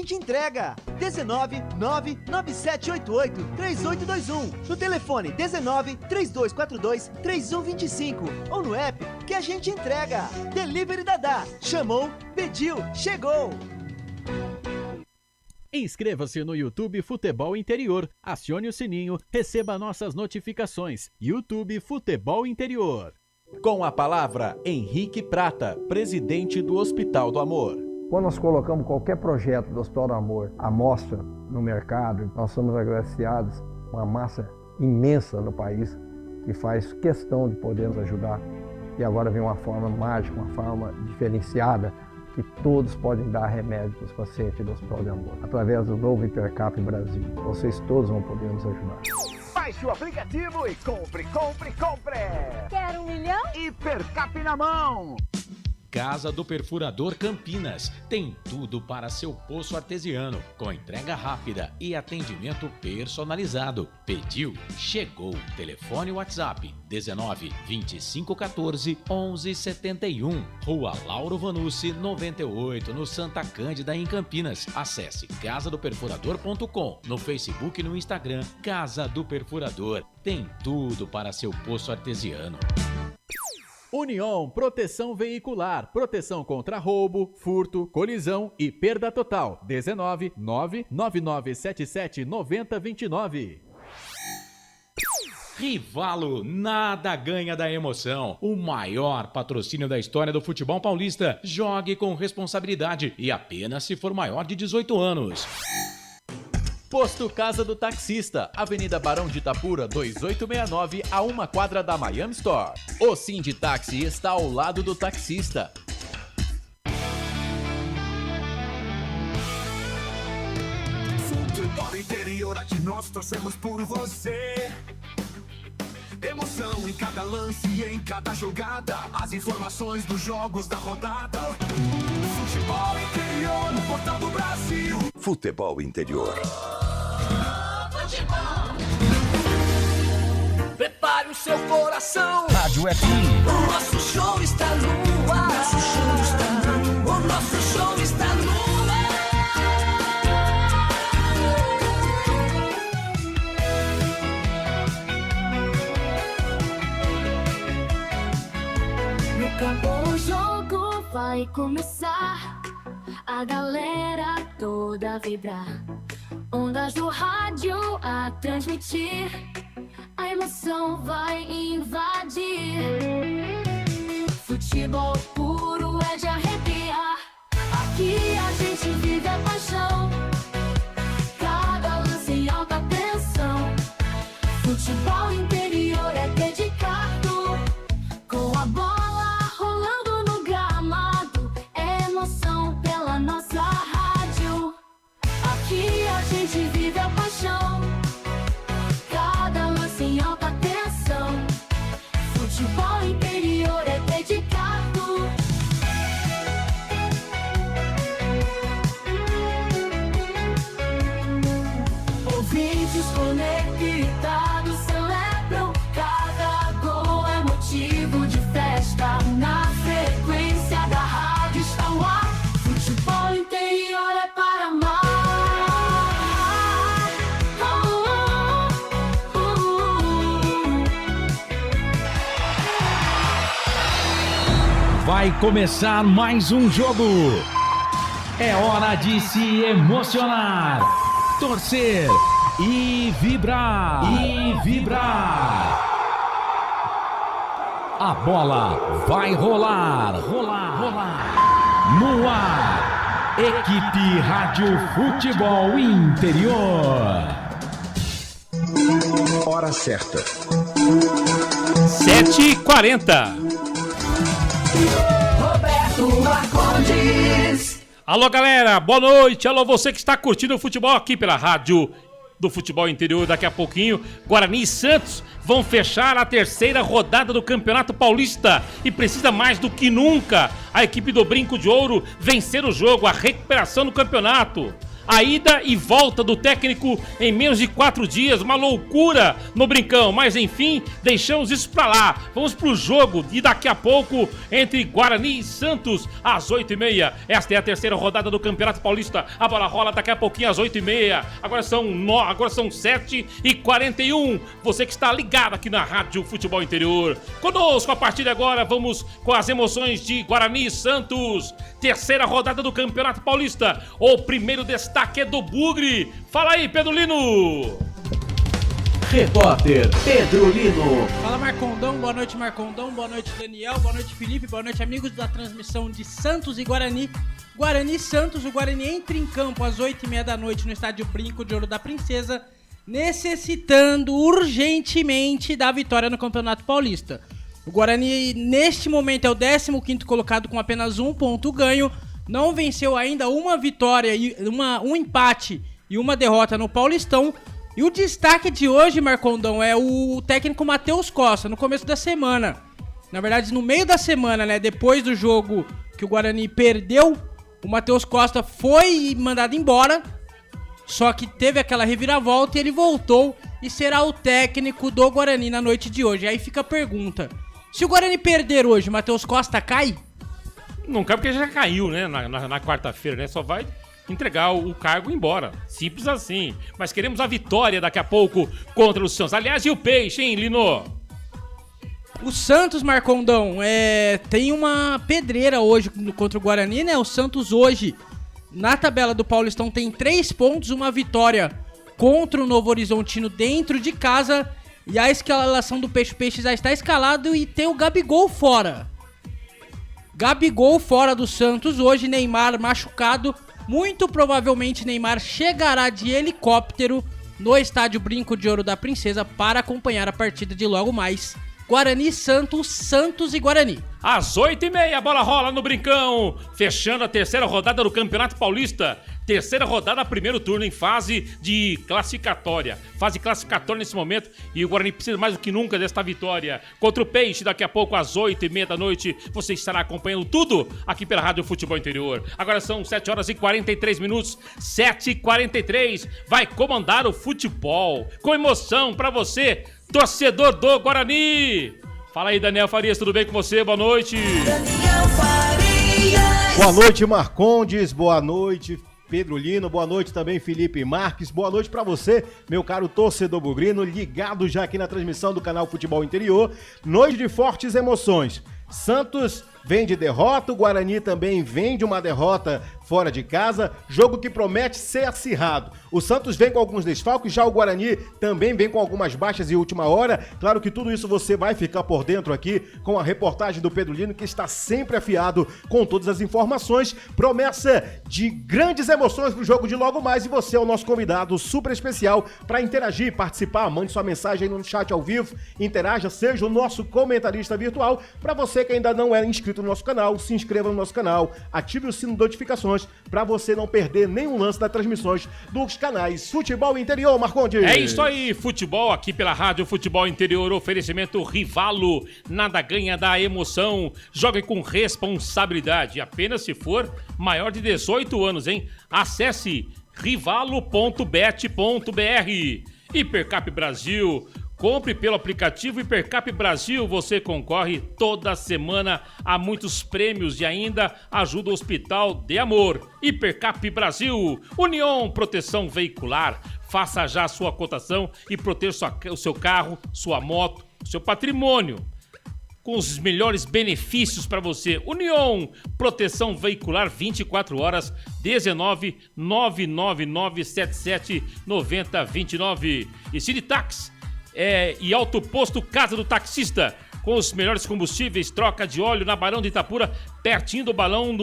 gente entrega. 19 99788 3821. No telefone 19 3242 3125 ou no app que a gente entrega. Delivery Dadá. Chamou, pediu, chegou. Inscreva-se no YouTube Futebol Interior, acione o sininho, receba nossas notificações. YouTube Futebol Interior. Com a palavra, Henrique Prata, presidente do Hospital do Amor. Quando nós colocamos qualquer projeto do Hospital do Amor à mostra no mercado, nós somos agraciados com uma massa imensa no país que faz questão de poder nos ajudar. E agora vem uma forma mágica, uma forma diferenciada, que todos podem dar remédio para os pacientes do Hospital do Amor, através do novo Hipercap Brasil. Vocês todos vão poder nos ajudar. Baixe o aplicativo e compre! Quer 1 milhão? Hipercap na mão! Casa do Perfurador Campinas tem tudo para seu poço artesiano, com entrega rápida e atendimento personalizado. Pediu, chegou. Telefone WhatsApp 19 25 14 11 71. Rua Lauro Vanucci 98, no Santa Cândida, em Campinas. Acesse casadoperfurador.com. No Facebook e no Instagram, Casa do Perfurador. Tem tudo para seu poço artesiano. União Proteção Veicular, proteção contra roubo, furto, colisão e perda total. 19 99977 9029. Rivalo, nada ganha da emoção. O maior patrocínio da história do futebol paulista. Jogue com responsabilidade e apenas se for maior de 18 anos. Posto Casa do Taxista, Avenida Barão de Itapura, 2869, a 1 quadra da Miami Store. O Sinditaxi está ao lado do taxista. Futebol Interior, aqui nós torcemos por você. Emoção em cada lance e em cada jogada. As informações dos jogos da rodada. Futebol Interior, no portal do Brasil. Futebol Interior. Prepare o seu coração. Rádio FM. O nosso show está no ar. O nosso show está no ar. No campo o jogo vai começar. A galera toda vibrar. Ondas do rádio a transmitir. A emoção vai invadir. Futebol puro é de arrepiar. Aqui a gente vive a paixão. Cada lance em alta tensão. Futebol interior é dedicado. Com a bola rolando no gramado. É emoção pela nossa rádio. Aqui a gente vive a paixão. Cada lance em alta tensão. Futebol interior é dedicado. Ouvintes conectados celebram. Cada gol é motivo de festa. Na frequência da rádio está o ar. Futebol interior é para amar. Vai começar mais um jogo. É hora de se emocionar, torcer e vibrar. A bola vai rolar. No ar, equipe Rádio Futebol Interior. Hora certa. 7h40. Roberto Marcondes. Alô, galera, boa noite. Alô, você que está curtindo o futebol aqui pela Rádio do Futebol Interior. Daqui a pouquinho, Guarani e Santos vão fechar a terceira rodada do Campeonato Paulista e precisa mais do que nunca a equipe do Brinco de Ouro vencer o jogo, a recuperação do campeonato. A ida e volta do técnico em menos de 4 dias, uma loucura no Brincão, mas enfim, deixamos isso pra lá. Vamos pro jogo de daqui a pouco entre Guarani e Santos, às 8h30. Esta é a terceira rodada do Campeonato Paulista. A bola rola daqui a pouquinho às 8h30. Agora são 7h41. Você que está ligado aqui na Rádio Futebol Interior. Conosco a partir de agora, vamos com as emoções de Guarani e Santos. Terceira rodada do Campeonato Paulista. O primeiro destaque é do Bugre. Fala aí, Pedro Lino. Repórter Pedro Lino. Fala, Marcondão. Boa noite, Marcondão. Boa noite, Daniel. Boa noite, Felipe. Boa noite, amigos da transmissão de Santos e Guarani. Guarani e Santos. O Guarani entra em campo às 8h30 da noite no estádio Brinco de Ouro da Princesa, necessitando urgentemente da vitória no Campeonato Paulista. O Guarani, neste momento, é o 15º colocado com apenas 1 ponto ganho. Não venceu ainda uma vitória, um empate e uma derrota no Paulistão. E o destaque de hoje, Marcondão, é o técnico Matheus Costa, no começo da semana. Na verdade, no meio da semana, né? Depois do jogo que o Guarani perdeu, o Matheus Costa foi mandado embora. Só que teve aquela reviravolta e ele voltou e será o técnico do Guarani na noite de hoje. Aí fica a pergunta: se o Guarani perder hoje, o Matheus Costa cai? Não cai porque já caiu, né? Na quarta-feira, né? Só vai entregar o cargo e ir embora. Simples assim. Mas queremos a vitória daqui a pouco contra o Santos. Aliás, e o Peixe, hein, Lino? O Santos, Marcondão, tem uma pedreira hoje contra o Guarani, né? O Santos hoje, na tabela do Paulistão, tem 3 pontos, uma vitória contra o Novo Horizontino dentro de casa. E a escalação do Peixe já está escalado e tem o Gabigol fora. Gabigol fora do Santos hoje, Neymar machucado. Muito provavelmente Neymar chegará de helicóptero no estádio Brinco de Ouro da Princesa para acompanhar a partida de logo mais. Guarani, Santos e Guarani. Às 8h30, a bola rola no Brincão. Fechando a terceira rodada do Campeonato Paulista. Terceira rodada, primeiro turno em fase de classificatória. Fase classificatória nesse momento. E o Guarani precisa mais do que nunca desta vitória. Contra o Peixe, daqui a pouco às 8h30 da noite. Você estará acompanhando tudo aqui pela Rádio Futebol Interior. Agora são 7h43. 7h43. Vai comandar o futebol. Com emoção pra você, torcedor do Guarani. Fala aí, Daniel Farias, tudo bem com você? Boa noite. Daniel Farias. Boa noite, Marcondes. Boa noite, Pedro Lino. Boa noite também, Felipe Marques. Boa noite pra você, meu caro torcedor bugrino, ligado já aqui na transmissão do canal Futebol Interior. Noite de fortes emoções. Santos vem de derrota, o Guarani também vem de uma derrota fora de casa, jogo que promete ser acirrado. O Santos vem com alguns desfalques, já o Guarani também vem com algumas baixas de última hora. Claro que tudo isso você vai ficar por dentro aqui com a reportagem do Pedro Lino, que está sempre afiado com todas as informações. Promessa de grandes emoções pro jogo de logo mais, e você é o nosso convidado super especial para interagir, participar. Mande sua mensagem no chat ao vivo, interaja, seja o nosso comentarista virtual. Para você que ainda não é inscrito no nosso canal, se inscreva no nosso canal, ative o sino de notificações para você não perder nenhum lance das transmissões dos canais Futebol Interior, Marcondes. É isso aí, futebol aqui pela Rádio Futebol Interior, oferecimento Rivalo, nada ganha da emoção, jogue com responsabilidade, apenas se for maior de 18 anos, hein? Acesse rivalo.bet.br. Hipercap Brasil. Compre pelo aplicativo Hipercap Brasil, você concorre toda semana a muitos prêmios e ainda ajuda o Hospital de Amor. Hipercap Brasil, União Proteção Veicular. Faça já a sua cotação e proteja o seu carro, sua moto, seu patrimônio, com os melhores benefícios para você. União Proteção Veicular, 24 horas, 19 999 77 90 29. E Cinetax e Auto Posto Casa do Taxista, com os melhores combustíveis, troca de óleo na Barão de Itapura, pertinho do balão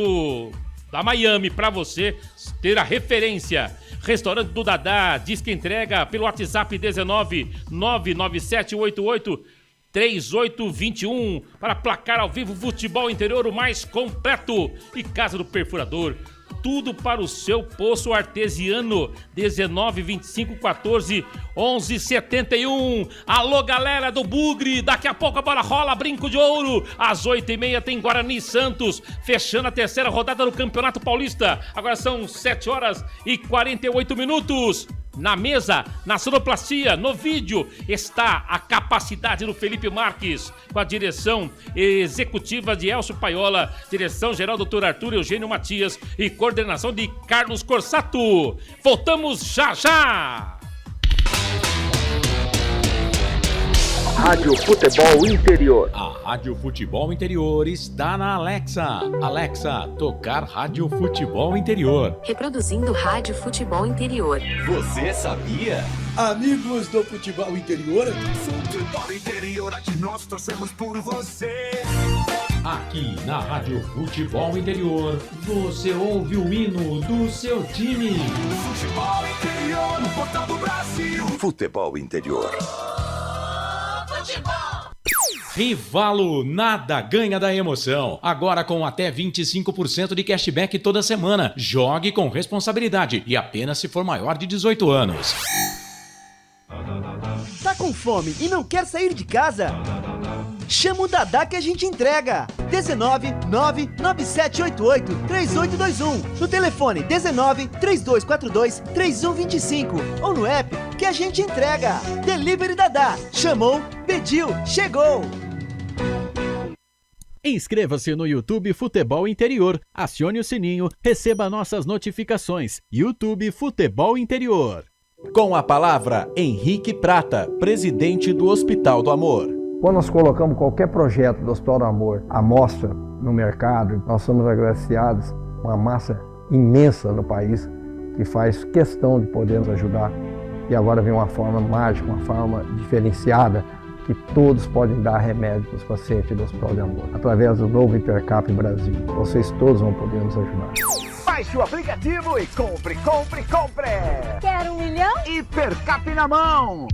da Miami, para você ter a referência. Restaurante do Dadá, diz que entrega pelo WhatsApp 19 997 88 3821 para placar ao vivo Futebol Interior, o mais completo. E Casa do Perfurador, tudo para o seu poço artesiano. 19 25 14 11 71. Alô, galera do Bugre, daqui a pouco a bola rola, Brinco de Ouro. Às 8h30 tem Guarani e Santos, fechando a terceira rodada do Campeonato Paulista. Agora são 7h48. Na mesa, na sonoplastia, no vídeo, está a capacidade do Felipe Marques, com a direção executiva de Elcio Paiola, direção geral do Dr. Arthur Eugênio Matias e coordenação de Carlos Corsato. Voltamos já já! Rádio Futebol Interior. A Rádio Futebol Interior está na Alexa. Alexa, tocar Rádio Futebol Interior. Reproduzindo Rádio Futebol Interior. Você sabia? Amigos do Futebol Interior. Futebol Interior, aqui nós torcemos por você. Aqui na Rádio Futebol Interior, você ouve o hino do seu time. Futebol Interior, no portal do Brasil. Futebol Interior. Rivalo, nada ganha da emoção. Agora com até 25% de cashback toda semana. Jogue com responsabilidade e apenas se for maior de 18 anos. Tá com fome e não quer sair de casa? Chama o Dadá que a gente entrega. 19 99788 3821. No telefone 19 3242 3125. Ou no app que a gente entrega. Delivery Dadá. Chamou, pediu, chegou. Inscreva-se no YouTube Futebol Interior. Acione o sininho, receba nossas notificações. YouTube Futebol Interior. Com a palavra, Henrique Prata, presidente do Hospital do Amor. Quando nós colocamos qualquer projeto do Hospital do Amor à mostra no mercado, nós somos agraciados uma massa imensa no país que faz questão de poder nos ajudar. E agora vem uma forma mágica, uma forma diferenciada, que todos podem dar remédio para os pacientes do Hospital de Amor. Através do novo Hipercap Brasil. Vocês todos vão poder nos ajudar. Baixe o aplicativo e compre. Quero 1 milhão? Hipercap na mão.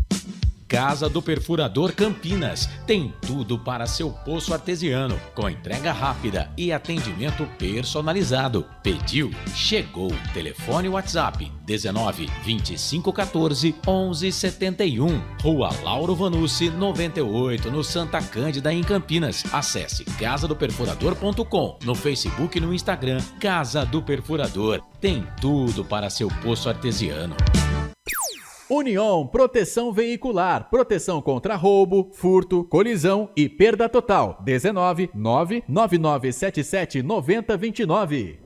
Casa do Perfurador Campinas. Tem tudo para seu poço artesiano, com entrega rápida e atendimento personalizado. Pediu, chegou. Telefone WhatsApp 19 25 14 11 71. Rua Lauro Vanucci 98, no Santa Cândida, em Campinas. Acesse casadoperfurador.com, no Facebook e no Instagram. Casa do Perfurador. Tem tudo para seu poço artesiano. União Proteção Veicular, proteção contra roubo, furto, colisão e perda total. 19 99977 9029.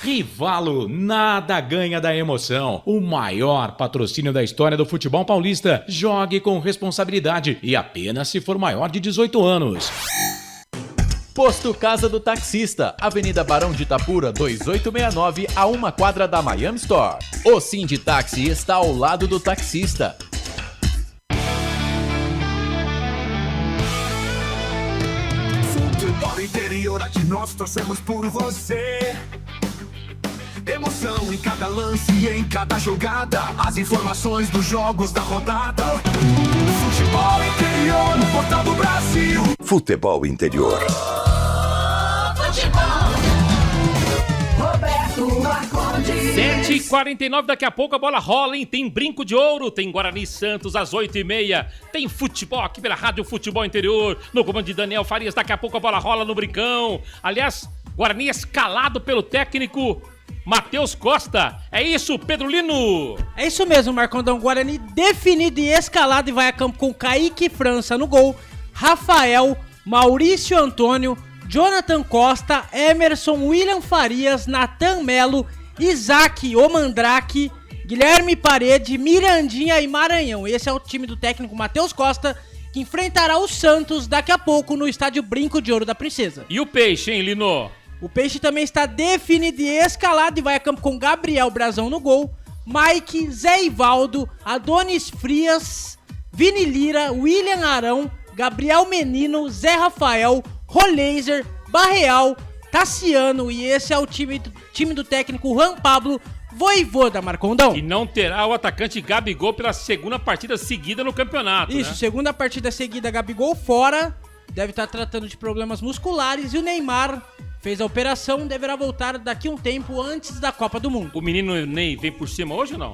Rivalo, nada ganha da emoção. O maior patrocínio da história do futebol paulista. Jogue com responsabilidade e apenas se for maior de 18 anos. Posto Casa do Taxista, Avenida Barão de Itapura, 2869, a 1 quadra da Miami Store. O Sinditaxi está ao lado do taxista. Futebol Interior, aqui nós torcemos por você. Emoção em cada lance e em cada jogada. As informações dos jogos da rodada. Futebol Interior, no portal do Brasil. Futebol Interior. Roberto Marcondes. 7h49, daqui a pouco a bola rola, hein? Tem Brinco de Ouro, tem Guarani e Santos às 8h30. Tem futebol aqui pela Rádio Futebol Interior, no comando de Daniel Farias. Daqui a pouco a bola rola no Brincão. Aliás, Guarani escalado pelo técnico Matheus Costa. É isso, Pedro Lino? É isso mesmo, Marcondão. Guarani definido e escalado e vai a campo com Kaique França no gol, Rafael, Maurício Antônio, Jonathan Costa, Emerson, William Farias, Natan Melo, Isaac Omandrake, Guilherme Parede, Mirandinha e Maranhão. Esse é o time do técnico Matheus Costa, que enfrentará o Santos daqui a pouco no estádio Brinco de Ouro da Princesa. E o Peixe, hein, Lino? O Peixe também está definido e escalado e vai a campo com Gabriel Brazão no gol, Mike, Zé Ivaldo, Adonis Frias, Vini Lira, William Arão, Gabriel Menino, Zé Rafael, Roleiser, Barreal, Tassiano, e esse é o time do técnico Juan Pablo Voivoda, Marcondão. E não terá o atacante Gabigol pela segunda partida seguida no campeonato. Isso, né? Segunda partida seguida, Gabigol fora, deve estar tratando de problemas musculares, e o Neymar Fez a operação, deverá voltar daqui a um tempo antes da Copa do Mundo. O menino Ney vem por cima hoje ou não?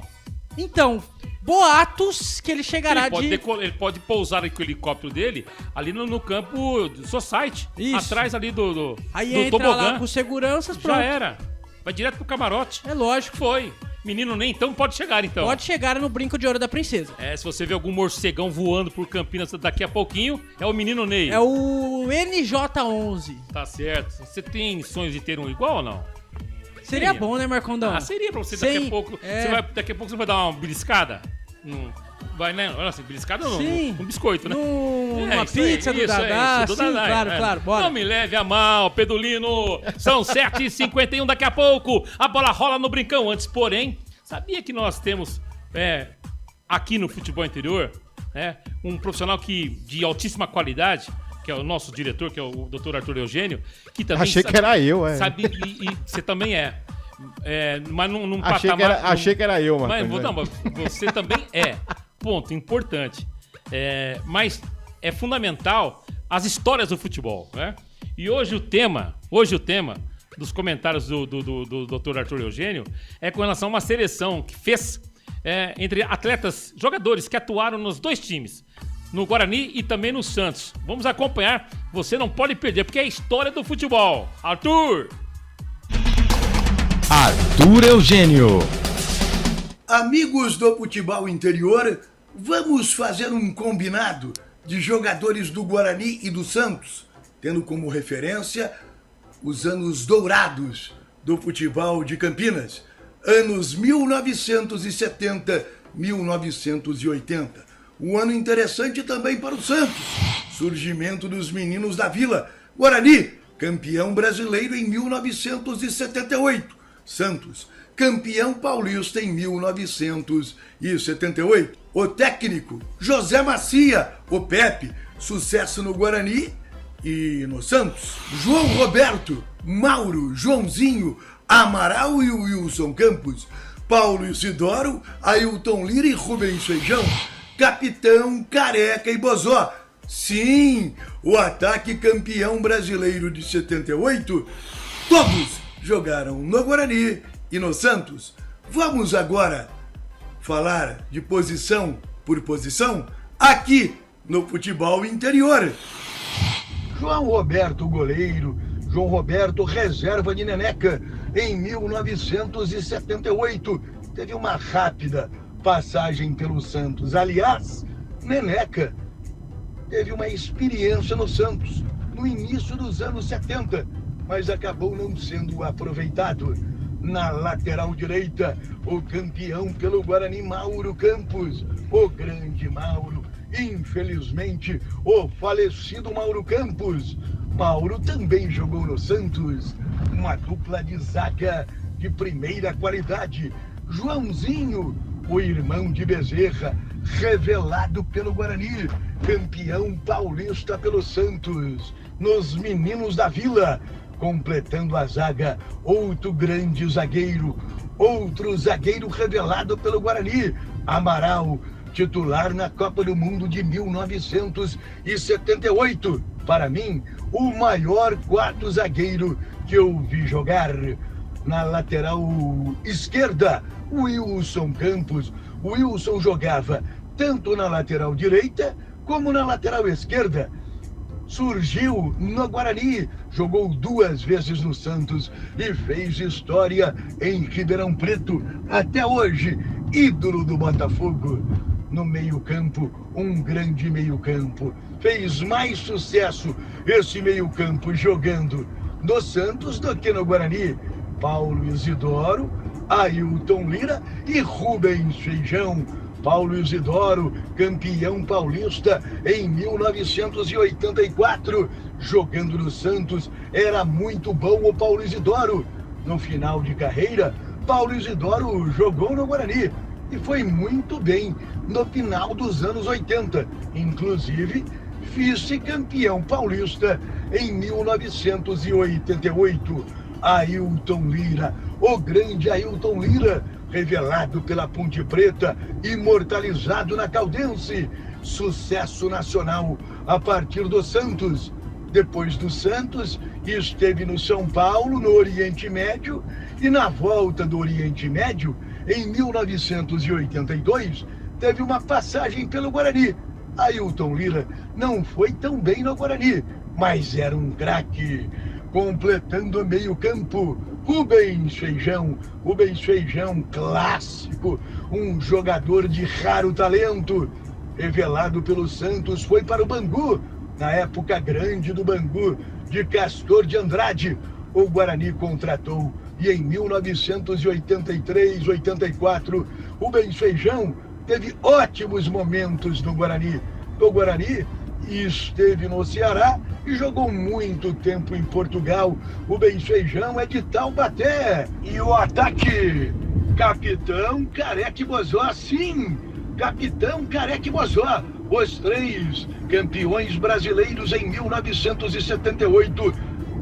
Então, boatos que ele chegará Ele pode pousar com o helicóptero dele ali no campo do Society. Isso. Atrás ali do Aí do entra tobogã. lá com seguranças, pronto. Já era. Vai direto pro camarote. É lógico. Foi. Menino Ney, então pode chegar então. Pode chegar no brinco de ouro da princesa. Se você vê algum morcegão voando por Campinas daqui a pouquinho, é o menino Ney. É o NJ11. Tá certo. Você tem sonhos de ter um igual ou não? Seria bom, né, Marcondão? Seria pra você daqui a pouco. Daqui a pouco você vai dar uma beliscada? Vai, né? Olha assim, beliscada não. Um biscoito, né? Uma pizza do Dadá. Sim, claro, bora. Não me leve a mal, Pedulino. São 7h51 daqui a pouco. A bola rola no brincão. Antes, porém, sabia que nós temos aqui no Futebol Interior um profissional de altíssima qualidade, que é o nosso diretor, que é o Dr. Arthur Eugênio, que também Achei que era eu, sabe, e você também é. Mas num achei que era eu, mano. Mas você também é. Ponto importante. Mas é fundamental as histórias do futebol, né? E hoje o tema dos comentários do Dr. Arthur Eugênio é com relação a uma seleção que fez entre atletas, jogadores que atuaram nos dois times, no Guarani e também no Santos. Vamos acompanhar, você não pode perder, porque é a história do futebol. Arthur Eugênio. Amigos do Futebol Interior, vamos fazer um combinado de jogadores do Guarani e do Santos, tendo como referência os anos dourados do futebol de Campinas, anos 1970, 1980. Um ano interessante também para o Santos, surgimento dos meninos da Vila. Guarani, campeão brasileiro em 1978. Santos, campeão paulista em 1978. O técnico, José Macia, o Pepe, sucesso no Guarani e no Santos. João Roberto, Mauro, Joãozinho, Amaral e Wilson Campos. Paulo Isidoro, Ailton Lira e Rubens Feijão. Capitão, Careca e Bozó. Sim, o ataque campeão brasileiro de 78, todos jogaram no Guarani e no Santos. Vamos agora falar de posição por posição aqui no Futebol Interior. João Roberto, goleiro. João Roberto, reserva de Neneca. Em 1978, teve uma rápida passagem pelo Santos. Aliás, Neneca teve uma experiência no Santos no início dos anos 70, mas acabou não sendo aproveitado. Na lateral direita, o campeão pelo Guarani, Mauro Campos, o grande Mauro. Infelizmente, o falecido Mauro Campos. Mauro também jogou no Santos, uma dupla de zaga de primeira qualidade. Joãozinho, o irmão de Bezerra, revelado pelo Guarani, campeão paulista pelo Santos, nos meninos da Vila. Completando a zaga, outro grande zagueiro, outro zagueiro revelado pelo Guarani, Amaral, titular na Copa do Mundo de 1978. Para mim, o maior quarto zagueiro que eu vi jogar. Na lateral esquerda, Wilson Campos. Wilson jogava tanto na lateral direita como na lateral esquerda. Surgiu no Guarani, jogou 2 vezes no Santos e fez história em Ribeirão Preto. Até hoje, ídolo do Botafogo. No meio-campo, um grande meio-campo. Fez mais sucesso esse meio-campo jogando no Santos do que no Guarani. Paulo Isidoro, Ailton Lira e Rubens Feijão. Paulo Isidoro, campeão paulista em 1984, jogando no Santos. Era muito bom o Paulo Isidoro. No final de carreira, Paulo Isidoro jogou no Guarani e foi muito bem no final dos anos 80, inclusive vice-campeão paulista em 1988. Ailton Lira, o grande Ailton Lira, revelado pela Ponte Preta, imortalizado na Caldense. Sucesso nacional a partir do Santos. Depois do Santos, esteve no São Paulo, no Oriente Médio, e na volta do Oriente Médio, em 1982, teve uma passagem pelo Guarani. Ailton Lira não foi tão bem no Guarani, mas era um craque. Completando o meio-campo, Rubens Feijão clássico, um jogador de raro talento. Revelado pelo Santos, foi para o Bangu, na época grande do Bangu, de Castor de Andrade. O Guarani contratou e em 1983-84, Rubens Feijão teve ótimos momentos no Guarani. O Guarani esteve no Ceará e jogou muito tempo em Portugal. Rubens Feijão é de Taubaté. E o ataque, Capitão Careque Bozó, sim, Capitão Careque Bozó. Os 3 campeões brasileiros em 1978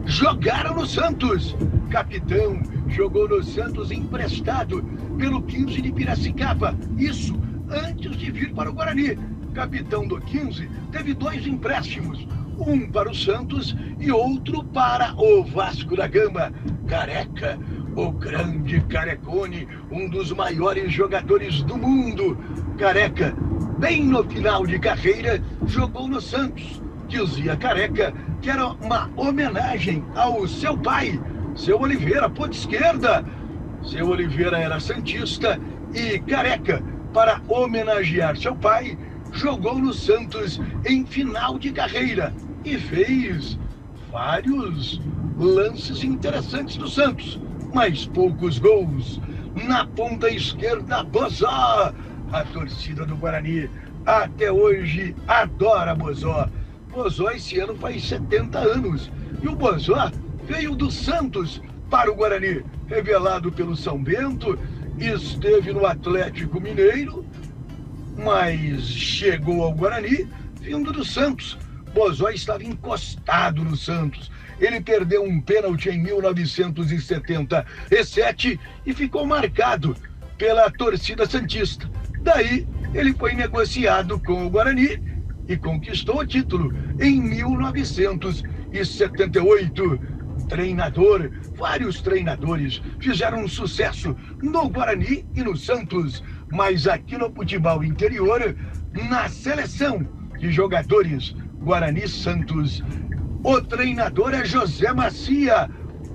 jogaram no Santos. Capitão jogou no Santos emprestado pelo 15 de Piracicaba. Isso antes de vir para o Guarani. Capitão do 15 teve 2 empréstimos, um para o Santos e outro para o Vasco da Gama. Careca, o grande Carecone, um dos maiores jogadores do mundo. Careca, bem no final de carreira, jogou no Santos. Dizia Careca que era uma homenagem ao seu pai, seu Oliveira, ponta esquerda. Seu Oliveira era santista e Careca, para homenagear seu pai, jogou no Santos em final de carreira e fez vários lances interessantes do Santos, mas poucos gols. Na ponta esquerda, Bozó. A torcida do Guarani até hoje adora Bozó. Bozó esse ano faz 70 anos e o Bozó veio do Santos para o Guarani, revelado pelo São Bento, esteve no Atlético Mineiro, mas chegou ao Guarani vindo do Santos. Bozó estava encostado no Santos. Ele perdeu um pênalti em 1977 e ficou marcado pela torcida santista. Daí ele foi negociado com o Guarani e conquistou o título em 1978. Treinador, vários treinadores fizeram um sucesso no Guarani e no Santos, mas aqui no futebol interior, na seleção de jogadores Guarani Santos, o treinador é José Macia,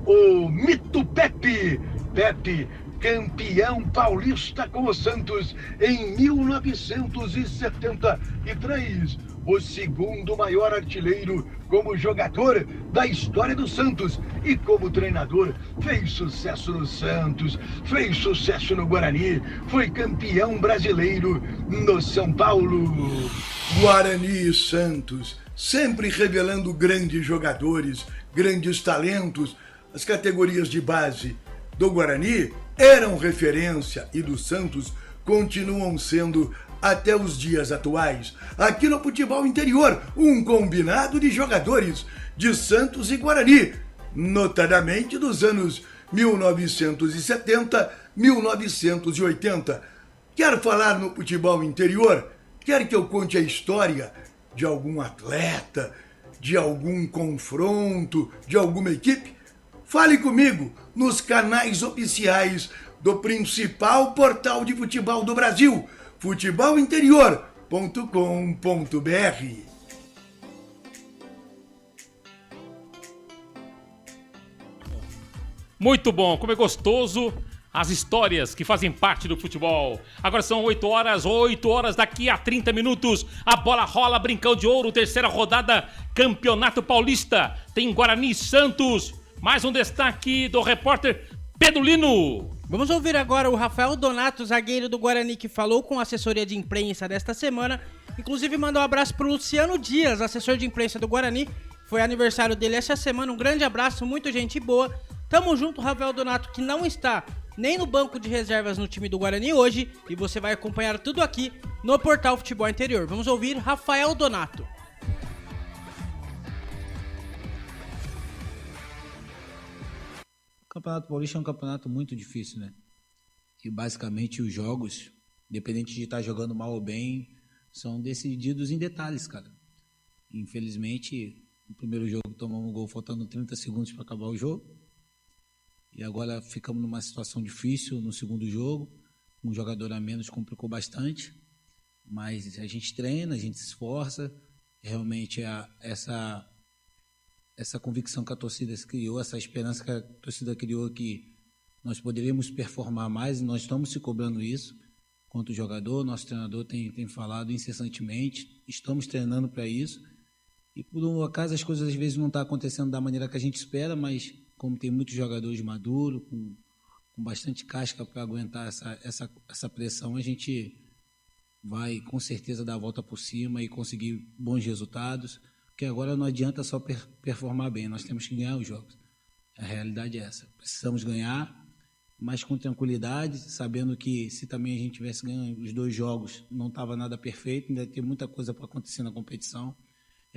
o mito Pepe. Pepe, campeão paulista com o Santos em 1973, o segundo maior artilheiro como jogador da história do Santos, e como treinador fez sucesso no Santos, fez sucesso no Guarani, foi campeão brasileiro no São Paulo. Guarani e Santos, sempre revelando grandes jogadores, grandes talentos. As categorias de base do Guarani eram referência e do Santos continuam sendo até os dias atuais. Aqui no futebol interior, um combinado de jogadores de Santos e Guarani, notadamente dos anos 1970, 1980. Quer falar no futebol interior? Quer que eu conte a história de algum atleta, de algum confronto, de alguma equipe? Fale comigo nos canais oficiais do principal portal de futebol do Brasil, futebolinterior.com.br. Muito bom, como é gostoso as histórias que fazem parte do futebol. Agora são 8 horas, daqui a 30 minutos, a bola rola, Brincão de Ouro, terceira rodada, Campeonato Paulista, tem Guarani e Santos. Mais um destaque do repórter Pedro Lino. Vamos ouvir agora o Rafael Donato, zagueiro do Guarani, que falou com a assessoria de imprensa desta semana. Inclusive mandou um abraço para o Luciano Dias, assessor de imprensa do Guarani. Foi aniversário dele essa semana, um grande abraço, muito gente boa. Tamo junto, Rafael Donato, que não está nem no banco de reservas no time do Guarani hoje. E você vai acompanhar tudo aqui no Portal Futebol Interior. Vamos ouvir Rafael Donato. O Campeonato Paulista é um campeonato muito difícil, né? E basicamente os jogos, independente de estar jogando mal ou bem, são decididos em detalhes, cara. Infelizmente, No primeiro jogo tomamos um gol faltando 30 segundos para acabar o jogo. E agora ficamos numa situação difícil no segundo jogo. Um jogador a menos complicou bastante. Mas a gente treina, a gente se esforça. Realmente essa convicção que a torcida criou, essa esperança que a torcida criou que nós poderíamos performar mais, e nós estamos se cobrando isso. Quanto jogador, nosso treinador tem falado incessantemente. Estamos treinando para isso. E por um acaso as coisas às vezes não estão acontecendo da maneira que a gente espera, mas como tem muitos jogadores maduros, com bastante casca para aguentar essa pressão, a gente vai com certeza dar a volta por cima e conseguir bons resultados, porque agora não adianta só performar bem, nós temos que ganhar os jogos. A realidade é essa, precisamos ganhar, mas com tranquilidade, sabendo que se também a gente tivesse ganho os 2 jogos, não estava nada perfeito, ainda tem muita coisa para acontecer na competição.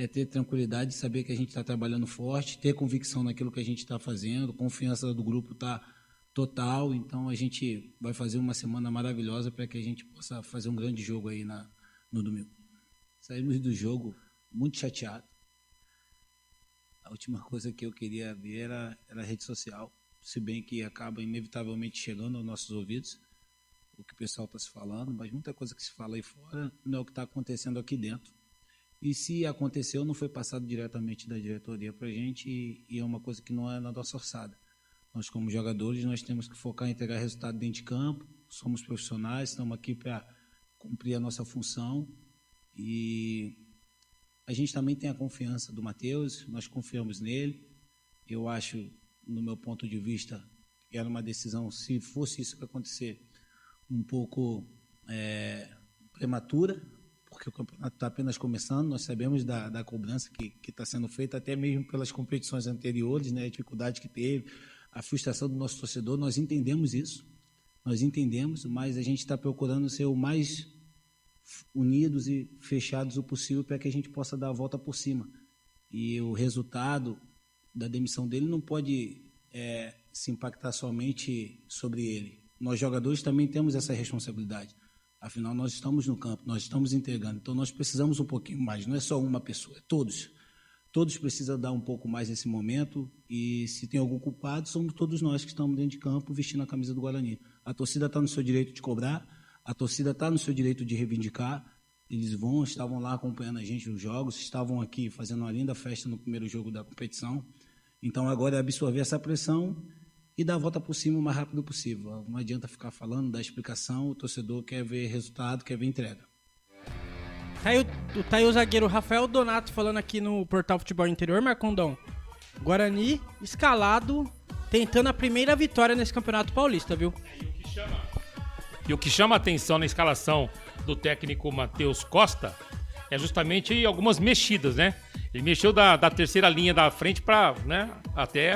É ter tranquilidade, saber que a gente está trabalhando forte, ter convicção naquilo que a gente está fazendo, confiança do grupo está total, então a gente vai fazer uma semana maravilhosa para que a gente possa fazer um grande jogo aí no domingo. Saímos do jogo muito chateado. A última coisa que eu queria ver era a rede social, se bem que acaba inevitavelmente chegando aos nossos ouvidos, o que o pessoal está se falando, mas muita coisa que se fala aí fora não é o que está acontecendo aqui dentro. E se aconteceu, não foi passado diretamente da diretoria para a gente e é uma coisa que não é na nossa orçada. Nós, como jogadores, nós temos que focar em entregar resultado dentro de campo, somos profissionais, estamos aqui para cumprir a nossa função e a gente também tem a confiança do Matheus, nós confiamos nele. Eu acho, no meu ponto de vista, que era uma decisão, se fosse isso que acontecer, um pouco prematura, porque o campeonato está apenas começando, nós sabemos da cobrança que está sendo feita, até mesmo pelas competições anteriores, né, a dificuldade que teve, a frustração do nosso torcedor, nós entendemos isso, mas a gente está procurando ser o mais unidos e fechados o possível para que a gente possa dar a volta por cima. E o resultado da demissão dele não pode se impactar somente sobre ele. Nós, jogadores, também temos essa responsabilidade. Afinal, nós estamos no campo, nós estamos entregando. Então, nós precisamos um pouquinho mais. Não é só uma pessoa, é todos. Todos precisam dar um pouco mais nesse momento. E se tem algum culpado, somos todos nós que estamos dentro de campo vestindo a camisa do Guarani. A torcida está no seu direito de cobrar, a torcida está no seu direito de reivindicar. Eles estavam lá acompanhando a gente nos jogos, estavam aqui fazendo uma linda festa no primeiro jogo da competição. Então, agora é absorver essa pressão e dar a volta por cima o mais rápido possível. Não adianta ficar falando, dar explicação, o torcedor quer ver resultado, quer ver entrega. Tá aí o zagueiro Rafael Donato falando aqui no Portal Futebol Interior, Marcondão. Guarani escalado, tentando a primeira vitória nesse Campeonato Paulista, viu? E o que chama a atenção na escalação do técnico Matheus Costa é justamente algumas mexidas, né? Ele mexeu da terceira linha da frente para, né, até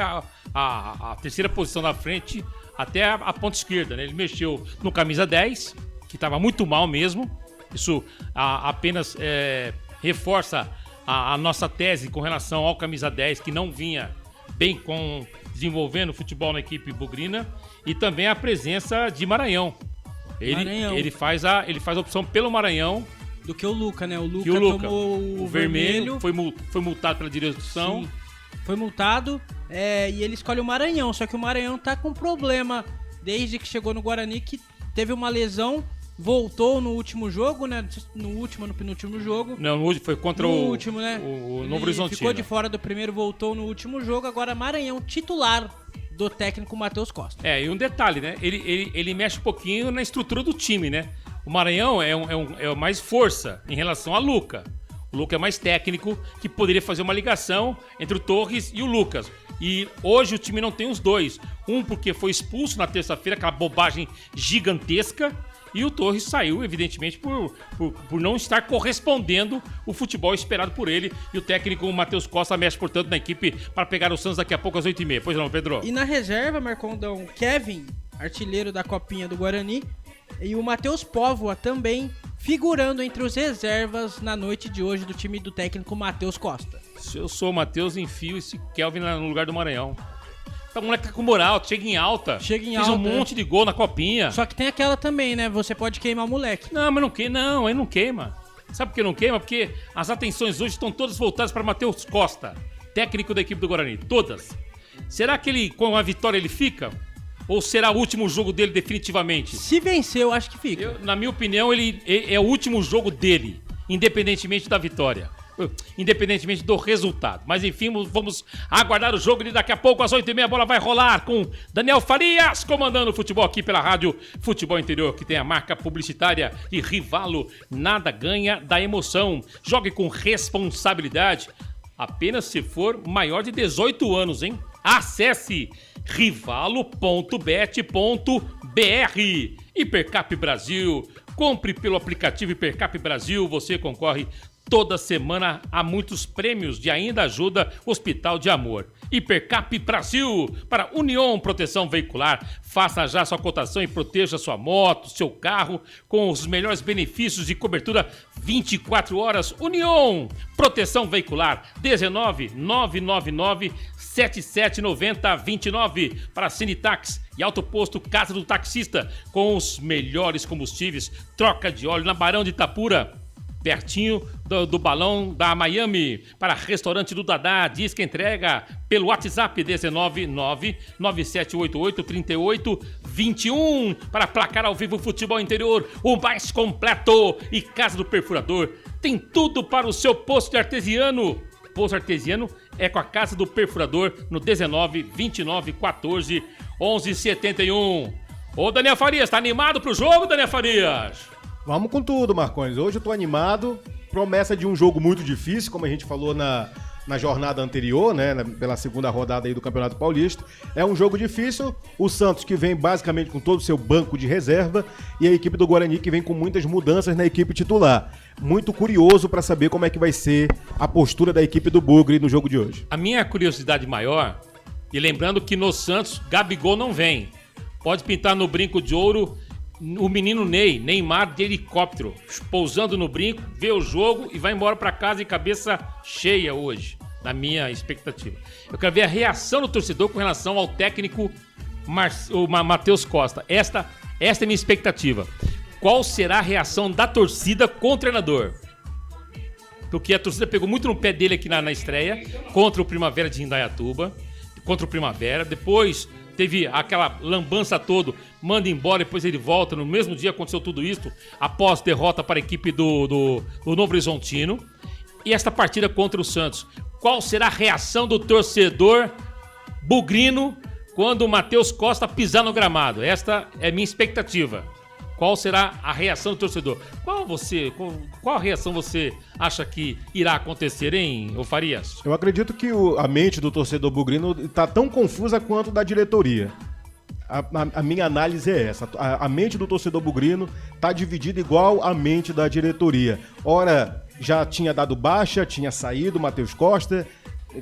a terceira posição da frente até a ponta esquerda, né? Ele mexeu no camisa 10, que estava muito mal mesmo. Isso apenas reforça a nossa tese com relação ao camisa 10, que não vinha bem desenvolvendo futebol na equipe bugrina, e também a presença de Maranhão. Ele faz a opção pelo Maranhão. Do que o Luca, né? O Luca tomou o vermelho. Foi multado pela direção. Sim, foi multado. E ele escolhe o Maranhão. Só que o Maranhão tá com problema desde que chegou no Guarani, que teve uma lesão. Voltou no último jogo, né? No penúltimo jogo. Não, foi contra o último, né? O Novo Horizontino. Ficou de fora do primeiro, voltou no último jogo. Agora Maranhão, titular do técnico Matheus Costa. E um detalhe, né? Ele mexe um pouquinho na estrutura do time, né? O Maranhão é mais força em relação a Luca. O Luca é mais técnico, que poderia fazer uma ligação entre o Torres e o Lucas. E hoje o time não tem os dois. Um porque foi expulso na terça-feira, aquela bobagem gigantesca. E o Torres saiu, evidentemente, por não estar correspondendo o futebol esperado por ele. E o técnico Matheus Costa mexe, portanto, na equipe para pegar o Santos daqui a pouco às 8h30. Pois não, Pedro? E na reserva, Marcondão, Kevin, artilheiro da Copinha do Guarani, e o Matheus Póvoa também figurando entre os reservas na noite de hoje do time do técnico Matheus Costa. Se eu sou o Matheus, enfio esse Kelvin no lugar do Maranhão. O moleque tá com moral, chega em alta. Fez um monte de gol na Copinha. Só que tem aquela também, né? Você pode queimar o moleque. Não, mas não queima. Não, ele não queima. Sabe por que não queima? Porque as atenções hoje estão todas voltadas para Matheus Costa, técnico da equipe do Guarani. Todas. Será que ele, com a vitória, ele fica? Ou será o último jogo dele definitivamente? Se vencer, eu acho que fica. Na minha opinião, ele é o último jogo dele, independentemente da vitória. Independentemente do resultado. Mas enfim, vamos aguardar o jogo e daqui a pouco, às 8h30, a bola vai rolar com Daniel Farias comandando o futebol aqui pela Rádio Futebol Interior, que tem a marca publicitária e Rivalo, nada ganha da emoção. Jogue com responsabilidade, apenas se for maior de 18 anos, hein? Acesse rivalo.bet.br. Hipercap Brasil, compre pelo aplicativo Hipercap Brasil, você concorre toda semana há muitos prêmios de Ainda Ajuda Hospital de Amor. Hipercap Brasil, para União Proteção Veicular. Faça já sua cotação e proteja sua moto, seu carro, com os melhores benefícios de cobertura 24 horas. União Proteção Veicular, 19-999-7790-29. Para Cinetax e Autoposto Casa do Taxista, com os melhores combustíveis. Troca de óleo na Barão de Itapura, pertinho do balão da Miami. Para Restaurante do Dadá, diz que entrega pelo WhatsApp 19997883821. Para Placar ao Vivo Futebol Interior, o mais completo. E Casa do Perfurador, tem tudo para o seu posto artesiano. Posto artesiano é com a Casa do Perfurador no 19-29-14-1171. Ô Daniel Farias, tá animado pro jogo, Daniel Farias? Vamos com tudo, Marcones. Hoje eu tô animado. Promessa de um jogo muito difícil, como a gente falou na jornada anterior, né? Pela segunda rodada aí do Campeonato Paulista. É um jogo difícil. O Santos, que vem basicamente com todo o seu banco de reserva, e a equipe do Guarani, que vem com muitas mudanças na equipe titular. Muito curioso para saber como é que vai ser a postura da equipe do Bugre no jogo de hoje. A minha curiosidade maior, e lembrando que no Santos, Gabigol não vem. Pode pintar no brinco de ouro o menino Neymar de helicóptero, pousando no brinco, vê o jogo e vai embora para casa de cabeça cheia hoje, na minha expectativa. Eu quero ver a reação do torcedor com relação ao técnico Matheus Costa. Esta é a minha expectativa. Qual será a reação da torcida com o treinador? Porque a torcida pegou muito no pé dele aqui na estreia, contra o Primavera de Indaiatuba, contra o Primavera, depois teve aquela lambança toda, manda embora, depois ele volta. No mesmo dia aconteceu tudo isso, após derrota para a equipe do Novo Horizontino. E esta partida contra o Santos. Qual será a reação do torcedor bugrino quando o Matheus Costa pisar no gramado? Esta é a minha expectativa. Qual será a reação do torcedor? Qual reação você acha que irá acontecer, hein, ô Farias? Eu acredito que a mente do torcedor bugrino está tão confusa quanto da diretoria. A minha análise é essa. A mente do torcedor bugrino está dividida igual a mente da diretoria. Ora, já tinha dado baixa, tinha saído o Matheus Costa.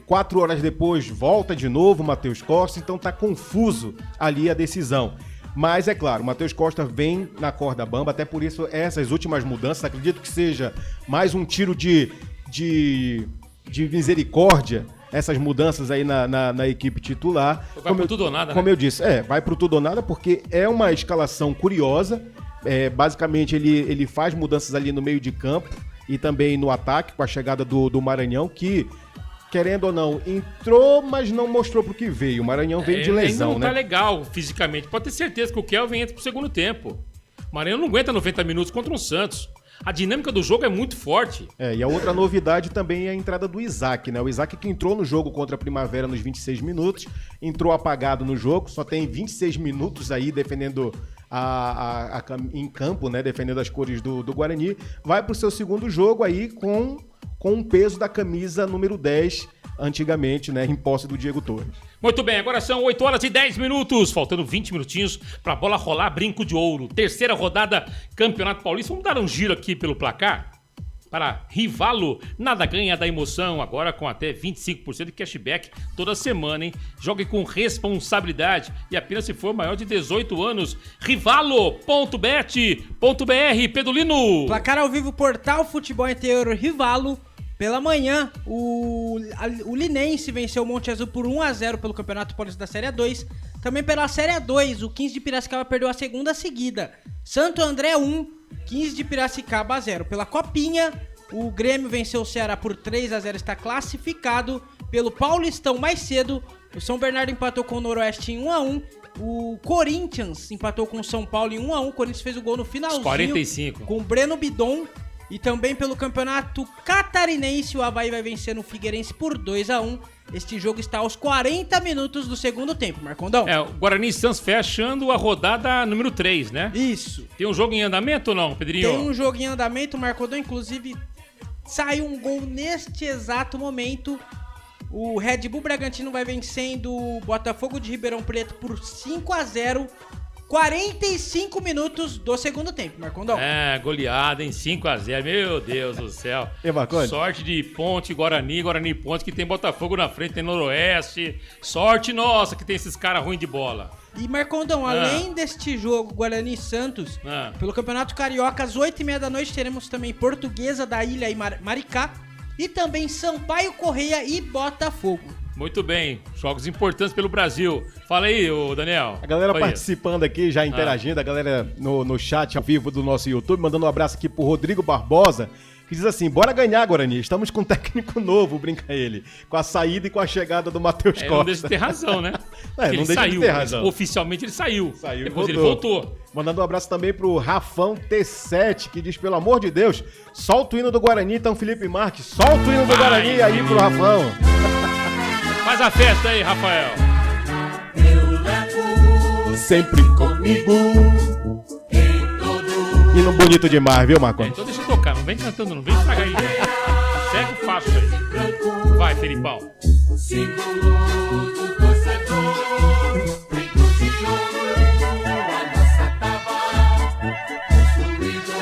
4 horas depois, volta de novo o Matheus Costa. Então está confuso ali a decisão. Mas, é claro, o Matheus Costa vem na corda bamba, até por isso essas últimas mudanças, acredito que seja mais um tiro de misericórdia, essas mudanças aí na equipe titular. Vai pro tudo ou nada, como né? eu disse, vai pro tudo ou nada, porque é uma escalação curiosa. Basicamente, ele faz mudanças ali no meio de campo e também no ataque, com a chegada do Maranhão, que, querendo ou não, entrou, mas não mostrou pro que veio. O Maranhão veio de lesão, ainda não tá né? legal fisicamente. Pode ter certeza que o Kelvin entra pro segundo tempo. O Maranhão não aguenta 90 minutos contra um Santos. A dinâmica do jogo é muito forte. E a outra novidade também é a entrada do Isaac, né? O Isaac, que entrou no jogo contra a Primavera nos 26 minutos, entrou apagado no jogo, só tem 26 minutos aí defendendo em campo, né? Defendendo as cores do Guarani. Vai pro seu segundo jogo aí com o peso da camisa número 10, antigamente, né, em posse do Diego Torres. Muito bem, agora são 8 horas e 10 minutos, faltando 20 minutinhos pra bola rolar, brinco de ouro. Terceira rodada, Campeonato Paulista. Vamos dar um giro aqui pelo placar? Para Rivalo, nada ganha da emoção, agora com até 25% de cashback toda semana, hein? Jogue com responsabilidade e apenas se for maior de 18 anos. Rivalo.bet.br, Pedulino. Placar ao vivo, Portal Futebol Interior Rivalo. Pela manhã, o Linense venceu o Monte Azul por 1-0 pelo Campeonato Paulista da Série 2. Também pela Série 2, o 15 de Piracicaba perdeu a segunda seguida. Santo André 1, 15 de Piracicaba a 0. Pela Copinha, o Grêmio venceu o Ceará por 3-0, está classificado. Pelo Paulistão mais cedo, o São Bernardo empatou com o Noroeste em 1-1. O Corinthians empatou com o São Paulo em 1-1. O Corinthians fez o gol no finalzinho. 45. Com o Breno Bidon. E também pelo Campeonato Catarinense, o Avaí vai vencer no Figueirense por 2-1. Este jogo está aos 40 minutos do segundo tempo, Marcondão. O Guarani e Santos fechando a rodada número 3, né? Isso. Tem um jogo em andamento ou não, Pedrinho? Tem um jogo em andamento, Marcondão. Inclusive, saiu um gol neste exato momento. O Red Bull Bragantino vai vencendo o Botafogo de Ribeirão Preto por 5-0. 45 minutos do segundo tempo, Marcondão. Goleada em 5-0. Meu Deus do céu. E Marconi? Sorte de Ponte, Guarani e Ponte, que tem Botafogo na frente, tem Noroeste. Sorte nossa que tem esses caras ruins de bola. E Marcondão, além deste jogo, Guarani e Santos, pelo Campeonato Carioca, às 8h30 da noite, teremos também Portuguesa da Ilha e Maricá. E também Sampaio Correia e Botafogo. Muito bem, jogos importantes pelo Brasil. Fala aí, ô Daniel. A galera participando aqui, já interagindo, a galera no chat ao vivo do nosso YouTube, mandando um abraço aqui pro Rodrigo Barbosa, que diz assim: bora ganhar, Guarani, estamos com um técnico novo, brinca ele, com a saída e com a chegada do Matheus Costa. Não deixa de ter razão, né? Não deixa de ter razão. Oficialmente ele saiu. Depois e ele voltou. Mandando um abraço também pro Rafão T7, que diz, pelo amor de Deus, solta o hino do Guarani, então Felipe Marques, solta o hino do Guarani aí pro Rafão. Faz a festa aí, Rafael. Eu levo sempre comigo. Hino bonito demais, viu, Marcos? Então deixa eu tocar, não vem cantando, não vem estragar aí. Segue o fácil aí. Vai, Felipão. Símbolo do torcedor, brinco de ouro, a nossa tava, construído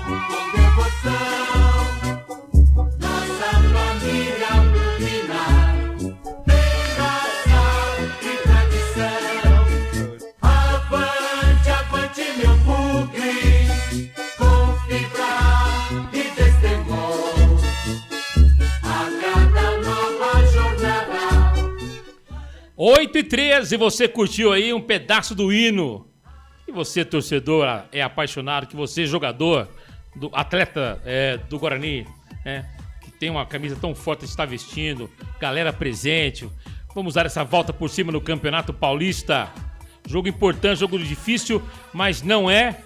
com devoção. Nossa família plural, tem raça e tradição. Avante, avante, meu bugre, com fibra e destemor. A cada nova jornada. 8h13, você curtiu aí um pedaço do hino. E você, torcedor, é apaixonado, que você, jogador, atleta do Guarani, que tem uma camisa tão forte que está vestindo, galera presente. Vamos dar essa volta por cima no Campeonato Paulista. Jogo importante, jogo difícil, mas não é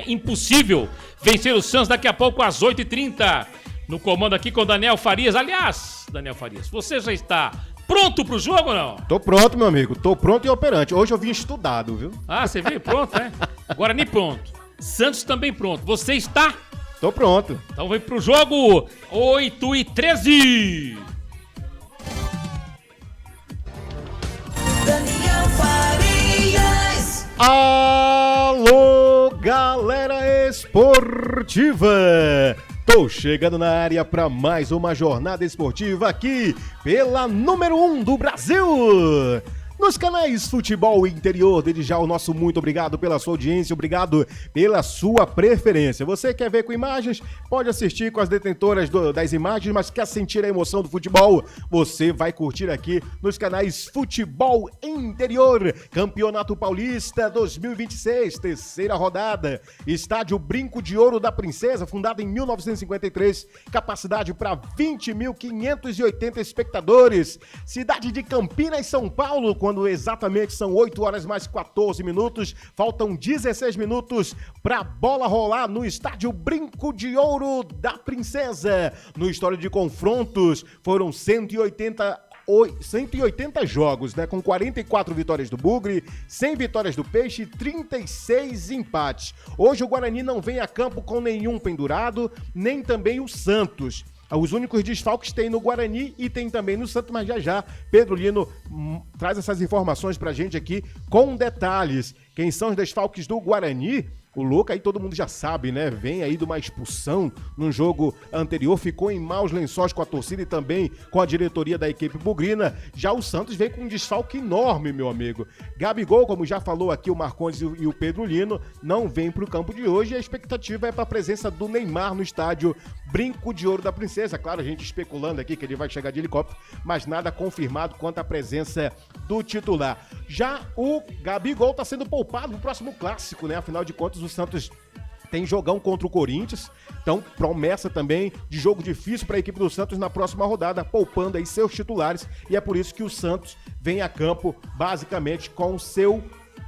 impossível vencer o Santos daqui a pouco às 8h30. No comando aqui com o Daniel Farias. Aliás, Daniel Farias, você já está pronto pro jogo ou não? Tô pronto, meu amigo. Tô pronto e operante. Hoje eu vim estudado, viu? Ah, você veio pronto, né? Guarani pronto. Santos também pronto. Você está? Tô pronto. Então vem pro jogo. 8h13. Daniel Farias. Alô, galera esportiva! Tô chegando na área para mais uma jornada esportiva aqui pela número 1 do Brasil. Nos canais Futebol Interior, desde já o nosso muito obrigado pela sua audiência, obrigado pela sua preferência. Você quer ver com imagens? Pode assistir com as detentoras das imagens, mas quer sentir a emoção do futebol? Você vai curtir aqui nos canais Futebol Interior, Campeonato Paulista 2026, terceira rodada. Estádio Brinco de Ouro da Princesa, fundado em 1953, capacidade para 20.580 espectadores. Cidade de Campinas, São Paulo, quando exatamente são 8 horas mais 14 minutos, faltam 16 minutos pra bola rolar no estádio Brinco de Ouro da Princesa. No histórico de confrontos, foram 180 jogos, né? Com 44 vitórias do Bugre, 100 vitórias do Peixe, 36 empates. Hoje o Guarani não vem a campo com nenhum pendurado, nem também o Santos. Os únicos desfalques tem no Guarani e tem também no Santos, mas já Pedro Lino traz essas informações pra gente aqui com detalhes. Quem são os desfalques do Guarani? O Luca aí todo mundo já sabe, né? Vem aí de uma expulsão num jogo anterior, ficou em maus lençóis com a torcida e também com a diretoria da equipe bugrina. Já o Santos vem com um desfalque enorme, meu amigo. Gabigol, como já falou aqui o Marcondes e o Pedro Lino, não vem pro campo de hoje e a expectativa é para a presença do Neymar no estádio Brinco de Ouro da Princesa. Claro, a gente especulando aqui que ele vai chegar de helicóptero, mas nada confirmado quanto à presença do titular. Já o Gabigol tá sendo poupado no próximo clássico, né? Afinal de contas, o Santos tem jogão contra o Corinthians, então promessa também de jogo difícil para a equipe do Santos na próxima rodada, poupando aí seus titulares, e é por isso que o Santos vem a campo basicamente com o seu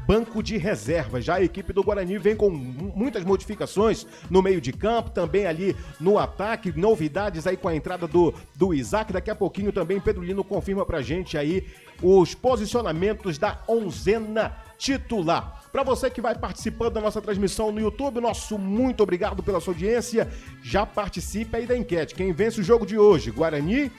banco de reservas. Já a equipe do Guarani vem com muitas modificações no meio de campo, também ali no ataque, novidades aí com a entrada do Isaac. Daqui a pouquinho também Pedro Lino confirma pra gente aí os posicionamentos da onzena titular. Para você que vai participando da nossa transmissão no YouTube, nosso muito obrigado pela sua audiência. Já participe aí da enquete. Quem vence o jogo de hoje? Guarani,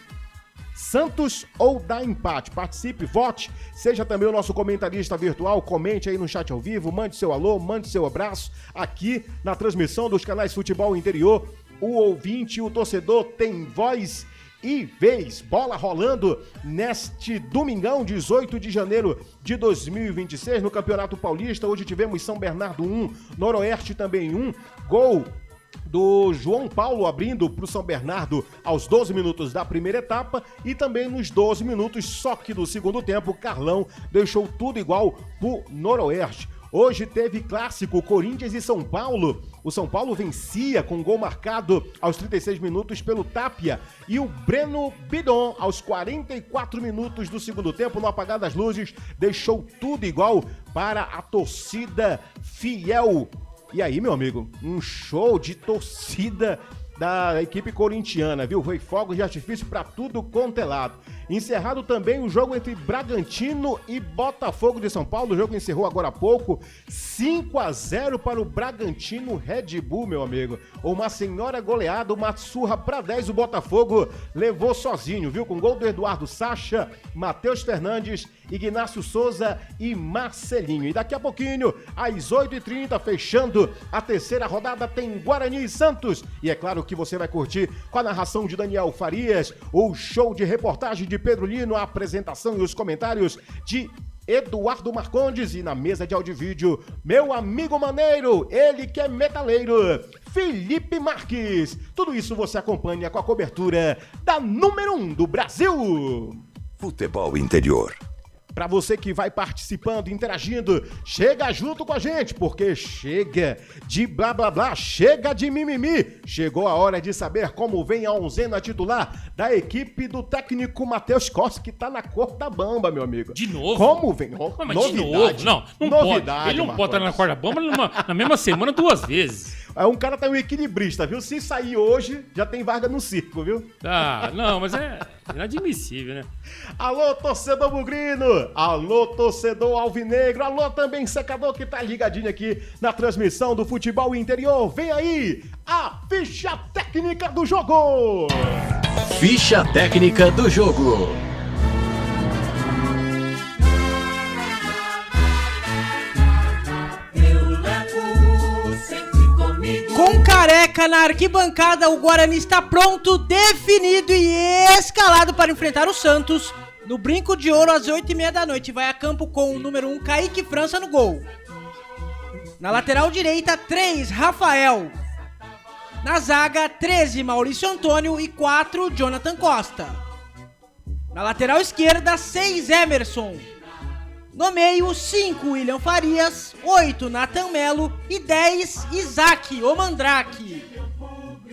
Santos ou dá empate? Participe, vote, seja também o nosso comentarista virtual, comente aí no chat ao vivo, mande seu alô, mande seu abraço aqui na transmissão dos canais Futebol Interior. O ouvinte, o torcedor tem voz e vez. Bola rolando neste domingão, 18 de janeiro de 2026, no Campeonato Paulista. Hoje tivemos São Bernardo 1, Noroeste também 1, gol do João Paulo abrindo para o São Bernardo aos 12 minutos da primeira etapa, e também nos 12 minutos só que do segundo tempo, Carlão deixou tudo igual pro Noroeste. Hoje teve clássico Corinthians e São Paulo. O São Paulo vencia com gol marcado aos 36 minutos pelo Tapia. E o Breno Bidon, aos 44 minutos do segundo tempo, no apagar das luzes, deixou tudo igual para a torcida fiel. E aí, meu amigo, um show de torcida da equipe corintiana, viu? Foi fogo de artifício para tudo quanto é lado. Encerrado também o jogo entre Bragantino e Botafogo de São Paulo. O jogo encerrou agora há pouco. 5-0 para o Bragantino Red Bull, meu amigo. Uma senhora goleada, uma surra para 10. O Botafogo levou sozinho, viu? Com gol do Eduardo Sacha, Matheus Fernandes, Ignácio Souza e Marcelinho. E daqui a pouquinho, às 8h30, fechando a terceira rodada, tem Guarani e Santos. E é claro que você vai curtir com a narração de Daniel Farias, o show de reportagem de Pedro Lino, a apresentação e os comentários de Eduardo Marcondes, e na mesa de áudio e vídeo, meu amigo maneiro, ele que é metaleiro, Felipe Marques. Tudo isso você acompanha com a cobertura da número 1 do Brasil. Futebol Interior. Para você que vai participando, interagindo, chega junto com a gente, porque chega de blá blá blá, chega de mimimi. Chegou a hora de saber como vem a onzena titular da equipe do técnico Matheus Costa, que tá na cor da bamba, meu amigo. De novo? Como vem? Mas novidade. de novo? Não novidade, pode. Ele não pode estar na cor da bamba na mesma semana 2 vezes. Um cara tá um equilibrista, viu? Se sair hoje, já tem vaga no circo, viu? Ah, não, mas é inadmissível, né? Alô, torcedor bugrino! Alô, torcedor alvinegro! Alô, também secador que tá ligadinho aqui na transmissão do Futebol Interior. Vem aí a ficha técnica do jogo! Ficha técnica do jogo. Com Careca na arquibancada, o Guarani está pronto, definido e escalado para enfrentar o Santos no Brinco de Ouro às 8h30 da noite. Vai a campo com o número 1, Kaique França no gol. Na lateral direita, 3, Rafael. Na zaga, 13, Maurício Antônio e 4, Jonathan Costa. Na lateral esquerda, 6, Emerson. No meio, 5, William Farias, 8, Nathan Melo e 10, Isaac, o Mandrake.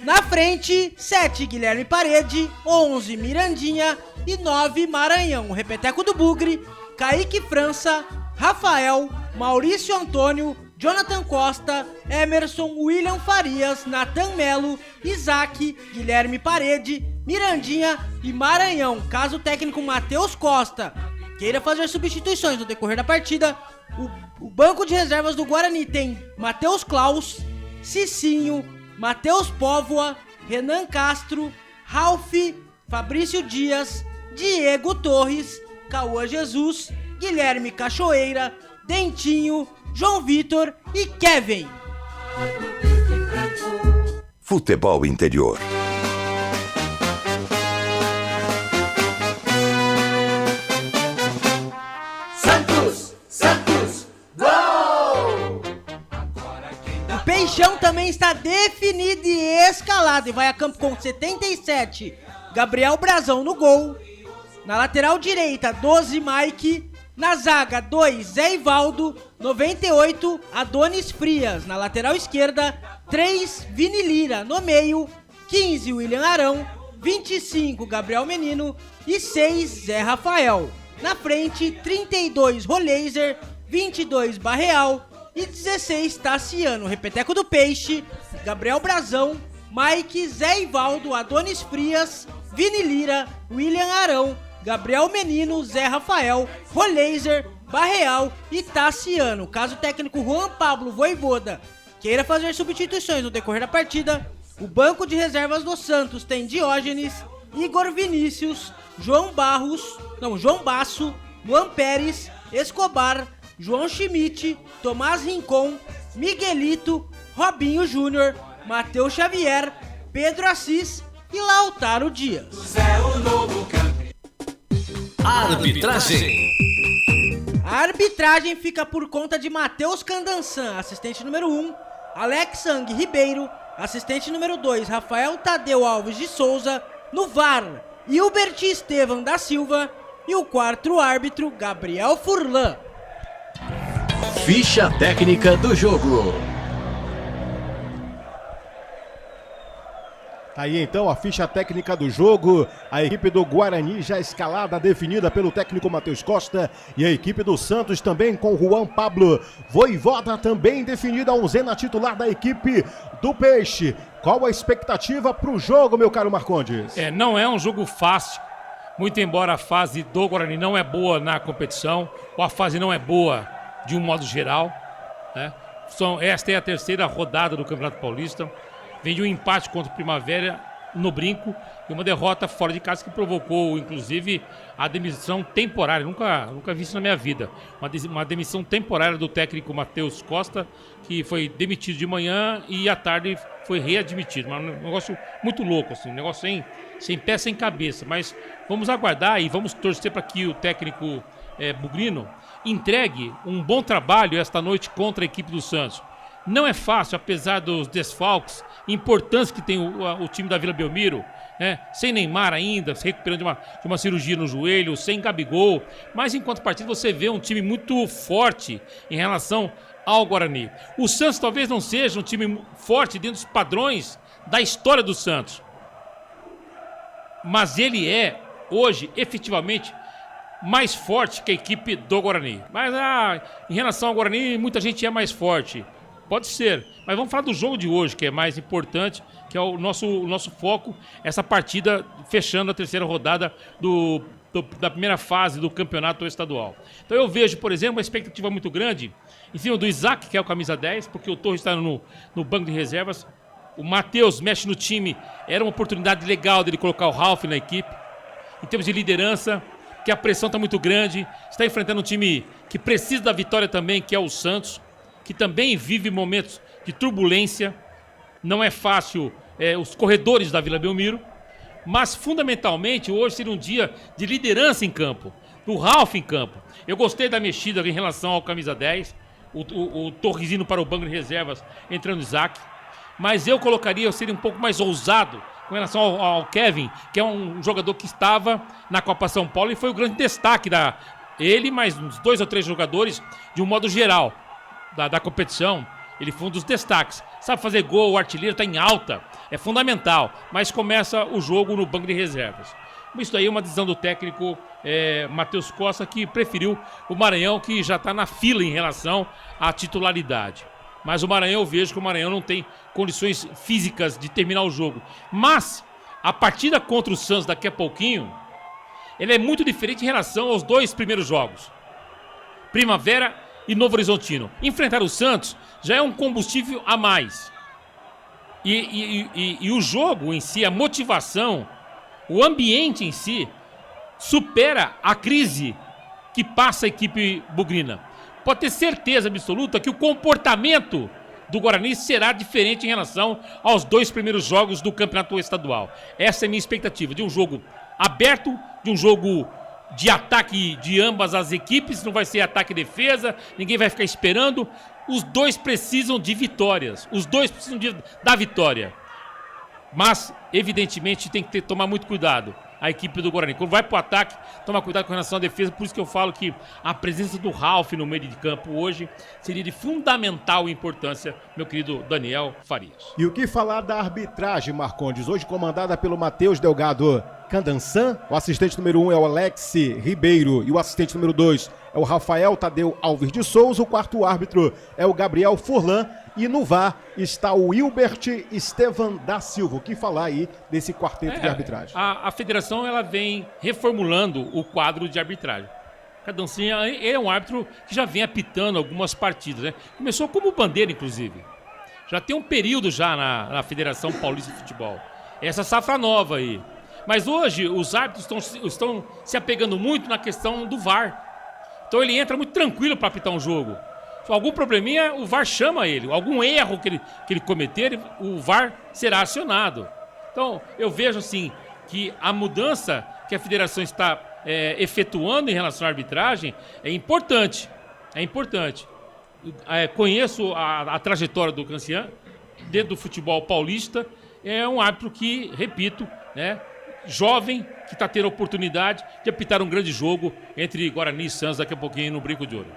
Na frente, 7, Guilherme Parede, 11, Mirandinha e 9, Maranhão. O repeteco do Bugre, Kaique França, Rafael, Maurício Antônio, Jonathan Costa, Emerson, William Farias, Nathan Melo, Isaac, Guilherme Parede, Mirandinha e Maranhão. Caso o técnico Matheus Costa queira fazer substituições no decorrer da partida, o banco de reservas do Guarani tem Matheus Klaus, Cicinho, Matheus Póvoa, Renan Castro, Ralf, Fabrício Dias, Diego Torres, Cauã Jesus, Guilherme Cachoeira, Dentinho, João Vitor e Kevin. Futebol Interior. O Peixão também está definido e escalado e vai a campo com 77, Gabriel Brazão no gol. Na lateral direita, 12, Mike. Na zaga, 2, Zé Ivaldo. 98, Adonis Frias. Na lateral esquerda, 3, Vini Lira. No meio, 15, William Arão. 25, Gabriel Menino. E 6, Zé Rafael. Na frente, 32, Roleiser. 22, Barreal. E 16, Tassiano. Repeteco do Peixe, Gabriel Brazão, Mike, Zé Ivaldo, Adonis Frias, Vini Lira, William Arão, Gabriel Menino, Zé Rafael, Roleiser, Barreal e Tassiano. Caso o técnico Juan Pablo Voivoda queira fazer substituições no decorrer da partida, o banco de reservas do Santos tem Diógenes, Igor Vinícius, João Basso, Luan Pérez, Escobar, João Schmidt, Tomás Rincon, Miguelito, Robinho Júnior, Matheus Xavier, Pedro Assis e Lautaro Dias. Arbitragem. A arbitragem fica por conta de Matheus Candançan, assistente número 1, Alex Sang Ribeiro, assistente número 2, Rafael Tadeu Alves de Souza, no VAR, Hilbert Estevam da Silva e o quarto árbitro, Gabriel Furlan. Ficha técnica do jogo. Tá aí então a ficha técnica do jogo, a equipe do Guarani já escalada, definida pelo técnico Matheus Costa, e a equipe do Santos também com Juan Pablo Voivoda também definida, a onzena titular da equipe do Peixe. Qual a expectativa pro jogo, meu caro Marcondes? Não é um jogo fácil, muito embora a fase do Guarani não é boa na competição, ou a fase não é boa de um modo geral, né? Esta é a terceira rodada do Campeonato Paulista. Vem de um empate contra o Primavera no Brinco e uma derrota fora de casa que provocou, inclusive, a demissão temporária. Nunca vi isso na minha vida. Uma demissão temporária do técnico Matheus Costa, que foi demitido de manhã e à tarde foi readmitido. Um negócio muito louco, assim, um negócio sem pé, sem cabeça. Mas vamos aguardar e vamos torcer para que o técnico bugrino entregue um bom trabalho esta noite contra a equipe do Santos. Não é fácil, apesar dos desfalques importantes que tem o time da Vila Belmiro, né? Sem Neymar ainda, se recuperando de uma cirurgia no joelho, sem Gabigol. Mas enquanto partida você vê um time muito forte em relação ao Guarani. O Santos talvez não seja um time forte dentro dos padrões da história do Santos. Mas ele é, hoje, efetivamente, mais forte que a equipe do Guarani. Mas em relação ao Guarani, muita gente é mais forte. Pode ser, mas vamos falar do jogo de hoje, que é mais importante, que é o nosso foco, essa partida fechando a terceira rodada da primeira fase do campeonato estadual. Então eu vejo, por exemplo, uma expectativa muito grande em cima do Isaac, que é o camisa 10, porque o Torres está no banco de reservas. O Matheus mexe no time, era uma oportunidade legal dele colocar o Ralf na equipe. Em termos de liderança, que a pressão está muito grande, está enfrentando um time que precisa da vitória também, que é o Santos, que também vive momentos de turbulência. Não é fácil os corredores da Vila Belmiro, mas fundamentalmente hoje seria um dia de liderança em campo, do Ralf em campo. Eu gostei da mexida em relação ao camisa 10, o Torres indo para o banco de reservas, entrando o Isaac, mas eu seria um pouco mais ousado com relação ao Kevin, que é um jogador que estava na Copa São Paulo e foi o grande destaque ele, mais uns 2 ou 3 jogadores, de um modo geral, da competição. Ele foi um dos destaques. Sabe fazer gol, o artilheiro está em alta, é fundamental, mas começa o jogo no banco de reservas. Isso daí é uma decisão do técnico Matheus Costa, que preferiu o Maranhão, que já está na fila em relação à titularidade. Mas o Maranhão, eu vejo que o Maranhão não tem condições físicas de terminar o jogo. Mas a partida contra o Santos daqui a pouquinho, ele é muito diferente em relação aos 2 primeiros jogos. Primavera e Novo Horizontino. Enfrentar o Santos já é um combustível a mais. E o jogo em si, a motivação, o ambiente em si, supera a crise que passa a equipe bugrina. Pode ter certeza absoluta que o comportamento do Guarani será diferente em relação aos 2 primeiros jogos do campeonato estadual. Essa é a minha expectativa, de um jogo aberto, de um jogo de ataque de ambas as equipes. Não vai ser ataque e defesa, ninguém vai ficar esperando. Os 2 precisam de vitórias, os 2 precisam da vitória. Mas, evidentemente, tem que tomar muito cuidado. a equipe do Guarani. Quando vai pro ataque, toma cuidado com relação à defesa. Por isso que eu falo que a presença do Ralf no meio de campo hoje seria de fundamental importância, meu querido Daniel Farias. E o que falar da arbitragem, Marcondes? Hoje comandada pelo Matheus Delgado Candansan. O assistente número 1 é o Alex Ribeiro e o assistente número 2 é o Rafael Tadeu Alves de Souza. O quarto árbitro é o Gabriel Furlan. E no VAR está o Hilbert Estevan da Silva. O que falar aí desse quarteto de arbitragem? A federação ela vem reformulando o quadro de arbitragem. Candansan é um árbitro que já vem apitando algumas partidas, né? Começou como bandeira, inclusive. Já tem um período já na Federação Paulista de Futebol. Essa safra nova aí. Mas hoje os árbitros estão se apegando muito na questão do VAR. Então ele entra muito tranquilo para apitar um jogo. Se algum probleminha, o VAR chama ele. Algum erro que ele cometer, o VAR será acionado. Então eu vejo assim que a mudança que a federação está efetuando em relação à arbitragem é importante. É importante. Conheço a trajetória do Candansan dentro do futebol paulista. É um árbitro que, repito, né, jovem, que está tendo a oportunidade de apitar um grande jogo entre Guarani e Santos daqui a pouquinho no Brinco de Ouro.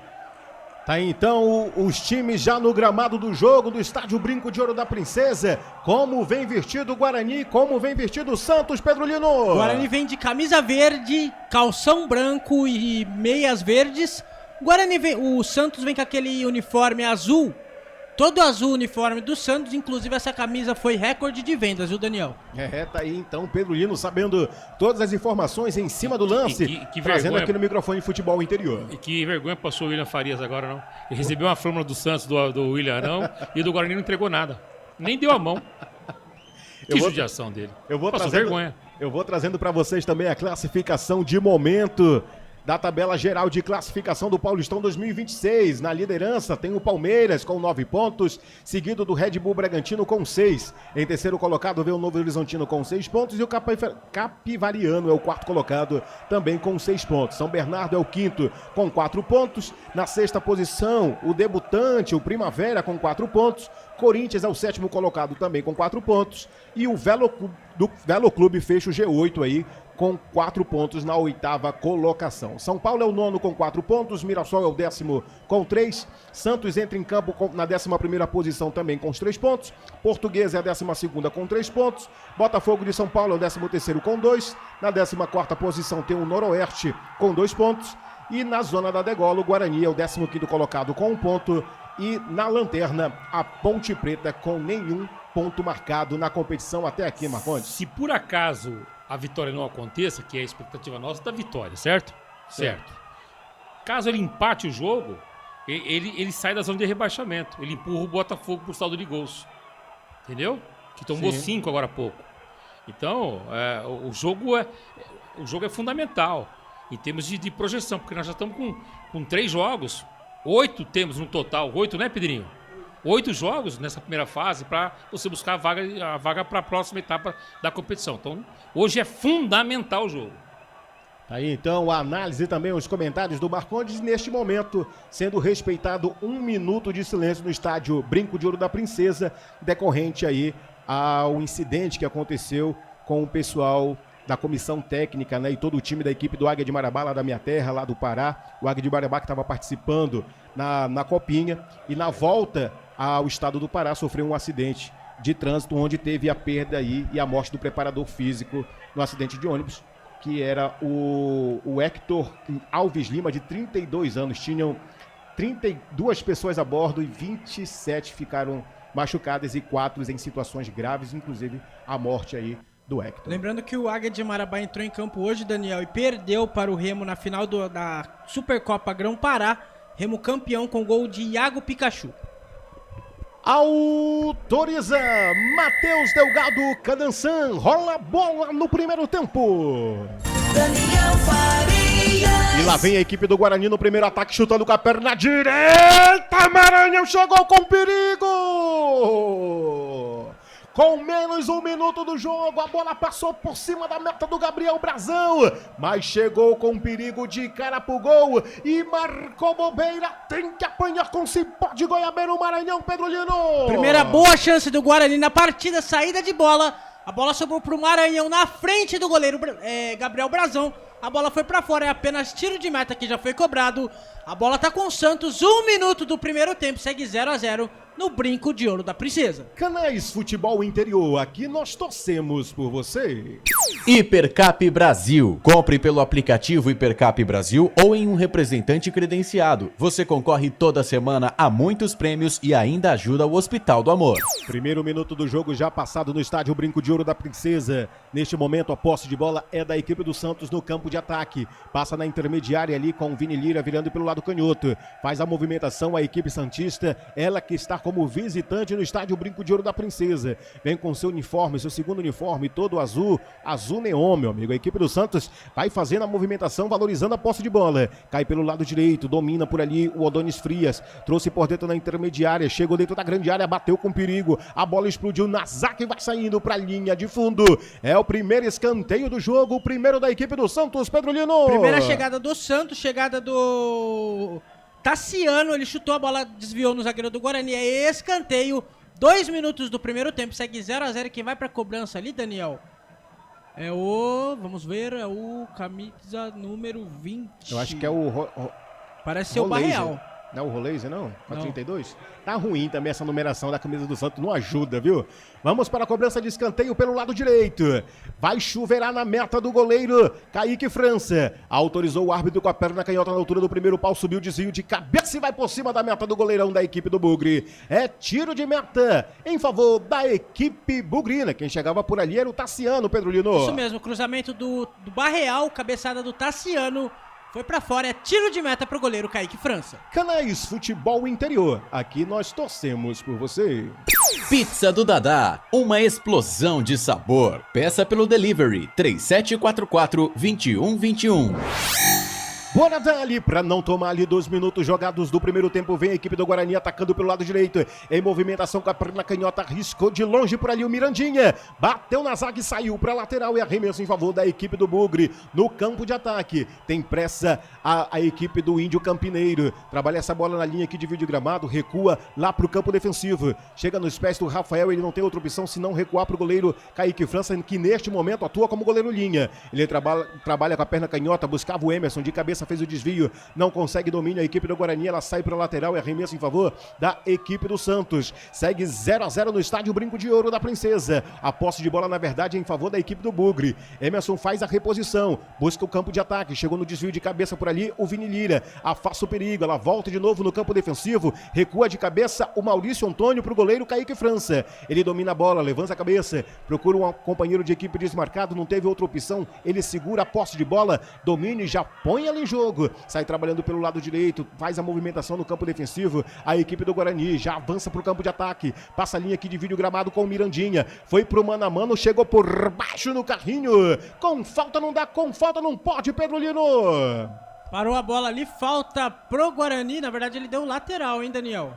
Tá aí, então os times já no gramado do jogo do estádio Brinco de Ouro da Princesa. Como vem vestido o Guarani, como vem vestido o Santos, Pedro Lino? O Guarani vem de camisa verde, calção branco e meias verdes. O Santos vem com aquele uniforme azul. Todo azul o uniforme do Santos, inclusive essa camisa foi recorde de vendas, viu, Daniel? Tá aí então Pedro Lino sabendo todas as informações em cima do lance, que trazendo vergonha. aqui no microfone de Futebol Interior. E que vergonha passou o William Farias agora, não. Ele recebeu uma flâmula do Santos, do William Arão, e do Guarani não entregou nada. Nem deu a mão. Que judiação dele. Passou vergonha. Eu vou trazendo para vocês também a classificação de momento da tabela geral de classificação do Paulistão 2026. Na liderança tem o Palmeiras com 9 pontos, seguido do Red Bull Bragantino com 6. Em terceiro colocado vem o Novo Horizontino com 6 pontos e o Capivariano é o quarto colocado também com 6 pontos. São Bernardo é o quinto com 4 pontos. Na sexta posição, o debutante, o Primavera, com 4 pontos. Corinthians é o sétimo colocado também com 4 pontos. E o Velo Clube fecha o G8 aí com 4 pontos na oitava colocação. São Paulo é o nono com 4 pontos, Mirassol é o décimo com 3, Santos entra em campo na 11ª posição também com os 3 pontos, Portuguesa é a 12ª com 3 pontos, Botafogo de São Paulo é o 13º com 2, na 14ª posição tem o Noroeste com 2 pontos, e na zona da degola o Guarani é o 15º colocado com 1 ponto, e na lanterna a Ponte Preta com nenhum ponto marcado na competição até aqui, Marcondes. Se por acaso a vitória não aconteça, que é a expectativa nossa da vitória, certo? Certo. Caso ele empate o jogo, ele sai da zona de rebaixamento. Ele empurra o Botafogo pro saldo de gols. Entendeu? Que tomou 5 agora há pouco. Então, o jogo é fundamental em termos de projeção, porque nós já estamos com 3 jogos. 8 temos no total. 8, né, Pedrinho? 8 jogos nessa primeira fase para você buscar a vaga para a próxima etapa da competição. Então, hoje é fundamental o jogo. Tá aí então a análise e também os comentários do Marcondes, neste momento sendo respeitado 1 minuto de silêncio no estádio Brinco de Ouro da Princesa, decorrente aí ao incidente que aconteceu com o pessoal da comissão técnica, né, e todo o time da equipe do Águia de Marabá, lá da minha terra, lá do Pará. O Águia de Marabá que estava participando na Copinha, e na volta ao estado do Pará sofreu um acidente de trânsito onde teve a perda aí e a morte do preparador físico no acidente de ônibus, que era o Hector Alves Lima, de 32 anos. Tinham 32 pessoas a bordo e 27 ficaram machucadas e 4 em situações graves, inclusive a morte aí do Hector. Lembrando que o Águia de Marabá entrou em campo hoje, Daniel, e perdeu para o Remo na final da Supercopa Grão-Pará. Remo campeão com gol de Iago Pikachu. Autoriza Matheus Delgado Candansan. Rola a bola no primeiro tempo. Daniel Farias. E lá vem a equipe do Guarani no primeiro ataque, chutando com a perna direita. Maranhão chegou com perigo. Com menos 1 minuto do jogo, a bola passou por cima da meta do Gabriel Brazão, mas chegou com perigo de cara pro gol e marcou bobeira. Tem que apanhar com cipó de goiabeira o Maranhão, Pedro Lino. Primeira boa chance do Guarani na partida, saída de bola. A bola sobrou pro Maranhão na frente do goleiro Gabriel Brazão. A bola foi pra fora, é apenas tiro de meta que já foi cobrado. A bola tá com o Santos, 1 minuto do primeiro tempo, segue 0-0 no Brinco de Ouro da Princesa. Canais Futebol Interior, aqui nós torcemos por você. Hipercap Brasil. Compre pelo aplicativo Hipercap Brasil ou em um representante credenciado. Você concorre toda semana a muitos prêmios e ainda ajuda o Hospital do Amor. Primeiro minuto do jogo já passado no estádio Brinco de Ouro da Princesa. Neste momento a posse de bola é da equipe do Santos no campo de ataque. Passa na intermediária ali com o Vini Lira virando pelo lado canhoto. Faz a movimentação a equipe santista, ela que está como visitante no estádio Brinco de Ouro da Princesa. Vem com seu uniforme, seu segundo uniforme, todo azul, azul neon, meu amigo. A equipe do Santos vai fazendo a movimentação, valorizando a posse de bola. Cai pelo lado direito, domina por ali o Odonis Frias. Trouxe por dentro na intermediária, chegou dentro da grande área, bateu com perigo. A bola explodiu, Nazak vai saindo para a linha de fundo. É o primeiro escanteio do jogo, o primeiro da equipe do Santos, Pedro Lino. Primeira chegada do Santos, chegada do Tassiano, ele chutou a bola, desviou no zagueiro do Guarani, é escanteio, 2 minutos do primeiro tempo, segue 0-0, quem vai pra cobrança ali, Daniel, é o, vamos ver, é o camisa número 20. Eu acho que é o... Parece ser o Barreal. Não é o Roleiser, não? Com a 32? Tá ruim também essa numeração da camisa do Santos, não ajuda, viu? Vamos para a cobrança de escanteio pelo lado direito. Vai chuveirar na meta do goleiro Kaique França. Autorizou o árbitro com a perna canhota na altura do primeiro pau, subiu o desvio de cabeça e vai por cima da meta do goleirão da equipe do Bugre. É tiro de meta em favor da equipe bugrina. Quem chegava por ali era o Tassiano, Pedro Lino. Isso mesmo, cruzamento do Barreal, cabeçada do Tassiano. Foi pra fora, é tiro de meta pro goleiro Kaique França. Canais Futebol Interior, aqui nós torcemos por você. Pizza do Dadá, uma explosão de sabor. Peça pelo delivery 3744-2121. Bora dali, pra não tomar ali 2 minutos jogados do primeiro tempo, vem a equipe do Guarani atacando pelo lado direito, em movimentação com a perna canhota, riscou de longe por ali o Mirandinha, bateu na zaga e saiu pra lateral e arremesso em favor da equipe do Bugre, no campo de ataque, tem pressa a equipe do Índio Campineiro, trabalha essa bola na linha que divide o gramado, recua lá pro campo defensivo, chega nos pés do Rafael, ele não tem outra opção senão recuar pro goleiro Kaique França, que neste momento atua como goleiro linha, ele trabalha com a perna canhota, buscava o Emerson de cabeça, fez o desvio, não consegue domínio, a equipe do Guarani, ela sai para o lateral e arremesso em favor da equipe do Santos. Segue 0-0 no estádio Brinco de Ouro da Princesa. A posse de bola, na verdade, é em favor da equipe do Bugre. Emerson faz a reposição, busca o campo de ataque, chegou no desvio de cabeça por ali, o Vini Lira afasta o perigo, ela volta de novo no campo defensivo, recua de cabeça o Maurício Antônio para o goleiro Kaique França. Ele domina a bola, levanta a cabeça, procura um companheiro de equipe desmarcado, não teve outra opção, ele segura a posse de bola, domina e já põe ela em jogo. Sai trabalhando pelo lado direito, faz a movimentação no campo defensivo, a equipe do Guarani já avança para o campo de ataque, passa a linha que divide o gramado com o Mirandinha, foi pro mano a mano, chegou por baixo no carrinho, com falta não dá, com falta não pode, Pedro Lino. Parou a bola ali, falta pro Guarani, na verdade ele deu lateral, hein, Daniel?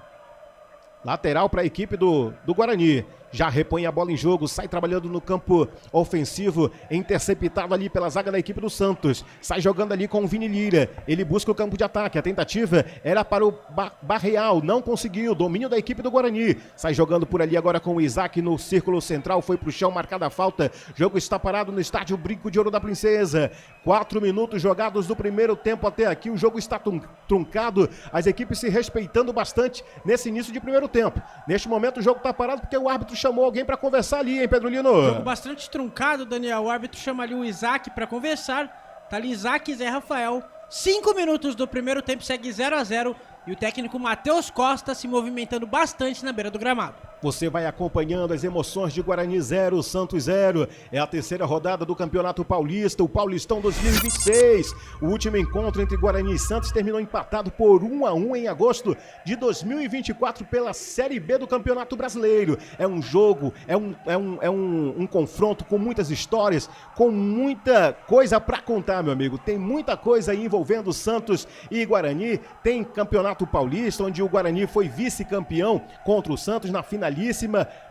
Lateral para a equipe do Guarani. Já repõe a bola em jogo, sai trabalhando no campo ofensivo, interceptado ali pela zaga da equipe do Santos. Sai jogando ali com o Vini Lira. Ele busca o campo de ataque. A tentativa era para o Barreal, não conseguiu. Domínio da equipe do Guarani. Sai jogando por ali agora com o Isaac no círculo central. Foi pro chão, marcada a falta. Jogo está parado no estádio Brinco de Ouro da Princesa. 4 minutos jogados do primeiro tempo até aqui. O jogo está truncado. As equipes se respeitando bastante nesse início de primeiro tempo. Neste momento o jogo está parado porque o árbitro chamou alguém para conversar ali, hein, Pedro Lino? Jogo bastante truncado, Daniel. O árbitro chama ali o Isaac para conversar. Tá ali Isaac e Zé Rafael. 5 minutos do primeiro tempo, segue 0-0. E o técnico Matheus Costa se movimentando bastante na beira do gramado. Você vai acompanhando as emoções de Guarani 0, Santos 0. É a terceira rodada do Campeonato Paulista, o Paulistão 2026. O último encontro entre Guarani e Santos terminou empatado por 1-1 em agosto de 2024 pela Série B do Campeonato Brasileiro. É um jogo, é um confronto com muitas histórias, com muita coisa para contar, meu amigo. Tem muita coisa aí envolvendo Santos e Guarani. Tem Campeonato Paulista, onde o Guarani foi vice-campeão contra o Santos na finalíssima.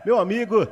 Meu amigo,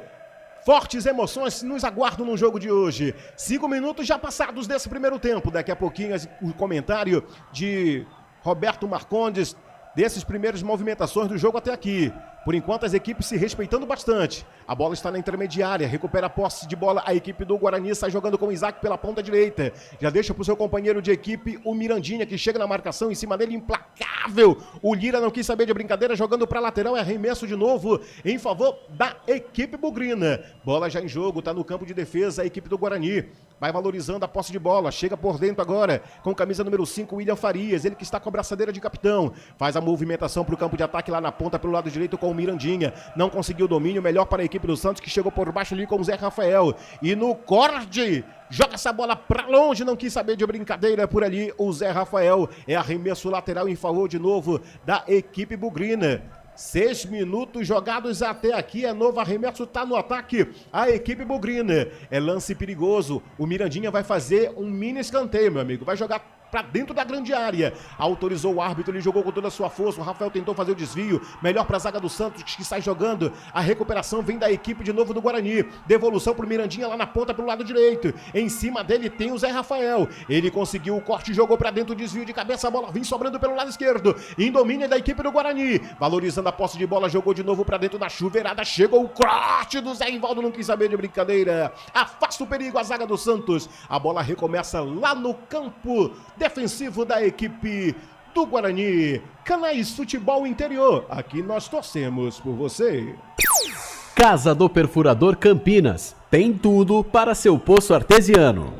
fortes emoções nos aguardam no jogo de hoje. 5 minutos já passados desse primeiro tempo. Daqui a pouquinho o comentário de Roberto Marcondes, desses primeiros movimentações do jogo até aqui. Por enquanto, as equipes se respeitando bastante. A bola está na intermediária, recupera a posse de bola. A equipe do Guarani sai jogando com o Isaac pela ponta direita. Já deixa para o seu companheiro de equipe, o Mirandinha, que chega na marcação em cima dele, implacável. O Lira não quis saber de brincadeira, jogando para lateral. É arremesso de novo em favor da equipe bugrina. Bola já em jogo, está no campo de defesa a equipe do Guarani. Vai valorizando a posse de bola, chega por dentro agora com camisa número 5, William Farias, ele que está com a braçadeira de capitão. Faz a movimentação para o campo de ataque lá na ponta pelo lado direito com o Mirandinha. Não conseguiu o domínio, melhor para a equipe do Santos, que chegou por baixo ali com o Zé Rafael. E no corte, joga essa bola para longe, não quis saber de brincadeira por ali o Zé Rafael. É arremesso lateral em favor de novo da equipe bugrina. 6 minutos jogados até aqui, é novo arremesso, tá no ataque a equipe bugrina. É lance perigoso, o Mirandinha vai fazer um mini escanteio, meu amigo, vai jogar para dentro da grande área. Autorizou o árbitro, ele jogou com toda a sua força. O Rafael tentou fazer o desvio, melhor para a zaga do Santos, que sai jogando. A recuperação vem da equipe de novo do Guarani. Devolução pro Mirandinha lá na ponta pelo lado direito. Em cima dele tem o Zé Rafael. Ele conseguiu o corte, jogou para dentro, desvio de cabeça, a bola vem sobrando pelo lado esquerdo. Em domínio da equipe do Guarani. Valorizando a posse de bola, jogou de novo para dentro da chuveirada. Chegou o corte do Zé Rivaldo, não quis saber de brincadeira. Afasta o perigo a zaga do Santos. A bola recomeça lá no campo defensivo da equipe do Guarani. Canais Futebol Interior, aqui nós torcemos por você. Casa do Perfurador Campinas, tem tudo para seu poço artesiano.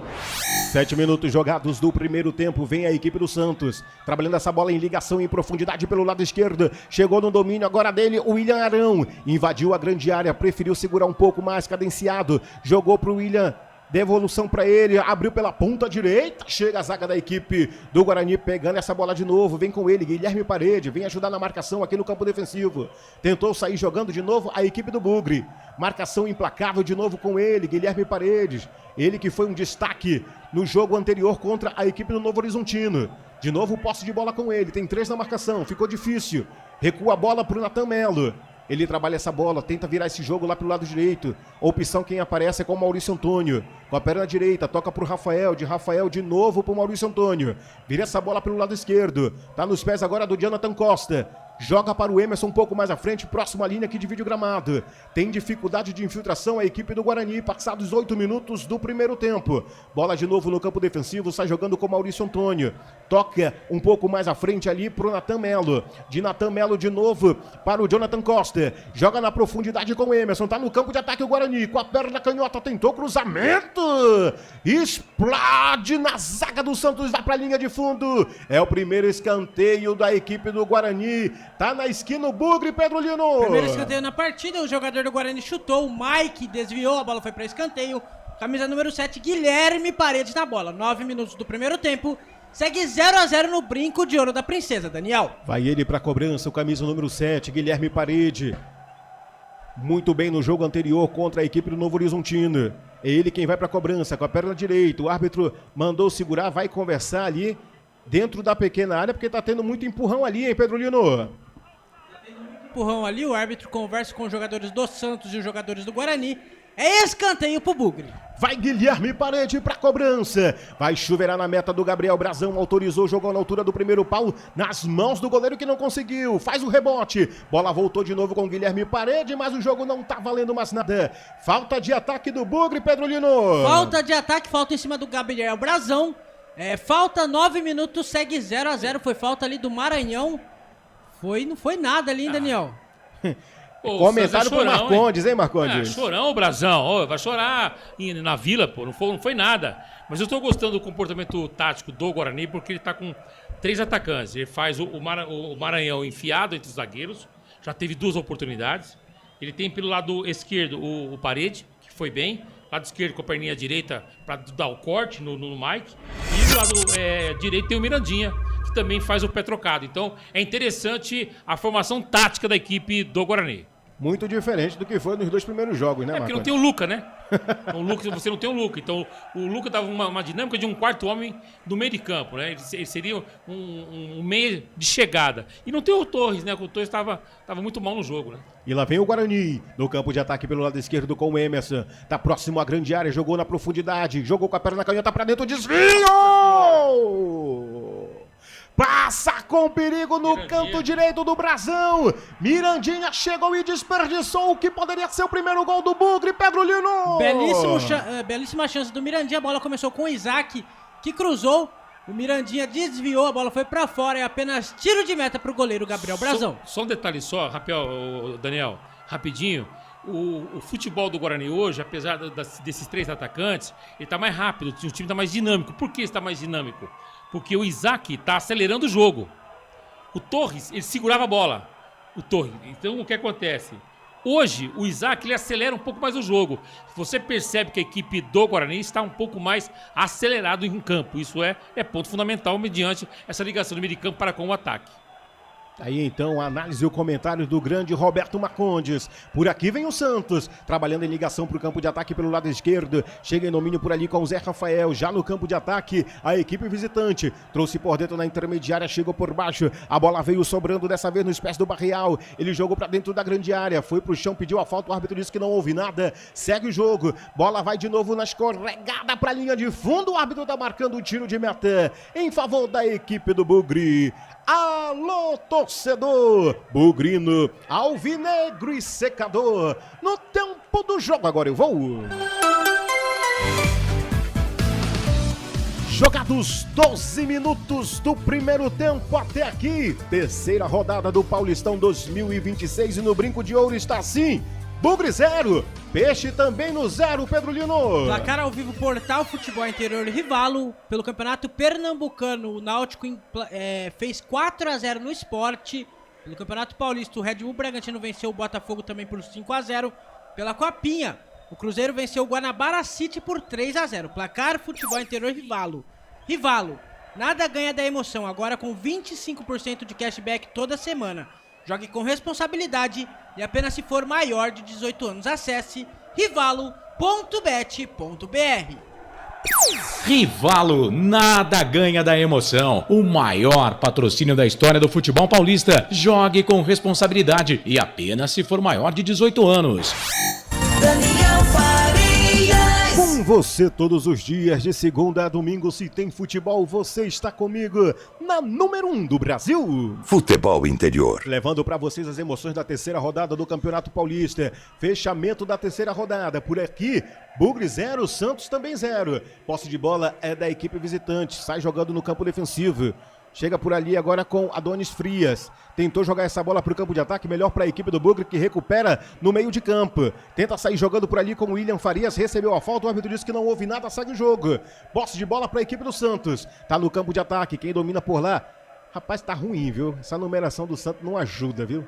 7 minutos jogados do primeiro tempo, vem a equipe do Santos, trabalhando essa bola em ligação em profundidade pelo lado esquerdo, chegou no domínio agora dele, o William Arão, invadiu a grande área, preferiu segurar um pouco mais cadenciado, jogou pro William, devolução para ele, abriu pela ponta direita, chega a zaga da equipe do Guarani pegando essa bola de novo, vem com ele, Guilherme Parede, vem ajudar na marcação aqui no campo defensivo, tentou sair jogando de novo a equipe do Bugre, marcação implacável de novo com ele, Guilherme Paredes, ele que foi um destaque no jogo anterior contra a equipe do Novo Horizontino, de novo posse de bola com ele, tem 3 na marcação, ficou difícil, recua a bola pro Natan Melo. Ele trabalha essa bola, tenta virar esse jogo lá pelo lado direito. A opção quem aparece é com o Maurício Antônio. Com a perna direita, toca pro Rafael. De Rafael de novo pro Maurício Antônio. Vira essa bola pelo lado esquerdo. Tá nos pés agora do Jonathan Costa. Joga para o Emerson um pouco mais à frente, próximo à linha que divide o gramado. Tem dificuldade de infiltração a equipe do Guarani, passados 8 minutos do primeiro tempo. Bola de novo no campo defensivo, sai jogando com Maurício Antônio. Toca um pouco mais à frente ali pro Natan Melo. De Natan Melo de novo para o Jonathan Costa. Joga na profundidade com o Emerson, tá no campo de ataque o Guarani, com a perna canhota, tentou cruzamento. Explode na zaga do Santos, vai pra linha de fundo. É o primeiro escanteio da equipe do Guarani. Tá na esquina o Bugre, Pedro Lino. Primeiro escanteio na partida, o jogador do Guarani chutou, o Mike desviou, a bola foi para escanteio. Camisa número 7, Guilherme Paredes na bola. 9 minutos do primeiro tempo. Segue 0-0 no Brinco de Ouro da Princesa, Daniel. Vai ele pra cobrança, o camisa número 7, Guilherme Paredes. Muito bem no jogo anterior contra a equipe do Novo Horizontino. É ele quem vai pra cobrança, com a perna direita. O árbitro mandou segurar, vai conversar ali dentro da pequena área, porque tá tendo muito empurrão ali, hein, Pedro Lino? Empurrão ali, o árbitro conversa com os jogadores do Santos e os jogadores do Guarani. É escanteio pro Bugre. Vai Guilherme Parede pra cobrança. Vai chuveirar na meta do Gabriel Brazão. Autorizou, jogou na altura do primeiro pau. Nas mãos do goleiro que não conseguiu. Faz o rebote. Bola voltou de novo com Guilherme Parede, mas o jogo não tá valendo mais nada. Falta de ataque do Bugre, Pedro Lino. Falta de ataque, falta em cima do Gabriel Brazão. Falta 9 minutos, segue 0-0. Foi falta ali do Maranhão. Não foi nada ali, hein, Daniel? Pô, comentário pro Marcondes, hein, Marcondes? Chorão, Brazão. Vai chorar na Vila, pô. Não foi nada. Mas eu tô gostando do comportamento tático do Guarani, porque ele tá com 3 atacantes. Ele faz o Maranhão enfiado entre os zagueiros. Já teve 2 oportunidades. Ele tem pelo lado esquerdo o Parede, que foi bem. Lado esquerdo com a perninha direita para dar o corte no Mike. E do lado direito tem o Mirandinha, que também faz o pé trocado. Então é interessante a formação tática da equipe do Guarani. Muito diferente do que foi nos 2 primeiros jogos, né, Marcos? Porque não tem o Luca, né? Você não tem o Luca. Então o Luca dava uma dinâmica de um quarto homem no meio de campo, né? Ele seria um meio de chegada. E não tem o Torres, né? O Torres estava muito mal no jogo, né? E lá vem o Guarani, no campo de ataque pelo lado esquerdo com o Emerson. Tá próximo à grande área, jogou na profundidade, jogou com a perna canhota pra dentro, desvio! Passa com perigo no canto direito do Brasão. Mirandinha chegou e desperdiçou o que poderia ser o primeiro gol do Bugre, Pedro Lino. Belíssima chance do Mirandinha. A bola começou com o Isaac, que cruzou. O Mirandinha desviou, a bola foi pra fora. É apenas tiro de meta pro goleiro Gabriel Brazão. Só um detalhe só, Daniel, rapidinho. O futebol do Guarani hoje, apesar desses 3 atacantes, ele tá mais rápido, o time tá mais dinâmico. Por que está mais dinâmico? Porque o Isaac tá acelerando o jogo. O Torres, ele segurava a bola. O Torres. Então, o que acontece? Hoje, o Isaac, ele acelera um pouco mais o jogo. Você percebe que a equipe do Guarani está um pouco mais acelerado em campo. Isso é ponto fundamental mediante essa ligação do meio de campo para com o ataque. Aí então a análise e o comentário do grande Roberto Marcondes. Por aqui vem o Santos, trabalhando em ligação para o campo de ataque pelo lado esquerdo. Chega em domínio por ali com o Zé Rafael, já no campo de ataque. A equipe visitante trouxe por dentro na intermediária, chegou por baixo. A bola veio sobrando dessa vez nos pés do Barreal. Ele jogou para dentro da grande área, foi pro chão, pediu a falta, o árbitro disse que não houve nada. Segue o jogo, bola vai de novo na escorregada para a linha de fundo. O árbitro tá marcando o tiro de meta em favor da equipe do Bugre. Alô, torcedor bugrino, alvinegro e secador, no tempo do jogo agora eu vou. Jogados 12 minutos do primeiro tempo até aqui, terceira rodada do Paulistão 2026 e no Brinco de Ouro está assim, Bugre 0, Peixe também no 0, Pedro Lino. Placar ao vivo, Portal Futebol Interior Rivalo. Pelo Campeonato Pernambucano, o Náutico fez 4-0 no Sport. Pelo Campeonato Paulista, o Red Bull Bragantino venceu o Botafogo também por 5-0. Pela Copinha, o Cruzeiro venceu o Guanabara City por 3-0. Placar Futebol Interior Rivalo. Rivalo, nada ganha da emoção, agora com 25% de cashback toda semana. Jogue com responsabilidade e apenas se for maior de 18 anos. Acesse rivalo.bet.br. Rivalo, nada ganha da emoção. O maior patrocínio da história do futebol paulista. Jogue com responsabilidade e apenas se for maior de 18 anos. Daniel Farias. Com você todos os dias, de segunda a domingo, se tem futebol, você está comigo na número 1 do Brasil. Futebol Interior. Levando para vocês as emoções da terceira rodada do Campeonato Paulista. Fechamento da terceira rodada. Por aqui, Bugre 0, Santos também 0. Posse de bola é da equipe visitante. Sai jogando no campo defensivo. Chega por ali agora com Adonis Frias. Tentou jogar essa bola para o campo de ataque. Melhor para a equipe do Bugre, que recupera no meio de campo. Tenta sair jogando por ali com o William Farias. Recebeu a falta. O árbitro disse que não houve nada. Segue o jogo. Posse de bola para a equipe do Santos. Tá no campo de ataque. Quem domina por lá? Rapaz, tá ruim, viu? Essa numeração do Santos não ajuda, viu?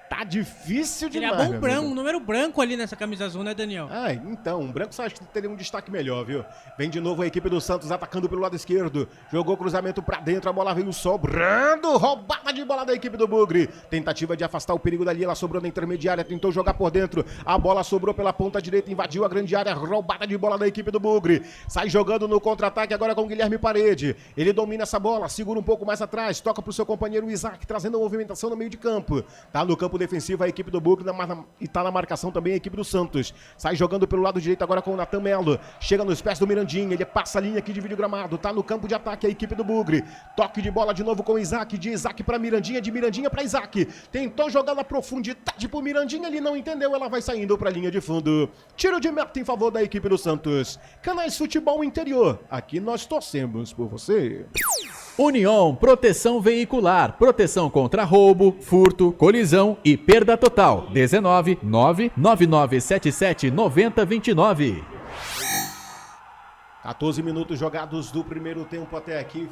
Tá difícil demais. Seria bom um número branco ali nessa camisa azul, né, Daniel? Ah, então, um branco só acho que teria um destaque melhor, viu? Vem de novo a equipe do Santos atacando pelo lado esquerdo. Jogou cruzamento pra dentro, a bola veio sobrando. Roubada de bola da equipe do Bugre. Tentativa de afastar o perigo dali, ela sobrou na intermediária, tentou jogar por dentro. A bola sobrou pela ponta direita, invadiu a grande área. Roubada de bola da equipe do Bugre. Sai jogando no contra-ataque agora com o Guilherme Parede. Ele domina essa bola, segura um pouco mais atrás, toca pro seu companheiro Isaac, trazendo a movimentação no meio de campo. Tá no campo defensivo a equipe do Bugre e tá na marcação também a equipe do Santos. Sai jogando pelo lado direito agora com o Natan Melo. Chega nos pés do Mirandinha, ele passa a linha aqui, divide o gramado. Tá no campo de ataque a equipe do Bugre. Toque de bola de novo com o Isaac, de Isaac pra Mirandinha, de Mirandinha pra Isaac. Tentou jogar na profundidade pro Mirandinha, ele não entendeu, ela vai saindo pra linha de fundo. Tiro de meta em favor da equipe do Santos. Canais Futebol Interior, aqui nós torcemos por você. União Proteção Veicular, proteção contra roubo, furto, colisão e perda total. 19 99977 9029. 14 minutos jogados do primeiro tempo até aqui.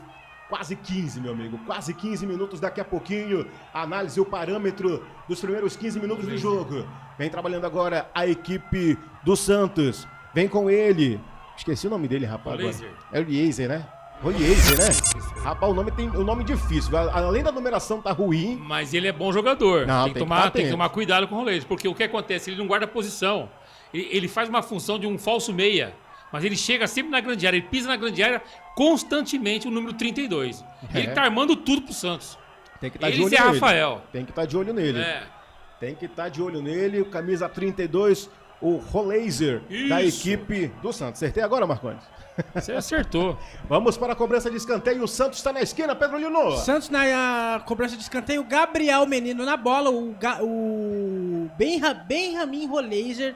Quase 15, meu amigo. Quase 15 minutos daqui a pouquinho. Análise o parâmetro dos primeiros 15 minutos do jogo. Vem trabalhando agora a equipe do Santos. Vem com ele. Esqueci o nome dele, rapaz. É o Eliezer, né? Eliezer, né? Rapaz, o nome tem um nome difícil. Além da numeração tá ruim. Mas ele é bom jogador. Não, tem que tomar cuidado com o Rolês. Porque o que acontece? Ele não guarda posição. Ele faz uma função de um falso meia. Mas ele chega sempre na grande área. Ele pisa na grande área constantemente, o número 32. Ele tá armando tudo pro Santos. Tem que estar de olho nele. Rafael. Tem que estar de olho nele. Tem que estar de olho nele. O camisa 32, o Roleiser, da equipe do Santos. Acertei agora, Marcondes? Você acertou. Vamos para a cobrança de escanteio. O Santos está na esquina, Pedro Lino. Santos na cobrança de escanteio. Gabriel Menino na bola. O Benjamin Roleiser.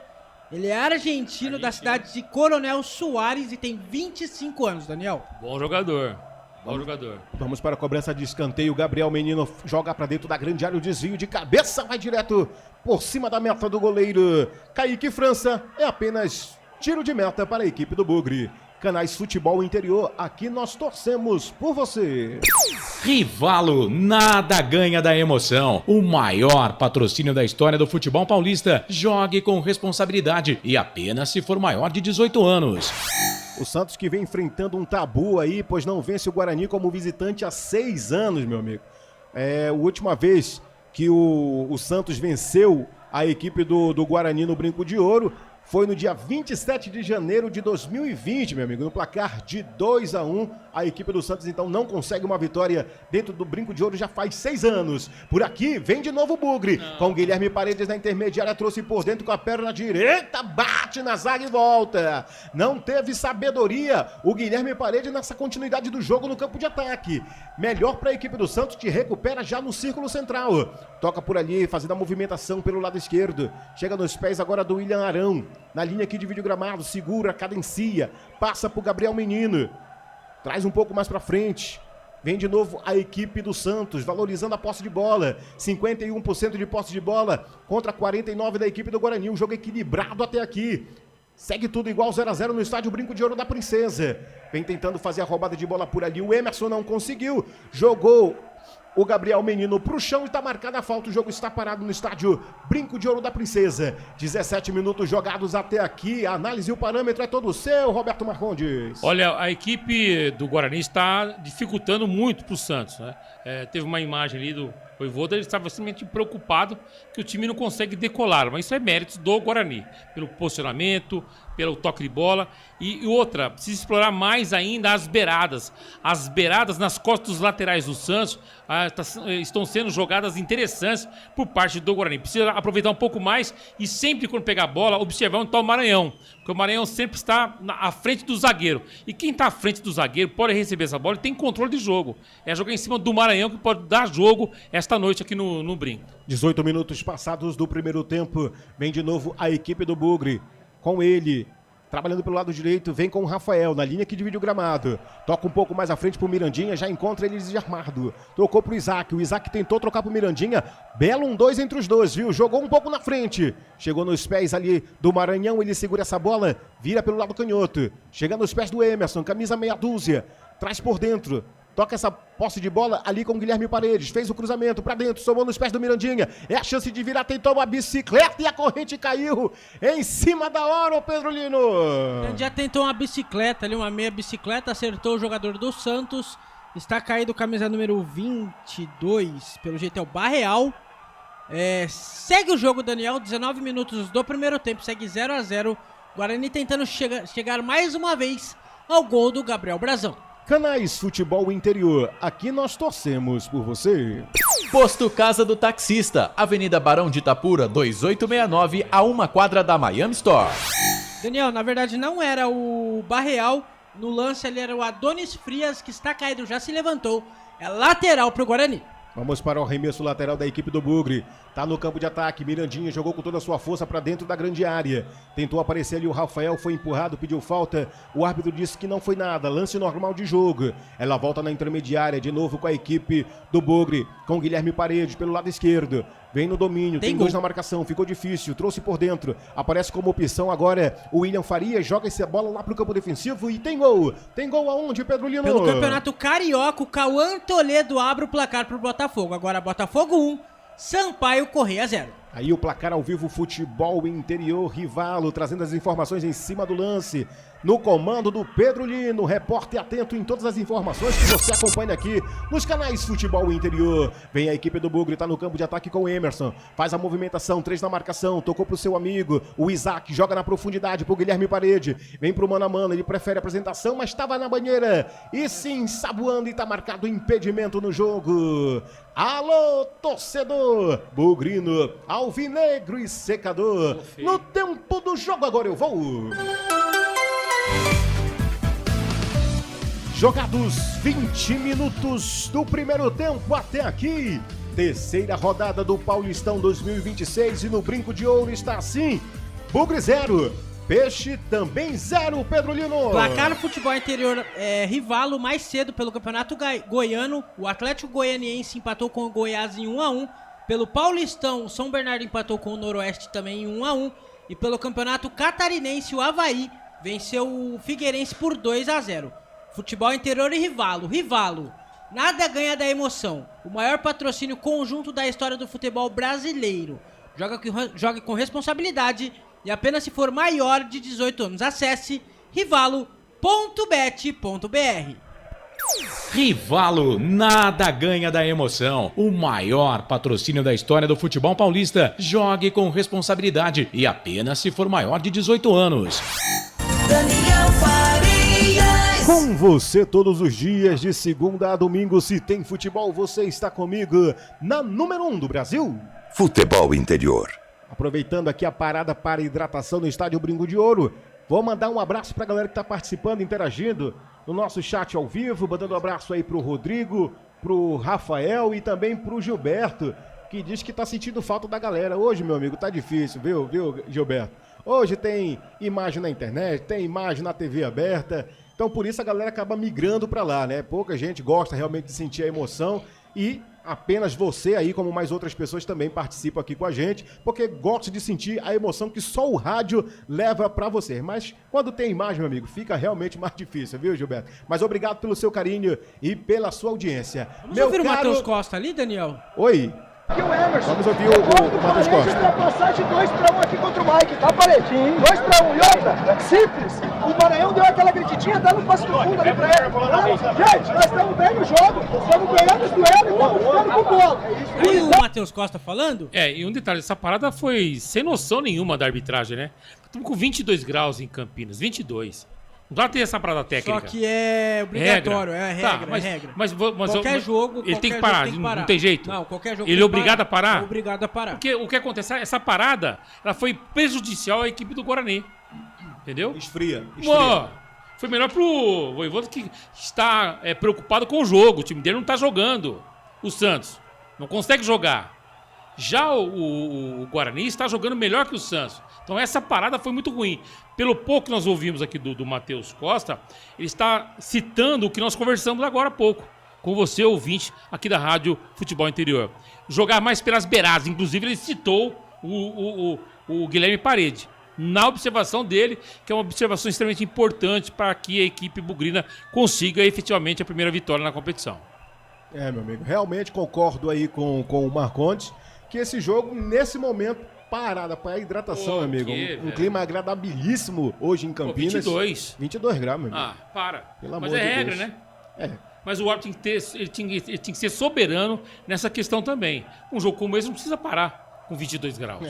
Ele é argentino da cidade de Coronel Suárez e tem 25 anos, Daniel. Bom jogador. Bom jogador. Vamos para a cobrança de escanteio. Gabriel Menino joga para dentro da grande área. O desvio de cabeça vai direto por cima da meta do goleiro Kaique França. É apenas tiro de meta para a equipe do Bugre. Canais Futebol Interior, aqui nós torcemos por você. Rivalo, nada ganha da emoção. O maior patrocínio da história do futebol paulista. Jogue com responsabilidade e apenas se for maior de 18 anos. O Santos que vem enfrentando um tabu aí, pois não vence o Guarani como visitante há 6 anos, meu amigo. A última vez que o Santos venceu a equipe do Guarani no Brinco de Ouro foi no dia 27 de janeiro de 2020, meu amigo, no placar de 2-1. A equipe do Santos, então, não consegue uma vitória dentro do Brinco de Ouro já faz 6 anos. Por aqui, vem de novo o Bugre, com o Guilherme Paredes na intermediária, trouxe por dentro com a perna direita, bate na zaga e volta. Não teve sabedoria o Guilherme Paredes nessa continuidade do jogo no campo de ataque. Melhor para a equipe do Santos, que recupera já no círculo central. Toca por ali, fazendo a movimentação pelo lado esquerdo. Chega nos pés agora do William Arão. Na linha que divide o gramado, segura, cadencia, passa pro Gabriel Menino, traz um pouco mais pra frente, vem de novo a equipe do Santos, valorizando a posse de bola, 51% de posse de bola contra 49% da equipe do Guarani, um jogo equilibrado até aqui, segue tudo igual 0-0 no estádio Brinco de Ouro da Princesa, vem tentando fazer a roubada de bola por ali, o Emerson não conseguiu, jogou o Gabriel Menino pro chão e tá marcada a falta. O jogo está parado no estádio Brinco de Ouro da Princesa. 17 minutos jogados até aqui. A análise e o parâmetro é todo seu, Roberto Marcondes. Olha, a equipe do Guarani está dificultando muito pro Santos, né? Teve uma imagem ali do Voivoda, ele estava simplesmente preocupado que o time não consegue decolar, mas isso é mérito do Guarani, pelo posicionamento, pelo toque de bola. E outra, precisa explorar mais ainda as beiradas. As beiradas nas costas dos laterais do Santos estão sendo jogadas interessantes por parte do Guarani. Precisa aproveitar um pouco mais e sempre quando pegar a bola, observar onde está o Maranhão. Porque o Maranhão sempre está à frente do zagueiro. E quem está à frente do zagueiro pode receber essa bola e tem controle de jogo. É jogar em cima do Maranhão que pode dar jogo esta noite aqui no Brinco. 18 minutos passados do primeiro tempo. Vem de novo a equipe do Bugre. Com ele, trabalhando pelo lado direito, vem com o Rafael, na linha que divide o gramado. Toca um pouco mais à frente pro Mirandinha, já encontra ele desarmado. Trocou pro Isaac, o Isaac tentou trocar pro Mirandinha. Belo 1-2 entre os dois, viu? Jogou um pouco na frente. Chegou nos pés ali do Maranhão, ele segura essa bola, vira pelo lado canhoto. Chega nos pés do Emerson, camisa meia dúzia. Traz por dentro. Toca essa posse de bola ali com o Guilherme Paredes. Fez o cruzamento pra dentro, somou nos pés do Mirandinha. É a chance de virar, tentou uma bicicleta e a corrente caiu em cima da hora, ô Pedro Lino. Ele já tentou uma bicicleta ali, uma meia bicicleta, acertou o jogador do Santos. Está caído camisa número 22, pelo jeito é o Barreal. Segue o jogo, Daniel, 19 minutos do primeiro tempo, segue 0-0. Guarani tentando chegar mais uma vez ao gol do Gabriel Brazão. Canais Futebol Interior, aqui nós torcemos por você. Posto Casa do Taxista, Avenida Barão de Itapura, 2869, a 1 quadra da Miami Store. Daniel, na verdade não era o Barreal, no lance ali era o Adonis Frias, que está caído, já se levantou. É lateral pro Guarani. Vamos para o arremesso lateral da equipe do Bugre. Tá no campo de ataque, Mirandinha jogou com toda a sua força para dentro da grande área. Tentou aparecer ali o Rafael, foi empurrado, pediu falta. O árbitro disse que não foi nada, lance normal de jogo. Ela volta na intermediária, de novo com a equipe do Bugre, com o Guilherme Paredes pelo lado esquerdo. Vem no domínio, tem dois na marcação, ficou difícil, trouxe por dentro. Aparece como opção agora o William Faria, joga essa bola lá pro campo defensivo e tem gol. Tem gol aonde, Pedro Lino? Pelo Campeonato Carioca, o Cauã Toledo abre o placar pro Botafogo. Agora Botafogo 1, Sampaio Correia 0. Aí o placar ao vivo, Futebol Interior, Rivalo, trazendo as informações em cima do lance. No comando do Pedro Lino, repórter atento em todas as informações que você acompanha aqui nos canais Futebol Interior. Vem a equipe do Bugre, tá no campo de ataque com o Emerson. Faz a movimentação, 3 na marcação, tocou pro seu amigo. O Isaac joga na profundidade pro Guilherme Parede. Vem pro mano a mano, ele prefere a apresentação, mas estava na banheira. E sim, saboando e tá marcado impedimento no jogo. Alô, torcedor bugrino, ao alvinegro e secador. No tempo do jogo, agora eu vou. Jogados 20 minutos do primeiro tempo até aqui. Terceira rodada do Paulistão 2026 e no Brinco de Ouro está assim. Bugre 0, Peixe também 0, Pedro Lino. Placar no futebol interior Rivalo mais cedo pelo Campeonato Goiano. O Atlético Goianiense empatou com o Goiás em 1-1. Pelo Paulistão, São Bernardo empatou com o Noroeste também em 1-1. E pelo Campeonato Catarinense, o Avaí venceu o Figueirense por 2-0. Futebol interior e Rivalo. Rivalo, nada ganha da emoção. O maior patrocínio conjunto da história do futebol brasileiro. Joga com responsabilidade e apenas se for maior de 18 anos. Acesse rivalo.bet.br. Rivalo, nada ganha da emoção. O maior patrocínio da história do futebol paulista. Jogue com responsabilidade e apenas se for maior de 18 anos. Daniel Farias. Com você todos os dias, de segunda a domingo, se tem futebol, você está comigo na número 1 do Brasil. Futebol Interior. Aproveitando aqui a parada para hidratação no Estádio Brinco de Ouro, vou mandar um abraço para a galera que está participando, interagindo no nosso chat ao vivo, mandando um abraço aí pro Rodrigo, pro Rafael e também pro Gilberto, que diz que tá sentindo falta da galera. Hoje, meu amigo, tá difícil, viu, Gilberto? Hoje tem imagem na internet, tem imagem na TV aberta, então por isso a galera acaba migrando para lá, né? Pouca gente gosta realmente de sentir a emoção e apenas você aí, como mais outras pessoas, também participam aqui com a gente, porque gosta de sentir a emoção que só o rádio leva pra você. Mas quando tem imagem, meu amigo, fica realmente mais difícil, viu, Gilberto? Mas obrigado pelo seu carinho e pela sua audiência. Vamos ouvir o Matheus Costa ali, Daniel? Oi. E o Emerson. Vamos ouvir o Matheus Costa. Ultrapassagem 2-1 aqui contra o Mike, tá, Paretinho? 2-1. E outra, simples. O Maranhão deu aquela gritidinha, dando um passe no fundo ali pra ele. Gente, nós estamos bem no jogo, estamos ganhando os duelos e estamos ficando com bola. E o Matheus Costa falando? E um detalhe, essa parada foi sem noção nenhuma da arbitragem, né? Estamos com 22 graus em Campinas, 22. Não tem essa parada técnica. Só que é obrigatório, é regra, mas, é regra. Mas qualquer jogo, ele tem que parar, não tem jeito. Não, qualquer jogo ele é obrigado a parar? É obrigado a parar. Porque o que acontece, essa parada, ela foi prejudicial à equipe do Guarani. Entendeu? Esfria. Foi melhor pro Voivoda, que está preocupado com o jogo. O time dele não está jogando. O Santos não consegue jogar. Já o Guarani está jogando melhor que o Santos. Então essa parada foi muito ruim. Pelo pouco que nós ouvimos aqui do Matheus Costa, ele está citando o que nós conversamos agora há pouco com você, ouvinte, aqui da Rádio Futebol Interior. Jogar mais pelas beiradas. Inclusive ele citou o Guilherme Parede. Na observação dele, que é uma observação extremamente importante para que a equipe bugrina consiga efetivamente a primeira vitória na competição. Meu amigo, realmente concordo aí com o Marcondes, que esse jogo, nesse momento, parada para hidratação, meu amigo. Um clima agradabilíssimo hoje em Campinas. 22 graus, meu amigo. Para. Pelo Mas amor de regra, Deus. né? Mas o árbitro tinha que ser soberano nessa questão também. Um jogo como esse não precisa parar com 22 graus.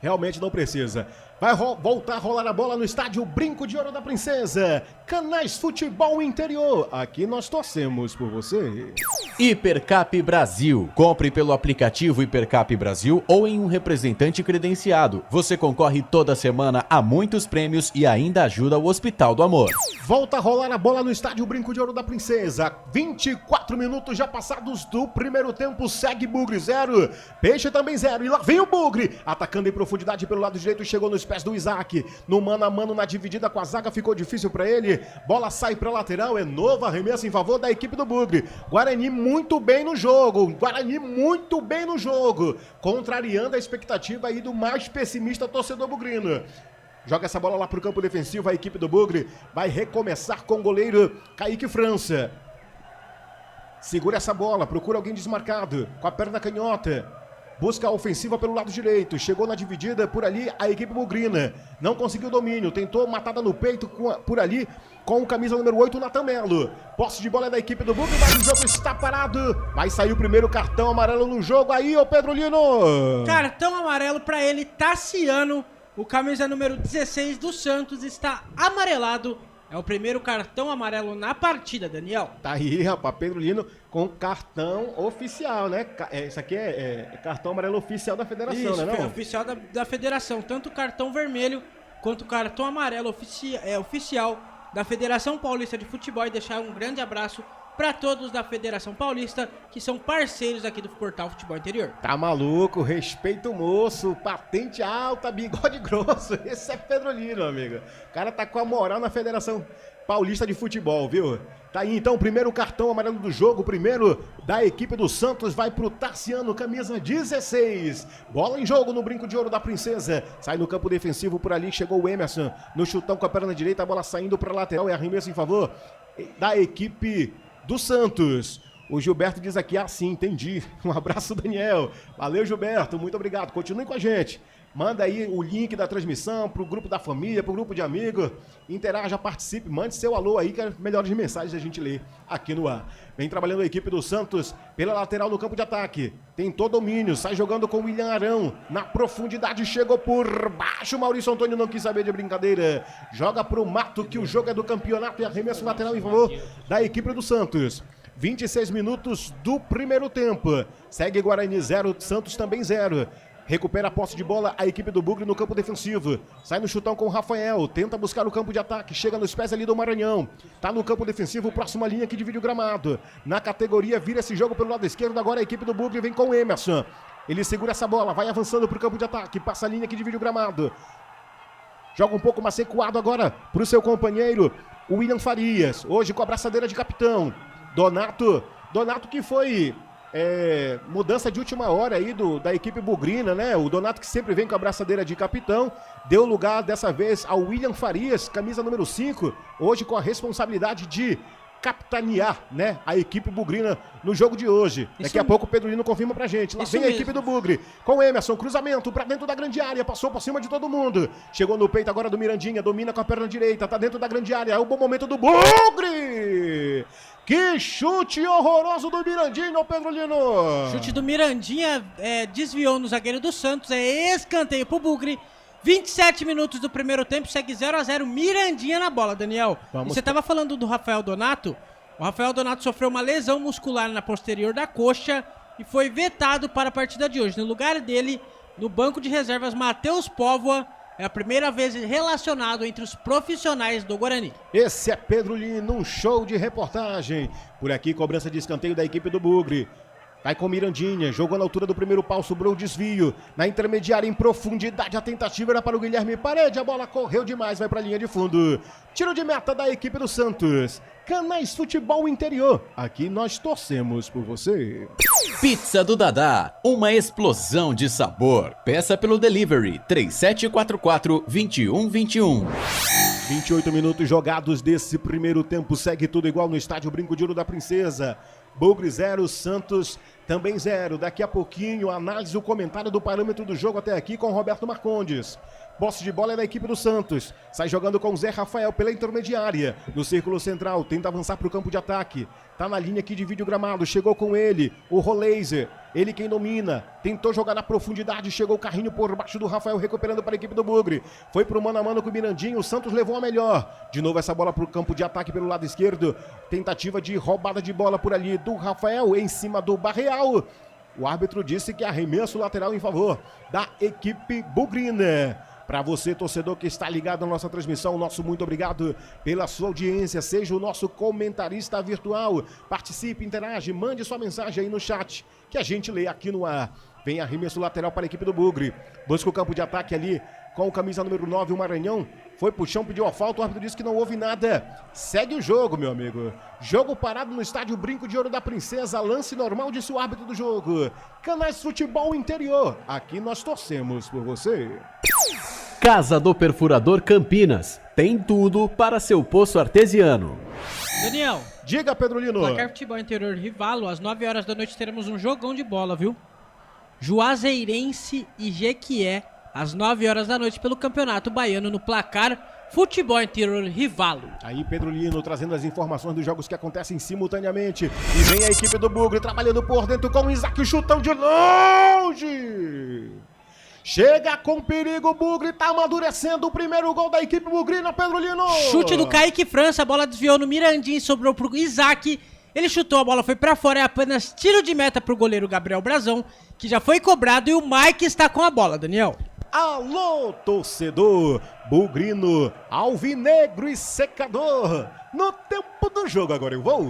Realmente não precisa. Vai voltar a rolar a bola no Estádio Brinco de Ouro da Princesa. Canais Futebol Interior. Aqui nós torcemos por você. Hipercap Brasil. Compre pelo aplicativo Hipercap Brasil ou em um representante credenciado. Você concorre toda semana a muitos prêmios e ainda ajuda o Hospital do Amor. Volta a rolar a bola no Estádio Brinco de Ouro da Princesa. 24 minutos já passados do primeiro tempo. Segue Bugre 0. Peixe também 0. E lá vem o Bugre. Atacando em profundidade pelo lado direito. Chegou nos pés do Isaac. No mano a mano na dividida com a zaga. Ficou difícil para ele. Bola sai para lateral. É novo arremesso em favor da equipe do Bugre. Guarani muito bem no jogo. Contrariando a expectativa aí do mais pessimista torcedor bugrino. Joga essa bola lá pro campo defensivo. A equipe do Bugre vai recomeçar com o goleiro Kaique França. Segura essa bola. Procura alguém desmarcado. Com a perna canhota. Busca a ofensiva pelo lado direito. Chegou na dividida por ali a equipe bugrina. Não conseguiu domínio. Tentou matada no peito por ali com o camisa número 8, Natan Melo. Posse de bola é da equipe do Bugre, mas o jogo está parado. Vai sair o primeiro cartão amarelo no jogo aí, ô Pedro Lino. Cartão amarelo para ele, Tassiano. O camisa número 16 do Santos está amarelado É o primeiro cartão amarelo na partida, Daniel. Tá aí, rapaz, Pedro Lino com cartão oficial, né? Isso aqui é cartão amarelo oficial da federação, Isso, né? Não? Oficial da federação. Tanto o cartão vermelho quanto o cartão amarelo oficial da Federação Paulista de Futebol. E deixar um grande abraço para todos da Federação Paulista, que são parceiros aqui do portal Futebol Interior. Tá maluco, respeita o moço, patente alta, bigode grosso. Esse é Pedro Lino, amigo. O cara tá com a moral na Federação Paulista de Futebol, viu? Tá aí então o primeiro cartão amarelo do jogo, o primeiro da equipe do Santos, vai pro Tarciano, camisa 16. Bola em jogo no brinco de ouro da Princesa. Sai no campo defensivo por ali, chegou o Emerson no chutão com a perna direita, a bola saindo pra lateral e arremesso em favor da equipe do Santos. O Gilberto diz aqui, sim, entendi. Um abraço, Daniel. Valeu, Gilberto, muito obrigado. Continue com a gente. Manda aí o link da transmissão pro grupo da família, pro grupo de amigos. Interaja, participe, mande seu alô aí, que é melhores mensagens a gente lê aqui no ar. Vem trabalhando a equipe do Santos pela lateral no campo de ataque. Tentou domínio, sai jogando com o William Arão. Na profundidade, chegou por baixo. Maurício Antônio não quis saber de brincadeira. Joga pro Mato, que o jogo é do campeonato, e arremesso lateral em favor da equipe do Santos. 26 minutos do primeiro tempo. Segue Guarani 0, Santos também 0. Recupera a posse de bola a equipe do Bugre no campo defensivo. Sai no chutão com o Rafael. Tenta buscar o campo de ataque. Chega nos pés ali do Maranhão. Tá no campo defensivo, próxima linha que divide o gramado. Na categoria, vira esse jogo pelo lado esquerdo. Agora a equipe do Bugre vem com o Emerson. Ele segura essa bola, vai avançando pro campo de ataque. Passa a linha que divide o gramado. Joga um pouco mais recuado agora pro seu companheiro, o William Farias. Hoje com a braçadeira de capitão. Donato que foi mudança de última hora aí da equipe bugrina, né? O Donato, que sempre vem com a braçadeira de capitão, deu lugar dessa vez ao William Farias, camisa número 5, hoje com a responsabilidade de capitanear, né, a equipe bugrina no jogo de hoje. Daqui a pouco o Pedro Lino confirma pra gente. Lá vem a equipe do Bugre, com o Emerson, cruzamento pra dentro da grande área, passou por cima de todo mundo. Chegou no peito agora do Mirandinha, domina com a perna direita, tá dentro da grande área, é o bom momento do Bugre! Que chute horroroso do Mirandinha, Pedro Lino! Chute do Mirandinha, desviou no zagueiro do Santos, escanteio pro Bugre. 27 minutos do primeiro tempo, segue 0-0, Mirandinha na bola, Daniel. E você estava falando do Rafael Donato. O Rafael Donato sofreu uma lesão muscular na posterior da coxa e foi vetado para a partida de hoje. No lugar dele, no banco de reservas, Matheus Póvoa. É a primeira vez relacionado entre os profissionais do Guarani. Esse é Pedro Lino, um show de reportagem. Por aqui, cobrança de escanteio da equipe do Bugre. Vai com Mirandinha, jogou na altura do primeiro pau, sobrou o desvio. Na intermediária, em profundidade, a tentativa era para o Guilherme Parede. A bola correu demais, vai para a linha de fundo. Tiro de meta da equipe do Santos. Canais Futebol Interior. Aqui nós torcemos por você. Pizza do Dadá, uma explosão de sabor. Peça pelo delivery 3744-2121. 28 minutos jogados desse primeiro tempo. Segue tudo igual no estádio Brinco de Ouro da Princesa. Bugre 0, Santos também 0. Daqui a pouquinho, a análise e o comentário do parâmetro do jogo até aqui com Roberto Marcondes. Posse de bola é da equipe do Santos. Sai jogando com o Zé Rafael pela intermediária. No círculo central, tenta avançar para o campo de ataque. Tá na linha que divide o gramado. Chegou com ele, o Roleiser. Ele quem domina. Tentou jogar na profundidade. Chegou o carrinho por baixo do Rafael, recuperando para a equipe do Bugre. Foi pro mano a mano com o Mirandinho. O Santos levou a melhor. De novo essa bola para o campo de ataque pelo lado esquerdo. Tentativa de roubada de bola por ali do Rafael em cima do Barreal. O árbitro disse que arremesso lateral em favor da equipe bugrina. Para você, torcedor que está ligado na nossa transmissão, nosso muito obrigado pela sua audiência. Seja o nosso comentarista virtual. Participe, interage, mande sua mensagem aí no chat, que a gente lê aqui no ar. Vem arremesso lateral para a equipe do Bugre. Busca o campo de ataque ali com o camisa número 9, o Maranhão. Foi pro chão, pediu a falta, o árbitro disse que não houve nada. Segue o jogo, meu amigo. Jogo parado no estádio Brinco de Ouro da Princesa. Lance normal, disse o árbitro do jogo. Canais Futebol Interior. Aqui nós torcemos por você. Casa do Perfurador Campinas. Tem tudo para seu poço artesiano. Daniel. Diga, Pedro Lino. Placar Futebol Interior Rivalo, às 9 horas da noite teremos um jogão de bola, viu? Juazeirense e Jequié, às 9 horas da noite pelo Campeonato Baiano no placar Futebol Interior Rivalo. Aí Pedro Lino trazendo as informações dos jogos que acontecem simultaneamente. E vem a equipe do Bugre trabalhando por dentro com o Isaac, chutão de longe. Chega com perigo, o Bugre tá amadurecendo o primeiro gol da equipe bugrina, Pedro Lino. Chute do Kaique França, a bola desviou no Mirandinho, sobrou pro Isaac. Ele chutou, a bola foi pra fora, é apenas tiro de meta pro goleiro Gabriel Brazão, que já foi cobrado, e o Mike está com a bola, Daniel. Alô, torcedor bugrino, alvinegro e secador. No tempo do jogo agora eu vou.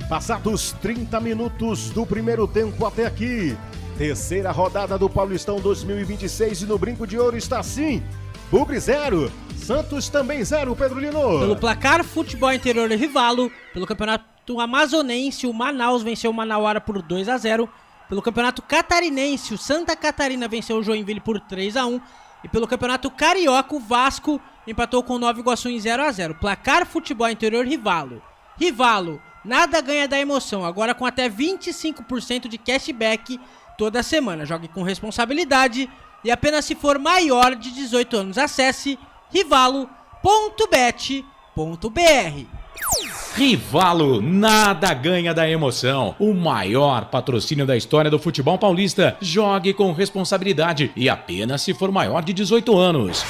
Passados 30 minutos do primeiro tempo até aqui, terceira rodada do Paulistão 2026 e no Brinco de Ouro está assim, Bugre 0, Santos também 0, Pedro Lino. Pelo placar Futebol Interior e Rivalo, pelo Campeonato Amazonense, o Manaus venceu o Manauara por 2-0. Pelo Campeonato Catarinense, o Santa Catarina venceu o Joinville por 3-1. E pelo Campeonato Carioca, o Vasco empatou com o Nova Iguaçu em 0-0. Placar Futebol Interior Rivalo. Rivalo, nada ganha da emoção, agora com até 25% de cashback toda semana. Jogue com responsabilidade e apenas se for maior de 18 anos. Acesse rivalo.bet.br. Rivalo, nada ganha da emoção. O maior patrocínio da história do futebol paulista. Jogue com responsabilidade e apenas se for maior de 18 anos.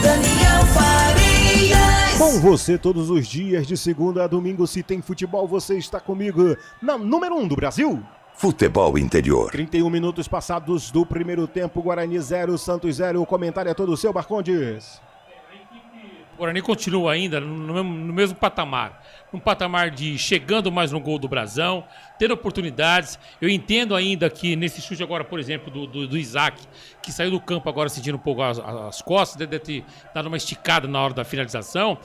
Daniel Farias. Com você todos os dias, de segunda a domingo, se tem futebol, você está comigo na número 1 do Brasil. Futebol Interior. 31 minutos passados do primeiro tempo, Guarani 0, Santos 0. O comentário é todo seu, Marcondes. O Guarani continua ainda no mesmo patamar. Um patamar de chegando mais no gol do Brazão, tendo oportunidades. Eu entendo ainda que nesse chute agora, por exemplo, do Isaac, que saiu do campo agora sentindo um pouco as costas, deve ter dado uma esticada na hora da finalização.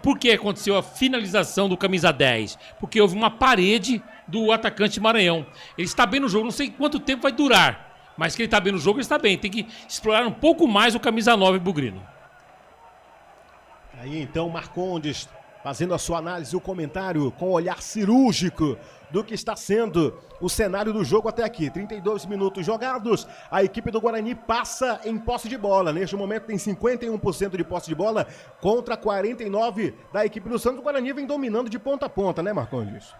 Por que aconteceu a finalização do camisa 10? Porque houve uma parede do atacante Maranhão. Ele está bem no jogo, não sei quanto tempo vai durar, mas que ele está bem no jogo, ele está bem. Tem que explorar um pouco mais o camisa 9 bugrino. Aí então, Marcondes, fazendo a sua análise, o comentário com olhar cirúrgico do que está sendo o cenário do jogo até aqui. 32 minutos jogados, a equipe do Guarani passa em posse de bola. Neste momento tem 51% de posse de bola contra 49% da equipe do Santos. O Guarani vem dominando de ponta a ponta, né, Marcondes?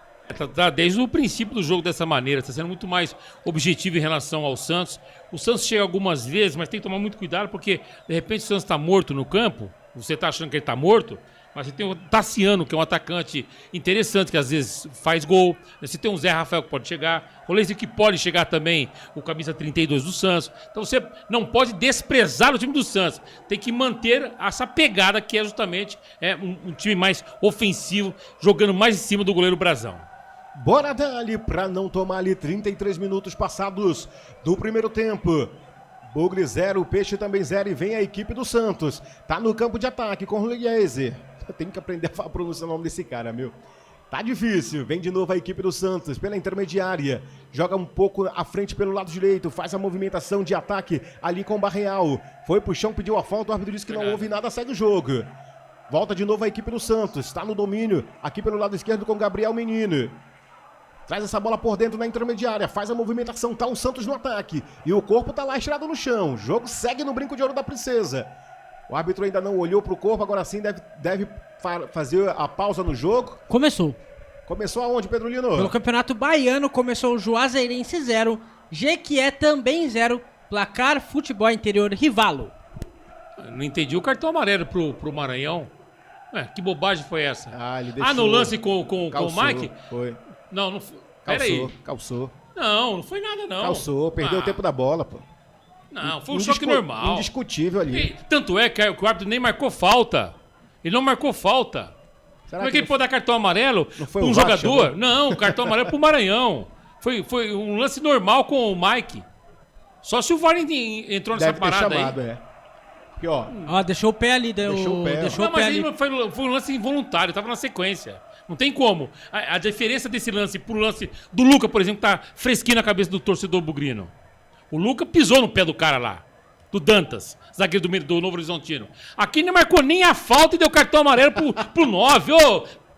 Tá desde o princípio do jogo dessa maneira, está sendo muito mais objetivo em relação ao Santos. O Santos chega algumas vezes, mas tem que tomar muito cuidado porque de repente o Santos está morto no campo. Você está achando que ele está morto, mas você tem o Tassiano, que é um atacante interessante, que às vezes faz gol. Você tem o Zé Rafael, que pode chegar. O Leite, que pode chegar também, o camisa 32 do Santos. Então você não pode desprezar o time do Santos. Tem que manter essa pegada, que é justamente um time mais ofensivo, jogando mais em cima do goleiro Brazão. Bora dali para não tomar ali 33 minutos passados do primeiro tempo. Bugre 0, Peixe também 0 e vem a equipe do Santos. Tá no campo de ataque com o Luiese. Eu tenho que aprender a pronunciar o nome desse cara, meu. Tá difícil. Vem de novo a equipe do Santos pela intermediária. Joga um pouco à frente pelo lado direito. Faz a movimentação de ataque ali com o Barreal. Foi pro chão, pediu a falta. O árbitro disse que não houve nada, segue o jogo. Volta de novo a equipe do Santos. Tá no domínio aqui pelo lado esquerdo com o Gabriel Menino. Traz essa bola por dentro na intermediária, faz a movimentação, tá o Santos no ataque. E o corpo tá lá estirado no chão. O jogo segue no Brinco de Ouro da Princesa. O árbitro ainda não olhou pro corpo, agora sim deve fazer a pausa no jogo. Começou. Começou aonde, Pedro Lino? Pelo Campeonato Baiano, começou o Juazeirense 0, Jequié também 0, placar Futebol Interior Rivalo. Não entendi o cartão amarelo pro Maranhão. Que bobagem foi essa? Ele deixou... no lance com o Mike? Foi. Não foi. Peraí. Calçou. Não foi nada, não. Calçou, perdeu o tempo da bola, pô. Não, foi um choque normal. Indiscutível ali. Tanto é que o árbitro nem marcou falta. Ele não marcou falta. Como é que ele pode dar cartão amarelo pra um jogador? Não, cartão amarelo pro Maranhão. Foi um lance normal com o Mike. Só se o VAR entrou nessa parada chamado, aí. Aqui, ó. Deixou o pé ali. Deixou o pé ali. Mas foi um lance involuntário, tava na sequência. Não tem como. A diferença desse lance pro lance do Luca, por exemplo, tá fresquinho na cabeça do torcedor bugrino. O Luca pisou no pé do cara lá. Do Dantas, zagueiro do Novo Horizontino. Aqui não marcou nem a falta e deu cartão amarelo pro 9.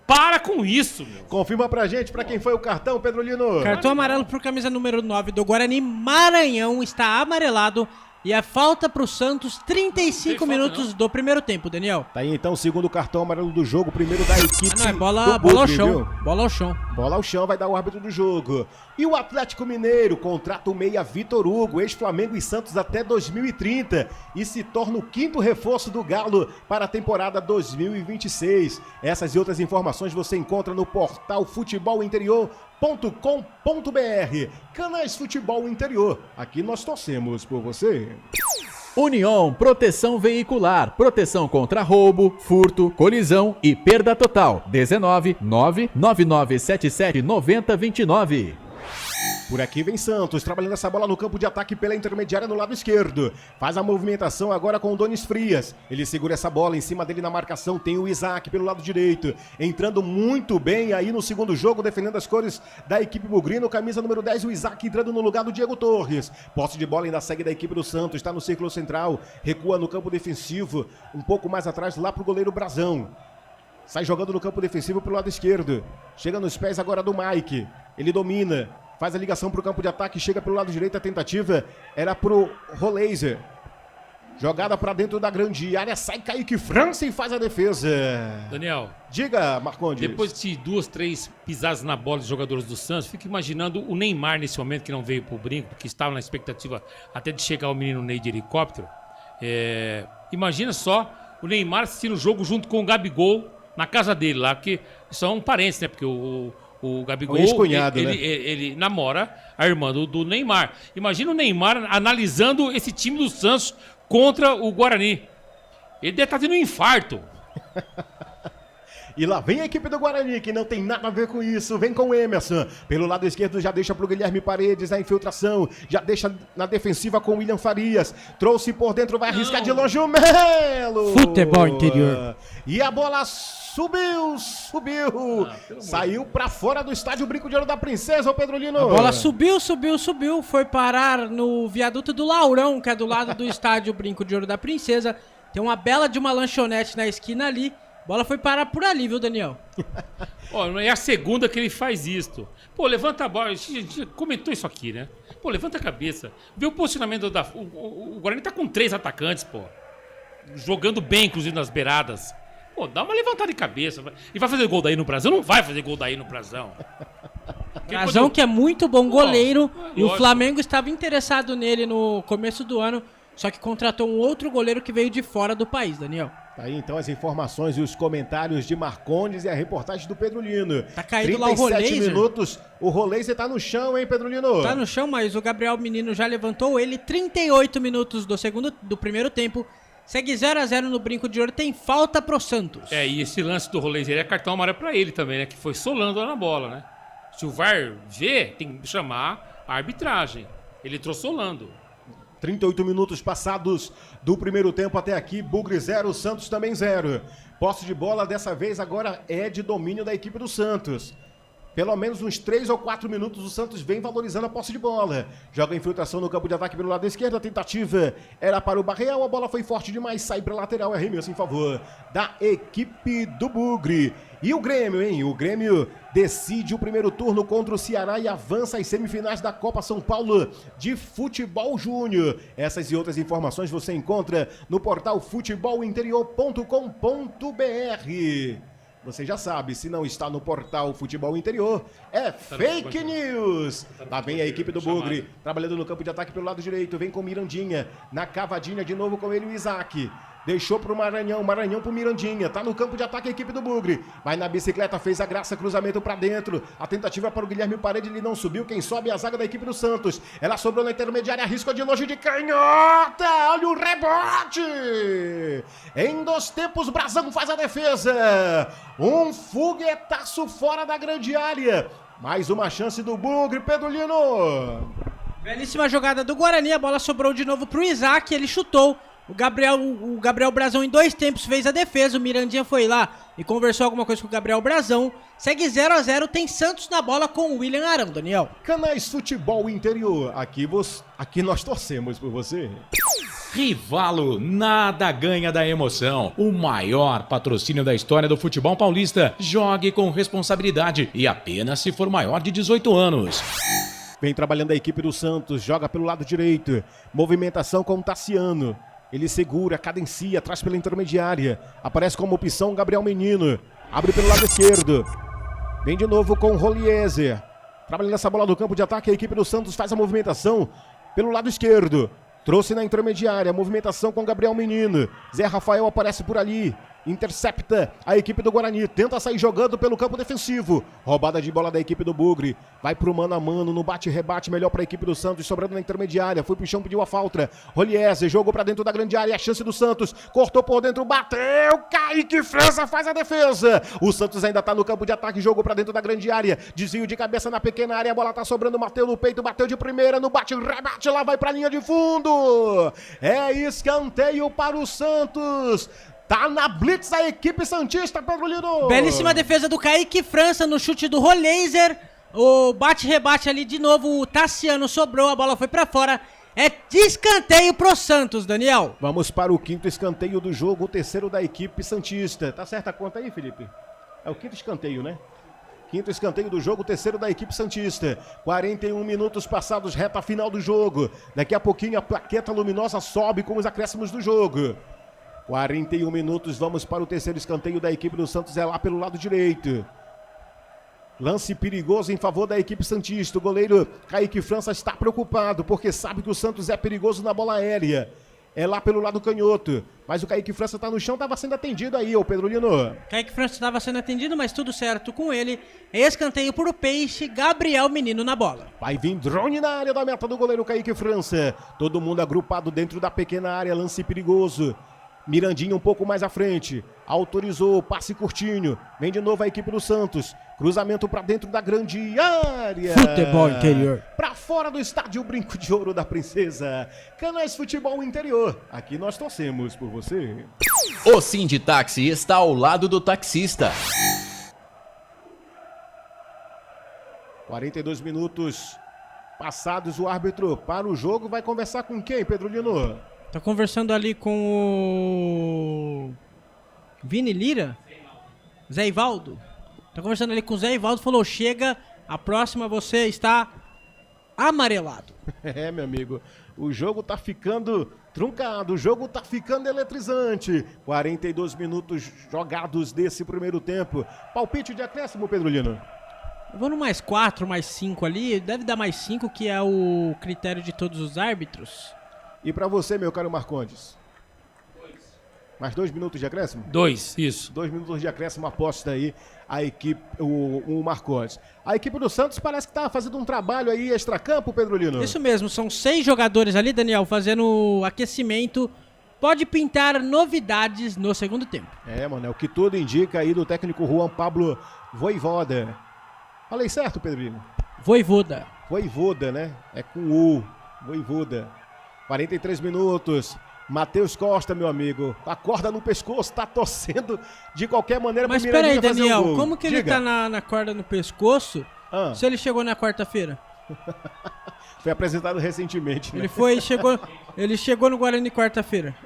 Para com isso, meu. Confirma pra gente pra quem foi o cartão, Pedro Lino. Cartão amarelo pro camisa número 9 do Guarani. Maranhão está amarelado E a falta pro Santos, 35 minutos do primeiro tempo, Daniel. Tá aí então o segundo cartão amarelo do jogo, primeiro da equipe. Não, é bola ao chão. Viu? Bola ao chão. Bola ao chão, vai dar o árbitro do jogo. E o Atlético Mineiro contrata o meia Vitor Hugo, ex-Flamengo e Santos até 2030 e se torna o 5º reforço do Galo para a temporada 2026. Essas e outras informações você encontra no portal futebolinterior.com.br. Canais Futebol Interior. Aqui nós torcemos por você. União Proteção Veicular, proteção contra roubo, furto, colisão e perda total. 19 99977 9029. Por aqui vem Santos, trabalhando essa bola no campo de ataque pela intermediária no lado esquerdo. Faz a movimentação agora com o Donis Frias. Ele segura essa bola, em cima dele na marcação tem o Isaac pelo lado direito. Entrando muito bem aí no segundo jogo, defendendo as cores da equipe bugrino. Camisa número 10, o Isaac entrando no lugar do Diego Torres. Posse de bola ainda segue da equipe do Santos, está no círculo central. Recua no campo defensivo, um pouco mais atrás lá pro goleiro Brazão. Sai jogando no campo defensivo pelo lado esquerdo. Chega nos pés agora do Mike. Ele domina. Faz a ligação para o campo de ataque, chega pelo lado direito, a tentativa era pro Roleiser. Jogada para dentro da grande área, sai Kaique França e faz a defesa. Daniel. Diga, Marcondes. Depois de 2, 3 pisadas na bola dos jogadores do Santos, fico imaginando o Neymar nesse momento, que não veio pro brinco, porque estava na expectativa até de chegar o menino Ney de helicóptero. Imagina só o Neymar assistindo o jogo junto com o Gabigol na casa dele lá, porque são parentes, né? Porque o Gabigol, ele namora a irmã do Neymar. Imagina o Neymar analisando esse time do Santos contra o Guarani. Ele deve estar tendo um infarto. E lá vem a equipe do Guarani, que não tem nada a ver com isso. Vem com o Emerson. Pelo lado esquerdo já deixa pro Guilherme Paredes a infiltração. Já deixa na defensiva com o William Farias. Trouxe por dentro, vai arriscar de longe o Melo. Futebol Interior. E a bola subiu. Saiu pra fora do estádio Brinco de Ouro da Princesa, ô Pedro Lino. A bola subiu. Foi parar no viaduto do Laurão, que é do lado do estádio Brinco de Ouro da Princesa. Tem uma bela de uma lanchonete na esquina ali. Bola foi parar por ali, viu, Daniel? Não é a segunda que ele faz isso. Pô, levanta a bola. A gente comentou isso aqui, né? Pô, levanta a cabeça. Vê o posicionamento da... O Guarani tá com 3 atacantes, pô. Jogando bem, inclusive, nas beiradas. Pô, dá uma levantada de cabeça. E vai fazer gol daí no Brazão? Não vai fazer gol daí no Brazão. Brazão que é muito bom goleiro. E o Flamengo estava interessado nele no começo do ano. Só que contratou um outro goleiro que veio de fora do país, Daniel. Tá aí então as informações e os comentários de Marcondes e a reportagem do Pedro Lino. Tá caído lá o Roleiser. 37 minutos, o Roleiser tá no chão, hein, Pedro Lino? Tá no chão, mas o Gabriel Menino já levantou ele. 38 minutos do primeiro tempo. Segue 0-0 no Brinco de Ouro, tem falta pro Santos. E esse lance do Roleiser é cartão amarelo pra ele também, né? Que foi solando lá na bola, né? Se o VAR vê, tem que chamar a arbitragem. Ele trouxe solando. 38 minutos passados do primeiro tempo até aqui, Bugre 0, Santos também 0. Posse de bola dessa vez agora é de domínio da equipe do Santos. Pelo menos uns 3 ou 4 minutos o Santos vem valorizando a posse de bola. Joga a infiltração no campo de ataque pelo lado esquerdo, a tentativa era para o Barreal, a bola foi forte demais, sai para lateral, é arremesso em favor da equipe do Bugre. E o Grêmio, hein? O Grêmio decide o primeiro turno contra o Ceará e avança às semifinais da Copa São Paulo de Futebol Júnior. Essas e outras informações você encontra no portal futebolinterior.com.br. Você já sabe, se não está no portal Futebol Interior, é fake news. Lá vem a equipe do Bugre, trabalhando no campo de ataque pelo lado direito. Vem com Mirandinha, na cavadinha de novo com ele o Isaac. Deixou pro Maranhão pro Mirandinha. Tá no campo de ataque a equipe do Bugre. Vai na bicicleta, fez a graça, cruzamento pra dentro. A tentativa para o Guilherme Paredes, ele não subiu. Quem sobe é a zaga da equipe do Santos. Ela sobrou na intermediária, arrisca de longe de canhota. Olha o rebote. Em 2 tempos, Brazão faz a defesa. Um foguetaço fora da grande área. Mais uma chance do Bugre, Pedro Lino. Belíssima jogada do Guarani. A bola sobrou de novo pro Isaac, ele chutou. O Gabriel Brazão em 2 tempos fez a defesa, o Mirandinha foi lá e conversou alguma coisa com o Gabriel Brazão. Segue 0-0, tem Santos na bola com o William Arão, Daniel. Canais Futebol Interior, aqui nós torcemos por você. Rivalo, nada ganha da emoção. O maior patrocínio da história do futebol paulista. Jogue com responsabilidade e apenas se for maior de 18 anos. Vem trabalhando a equipe do Santos, joga pelo lado direito. Movimentação com o Tassiano. Ele segura, cadencia, traz pela intermediária. Aparece como opção Gabriel Menino. Abre pelo lado esquerdo. Vem de novo com o Roliezer. Trabalhando essa bola do campo de ataque, a equipe do Santos faz a movimentação pelo lado esquerdo. Trouxe na intermediária, a movimentação com Gabriel Menino. Zé Rafael aparece por ali. Intercepta a equipe do Guarani, tenta sair jogando pelo campo defensivo. Roubada de bola da equipe do Bugre. Vai pro mano a mano, no bate-rebate, melhor pra equipe do Santos, sobrando na intermediária. Foi pro chão, pediu a falta. Roliezer jogou pra dentro da grande área, a chance do Santos. Cortou por dentro, bateu. Kaique França faz a defesa. O Santos ainda tá no campo de ataque, jogou pra dentro da grande área. Desvio de cabeça na pequena área, a bola tá sobrando, bateu no peito, bateu de primeira, no bate-rebate, lá vai pra linha de fundo. É escanteio para o Santos. Tá na blitz a equipe santista, Pedro Lino. Belíssima defesa do Kaique França no chute do Roliezer. O bate-rebate ali de novo, o Tassiano sobrou, a bola foi pra fora. É de escanteio pro Santos, Daniel. Vamos para o quinto escanteio do jogo, o terceiro da equipe santista. Tá certa a conta aí, Felipe? É o quinto escanteio, né? Quinto escanteio do jogo, terceiro da equipe santista. 41 minutos passados, reta final do jogo. Daqui a pouquinho a plaqueta luminosa sobe com os acréscimos do jogo. 41 minutos, vamos para o terceiro escanteio da equipe do Santos, é lá pelo lado direito. Lance perigoso em favor da equipe santista. O goleiro Kaique França está preocupado, porque sabe que o Santos é perigoso na bola aérea. É lá pelo lado canhoto. Mas o Kaique França está no chão, estava sendo atendido aí, ô Pedro Lino. Kaique França estava sendo atendido, mas tudo certo com ele. Escanteio para o Peixe, Gabriel Menino na bola. Vai vir drone na área da meta do goleiro Kaique França. Todo mundo agrupado dentro da pequena área, lance perigoso. Mirandinho um pouco mais à frente, autorizou, passe curtinho, vem de novo a equipe do Santos, cruzamento para dentro da grande área. Futebol Interior. Para fora do estádio Brinco de Ouro da Princesa. Canais Futebol Interior, aqui nós torcemos por você. O Sinditáxi está ao lado do taxista. 42 minutos passados, o árbitro para o jogo vai conversar com quem, Pedro Lino? Tá conversando ali com o Vini Lira, Zé Ivaldo. Tá conversando ali com o Zé Ivaldo, falou, chega, a próxima você está amarelado. É, meu amigo, o jogo tá ficando truncado, o jogo tá ficando eletrizante. 42 minutos jogados desse primeiro tempo. Palpite de acréscimo, Pedro Lino? Eu vou no mais 4, mais 5 ali, deve dar mais 5, que é o critério de todos os árbitros. E pra você, meu caro Marcondes? 2. Mais 2 minutos de acréscimo? 2, isso. 2 minutos de acréscimo, aposta aí a equipe, o Marcondes. A equipe do Santos parece que tá fazendo um trabalho aí extracampo, Pedro Lino. Isso mesmo, são 6 jogadores ali, Daniel, fazendo aquecimento. Pode pintar novidades no segundo tempo. É, mano, é o que tudo indica aí do técnico Juan Pablo Voivoda. Falei certo, Pedro Lino? Voivoda. Voivoda, né? É com U. Voivoda. 43 minutos, Matheus Costa, meu amigo, a corda no pescoço, tá torcendo de qualquer maneira. Mas peraí, Daniel, como que ele tá na corda no pescoço se ele chegou na quarta-feira? Foi apresentado recentemente, né? Ele chegou no Guarani quarta-feira.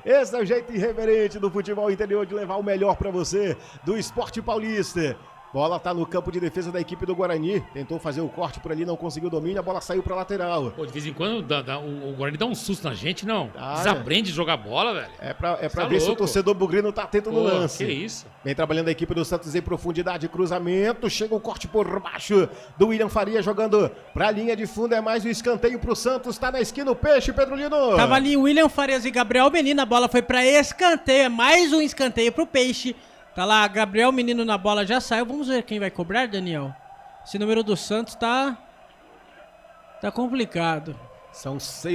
Esse é o jeito irreverente do futebol interior de levar o melhor pra você, do esporte paulista. Bola tá no campo de defesa da equipe do Guarani. Tentou fazer o corte por ali, não conseguiu domínio. A bola saiu pra lateral. Pô, de vez em quando o Guarani dá um susto na gente, não. Desaprende de jogar bola, velho. É pra ver se o torcedor bugrino tá atento no lance. Que isso. Vem trabalhando a equipe do Santos em profundidade. Cruzamento. Chega o corte por baixo do William Faria jogando pra linha de fundo. É mais um escanteio pro Santos. Tá na esquina o Peixe, Pedro Lino. Tava ali William Farias e Gabriel Menino. A bola foi pra escanteio. É mais um escanteio pro Peixe. Tá lá, Gabriel Menino na bola, já saiu. Vamos ver quem vai cobrar, Daniel. Esse número do Santos tá complicado.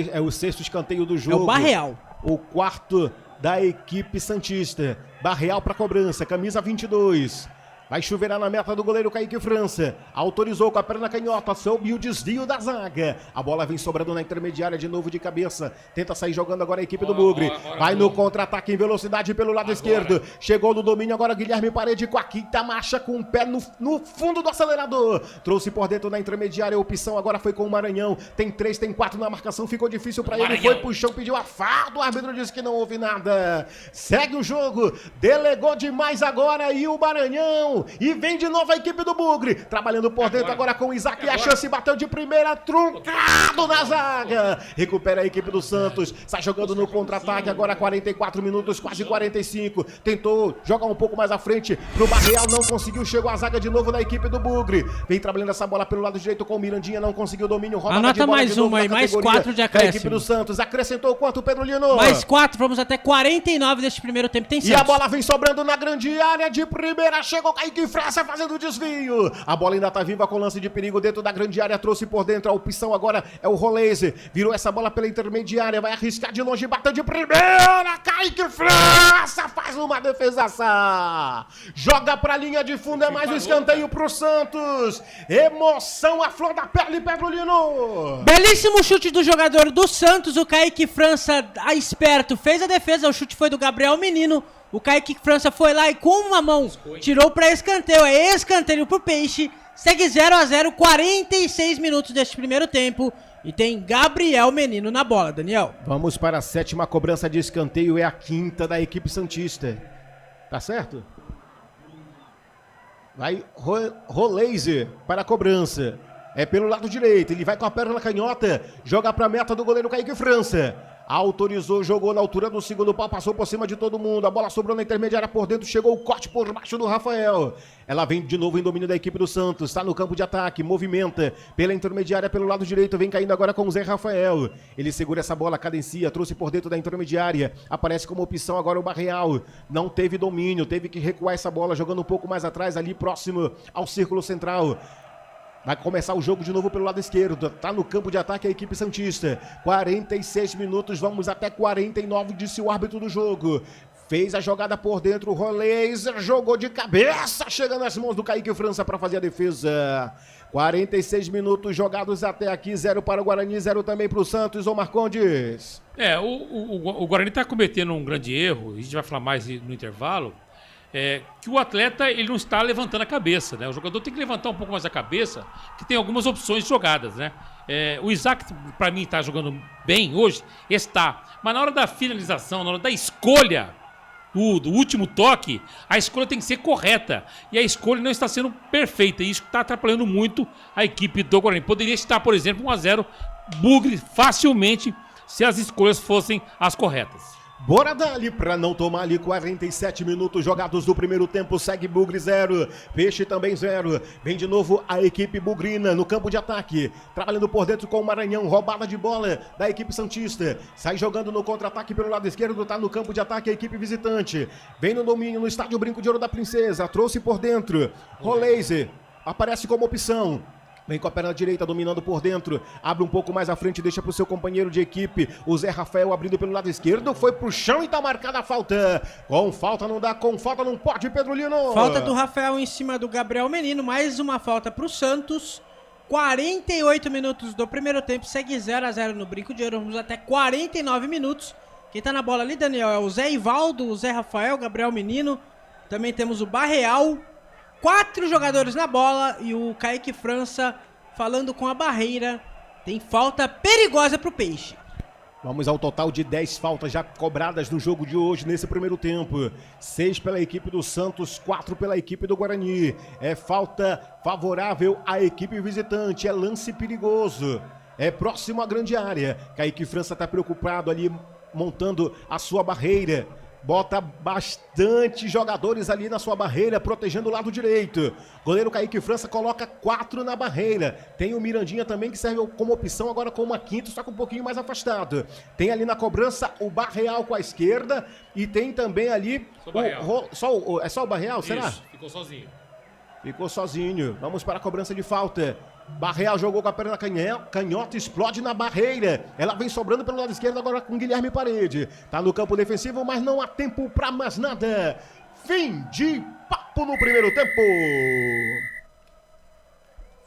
É o sexto escanteio do jogo. É o Barreal. O quarto da equipe santista. Barreal para cobrança, camisa 22. Vai chuveirar na meta do goleiro Kaique França. Autorizou com a perna canhota, soube o desvio da zaga. A bola vem sobrando na intermediária de novo de cabeça. Tenta sair jogando agora a equipe do Bugre. Vai no contra-ataque em velocidade pelo lado esquerdo. Chegou no domínio agora Guilherme Parede com a quinta marcha com o pé no fundo do acelerador. Trouxe por dentro na intermediária. A opção agora foi com o Maranhão. Tem 3, tem 4 na marcação. Ficou difícil para ele. Foi pro chão, pediu a farda. O árbitro disse que não houve nada. Segue o jogo. Delegou demais agora e o Maranhão opção. E vem de novo a equipe do Bugre. Trabalhando por dentro agora com o Isaac. E a chance bateu de primeira, truncado na zaga. Recupera a equipe do Santos. Sai jogando no contra-ataque. Agora 44 minutos, quase 45. Tentou jogar um pouco mais à frente pro Barreal. Não conseguiu. Chegou a zaga de novo da equipe do Bugre. Vem trabalhando essa bola pelo lado direito com o Mirandinha. Não conseguiu domínio. Anota mais uma aí, mais 4 de acréscimo. A equipe do Santos acrescentou quanto, Pedro Lino? Mais 4, vamos até 49 deste primeiro tempo. Tem Santos. E a bola vem sobrando na grande área de primeira. Chegou Kaique França fazendo o desvio. A bola ainda tá viva com lance de perigo dentro da grande área. Trouxe por dentro. A opção agora é o Roleze. Virou essa bola pela intermediária. Vai arriscar de longe. Bateu de primeira. Kaique França faz uma defesaça. Joga pra linha de fundo. É mais um escanteio pro Santos. Emoção à flor da pele, Pedro Lino. Belíssimo chute do jogador do Santos. O Kaique França, esperto, fez a defesa. O chute foi do Gabriel Menino. O Kaique França foi lá e com uma mão tirou pra escanteio. É escanteio pro Peixe. Segue 0-0, 46 minutos deste primeiro tempo. E tem Gabriel Menino na bola, Daniel. Vamos para a 7ª cobrança de escanteio. É a 5ª da equipe santista. Tá certo? Vai Roleze para a cobrança. É pelo lado direito. Ele vai com a perna canhota. Joga para a meta do goleiro Kaique França. Autorizou, jogou na altura do segundo pau, passou por cima de todo mundo. A bola sobrou na intermediária por dentro, chegou o corte por baixo do Rafael. Ela vem de novo em domínio da equipe do Santos, está no campo de ataque, movimenta pela intermediária, pelo lado direito, vem caindo agora com o Zé Rafael. Ele segura essa bola, cadencia, trouxe por dentro da intermediária, aparece como opção agora o Barreal. Não teve domínio, teve que recuar essa bola, jogando um pouco mais atrás, ali próximo ao círculo central. Vai começar o jogo de novo pelo lado esquerdo. Tá no campo de ataque a equipe santista. 46 minutos, vamos até 49, disse o árbitro do jogo. Fez a jogada por dentro, o Roleze jogou de cabeça, chega nas mãos do Kaique França para fazer a defesa. 46 minutos jogados até aqui, 0 para o Guarani, 0 também para o Santos, ô Marcondes. O Guarani está cometendo um grande erro, a gente vai falar mais no intervalo. Que o atleta ele não está levantando a cabeça, né? O jogador tem que levantar um pouco mais a cabeça, que tem algumas opções de jogadas, né? O Isaac, para mim, está jogando bem hoje, mas na hora da finalização, na hora da escolha do último toque, a escolha tem que ser correta, e a escolha não está sendo perfeita, e isso está atrapalhando muito a equipe do Guarani. Poderia estar, por exemplo, 1-0 Bugre facilmente, se as escolhas fossem as corretas. Bora dali pra não tomar ali 47 minutos jogados do primeiro tempo, segue Bugre 0, Peixe também 0, vem de novo a equipe bugrina no campo de ataque, trabalhando por dentro com o Maranhão, roubada de bola da equipe santista, sai jogando no contra-ataque pelo lado esquerdo, tá no campo de ataque a equipe visitante, vem no domínio no estádio Brinco de Ouro da Princesa, trouxe por dentro, Roleze aparece como opção. Vem com a perna direita, dominando por dentro. Abre um pouco mais à frente, deixa pro seu companheiro de equipe. O Zé Rafael abrindo pelo lado esquerdo. Foi pro chão e tá marcada a falta. Com falta não dá, com falta não pode, Pedro Lino. Falta do Rafael em cima do Gabriel Menino. Mais uma falta pro Santos. 48 minutos do primeiro tempo. Segue 0-0 no Brinco de Ouro. Vamos até 49 minutos. Quem tá na bola ali, Daniel, é o Zé Ivaldo, o Zé Rafael, Gabriel Menino. Também temos o Barreal. 4 jogadores na bola e o Kaique França falando com a barreira. Tem falta perigosa pro Peixe. Vamos ao total de 10 faltas já cobradas no jogo de hoje, nesse primeiro tempo. 6 pela equipe do Santos, 4 pela equipe do Guarani. É falta favorável à equipe visitante, é lance perigoso. É próximo à grande área. Kaique França tá preocupado ali, montando a sua barreira. Bota bastante jogadores ali na sua barreira, protegendo o lado direito. Goleiro Kaique França coloca 4 na barreira. Tem o Mirandinha também, que serve como opção agora com uma quinta, só que um pouquinho mais afastado. Tem ali na cobrança o Barreal com a esquerda. E tem também ali... É só o Barreal, será? Isso, ficou sozinho. Ficou sozinho. Vamos para a cobrança de falta. Barreal jogou com a perna canhota, explode na barreira. Ela vem sobrando pelo lado esquerdo agora com Guilherme Parede. Tá no campo defensivo, mas não há tempo para mais nada. Fim de papo no primeiro tempo.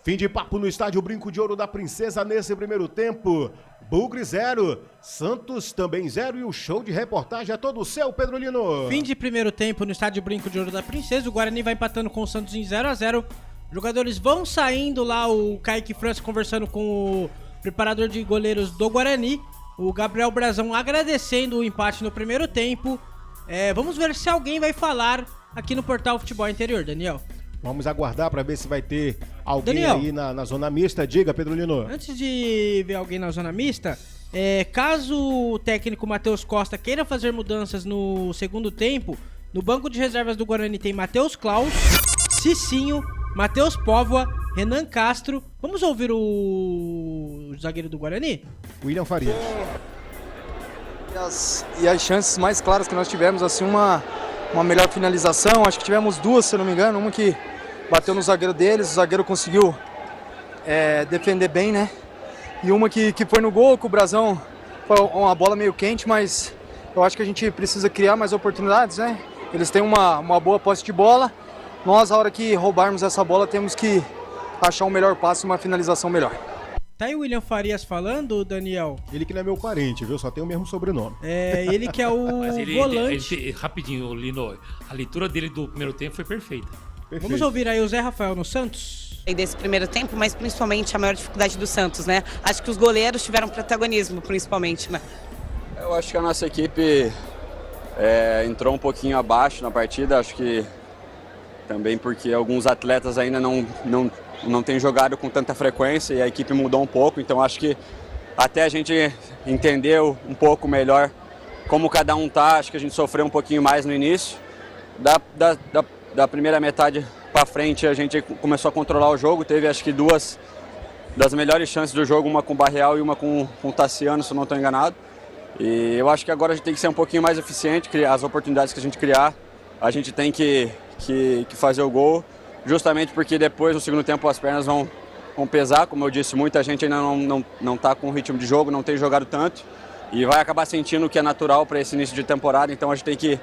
Fim de papo no estádio Brinco de Ouro da Princesa nesse primeiro tempo. Bugre 0, Santos também 0 e o show de reportagem é todo seu, Pedro Lino. Fim de primeiro tempo no estádio Brinco de Ouro da Princesa. O Guarani vai empatando com o Santos em 0-0. Jogadores vão saindo lá, o Kaique França conversando com o preparador de goleiros do Guarani. O Gabriel Brazão agradecendo o empate no primeiro tempo. Vamos ver se alguém vai falar aqui no Portal Futebol Interior, Daniel. Vamos aguardar para ver se vai ter alguém Daniel, aí na zona mista. Diga, Pedrolino. Antes de ver alguém na zona mista, caso o técnico Matheus Costa queira fazer mudanças no segundo tempo, no banco de reservas do Guarani tem Matheus Klaus, Cicinho, Matheus Póvoa, Renan Castro. Vamos ouvir o zagueiro do Guarani? William Farias. E as chances mais claras que nós tivemos, assim, uma melhor finalização. Acho que tivemos duas, se eu não me engano. Uma que bateu no zagueiro deles, o zagueiro conseguiu defender bem, né? E uma que foi no gol, que o Brasão foi uma bola meio quente, mas eu acho que a gente precisa criar mais oportunidades, né? Eles têm uma boa posse de bola. Nós, a hora que roubarmos essa bola, temos que achar um melhor passe e uma finalização melhor. Tá aí o William Farias falando, Daniel? Ele que não é meu parente, viu? Só tem o mesmo sobrenome. Ele que é o volante. Rapidinho, Lino, a leitura dele do primeiro tempo foi perfeita. Vamos ouvir aí o Zé Rafael no Santos? Desse primeiro tempo, mas principalmente a maior dificuldade do Santos, né? Acho que os goleiros tiveram protagonismo, principalmente, né? Eu acho que a nossa equipe entrou um pouquinho abaixo na partida, acho que também porque alguns atletas ainda não têm jogado com tanta frequência e a equipe mudou um pouco, então acho que até a gente entendeu um pouco melhor como cada um tá, acho que a gente sofreu um pouquinho mais no início. Da primeira metade para frente a gente começou a controlar o jogo, teve acho que duas das melhores chances do jogo, uma com o Barreal e uma com o Tassiano, se eu não estou enganado. E eu acho que agora a gente tem que ser um pouquinho mais eficiente, as oportunidades que a gente criar, a gente tem que fazer o gol, justamente porque depois no segundo tempo as pernas vão pesar, como eu disse, muita gente ainda não está com o ritmo de jogo, não tem jogado tanto e vai acabar sentindo o que é natural para esse início de temporada, então a gente tem que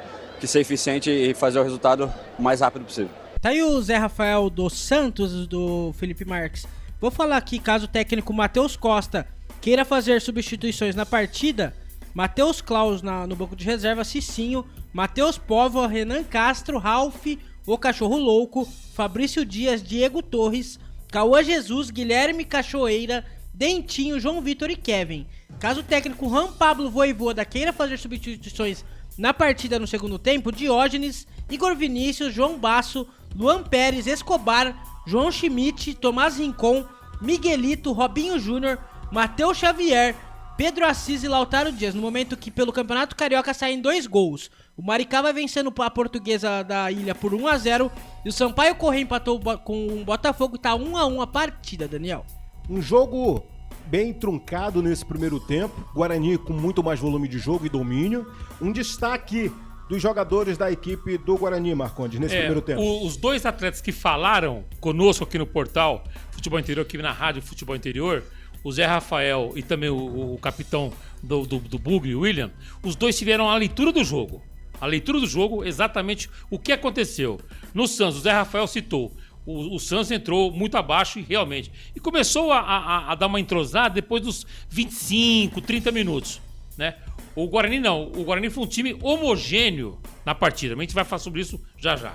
ser eficiente e fazer o resultado o mais rápido possível. Tá aí o Zé Rafael dos Santos, do Felipe Marques. Vou falar aqui, caso o técnico Matheus Costa queira fazer substituições na partida, Matheus Klaus no banco de reserva, Cicinho, Matheus Póvoa, Renan Castro, Ralf, o Cachorro Louco, Fabrício Dias, Diego Torres, Cauã Jesus, Guilherme Cachoeira, Dentinho, João Vitor e Kevin. Caso o técnico Juan Pablo Voivoda queira fazer substituições na partida no segundo tempo, Diógenes, Igor Vinícius, João Basso, Luan Pérez, Escobar, João Schmidt, Tomás Rincon, Miguelito, Robinho Júnior, Matheus Xavier, Pedro Assis e Lautaro Dias, no momento que pelo Campeonato Carioca saem 2 gols. O Maricá vai vencendo a Portuguesa da Ilha por 1-0 e o Sampaio Corrêa empatou com o Botafogo, tá 1-1 a partida, Daniel. Um jogo bem truncado nesse primeiro tempo, Guarani com muito mais volume de jogo e domínio. Um destaque dos jogadores da equipe do Guarani, Marcondes, nesse primeiro tempo. Os dois atletas que falaram conosco aqui no portal Futebol Interior, aqui na Rádio Futebol Interior, o Zé Rafael e também o capitão do Bugre, o William, os dois tiveram a leitura do jogo. A leitura do jogo, exatamente o que aconteceu. No Santos, o Zé Rafael citou, o Santos entrou muito abaixo e realmente. E começou a dar uma entrosada depois dos 25, 30 minutos, né? O Guarani não. O Guarani foi um time homogêneo na partida. A gente vai falar sobre isso já já.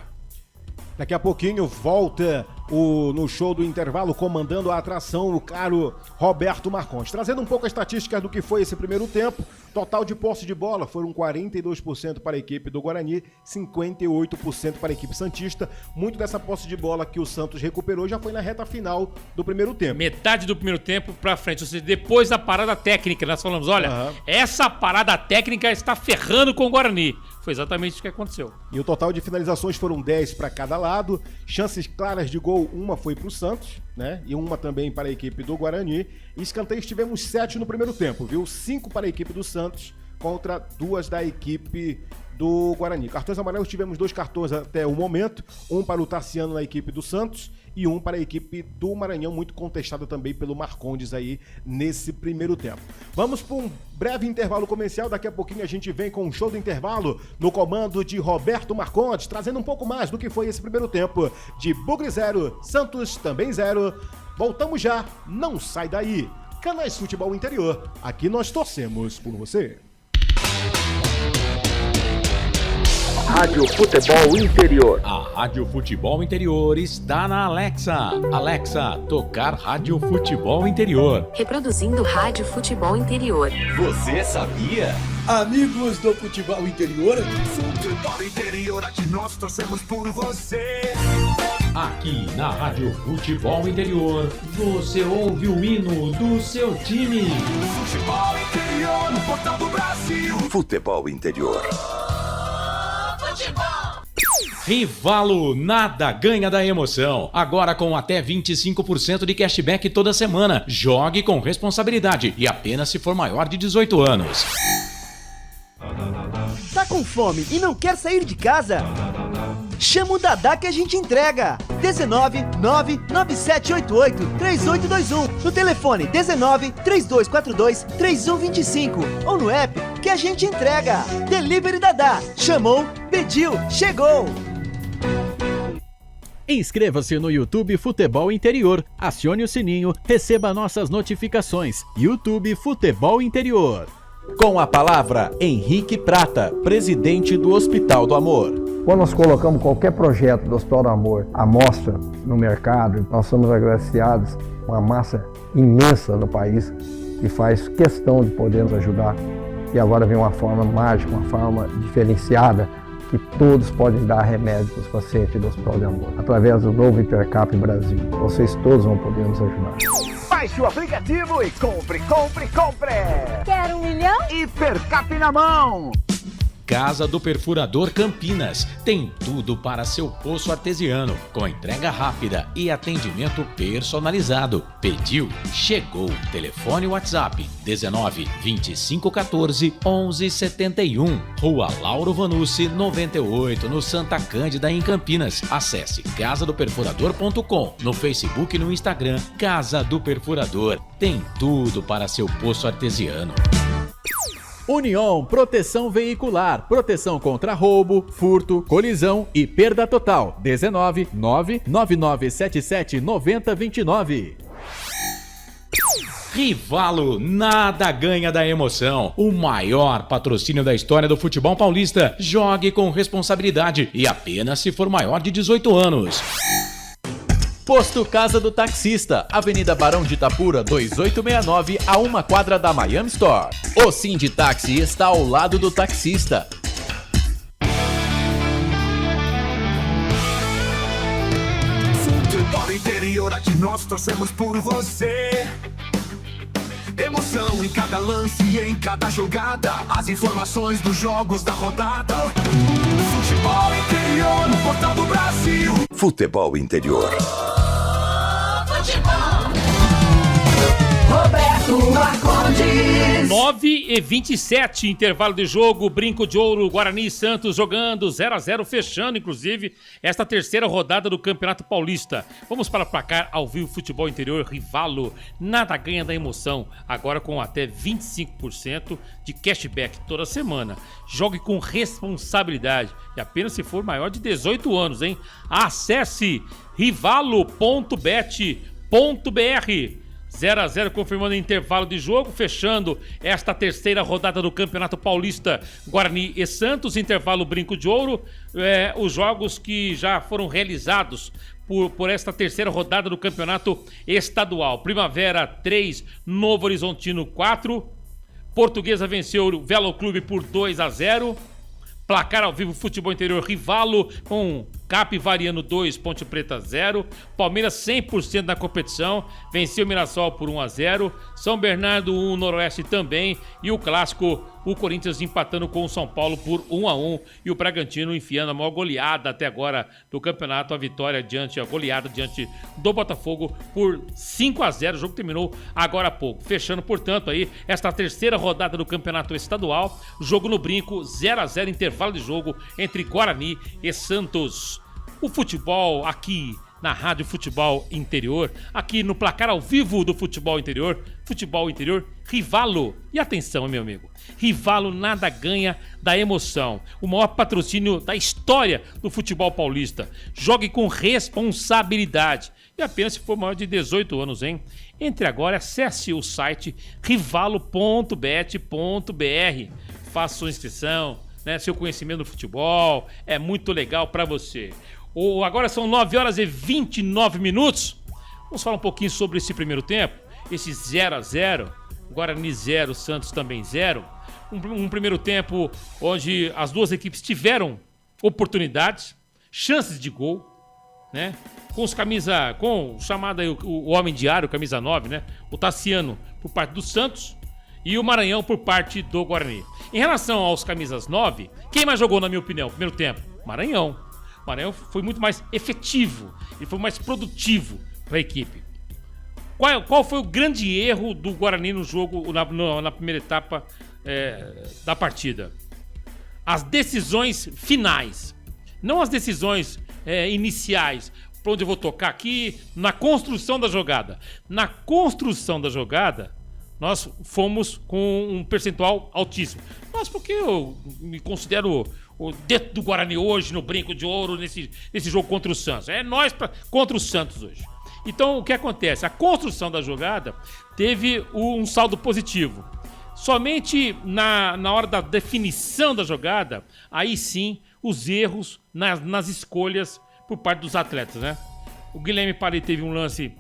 Daqui a pouquinho volta no show do intervalo, comandando a atração, o caro Roberto Marcondes. Trazendo um pouco a estatística do que foi esse primeiro tempo. Total de posse de bola foram 42% para a equipe do Guarani, 58% para a equipe santista. Muito dessa posse de bola que o Santos recuperou já foi na reta final do primeiro tempo. Metade do primeiro tempo para frente, ou seja, depois da parada técnica. Nós falamos, olha, essa parada técnica está ferrando com o Guarani. Foi exatamente isso que aconteceu. E o total de finalizações foram 10 para cada lado. Chances claras de gol, uma foi para o Santos, né? E uma também para a equipe do Guarani. E escanteios tivemos 7 no primeiro tempo, viu? 5 para a equipe do Santos contra 2 da equipe do Guarani. Cartões amarelos, tivemos 2 cartões até o momento. Um para o Tassiano na equipe do Santos e um para a equipe do Maranhão, muito contestada também pelo Marcondes aí nesse primeiro tempo. Vamos para um breve intervalo comercial, daqui a pouquinho a gente vem com um show do intervalo no comando de Roberto Marcondes, trazendo um pouco mais do que foi esse primeiro tempo de Bugre 0, Santos também 0. Voltamos já, não sai daí. Canais Futebol Interior, aqui nós torcemos por você. Rádio Futebol Interior. A Rádio Futebol Interior está na Alexa. Alexa, tocar Rádio Futebol Interior. Reproduzindo Rádio Futebol Interior. Você sabia? amigos do futebol interior. Futebol interior, aqui nós torcemos por você. Aqui na Rádio Futebol Interior, você ouve o hino do seu time. Futebol interior, no portal do Brasil. Futebol interior. Rivalo, nada ganha da emoção. Agora com até 25% de cashback toda semana. Jogue com responsabilidade e apenas se for maior de 18 anos. Tá com fome e não quer sair de casa? Chama o Dadá que a gente entrega. 19 99788 3821. No telefone 19 3242 3125 ou no app que a gente entrega. Delivery Dadá. Chamou, pediu, chegou. Inscreva-se no YouTube Futebol Interior, acione o sininho, receba nossas notificações. YouTube Futebol Interior. Com a palavra, Henrique Prata, presidente do Hospital do Amor. Quando nós colocamos qualquer projeto do Hospital do Amor à mostra no mercado, nós somos agraciados com uma massa imensa no país que faz questão de poder nos ajudar. E agora vem uma forma mágica, uma forma diferenciada, que todos podem dar remédio para os pacientes do Hospital do Amor. Através do novo Hipercap Brasil, vocês todos vão poder nos ajudar. Baixe o aplicativo e compre, compre, compre! Quer 1 milhão? Hipercap na mão! Casa do Perfurador Campinas. Tem tudo para seu poço artesiano, com entrega rápida e atendimento personalizado. Pediu, chegou. Telefone WhatsApp 19 25 14 11 71. Rua Lauro Vanucci 98, no Santa Cândida, em Campinas. Acesse casadoperfurador.com, no Facebook e no Instagram. Casa do Perfurador. Tem tudo para seu poço artesiano. União Proteção Veicular, proteção contra roubo, furto, colisão e perda total. 19 99977 9029. Rivalo, nada ganha da emoção. O maior patrocínio da história do futebol paulista. Jogue com responsabilidade e apenas se for maior de 18 anos. Posto Casa do Taxista, Avenida Barão de Itapura, 2869, a 1 quadra da Miami Store. O Sinditaxi está ao lado do taxista. Futebol interior, aqui nós torcemos por você. Emoção em cada lance e em cada jogada. As informações dos jogos da rodada. Futebol interior, no portal do Brasil. Futebol interior. Roberto Marcondes. 9h27, intervalo de jogo, Brinco de Ouro, Guarani e Santos jogando 0-0, fechando inclusive esta terceira rodada do Campeonato Paulista. Vamos para o placar ao vivo, Futebol Interior, Rivalo, nada ganha da emoção, agora com até 25% de cashback toda semana. Jogue com responsabilidade e apenas se for maior de 18 anos, hein? Acesse rivalo.bet.br. 0-0 confirmando o intervalo de jogo, fechando esta terceira rodada do Campeonato Paulista, Guarani e Santos, intervalo Brinco de Ouro, os jogos que já foram realizados por esta terceira rodada do Campeonato Estadual. Primavera 3, Novo Horizontino 4, Portuguesa venceu o Velo Clube por 2-0, placar ao vivo Futebol Interior, Rivalo com Capivariano 2, Ponte Preta 0. Palmeiras 100% na competição, venceu o Mirassol por 1-0. São Bernardo 1, Noroeste também. E o clássico, o Corinthians empatando com o São Paulo por 1-1. E o Bragantino enfiando a maior goleada até agora do campeonato, a vitória a goleada diante do Botafogo por 5-0. O jogo terminou agora há pouco. Fechando, portanto, aí esta terceira rodada do Campeonato Estadual. Jogo no Brinco, 0-0, intervalo de jogo entre Guarani e Santos. O futebol aqui na Rádio Futebol Interior, aqui no placar ao vivo do Futebol Interior, Rivalo. E atenção, meu amigo, Rivalo nada ganha da emoção. O maior patrocínio da história do futebol paulista. Jogue com responsabilidade e apenas se for maior de 18 anos, hein? Entre agora, acesse o site rivalo.bet.br. Faça sua inscrição, né? Seu conhecimento do futebol é muito legal para você. Agora são 9h29. Vamos falar um pouquinho sobre esse primeiro tempo. Esse 0-0, Guarani 0, Santos também 0. Um primeiro tempo onde as duas equipes tiveram oportunidades, chances de gol, né? Com o chamado aí, o homem diário, camisa 9, né? O Tassiano por parte do Santos e o Maranhão por parte do Guarani. Em relação aos camisas 9, quem mais jogou, na minha opinião, primeiro tempo? Maranhão. O Maranhão foi muito mais efetivo, ele foi mais produtivo para a equipe. Qual foi o grande erro do Guarani no jogo, na primeira etapa da partida? As decisões finais, não as decisões iniciais, para onde eu vou tocar aqui, na construção da jogada. Na construção da jogada, nós fomos com um percentual altíssimo. Mas porque eu me considero o dentro do Guarani hoje, no Brinco de Ouro, nesse jogo contra o Santos. É nós contra o Santos hoje. Então, o que acontece? A construção da jogada teve um saldo positivo. Somente na hora da definição da jogada, aí sim, os erros nas escolhas por parte dos atletas, né? O Guilherme Parede teve um lance,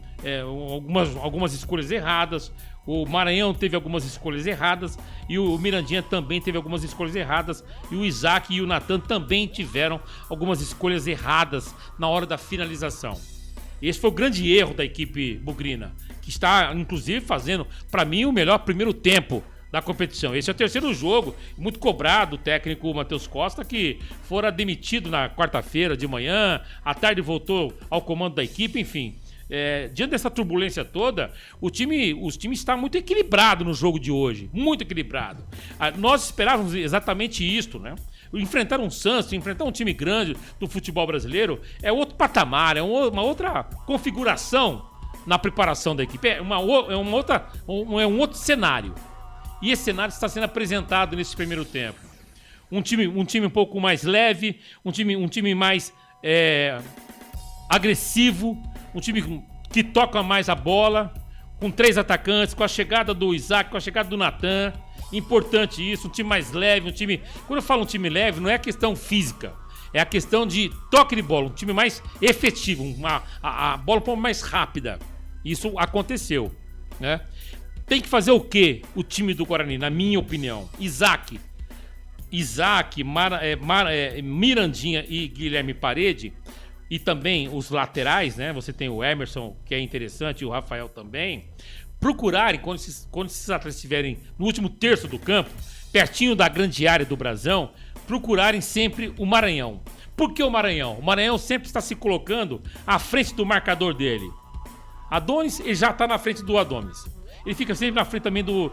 algumas escolhas erradas. O Maranhão teve algumas escolhas erradas. E o Mirandinha também teve algumas escolhas erradas. E o Isaac e o Natan também tiveram algumas escolhas erradas na hora da finalização. Esse foi o grande erro da equipe bugrina, que está, inclusive, fazendo, para mim, o melhor primeiro tempo da competição. Esse é o terceiro jogo, muito cobrado, o técnico Matheus Costa, que fora demitido na quarta-feira de manhã, à tarde voltou ao comando da equipe, enfim. Diante dessa turbulência toda, o time está muito equilibrado no jogo de hoje, muito equilibrado. Nós esperávamos exatamente isto, né? Enfrentar um Santos, enfrentar um time grande do futebol brasileiro é outro patamar, é uma outra configuração na preparação da equipe, é um outro cenário. E esse cenário está sendo apresentado nesse primeiro tempo. Um time um pouco mais leve, um time mais agressivo, um time que toca mais a bola, com 3 atacantes, com a chegada do Isaac, com a chegada do Natan. Importante isso, um time mais leve, um time... Quando eu falo um time leve, não é a questão física, é a questão de toque de bola, um time mais efetivo, a bola um pouco mais rápida. Isso aconteceu, né? Tem que fazer o quê? O time do Guarani, na minha opinião. Isaac, Mirandinha e Guilherme Parede, e também os laterais, né? Você tem o Emerson, que é interessante, e o Rafael também. Procurarem, quando esses atletas estiverem no último terço do campo, pertinho da grande área do Brasão, procurarem sempre o Maranhão. Por que o Maranhão? O Maranhão sempre está se colocando à frente do marcador dele. Adonis, ele já está na frente do Adonis. Ele fica sempre na frente também do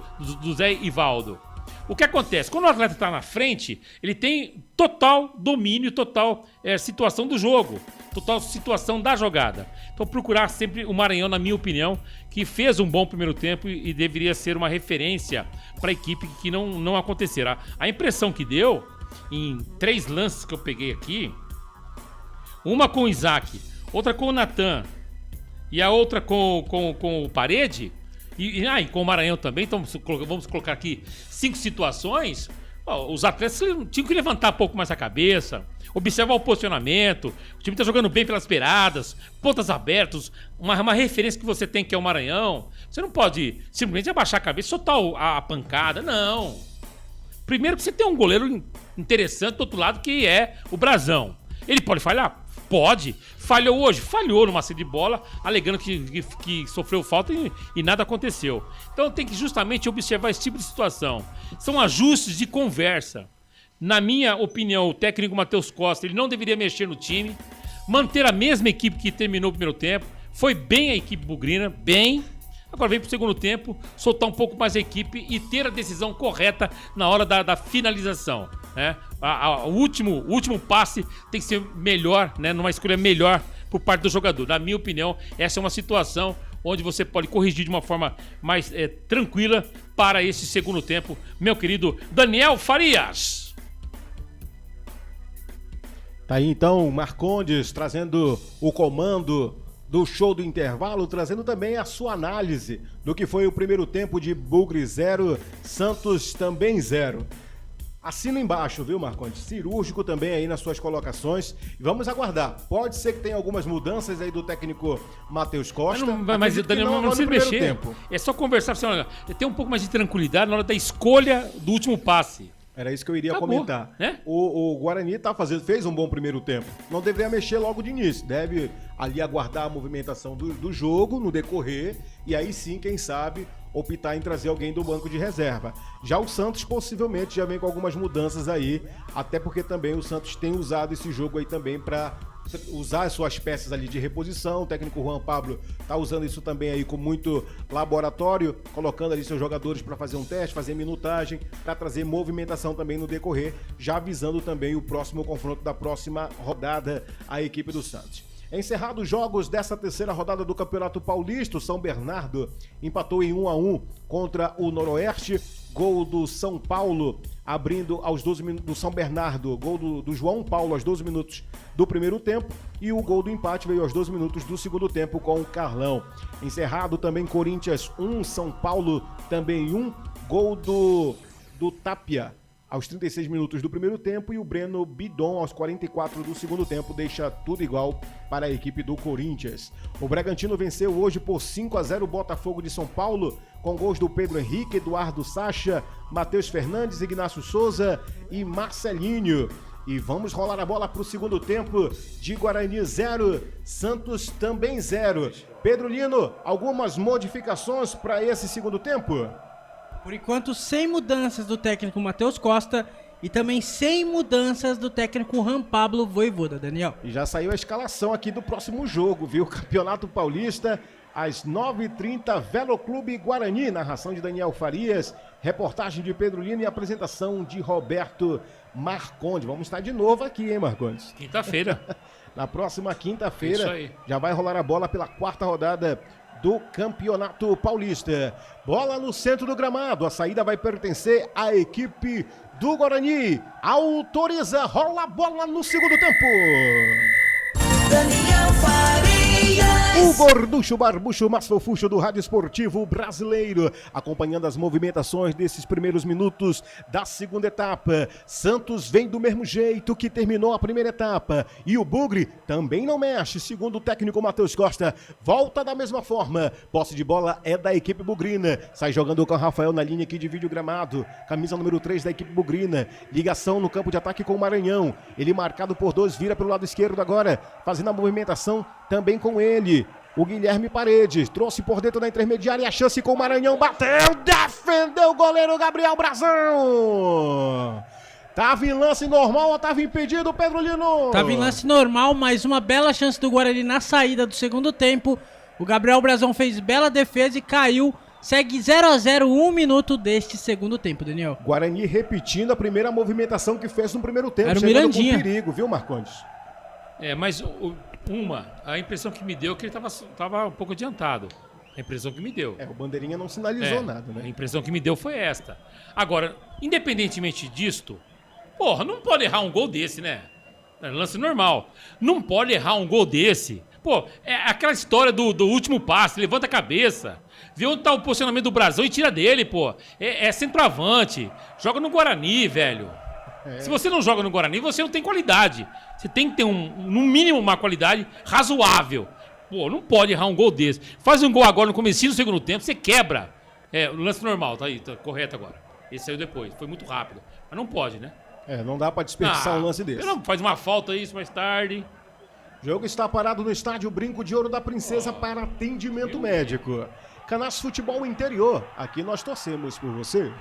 Zé Ivaldo. O que acontece? Quando o atleta está na frente, ele tem total domínio, total situação do jogo, total situação da jogada. Então procurar sempre o Maranhão, na minha opinião, que fez um bom primeiro tempo e deveria ser uma referência para a equipe, que não acontecerá. A impressão que deu, em 3 lances que eu peguei aqui, uma com o Isaac, outra com o Natan e a outra com o Parede, e com o Maranhão também. Então vamos colocar aqui 5 situações. Os atletas tinham que levantar um pouco mais a cabeça, observar o posicionamento. O time está jogando bem pelas beiradas, pontas abertas, uma referência que você tem, que é o Maranhão. Você não pode simplesmente abaixar a cabeça e soltar a pancada, não. Primeiro que você tem um goleiro interessante do outro lado, que é o Brasão. Ele pode falhar? Pode. Falhou hoje? Falhou numa saída de bola, alegando que sofreu falta e nada aconteceu. Então tem que justamente observar esse tipo de situação. São ajustes de conversa. Na minha opinião, o técnico Matheus Costa, ele não deveria mexer no time, manter a mesma equipe que terminou o primeiro tempo. Foi bem a equipe bugrina, bem. Agora vem pro segundo tempo, soltar um pouco mais a equipe e ter a decisão correta na hora da finalização, né? O último passe tem que ser melhor, né? Numa escolha melhor por parte do jogador. Na minha opinião, essa é uma situação onde você pode corrigir de uma forma mais tranquila para esse segundo tempo, meu querido Daniel Farias. Tá aí então Marcondes trazendo o comando do show do intervalo, trazendo também a sua análise do que foi o primeiro tempo de Bugre 0, Santos também 0. Assina embaixo, viu, Marcondes? Cirúrgico também aí nas suas colocações. E vamos aguardar. Pode ser que tenha algumas mudanças aí do técnico Matheus Costa. Mas Daniel, não precisa mexer. Tempo. É só conversar. Assim, olha, tem um pouco mais de tranquilidade na hora da escolha do último passe. Era isso que eu iria comentar. Né? O Guarani fez um bom primeiro tempo. Não deveria mexer logo de início. Deve ali aguardar a movimentação do jogo no decorrer. E aí sim, quem sabe, optar em trazer alguém do banco de reserva. Já o Santos possivelmente já vem com algumas mudanças aí. Até porque também o Santos tem usado esse jogo aí também para usar as suas peças ali de reposição. O técnico Juan Pablo tá usando isso também aí com muito laboratório, colocando ali seus jogadores para fazer um teste, fazer minutagem, para trazer movimentação também no decorrer, já avisando também o próximo confronto da próxima rodada a equipe do Santos. Encerrados os jogos dessa terceira rodada do Campeonato Paulista, o São Bernardo empatou em 1-1 contra o Noroeste. Gol do São Paulo, abrindo aos 12 minutos do São Bernardo. Gol do João Paulo aos 12 minutos do primeiro tempo. E o gol do empate veio aos 12 minutos do segundo tempo com o Carlão. Encerrado também Corinthians 1, São Paulo também 1. Gol do Tapia aos 36 minutos do primeiro tempo e o Breno Bidon aos 44 do segundo tempo deixa tudo igual para a equipe do Corinthians. O Bragantino venceu hoje por 5-0 o Botafogo de São Paulo, com gols do Pedro Henrique, Eduardo Sacha, Matheus Fernandes, Ignacio Souza e Marcelinho. E vamos rolar a bola para o segundo tempo de Guarani 0, Santos também 0. Pedro Lino, algumas modificações para esse segundo tempo? Por enquanto, sem mudanças do técnico Matheus Costa e também sem mudanças do técnico Juan Pablo Voivoda, Daniel. E já saiu a escalação aqui do próximo jogo, viu? Campeonato Paulista, às 9h30, Velo Clube Guarani, narração de Daniel Farias, reportagem de Pedro Lino e apresentação de Roberto Marcondes. Vamos estar de novo aqui, hein, Marcondes? Quinta-feira. Na próxima quinta-feira, já vai rolar a bola pela quarta rodada do Campeonato Paulista. Bola no centro do gramado, a saída vai pertencer à equipe do Guarani. Autoriza, rola a bola no segundo tempo. Daniel Farias. O gorducho, barbucho, mais fofucho do Rádio Esportivo Brasileiro, acompanhando as movimentações desses primeiros minutos da segunda etapa. Santos vem do mesmo jeito que terminou a primeira etapa. E o Bugre também não mexe, segundo o técnico Matheus Costa. Volta da mesma forma. Posse de bola é da equipe bugrina. Sai jogando com o Rafael na linha que divide o gramado. Camisa número 3 da equipe bugrina. Ligação no campo de ataque com o Maranhão. Ele marcado por 2, vira pelo lado esquerdo agora, fazendo a movimentação também com ele. O Guilherme Paredes trouxe por dentro da intermediária a chance com o Maranhão. Bateu, defendeu o goleiro Gabriel Brazão. Tava em lance normal ou tava impedido, Pedro Lino? Tava em lance normal, mas uma bela chance do Guarani na saída do segundo tempo. O Gabriel Brazão fez bela defesa e caiu. Segue 0-0, 1 minuto deste segundo tempo, Daniel. Guarani repetindo a primeira movimentação que fez no primeiro tempo. Era o Mirandinha. Com perigo, viu, Marcondes? Mas a impressão que me deu é que ele tava um pouco adiantado. A impressão que me deu. O bandeirinha não sinalizou nada, né? A impressão que me deu foi esta. Agora, independentemente disto, não pode errar um gol desse, né? É lance normal. Não pode errar um gol desse. É aquela história do último passe, levanta a cabeça, vê onde tá o posicionamento do Brazão e tira dele, É centroavante. Joga no Guarani, velho. Se você não joga no Guarani, você não tem qualidade. Você tem que ter, no mínimo, uma qualidade razoável. Não pode errar um gol desse. Faz um gol agora no comecinho do segundo tempo, você quebra. O lance normal, tá aí, tá correto agora. Esse saiu depois, foi muito rápido. Mas não pode, né? Não dá pra desperdiçar um lance desse. Faz uma falta isso mais tarde. O jogo está parado no estádio Brinco de Ouro da Princesa para atendimento médico. Canas Futebol Interior, aqui nós torcemos por você.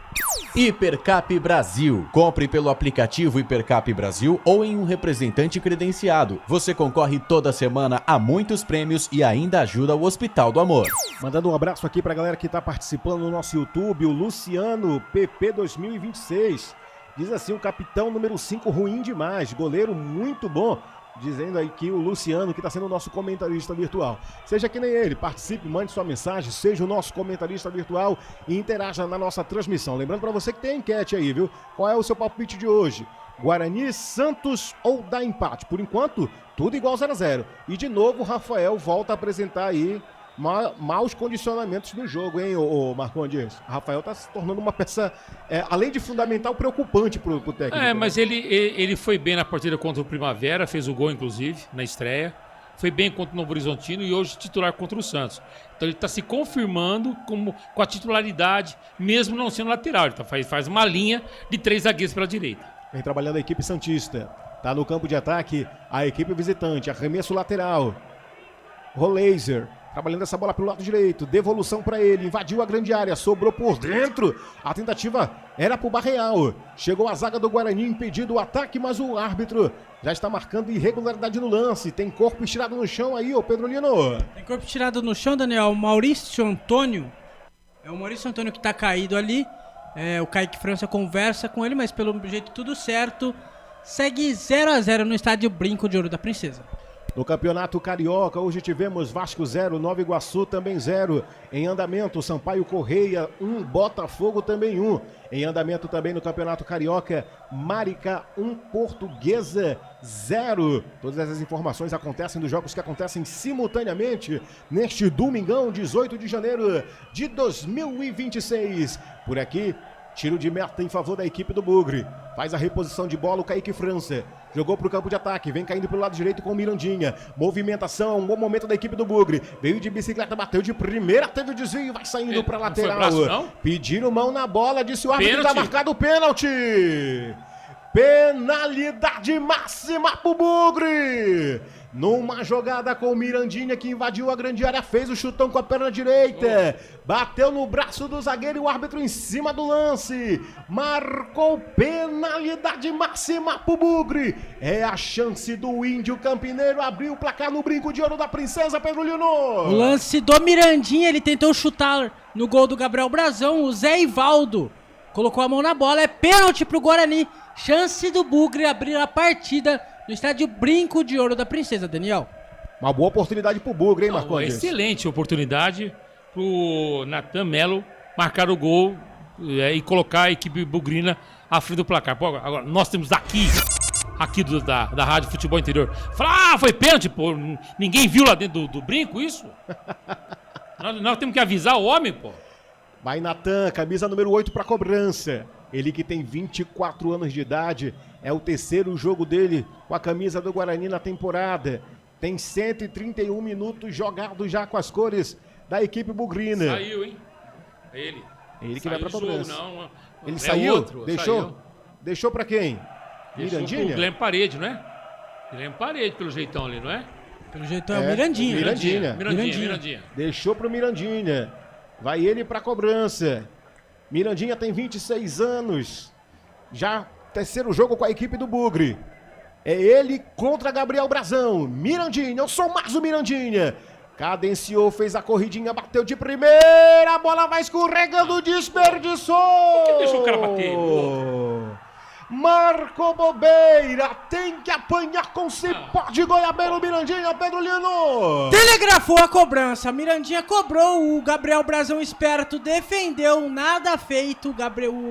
Hipercap Brasil. Compre pelo aplicativo Hipercap Brasil ou em um representante credenciado. Você concorre toda semana a muitos prêmios e ainda ajuda o Hospital do Amor. Mandando um abraço aqui pra galera que tá participando no nosso YouTube, o Luciano PP 2026. Diz assim, o capitão número 5 ruim demais, goleiro muito bom. Dizendo aí que o Luciano, que está sendo o nosso comentarista virtual. Seja que nem ele, participe, mande sua mensagem, seja o nosso comentarista virtual e interaja na nossa transmissão. Lembrando para você que tem enquete aí, viu? Qual é o seu palpite de hoje? Guarani, Santos ou dá empate? Por enquanto, tudo igual 0-0. E de novo, o Rafael volta a apresentar aí maus condicionamentos no jogo, hein, o Marcondes? O Rafael tá se tornando uma peça, além de fundamental, preocupante pro técnico. Mas ele foi bem na partida contra o Primavera, fez o gol, inclusive, na estreia. Foi bem contra o Novo Horizontino e hoje titular contra o Santos. Então ele está se confirmando com a titularidade, mesmo não sendo lateral. Ele faz uma linha de 3 zagueiros pela direita. Vem trabalhando a equipe santista. Tá no campo de ataque a equipe visitante. Arremesso lateral. Rolaser. Trabalhando essa bola pelo lado direito. Devolução para ele. Invadiu a grande área. Sobrou por dentro. A tentativa era pro Barreal. Chegou a zaga do Guarani. Impedido o ataque, mas o árbitro já está marcando irregularidade no lance. Tem corpo estirado no chão aí, ô Pedro Lino. Tem corpo estirado no chão, Daniel. O Maurício Antônio. É o Maurício Antônio que tá caído ali. O Kaique França conversa com ele, mas pelo jeito tudo certo. Segue 0-0 no estádio Brinco de Ouro da Princesa. No Campeonato Carioca, hoje tivemos Vasco 0, Nova Iguaçu também 0. Em andamento, Sampaio Correia 1, Botafogo também 1. Em andamento também no Campeonato Carioca, Maricá 1, Portuguesa 0. Todas essas informações acontecem dos jogos que acontecem simultaneamente neste domingão, 18 de janeiro de 2026. Por aqui, tiro de meta em favor da equipe do Bugre. Faz a reposição de bola o Kaique França. Jogou pro campo de ataque, vem caindo pelo lado direito com o Mirandinha. Movimentação, um bom momento da equipe do Bugre. Veio de bicicleta, bateu de primeira, teve o desvio, vai saindo pra lateral. Braço, pediram mão na bola, disse o árbitro, tá marcado o pênalti. Penalidade máxima pro Bugre. Numa jogada com o Mirandinha que invadiu a grande área, fez o chutão com a perna direita. Bateu no braço do zagueiro e o árbitro em cima do lance. Marcou penalidade máxima pro Bugre. É a chance do Índio Campineiro abrir o placar no Brinco de Ouro da Princesa, Pedro Lino. O lance do Mirandinha, ele tentou chutar no gol do Gabriel Brazão. O Zé Ivaldo colocou a mão na bola, é pênalti pro Guarani. Chance do Bugre abrir a partida no estádio Brinco de Ouro da Princesa, Daniel. Uma boa oportunidade pro Bugre, hein, Marcondes? Excelente oportunidade pro Natan Melo marcar o gol e colocar a equipe bugrina à frente do placar. Pô, agora, nós temos aqui da Rádio Futebol Interior. Fala, foi pênalti, pô. Ninguém viu lá dentro do Brinco isso? nós temos que avisar o homem, pô. Vai Natan, camisa número 8 para cobrança. Ele que tem 24 anos de idade, é o terceiro jogo dele com a camisa do Guarani na temporada. Tem 131 minutos jogados já com as cores da equipe bugrina. Saiu, hein? Ele que saiu vai pra cobrança. Não, ele saiu? Outro, deixou? Saiu. Deixou pra quem? Deixou Mirandinha? pro Guilherme Parede, não é? Guilherme Parede, pelo jeitão ali, não é? Pelo jeitão é o Mirandinha. Mirandinha. Deixou pro Mirandinha. Vai ele pra cobrança. Mirandinha tem 26 anos. Já terceiro jogo com a equipe do Bugre. É ele contra Gabriel Brazão. Mirandinha, eu sou mais o Mirandinha. Cadenciou, fez a corridinha, bateu de primeira. A bola vai escorregando, desperdiçou. Por que deixou o cara bater? Marcou bobeira, tem que apanhar com cipó de goiabeira o Mirandinha, Pedro Lino. Telegrafou a cobrança, Mirandinha cobrou, o Gabriel Brazão esperto defendeu, nada feito, o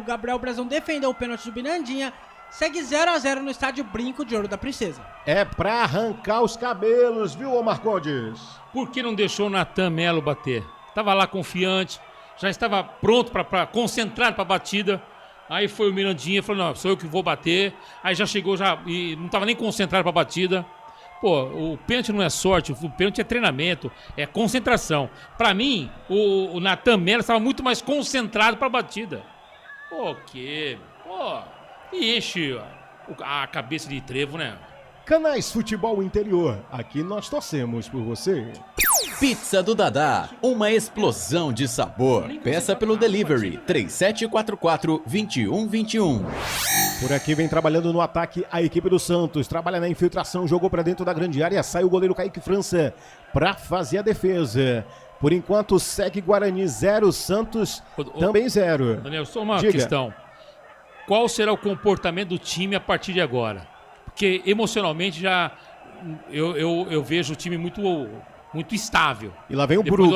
Gabriel Brazão defendeu o pênalti do Mirandinha, segue 0-0 no estádio Brinco de Ouro da Princesa. É pra arrancar os cabelos, viu, ô Marcondes? Por que não deixou o Natan Melo bater? Tava lá confiante, já estava pronto, concentrado pra batida. Aí foi o Mirandinha, falou, não, sou eu que vou bater. Aí já chegou, e não tava nem concentrado pra batida. Pô, o pênalti não é sorte, o pênalti é treinamento, é concentração. Pra mim, o Natan Melo estava muito mais concentrado pra batida. Pô, que... Pô, e enche a cabeça de trevo, né? Canais Futebol Interior, aqui nós torcemos por você. Pizza do Dadá, uma explosão de sabor. Peça pelo delivery 3744-2121. Por aqui vem trabalhando no ataque a equipe do Santos. Trabalha na infiltração, jogou pra dentro da grande área. Sai o goleiro Kaique França pra fazer a defesa. Por enquanto segue Guarani 0, Santos também 0. Daniel, só uma questão. Qual será o comportamento do time a partir de agora? Porque emocionalmente já eu vejo o time muito estável. E lá vem o Bugre.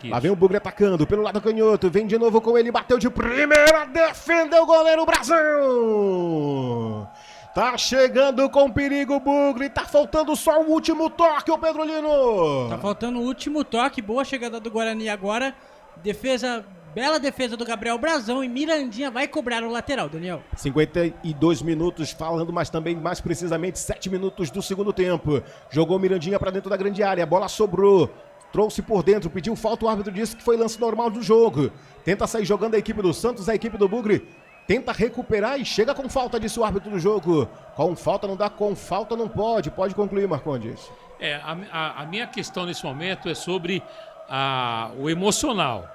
Lá vem o Bugre atacando pelo lado canhoto. Vem de novo com ele, bateu de primeira, defendeu o goleiro Brazão. Tá chegando com perigo o Bugre, tá faltando só o último toque, ô Pedro Lino. Tá faltando o último toque, boa chegada do Guarani agora. Bela defesa do Gabriel Brazão e Mirandinha vai cobrar o lateral, Daniel. 52 minutos falando, mas também mais precisamente 7 minutos do segundo tempo. Jogou Mirandinha pra dentro da grande área, a bola sobrou. Trouxe por dentro, pediu falta, o árbitro disse que foi lance normal do jogo. Tenta sair jogando a equipe do Santos, a equipe do Bugre tenta recuperar e chega com falta, disse o árbitro do jogo. Com falta não dá, com falta não pode. Pode concluir, Marcondes. A minha questão nesse momento é sobre o emocional.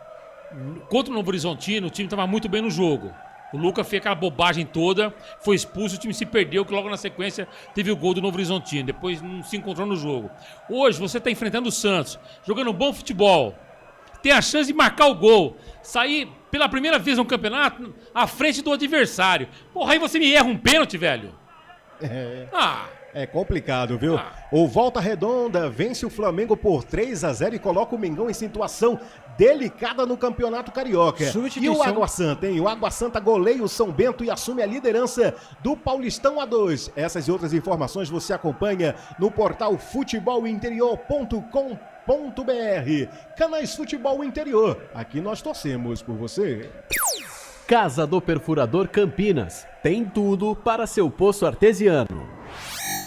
Contra o Novo Horizontino, o time estava muito bem no jogo. O Lucas fez aquela bobagem toda, foi expulso, o time se perdeu, que logo na sequência teve o gol do Novo Horizontino. Depois não se encontrou no jogo. Hoje você está enfrentando o Santos, jogando um bom futebol. Tem a chance de marcar o gol, sair pela primeira vez no campeonato à frente do adversário. Porra, aí você me erra um pênalti, velho. É complicado, viu? O Volta Redonda vence o Flamengo por 3-0 e coloca o Mengão em situação delicada no Campeonato Carioca. E o Água Santa, hein? O Água Santa goleia o São Bento e assume a liderança do Paulistão A2. Essas e outras informações você acompanha no portal futebolinterior.com.br. Canais Futebol Interior. Aqui nós torcemos por você. Casa do Perfurador Campinas. Tem tudo para seu poço artesiano.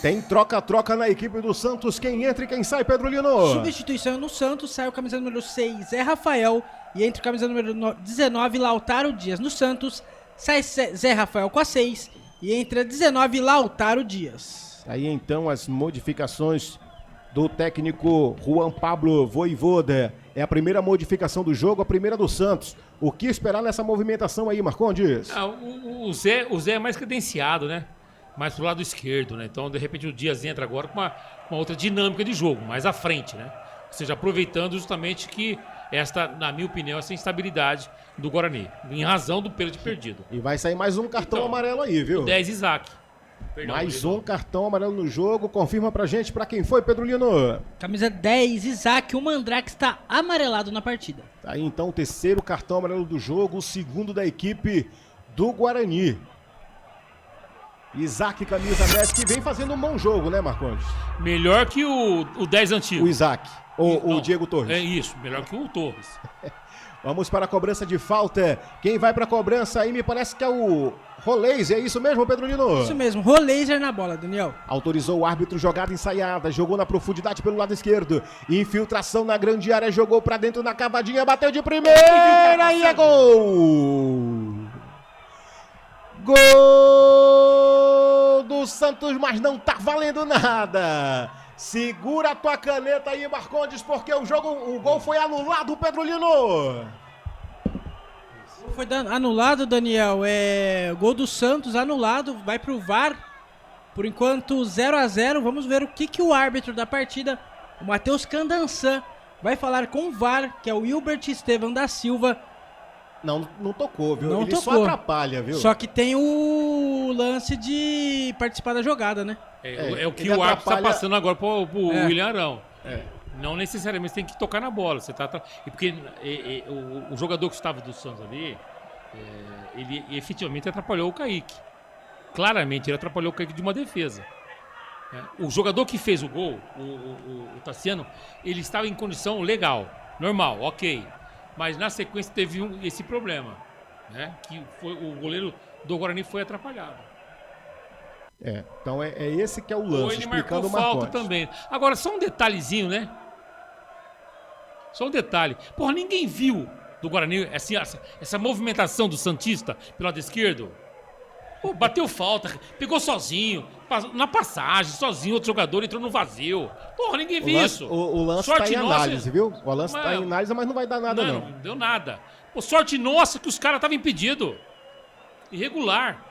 Tem troca-troca na equipe do Santos. Quem entra e quem sai, Pedro Lino? Substituição no Santos. Sai o camisa número 6, Zé Rafael. E entra o camisa número 19, Lautaro Dias. No Santos, sai Zé Rafael com a 6. E entra 19, Lautaro Dias. Aí então as modificações do técnico Juan Pablo Voivoda. É a primeira modificação do jogo, a primeira do Santos. O que esperar nessa movimentação aí, Marcondes? O Zé é mais credenciado, né? Mais pro lado esquerdo, né? Então, de repente, o Dias entra agora com uma outra dinâmica de jogo, mais à frente, né? Ou seja, aproveitando justamente que na minha opinião, essa instabilidade do Guarani, em razão do pênalti perdido. E vai sair mais um cartão amarelo aí, viu? O 10, Isaac. Perdão, mais um cartão amarelo no jogo. Confirma pra gente pra quem foi, Pedro Lino. Camisa 10, Isaac. O Mandrake está amarelado na partida. Tá aí então o terceiro cartão amarelo do jogo, o segundo da equipe do Guarani. Isaac, camisa 10, que vem fazendo um bom jogo, né, Marcondes? Melhor que o 10 antigo. O Isaac, o Diego Torres. É isso, melhor que o Torres. Vamos para a cobrança de falta. Quem vai para a cobrança aí me parece que é o Rolaser, é isso mesmo, Pedro Lino? Isso mesmo, Rolaser na bola, Daniel. Autorizou o árbitro, jogada ensaiada, jogou na profundidade pelo lado esquerdo. Infiltração na grande área, jogou para dentro na cavadinha, bateu de primeira e é gol! Gol do Santos, mas não tá valendo nada. Segura a tua caneta aí, Marcondes, porque o gol foi anulado, Pedro Lino. Foi anulado, Daniel. Gol do Santos anulado, vai pro VAR. Por enquanto, 0-0. Vamos ver o que o árbitro da partida, o Matheus Candançan, vai falar com o VAR, que é o Hilbert Estevam da Silva. Não tocou, viu? Não Ele tocou. só atrapalha, viu? Só que tem o lance de participar da jogada, né? É o que o árbitro está passando agora pro William Arão. É. Não necessariamente tem que tocar na bola. Você tá porque o jogador que estava do Santos ali, ele efetivamente atrapalhou o Kaique. Claramente, ele atrapalhou o Kaique de uma defesa. O jogador que fez o gol, o Tassiano, ele estava em condição legal, normal, ok. Mas na sequência teve esse problema, né? Que foi, o goleiro do Guarani foi atrapalhado. Então é esse que é o lance, Ou ele explicando marcou o falta Marcondes. também. Agora, só um detalhezinho, né? Só um detalhe. Porra, ninguém viu do Guarani essa movimentação do Santista pelo lado esquerdo. Pô, bateu falta, pegou sozinho, na passagem, sozinho, outro jogador entrou no vazio. Porra, ninguém viu isso. O lance Sorte tá em nossa. análise, viu? O lance tá em análise, mas não vai dar nada, não. Não deu nada. Pô, sorte nossa que os caras estavam impedidos. Irregular.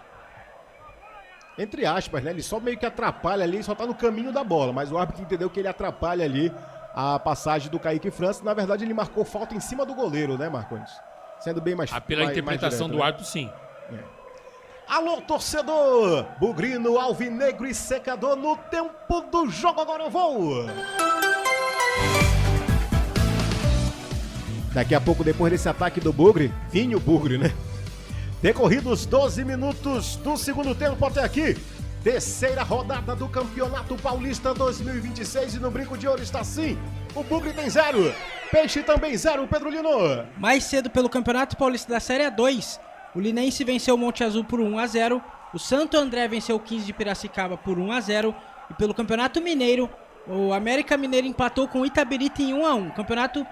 Entre aspas, né? Ele só meio que atrapalha ali, só tá no caminho da bola. Mas o árbitro entendeu que ele atrapalha ali a passagem do Kaique França. Na verdade, ele marcou falta em cima do goleiro, né, Marcondes? Sendo bem mais Pela interpretação mais direto, do árbitro, sim. Alô, torcedor! Bugrino, alvinegro e secador no tempo do jogo. Agora eu vou! Daqui a pouco, depois desse ataque do Bugre, vinha o Bugre, né? Decorridos 12 minutos do segundo tempo até aqui, Terceira rodada do Campeonato Paulista 2026 e no Brinco de Ouro está assim. O Bugre tem 0, Peixe também 0, Pedro Lino. Mais cedo pelo Campeonato Paulista da Série A2, o Linense venceu o Monte Azul por 1-0, o Santo André venceu o 15 de Piracicaba por 1-0 e pelo Campeonato Mineiro, o América Mineiro empatou com o Itabirita em 1-1. Campeonato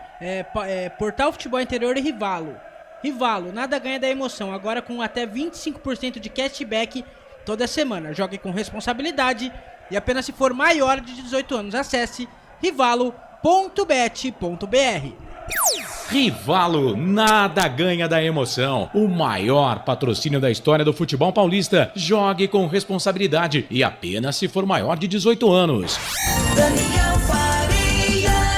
Portal Futebol Interior e Rivalo. Rivalo, nada ganha da emoção, agora com até 25% de cashback toda semana. Jogue com responsabilidade e apenas se for maior de 18 anos. Acesse rivalo.bet.br. Rivalo, nada ganha da emoção. O maior patrocínio da história do futebol paulista. Jogue com responsabilidade e apenas se for maior de 18 anos.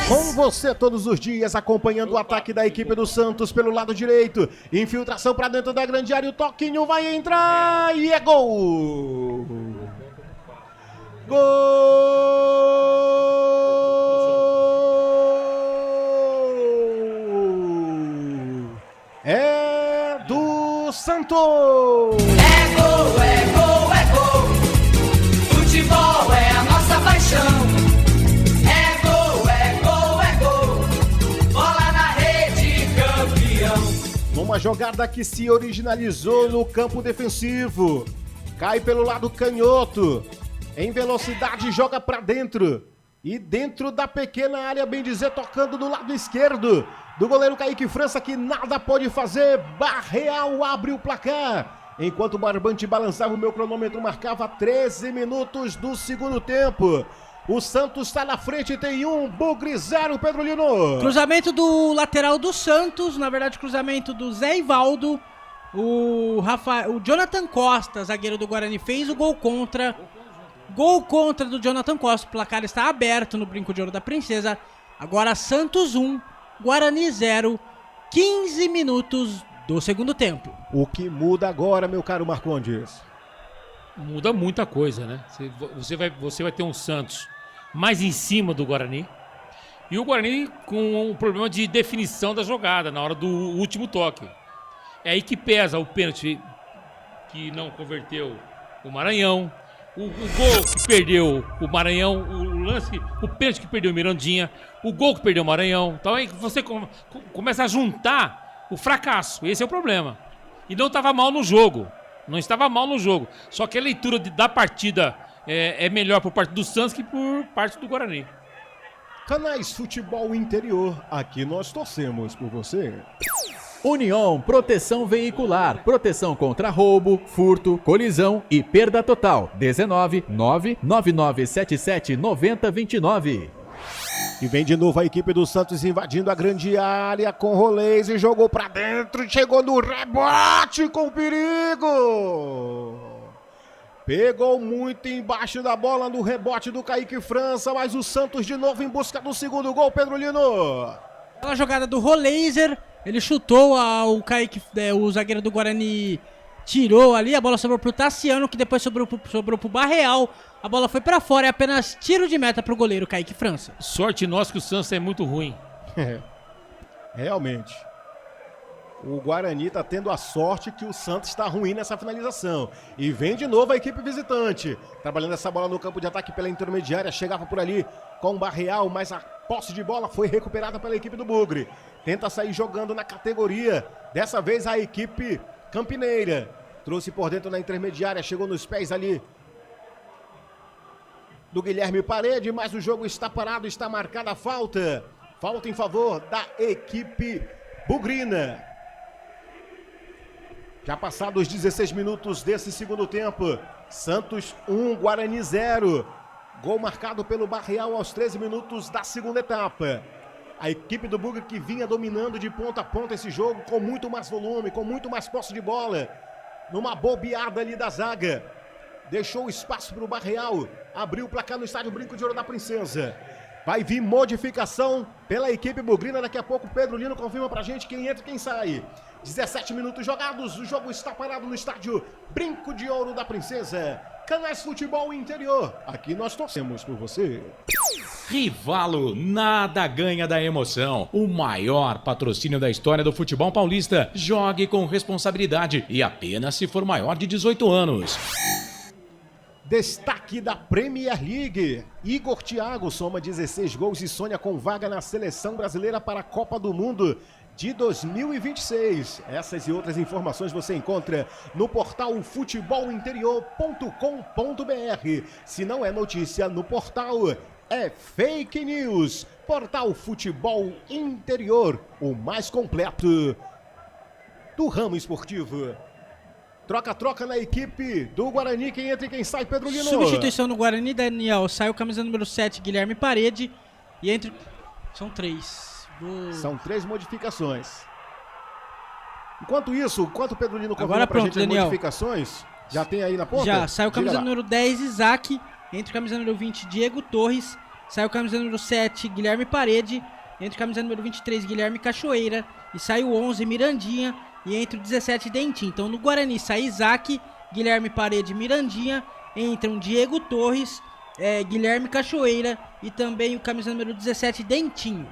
Com você todos os dias, acompanhando o ataque da equipe do Santos pelo lado direito. Infiltração para dentro da grande área, o toquinho vai entrar e é gol! Gol! É do Santos! É gol, é gol, é gol. Futebol é a nossa paixão. Uma jogada que se originalizou no campo defensivo. Cai pelo lado canhoto. Em velocidade joga pra dentro. E dentro da pequena área, bem dizer, tocando do lado esquerdo. Do goleiro Kaique França, que nada pode fazer. Barreal abre o placar. Enquanto o barbante balançava, o meu cronômetro marcava 13 minutos do segundo tempo. O Santos está na frente, tem 1, Bugre 0, Pedro Lino. Cruzamento do lateral do Santos, na verdade cruzamento do Zé Ivaldo. O Jonathan Costa, zagueiro do Guarani, fez o gol contra. Gol contra do Jonathan Costa, o placar está aberto no Brinco de Ouro da Princesa. Agora Santos 1, Guarani 0, 15 minutos do segundo tempo. O que muda agora, meu caro Marcondes? Muda muita coisa, né? Você vai ter um Santos mais em cima do Guarani. E o Guarani com um problema de definição da jogada na hora do último toque. É aí que pesa o pênalti que não converteu o Maranhão. O gol que perdeu o Maranhão. O pênalti que perdeu o Mirandinha. O gol que perdeu o Maranhão. Então aí você começa a juntar o fracasso. Esse é o problema. E não estava mal no jogo. Não estava mal no jogo. Só que a leitura da partida é melhor por parte do Santos que por parte do Guarani. Canais Futebol Interior. Aqui nós torcemos por você. União Proteção Veicular. Proteção contra roubo, furto, colisão e perda total. 19 99977 9029. E vem de novo a equipe do Santos invadindo a grande área com rolês e jogou pra dentro. Chegou no rebote com perigo. Pegou muito embaixo da bola no rebote do Kaique França, mas o Santos de novo em busca do segundo gol, Pedro Lino. Aquela jogada do Roleiser, ele chutou o Kaique, o zagueiro do Guarani tirou ali, a bola sobrou pro Tassiano, que depois sobrou pro Barreal. A bola foi pra fora, é apenas tiro de meta pro goleiro Kaique França. Sorte nossa que o Santos é muito ruim. Realmente. O Guarani tá tendo a sorte que o Santos está ruim nessa finalização. E vem de novo a equipe visitante. Trabalhando essa bola no campo de ataque pela intermediária. Chegava por ali com o Barreal, mas a posse de bola foi recuperada pela equipe do Bugre. Tenta sair jogando na categoria. Dessa vez a equipe campineira. Trouxe por dentro na intermediária, chegou nos pés ali do Guilherme Parede, mas o jogo está parado, está marcada a falta. Falta em favor da equipe bugrina. Já passados os 16 minutos desse segundo tempo, Santos 1, Guarani 0. Gol marcado pelo Barreal aos 13 minutos da segunda etapa. A equipe do Bugre que vinha dominando de ponta a ponta esse jogo, com muito mais volume, com muito mais posse de bola. Numa bobeada ali da zaga. Deixou espaço para o Barreal. Abriu o placar no estádio Brinco de Ouro da Princesa. Vai vir modificação pela equipe bugrina. Daqui a pouco o Pedro Lino confirma pra gente quem entra e quem sai. 17 minutos jogados. O jogo está parado no estádio Brinco de Ouro da Princesa. Canais Futebol Interior. Aqui nós torcemos por você. Rivalo, nada ganha da emoção. O maior patrocínio da história do futebol paulista. Jogue com responsabilidade e apenas se for maior de 18 anos. Destaque da Premier League. Igor Thiago soma 16 gols e sonha com vaga na seleção brasileira para a Copa do Mundo de 2026. Essas e outras informações você encontra no portal futebolinterior.com.br. Se não é notícia no portal, é fake news. Portal Futebol Interior, o mais completo do ramo esportivo. Troca-troca na equipe do Guarani. Quem entra e quem sai, Pedro Lino? Substituição no Guarani, Daniel. Saiu camisa número 7, Guilherme Parede. E entre... São 3. São 3 modificações. Enquanto o Pedro Lino agora pra pronto, gente as Daniel. modificações, já tem aí na ponta? Já, saiu camisa Diga lá. número 10, Isaac. Entre camisa número 20, Diego Torres. Saiu camisa número 7, Guilherme Parede. Entre camisa número 23, Guilherme Cachoeira. E saiu 11, Mirandinha. E entre o 17, Dentinho. Então no Guarani sai Isaac, Guilherme Parede, Mirandinha. Entram Diego Torres, Guilherme Cachoeira e também o camisa número 17, Dentinho.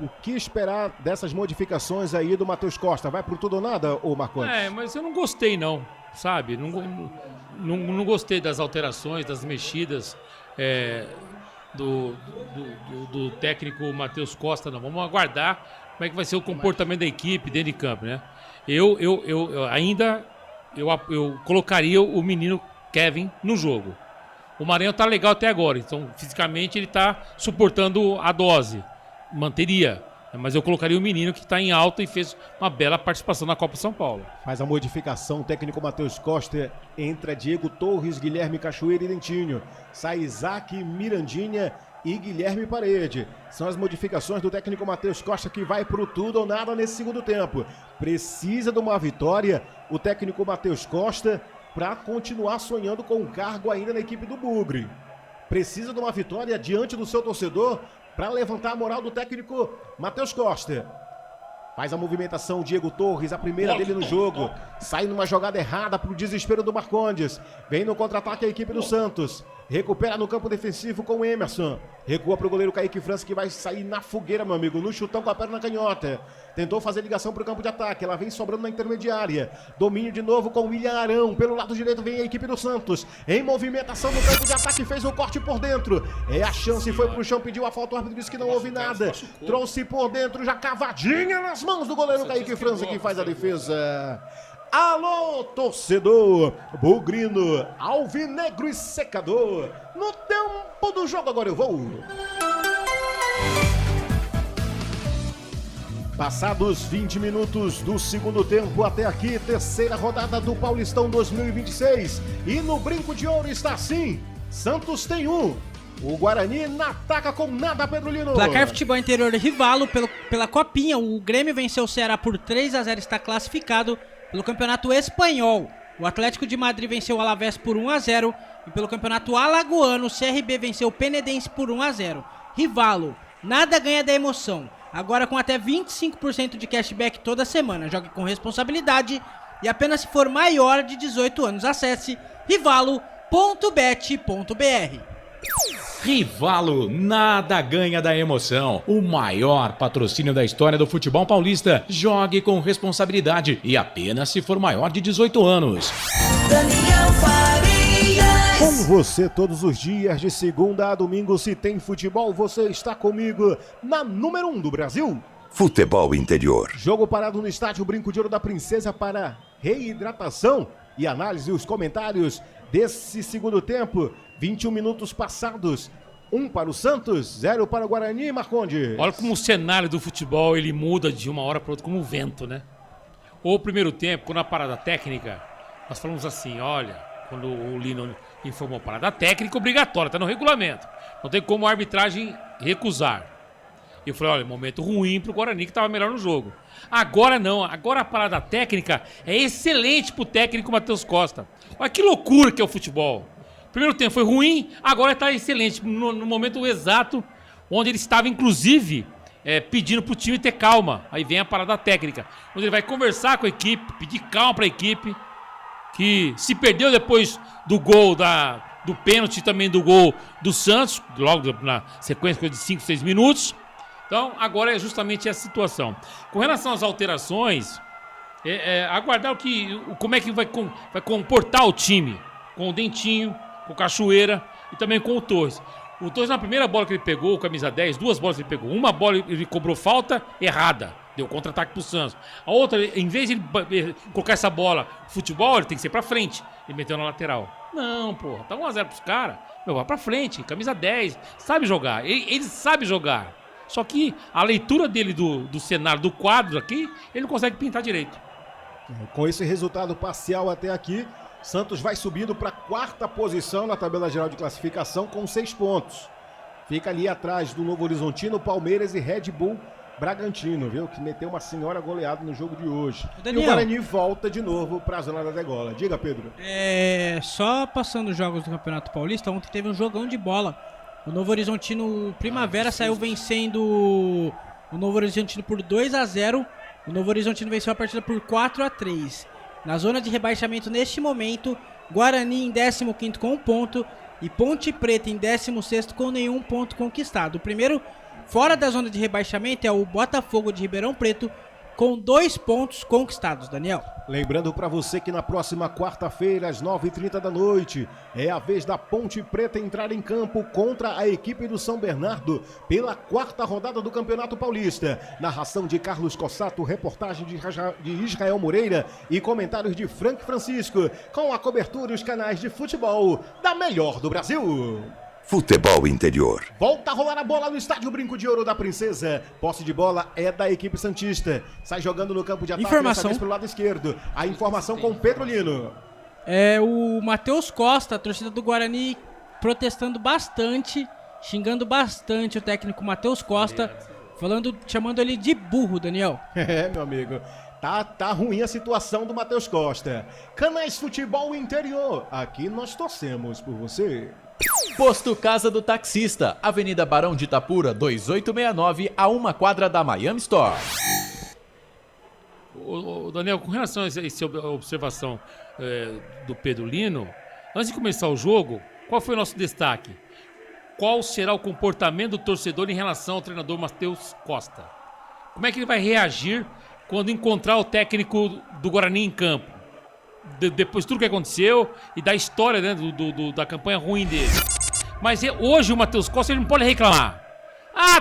O que esperar dessas modificações aí do Matheus Costa? Vai pro tudo ou nada, ô Marcondes? Mas eu não gostei não, sabe? Não gostei das alterações, das mexidas do técnico Matheus Costa, não. Vamos aguardar como é que vai ser o comportamento da equipe dentro de campo, né? Eu colocaria o menino Kevin no jogo. O Maranhão tá legal até agora, então fisicamente ele tá suportando a dose. Manteria, mas eu colocaria o menino que está em alta e fez uma bela participação na Copa São Paulo. Faz a modificação, o técnico Matheus Costa, entra Diego Torres, Guilherme Cachoeira e Dentinho. Sai Isaac, Mirandinha e Guilherme Parede. São as modificações do técnico Matheus Costa, que vai pro tudo ou nada nesse segundo tempo. Precisa de uma vitória o técnico Matheus Costa para continuar sonhando com um cargo ainda na equipe do Bugre. Precisa de uma vitória diante do seu torcedor para levantar a moral do técnico Matheus Costa. Faz a movimentação o Diego Torres, a primeira dele no jogo. Sai numa jogada errada para o desespero do Marcondes. Vem no contra-ataque a equipe do Santos. Recupera no campo defensivo com o Emerson. Recua para o goleiro Kaique França, que vai sair na fogueira, meu amigo. No chutão com a perna canhota. Tentou fazer ligação para o campo de ataque. Ela vem sobrando na intermediária. Domínio de novo com o William Arão. Pelo lado direito vem a equipe do Santos. Em movimentação no campo de ataque. Fez o corte por dentro. É a chance. Foi pro chão. Pediu a falta. O árbitro disse que não houve nada. Trouxe por dentro. Já cavadinha nas mãos do goleiro Kaique França, que faz a defesa. Alô, torcedor bugrino, alvinegro e secador. No tempo do jogo agora eu vou. Passados 20 minutos do segundo tempo até aqui, terceira rodada do Paulistão 2026. E no Brinco de Ouro está assim, Santos tem 1. O Guarani não ataca com nada, Pedro Lino. Placar Futebol Interior Rivalo pela Copinha. O Grêmio venceu o Ceará por 3-0, está classificado pelo Campeonato Espanhol. O Atlético de Madrid venceu o Alavés por 1-0. E pelo Campeonato Alagoano, o CRB venceu o Penedense por 1-0. Rivalo, nada ganha da emoção. Agora com até 25% de cashback toda semana. Jogue com responsabilidade e apenas se for maior de 18 anos. Acesse rivalo.bet.br. Rivalo, nada ganha da emoção. O maior patrocínio da história do futebol paulista. Jogue com responsabilidade e apenas se for maior de 18 anos. Daniel Farias. Com você todos os dias, de segunda a domingo, se tem futebol, você está comigo na número 1 do Brasil. Futebol Interior. Jogo parado no estádio Brinco de Ouro da Princesa para reidratação e análise e os comentários desse segundo tempo. 21 minutos passados. 1 para o Santos, 0 para o Guarani, Marcondes. Olha como o cenário do futebol ele muda de uma hora para outra, como o vento, né? O primeiro tempo, quando a parada técnica, nós falamos assim, olha, quando o Lino informou parada técnica obrigatória, está no regulamento. Não tem como a arbitragem recusar. Eu falei, olha, momento ruim para o Guarani, que estava melhor no jogo. Agora não, agora a parada técnica é excelente para o técnico Matheus Costa. Olha que loucura que é o futebol. Primeiro tempo foi ruim, agora está excelente, no momento exato, onde ele estava, inclusive, pedindo para o time ter calma. Aí vem a parada técnica, onde ele vai conversar com a equipe, pedir calma para a equipe, que se perdeu depois do gol, do pênalti também do gol do Santos, logo na sequência de 5, 6 minutos. Então, agora é justamente essa situação. Com relação às alterações, aguardar como é que vai comportar o time. com o Dentinho, com o Cachoeira e também com o Torres. O Torres, na primeira bola que ele pegou, o camisa 10, 2 bolas que ele pegou. Uma bola ele cobrou falta errada. Deu contra-ataque pro Santos. A outra, em vez de ele colocar essa bola futebol, ele tem que ser pra frente. Ele meteu na lateral. Não, porra, tá 1x0 pros caras. Meu, vai pra frente, camisa 10. Sabe jogar, ele sabe jogar. Só que a leitura dele do cenário, do quadro aqui, ele não consegue pintar direito. Com esse resultado parcial até aqui, Santos vai subindo para a 4ª posição na tabela geral de classificação com 6 pontos. Fica ali atrás do Novo Horizontino, Palmeiras e Red Bull Bragantino, viu? Que meteu uma senhora goleada no jogo de hoje. Daniel. E o Guarani volta de novo para a zona da degola. Diga, Pedro. Só passando os jogos do Campeonato Paulista, ontem teve um jogão de bola. O Novo Horizontino Primavera saiu vencendo o Novo Horizontino por 2-0. O Novo Horizontino venceu a partida por 4-3. Na zona de rebaixamento neste momento, Guarani em 15º com 1 ponto e Ponte Preta em 16º com nenhum ponto conquistado. O primeiro fora da zona de rebaixamento é o Botafogo de Ribeirão Preto com 2 pontos conquistados, Daniel. Lembrando para você que na próxima quarta-feira, às 9h30 da noite, é a vez da Ponte Preta entrar em campo contra a equipe do São Bernardo pela 4ª rodada do Campeonato Paulista. Narração de Carlos Cossato, reportagem de Israel Moreira e comentários de Frank Francisco, com a cobertura e os canais de futebol da melhor do Brasil. Futebol Interior. Volta a rolar a bola no estádio Brinco de Ouro da Princesa. Posse de bola é da equipe santista. Sai jogando no campo de ataque, dessa vez pelo lado esquerdo. A informação com Pedro Lino. O Matheus Costa, a torcida do Guarani, protestando bastante, xingando bastante o técnico Matheus Costa, chamando ele de burro, Daniel. Meu amigo. Tá ruim a situação do Matheus Costa. Canais Futebol Interior. Aqui nós torcemos por você. Posto Casa do Taxista, Avenida Barão de Itapura, 2869, a 1 quadra da Miami Store. Daniel, com relação a essa observação do Pedro Lino, antes de começar o jogo, qual foi o nosso destaque? Qual será o comportamento do torcedor em relação ao treinador Matheus Costa? Como é que ele vai reagir quando encontrar o técnico do Guarani em campo? Depois de tudo que aconteceu e da história, né, da campanha ruim dele. Mas hoje o Matheus Costa ele não pode reclamar.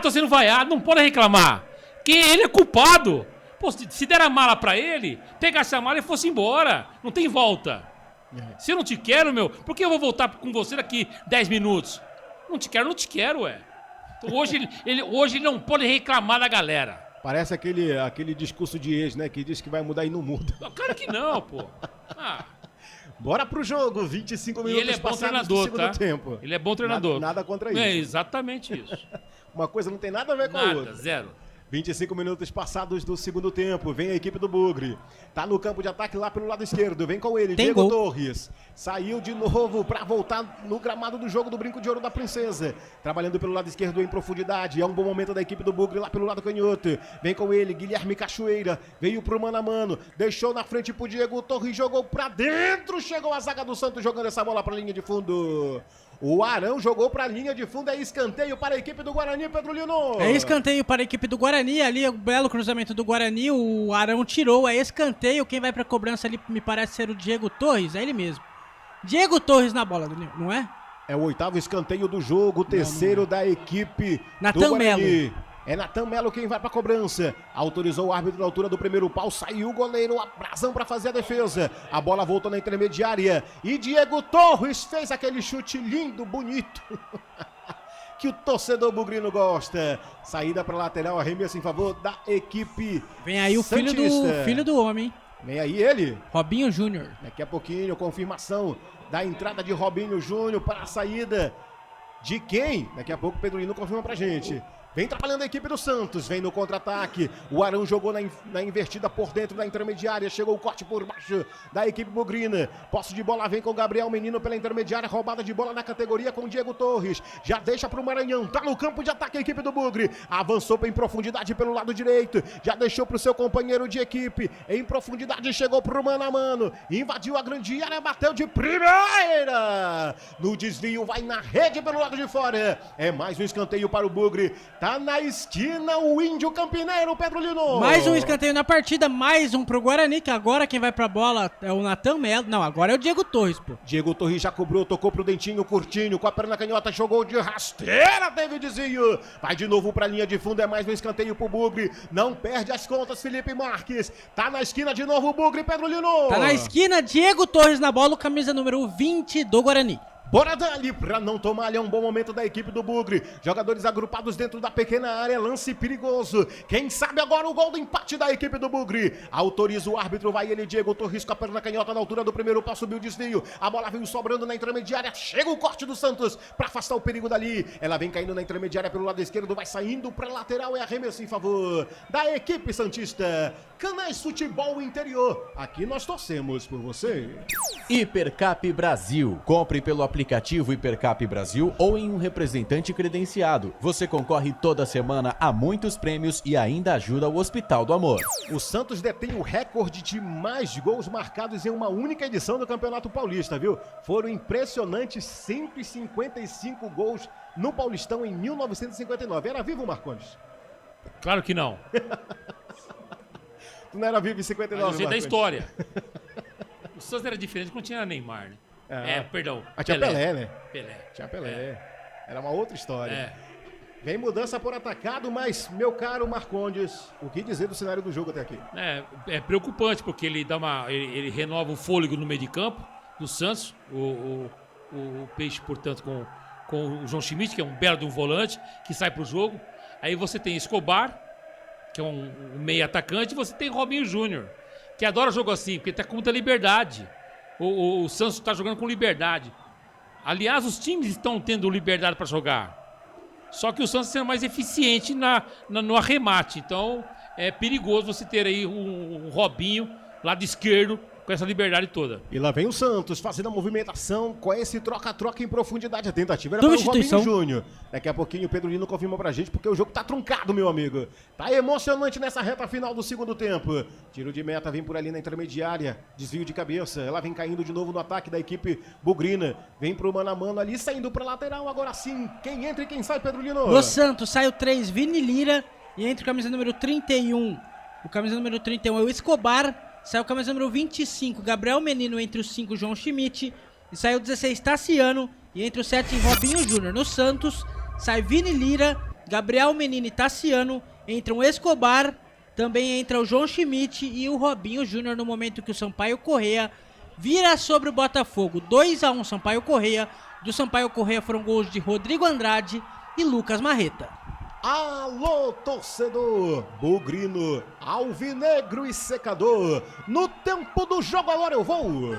Tô sendo vaiado, não pode reclamar. Que ele é culpado. Pô, se der a mala pra ele, pegasse a mala e fosse embora. Não tem volta. Se eu não te quero, por que eu vou voltar com você daqui 10 minutos? Não te quero, ué. Então, hoje ele não pode reclamar da galera. Parece aquele discurso de ex, né? Que diz que vai mudar e não muda. Claro que não, pô. Bora pro jogo, 25 minutos ele é bom treinador, do segundo tempo. Ele é bom treinador. Nada contra isso. É exatamente isso. Uma coisa não tem nada a ver com a outra. Zero. 25 minutos passados do segundo tempo. Vem a equipe do Bugre. Tá no campo de ataque lá pelo lado esquerdo. Vem com ele, Diego Torres. Saiu de novo para voltar no gramado do jogo do Brinco de Ouro da Princesa. Trabalhando pelo lado esquerdo em profundidade. É um bom momento da equipe do Bugre lá pelo lado canhoto. Vem com ele, Guilherme Cachoeira. Veio pro mano a mano. Deixou na frente pro Diego Torres. Jogou pra dentro. Chegou a zaga do Santos jogando essa bola pra linha de fundo. O Arão jogou para a linha de fundo, é escanteio para a equipe do Guarani, Pedro Lino. É escanteio para a equipe do Guarani, ali o belo cruzamento do Guarani, o Arão tirou, é escanteio, quem vai para a cobrança ali me parece ser o Diego Torres, é ele mesmo. Diego Torres na bola, não é? É o 8º escanteio do jogo, o terceiro da equipe Natan do Guarani. Melo. É Natan Melo quem vai para a cobrança. Autorizou o árbitro na altura do primeiro pau. Saiu o goleiro, abração para fazer a defesa. A bola voltou na intermediária. E Diego Torres fez aquele chute lindo, bonito. Que o torcedor bugrino gosta. Saída para lateral, arremesso em favor da equipe. Vem aí o filho do homem. Vem aí ele. Robinho Júnior. Daqui a pouquinho, confirmação da entrada de Robinho Júnior para a saída de quem? Daqui a pouco o Pedro Lino confirma pra gente. Vem trabalhando a equipe do Santos, vem no contra-ataque. O Arão jogou na invertida por dentro da intermediária. Chegou o corte por baixo da equipe bugrina. Posse de bola vem com o Gabriel Menino pela intermediária. Roubada de bola na categoria com o Diego Torres. Já deixa pro Maranhão. Tá no campo de ataque a equipe do Bugre. Avançou em profundidade pelo lado direito. Já deixou pro seu companheiro de equipe. Em profundidade chegou pro mano a mano. Invadiu a grande área, bateu de primeira. cabeça, no desvio, vai na rede pelo lado de fora. É mais um escanteio para o Bugre. Tá na esquina o Índio Campineiro, Pedro Lino. Mais um escanteio na partida, mais um pro Guarani, que agora quem vai pra bola é o Natan Melo. Não, agora é o Diego Torres, pô. Diego Torres já cobrou, tocou pro Dentinho, curtinho, com a perna canhota, jogou de rasteira, teve desvio. Vai de novo pra linha de fundo, é mais um escanteio pro Bugre. Não perde as contas, Felipe Marques. Tá na esquina de novo o Bugre, Pedro Lino. Tá na esquina, Diego Torres na bola, camisa número 20 do Guarani. Bora dali, pra não tomar ali, é um bom momento da equipe do Bugre. Jogadores agrupados dentro da pequena área, lance perigoso. Quem sabe agora o gol do empate da equipe do Bugre. Autoriza o árbitro, vai ele, Diego Torres com a perna canhota na altura do primeiro pau, subiu o desvio. A bola veio sobrando na intermediária, chega o corte do Santos pra afastar o perigo dali. Ela vem caindo na intermediária pelo lado esquerdo, vai saindo pra lateral, é arremesso em favor da equipe santista. Canais Futebol Interior, aqui nós torcemos por você. Hipercap Brasil. Compre pelo aplicativo Hipercap Brasil ou em um representante credenciado. Você concorre toda semana a muitos prêmios e ainda ajuda o Hospital do Amor. O Santos detém o recorde de mais gols marcados em uma única edição do Campeonato Paulista, viu? Foram impressionantes 155 gols no Paulistão em 1959. Era vivo, Marcondes? Claro que não. Tu não era vivo em 59, Mas eu sei da Marcondes? história. O Santos era diferente quando tinha Neymar, né? Perdão. Tinha Pelé, né? Pelé. Tinha Pelé. Era uma outra história. É. Vem mudança por atacado, mas, meu caro Marcondes, o que dizer do cenário do jogo até aqui? É preocupante, porque ele dá ele renova o fôlego no meio de campo do Santos. O Peixe, portanto, com o João Schmidt, que é um belo de um volante, que sai pro jogo. Aí você tem Escobar, que é um meio atacante, e você tem Robinho Júnior, que adora jogo assim, porque tá com muita liberdade. O Santos tá jogando com liberdade. Aliás, os times estão tendo liberdade para jogar. Só que o Santos sendo mais eficiente no arremate. Então, é perigoso você ter aí um Robinho, lado esquerdo, com essa liberdade toda. E lá vem o Santos fazendo a movimentação com esse troca-troca em profundidade. A tentativa era para o Robinho Júnior. Daqui a pouquinho o Pedro Lino confirma pra gente, porque o jogo tá truncado, meu amigo. Tá emocionante nessa reta final do segundo tempo. Tiro de meta, vem por ali na intermediária. Desvio de cabeça. Ela vem caindo de novo no ataque da equipe bugrina. Vem pro mano a mano ali, saindo pra lateral. Agora sim, quem entra e quem sai, Pedro Lino? No Santos sai o 3, Vini Lira. E entra o camisa número 31. O camisa número 31 é o Escobar. Saiu o camisa número 25, Gabriel Menino, entre os 5, João Schmidt. E saiu o 16, Tassiano. E entre os 7, Robinho Júnior. No Santos, sai Vini Lira, Gabriel Menino e Tassiano. Entram o Escobar, também entra o João Schmidt e o Robinho Júnior, no momento que o Sampaio Corrêa vira sobre o Botafogo. 2-1 Sampaio Corrêa. Do Sampaio Corrêa foram gols de Rodrigo Andrade e Lucas Marreta. Alô, torcedor bugrino, alvinegro e secador. No tempo do jogo agora eu vou.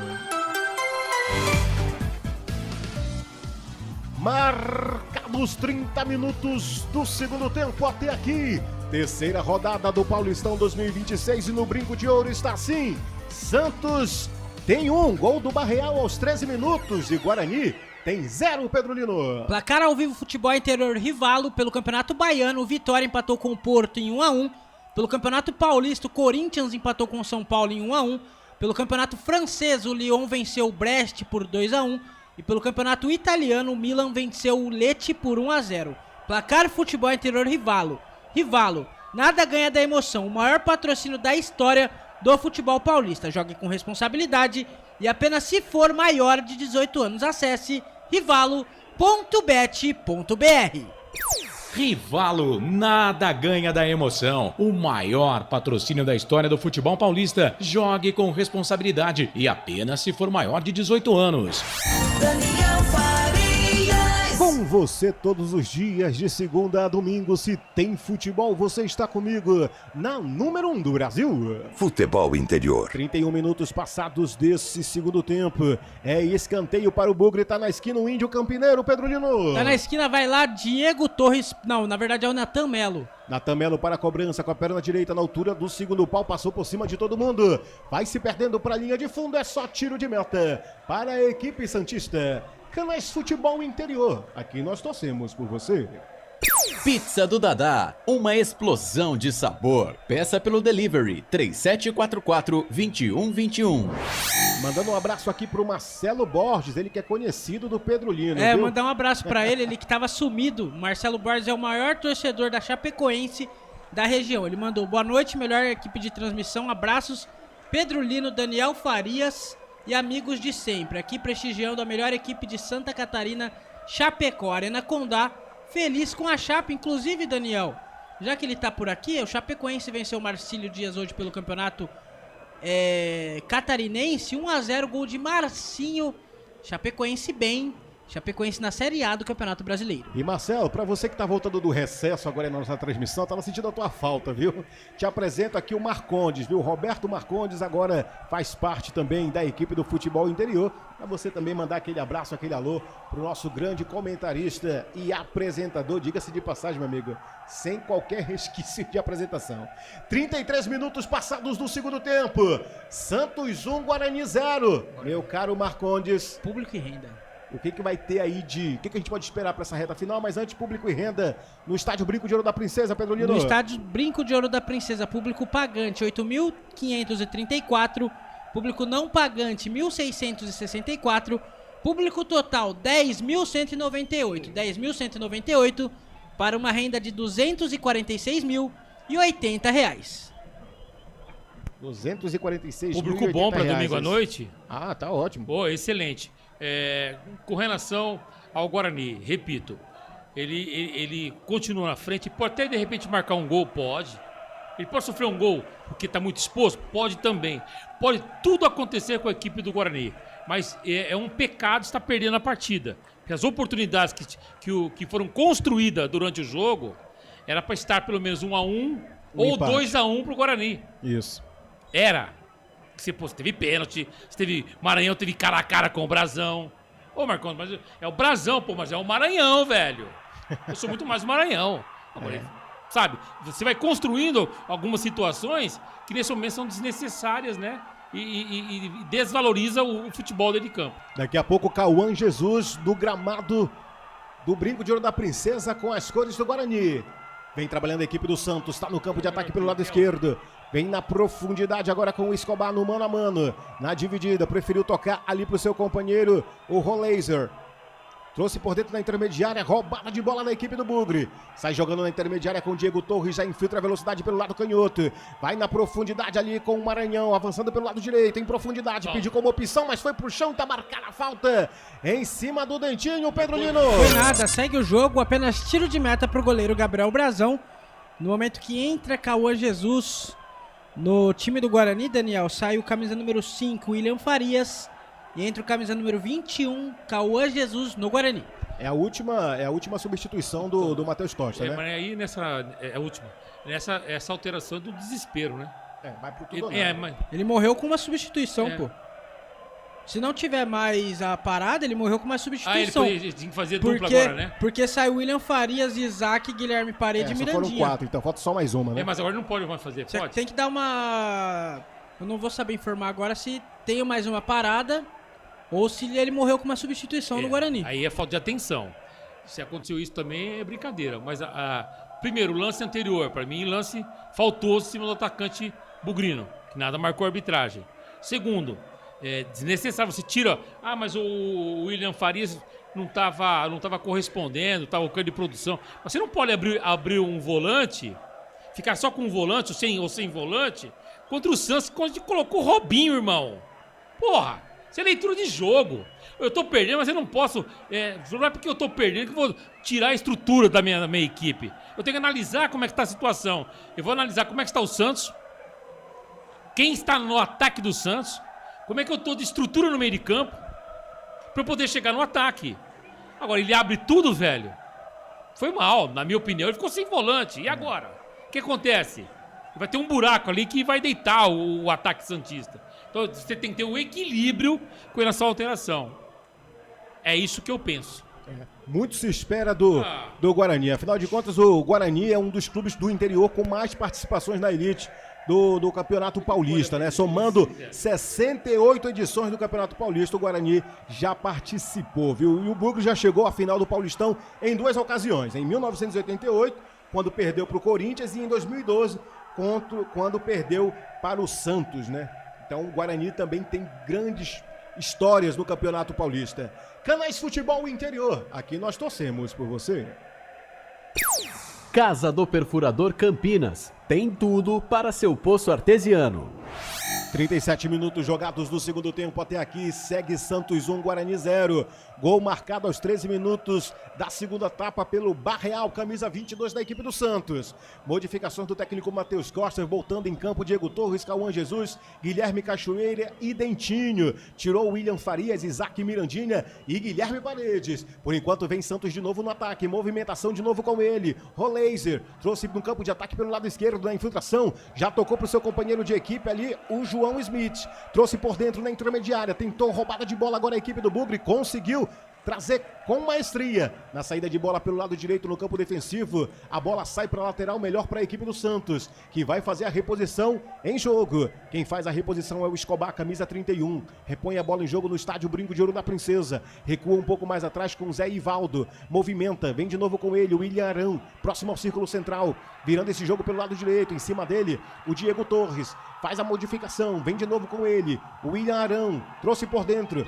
Marcados 30 minutos do segundo tempo até aqui. Terceira rodada do Paulistão 2026 e no Brinco de Ouro está assim. Santos tem gol do Barreal aos 13 minutos e Guarani tem 0, Pedro Lino. Placar ao vivo, Futebol Interior Rivalo. Pelo Campeonato Baiano, o Vitória empatou com o Porto em 1-1. Pelo Campeonato Paulista, o Corinthians empatou com o São Paulo em 1-1. Pelo Campeonato Francês, o Lyon venceu o Brest por 2-1. E pelo Campeonato Italiano, o Milan venceu o Lecce por 1-0. Placar Futebol Interior Rivalo. Rivalo, nada ganha da emoção. O maior patrocínio da história do futebol paulista. Jogue com responsabilidade e apenas se for maior de 18 anos. Acesse rivalo.bet.br. Rivalo, nada ganha da emoção. O maior patrocínio da história do futebol paulista. Jogue com responsabilidade e apenas se for maior de 18 anos. Com você todos os dias, de segunda a domingo. Se tem futebol, você está comigo na número 1 do Brasil. Futebol Interior. 31 minutos passados desse segundo tempo. É escanteio para o Bugre, tá na esquina o Índio Campineiro, Pedro Lino. Tá na esquina, vai lá Diego Torres. Não, na verdade é o Natan Melo. Natan Melo para a cobrança com a perna direita na altura do segundo pau, passou por cima de todo mundo. Vai se perdendo para a linha de fundo, é só tiro de meta para a equipe santista. Canais Futebol Interior, aqui nós torcemos por você. Pizza do Dadá, uma explosão de sabor. Peça pelo delivery 3744-2121. Mandando um abraço aqui pro Marcelo Borges, ele que é conhecido do Pedro Lino. É, viu? mandar um abraço pra ele que tava sumido. Marcelo Borges é o maior torcedor da Chapecoense da região. Ele mandou boa noite, melhor equipe de transmissão, abraços, Pedro Lino, Daniel Farias e amigos de sempre. Aqui prestigiando a melhor equipe de Santa Catarina, Chapecó, Arena Condá. Feliz com a Chape, inclusive, Daniel. Já que ele tá por aqui, o Chapecoense venceu o Marcílio Dias hoje pelo campeonato catarinense. 1-0, gol de Marcinho. Chapecoense bem. Chapecoense na Série A do Campeonato Brasileiro. E Marcelo, pra você que tá voltando do recesso agora na nossa transmissão, tava sentindo a tua falta, viu? Te apresento aqui o Marcondes, viu? Roberto Marcondes agora faz parte também da equipe do futebol interior. Pra você também mandar aquele abraço, aquele alô pro nosso grande comentarista e apresentador, diga-se de passagem, meu amigo, sem qualquer resquício de apresentação. 33 minutos passados do segundo tempo. Santos 1, Guarani 0. Meu caro Marcondes. Público e renda. O que vai ter aí de... O que a gente pode esperar para essa reta final? Mas antes, público e renda no Estádio Brinco de Ouro da Princesa, Pedro Lino. No Estádio Brinco de Ouro da Princesa, público pagante 8.534, público não pagante 1.664, público total 10.198. 10.198 para uma renda de R$ 246.080. 246 Público bom para domingo à noite. Ah, tá ótimo. Pô, excelente. Com relação ao Guarani, repito, ele continua na frente, pode até de repente marcar um gol, pode. Ele pode sofrer um gol porque está muito exposto, pode também. Pode tudo acontecer com a equipe do Guarani, mas é um pecado estar perdendo a partida. Porque as oportunidades que foram construídas durante o jogo era para estar pelo menos 1-1 ou 2-1 para o Guarani. Isso. Era. Você teve pênalti, você teve Maranhão, teve cara a cara com o Brasão. Ô, Marcão, mas é o Brasão, pô, mas é o Maranhão, velho. Eu sou muito mais o Maranhão. Sabe, você vai construindo algumas situações que nesse momento são desnecessárias, né? E desvaloriza o futebol dentro de campo. Daqui a pouco, Cauã Jesus do gramado do Brinco de Ouro da Princesa com as cores do Guarani. Vem trabalhando a equipe do Santos, está no campo de ataque pelo lado esquerdo. Vem na profundidade agora com o Escobar no mano a mano. Na dividida, preferiu tocar ali pro seu companheiro, o Rolaser. Trouxe por dentro da intermediária, roubada de bola na equipe do Bugre. Sai jogando na intermediária com o Diego Torres, já infiltra a velocidade pelo lado canhoto. Vai na profundidade ali com o Maranhão, avançando pelo lado direito, em profundidade. Pediu como opção, mas foi pro chão, tá marcada a falta. Em cima do Dentinho, Pedro Lino. Foi nada, segue o jogo, apenas tiro de meta pro goleiro Gabriel Brasão. No momento que entra Cauã Jesus no time do Guarani, Daniel, sai o camisa número 5, William Farias. E entra o camisa número 21, Cauã Jesus, no Guarani. É a última substituição do Matheus Costa, né? Mas aí é a última. Essa alteração do desespero, né? Vai pro tudo Ele morreu com uma substituição, pô. Se não tiver mais a parada, ele morreu com uma substituição. Ele tinha que fazer dupla agora, né? Porque saiu William Farias, Isaac, Guilherme Parede e Mirandinha. Foram 4, então falta só mais uma, né? Mas agora não pode mais fazer, Você pode? tem que dar uma... Eu não vou saber informar agora se tem mais uma parada ou se ele morreu com uma substituição no Guarani. Aí é falta de atenção. Se aconteceu isso também é brincadeira. Mas, primeiro, o lance anterior, para mim, lance faltoso em cima do atacante Bugrino, que nada marcou a arbitragem. Segundo, desnecessário, você tira... mas o William Farias não tava correspondendo, estava com de produção. Mas você não pode abrir um volante, ficar só com um volante ou sem volante, contra o Santos, quando colocou o Robinho, irmão. Porra! Isso é leitura de jogo. Eu tô perdendo, mas eu não posso... não é porque eu tô perdendo que eu vou tirar a estrutura da minha equipe. Eu tenho que analisar como é que tá a situação. Eu vou analisar como é que está o Santos. Quem está no ataque do Santos. Como é que eu tô de estrutura no meio de campo. Pra eu poder chegar no ataque. Agora, ele abre tudo, velho. Foi mal, na minha opinião. Ele ficou sem volante. E agora? O que acontece? Vai ter um buraco ali que vai deitar o ataque santista. Então você tem que ter um equilíbrio com essa alteração. É isso que eu penso. Muito se espera do Guarani. Afinal de contas, o Guarani é um dos clubes do interior com mais participações na elite do Campeonato Paulista, né? Somando 68 edições do Campeonato Paulista, o Guarani já participou, viu? E o Bugre já chegou à final do Paulistão em 2 ocasiões. Em 1988, quando perdeu para o Corinthians, e em 2012, quando perdeu para o Santos, né? Então o Guarani também tem grandes histórias no Campeonato Paulista. Canais Futebol Interior, aqui nós torcemos por você. Casa do Perfurador Campinas. Tem tudo para seu poço artesiano. 37 minutos jogados do segundo tempo até aqui, segue Santos 1, Guarani 0. Gol marcado aos 13 minutos da segunda etapa pelo Barreal, camisa 22 da equipe do Santos. Modificações do técnico Matheus Costa, voltando em campo Diego Torres, Cauã Jesus, Guilherme Cachoeira e Dentinho. Tirou William Farias, Isaac Mirandinha e Guilherme Paredes. Por enquanto vem Santos de novo no ataque, movimentação de novo com ele. Roleiser trouxe no campo de ataque pelo lado esquerdo na infiltração, já tocou para o seu companheiro de equipe ali, o João Smith. Trouxe por dentro na intermediária, tentou roubada de bola agora a equipe do Bugre, conseguiu trazer com maestria na saída de bola pelo lado direito no campo defensivo. A bola sai para a lateral, melhor para a equipe do Santos, que vai fazer a reposição em jogo. Quem faz a reposição é o Escobar, camisa 31. Repõe a bola em jogo no estádio Brinco de Ouro da Princesa. Recua um pouco mais atrás com o Zé Ivaldo. Movimenta, vem de novo com ele, o William Arão, próximo ao círculo central. Virando esse jogo pelo lado direito, em cima dele, o Diego Torres. Faz a modificação, vem de novo com ele, o William Arão, trouxe por dentro,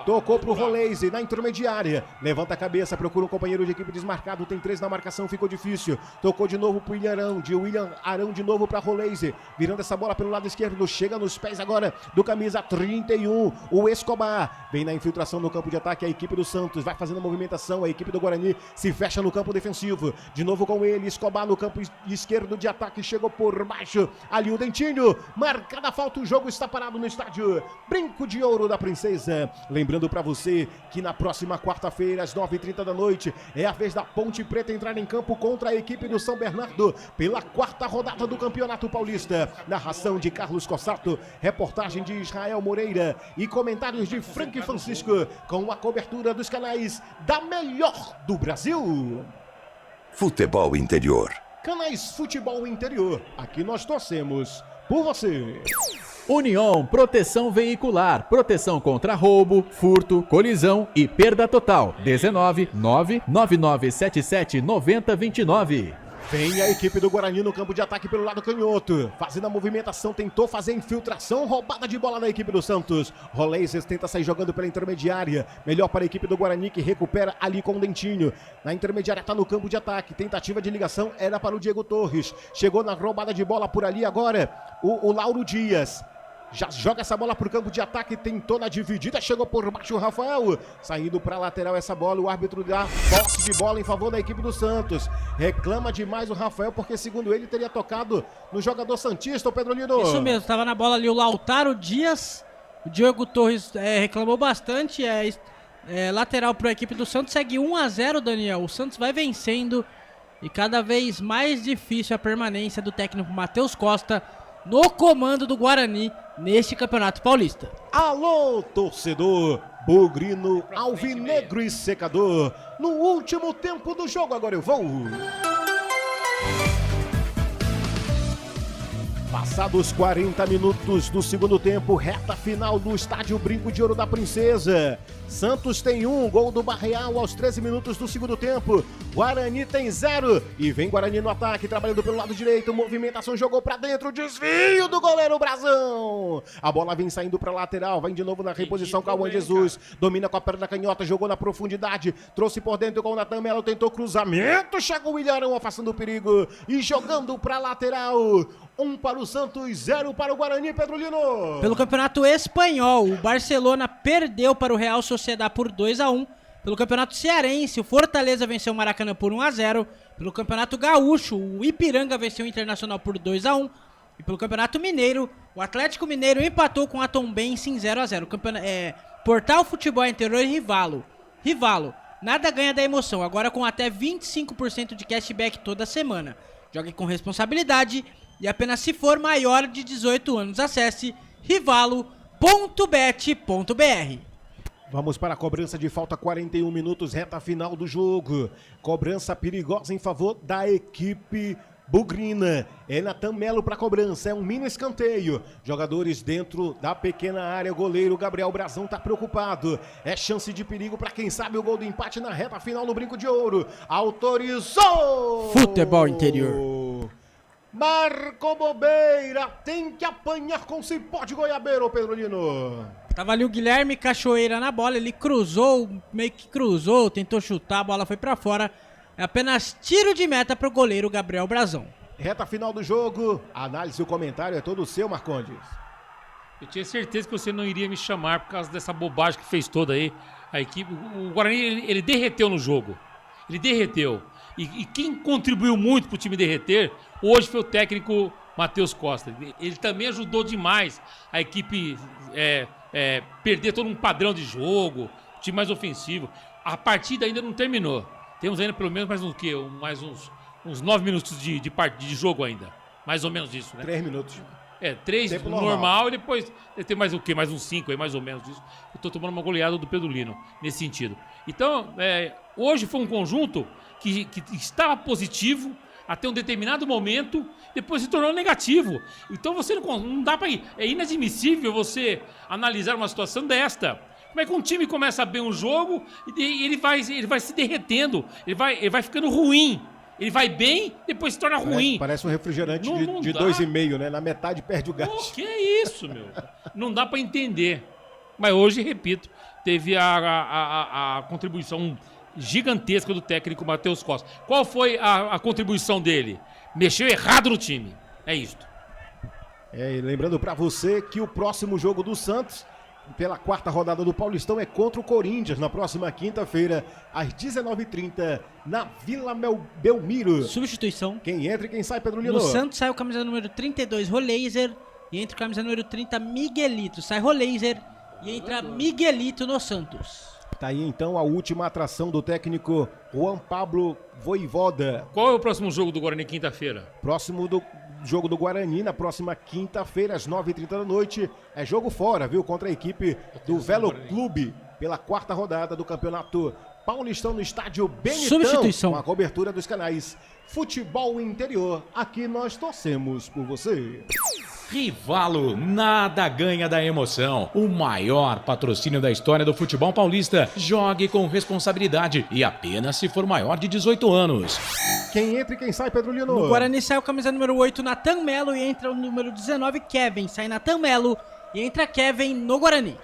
tocou pro Roleiser na intermediária, levanta a cabeça, procura um companheiro de equipe desmarcado, tem 3 na marcação, ficou difícil, tocou de novo pro William Arão, de William Arão de novo para Roleiser, virando essa bola pelo lado esquerdo, chega nos pés agora do camisa 31, o Escobar, vem na infiltração no campo de ataque, a equipe do Santos vai fazendo a movimentação, a equipe do Guarani se fecha no campo defensivo, de novo com ele, Escobar no campo esquerdo de ataque, chegou por baixo, ali o Dentinho, marcada a falta, o jogo está parado no estádio Brinco de Ouro da Princesa. Lembrando para você que na próxima quarta-feira, às 9h30 da noite, é a vez da Ponte Preta entrar em campo contra a equipe do São Bernardo pela 4ª rodada do Campeonato Paulista. Narração de Carlos Cossato, reportagem de Israel Moreira e comentários de Frank Francisco, com a cobertura dos canais da melhor do Brasil. Futebol Interior. Canais Futebol Interior, aqui nós torcemos por você. União Proteção Veicular. Proteção contra roubo, furto, colisão e perda total. 19 99977 9029. Vem a equipe do Guarani no campo de ataque pelo lado canhoto. Fazendo a movimentação, tentou fazer infiltração, roubada de bola da equipe do Santos. Roleises tenta sair jogando pela intermediária. Melhor para a equipe do Guarani, que recupera ali com o Dentinho. Na intermediária está no campo de ataque. Tentativa de ligação era para o Diego Torres. Chegou na roubada de bola por ali agora o Lauro Dias. Já joga essa bola para o campo de ataque, tentou na dividida, chegou por baixo o Rafael, saindo para a lateral essa bola, o árbitro dá posse de bola em favor da equipe do Santos. Reclama demais o Rafael, porque segundo ele teria tocado no jogador santista, o Pedro Lino. Isso mesmo, estava na bola ali o Lautaro Dias, o Diego Torres reclamou bastante, lateral para a equipe do Santos, segue 1-0, Daniel, o Santos vai vencendo e cada vez mais difícil a permanência do técnico Matheus Costa no comando do Guarani neste Campeonato Paulista. Alô, torcedor bugrino, alvinegro e secador. No último tempo do jogo, agora eu vou. Passados 40 minutos do segundo tempo, reta final do estádio Brinco de Ouro da Princesa. Santos tem 1, gol do Barreal aos 13 minutos do segundo tempo. Guarani tem 0 e vem Guarani no ataque, trabalhando pelo lado direito. Movimentação, jogou pra dentro, desvio do goleiro Brazão. A bola vem saindo pra lateral, vai de novo na reposição Cauã Jesus. Domina com a perna canhota, jogou na profundidade, trouxe por dentro com o Natan Melo, tentou cruzamento, chega o Ilharão afastando o perigo e jogando pra lateral. 1 para o Santos, 0 para o Guarani, Pedro Lino. Pelo Campeonato Espanhol, o Barcelona perdeu para o Real Sociedad por 2-1. Pelo Campeonato Cearense, o Fortaleza venceu o Maracanã por 1-0. Pelo Campeonato Gaúcho, o Ipiranga venceu o Internacional por 2-1. E pelo Campeonato Mineiro, o Atlético Mineiro empatou com a Tombense em 0-0. Portal Futebol Interior e Rivalo, nada ganha da emoção, agora com até 25% de cashback toda semana. Jogue com responsabilidade e apenas se for maior de 18 anos. Acesse rivalo.bet.br. Vamos para a cobrança de falta, 41 minutos, reta final do jogo. Cobrança perigosa em favor da equipe bugrina. É Natan Melo para a cobrança, é um mini escanteio. Jogadores dentro da pequena área, o goleiro Gabriel Brazão está preocupado. É chance de perigo para quem sabe o gol do empate na reta final no Brinco de Ouro. Autorizou! Futebol Interior. Marcou bobeira, tem que apanhar com cipó de goiabeira, ô Pedro Lino. Tava ali o Guilherme Cachoeira na bola, ele cruzou, meio que cruzou, tentou chutar, a bola foi pra fora. É apenas tiro de meta pro goleiro Gabriel Brazão. Reta final do jogo, a análise e o comentário é todo seu, Marcondes. Eu tinha certeza que você não iria me chamar por causa dessa bobagem que fez toda aí. A equipe, o Guarani, ele derreteu no jogo. Ele derreteu. E quem contribuiu muito pro time derreter, hoje foi o técnico Matheus Costa. Ele também ajudou demais a equipe perder todo um padrão de jogo, time mais ofensivo. A partida ainda não terminou. Temos ainda pelo menos mais uns 9 minutos de jogo ainda. Mais ou menos isso, né? 3 minutos. 3 Tempo normal e depois tem mais o quê? Mais uns 5 aí, mais ou menos isso. Eu tô tomando uma goleada do Pedro Lino nesse sentido. Então, hoje foi um conjunto que estava positivo até um determinado momento, depois se tornou negativo. Então você não dá pra ir. É inadmissível você analisar uma situação desta. Como é que um time começa bem um jogo e ele vai se derretendo, ele vai ficando ruim. Ele vai bem, depois se torna ruim. Parece um refrigerante de 2,5, né? Na metade perde o gás. Que é isso, meu? Não dá pra entender. Mas hoje, repito, teve a contribuição gigantesca do técnico Matheus Costa. Qual foi a contribuição dele? Mexeu errado no time. É isto. E lembrando pra você que o próximo jogo do Santos, pela 4ª rodada do Paulistão, é contra o Corinthians, na próxima quinta-feira, às 19h30, na Vila Belmiro. Substituição. Quem entra e quem sai, Pedro Lino? No Santos sai o camisa número 32, Roleiser, e entra o camisa número 30, Miguelito. Sai Roleiser e entra Miguelito no Santos. Tá aí então a última atração do técnico Juan Pablo Voivoda. Qual é o próximo jogo do Guarani quinta-feira? Próximo do jogo do Guarani, na próxima quinta-feira, às 9h30 da noite. É jogo fora, viu? Contra a equipe do Velo Clube, pela 4ª rodada do Campeonato Paulistão no estádio Benitão. Substituição. Com a cobertura dos canais Futebol Interior. Aqui nós torcemos por você. Rivalo, nada ganha da emoção. O maior patrocínio da história do futebol paulista. Jogue com responsabilidade e apenas se for maior de 18 anos. Quem entra e quem sai, Pedro Lino? No Guarani sai o camisa número 8, Natan Melo, e entra o número 19, Kevin. Sai Natan Melo e entra Kevin no Guarani.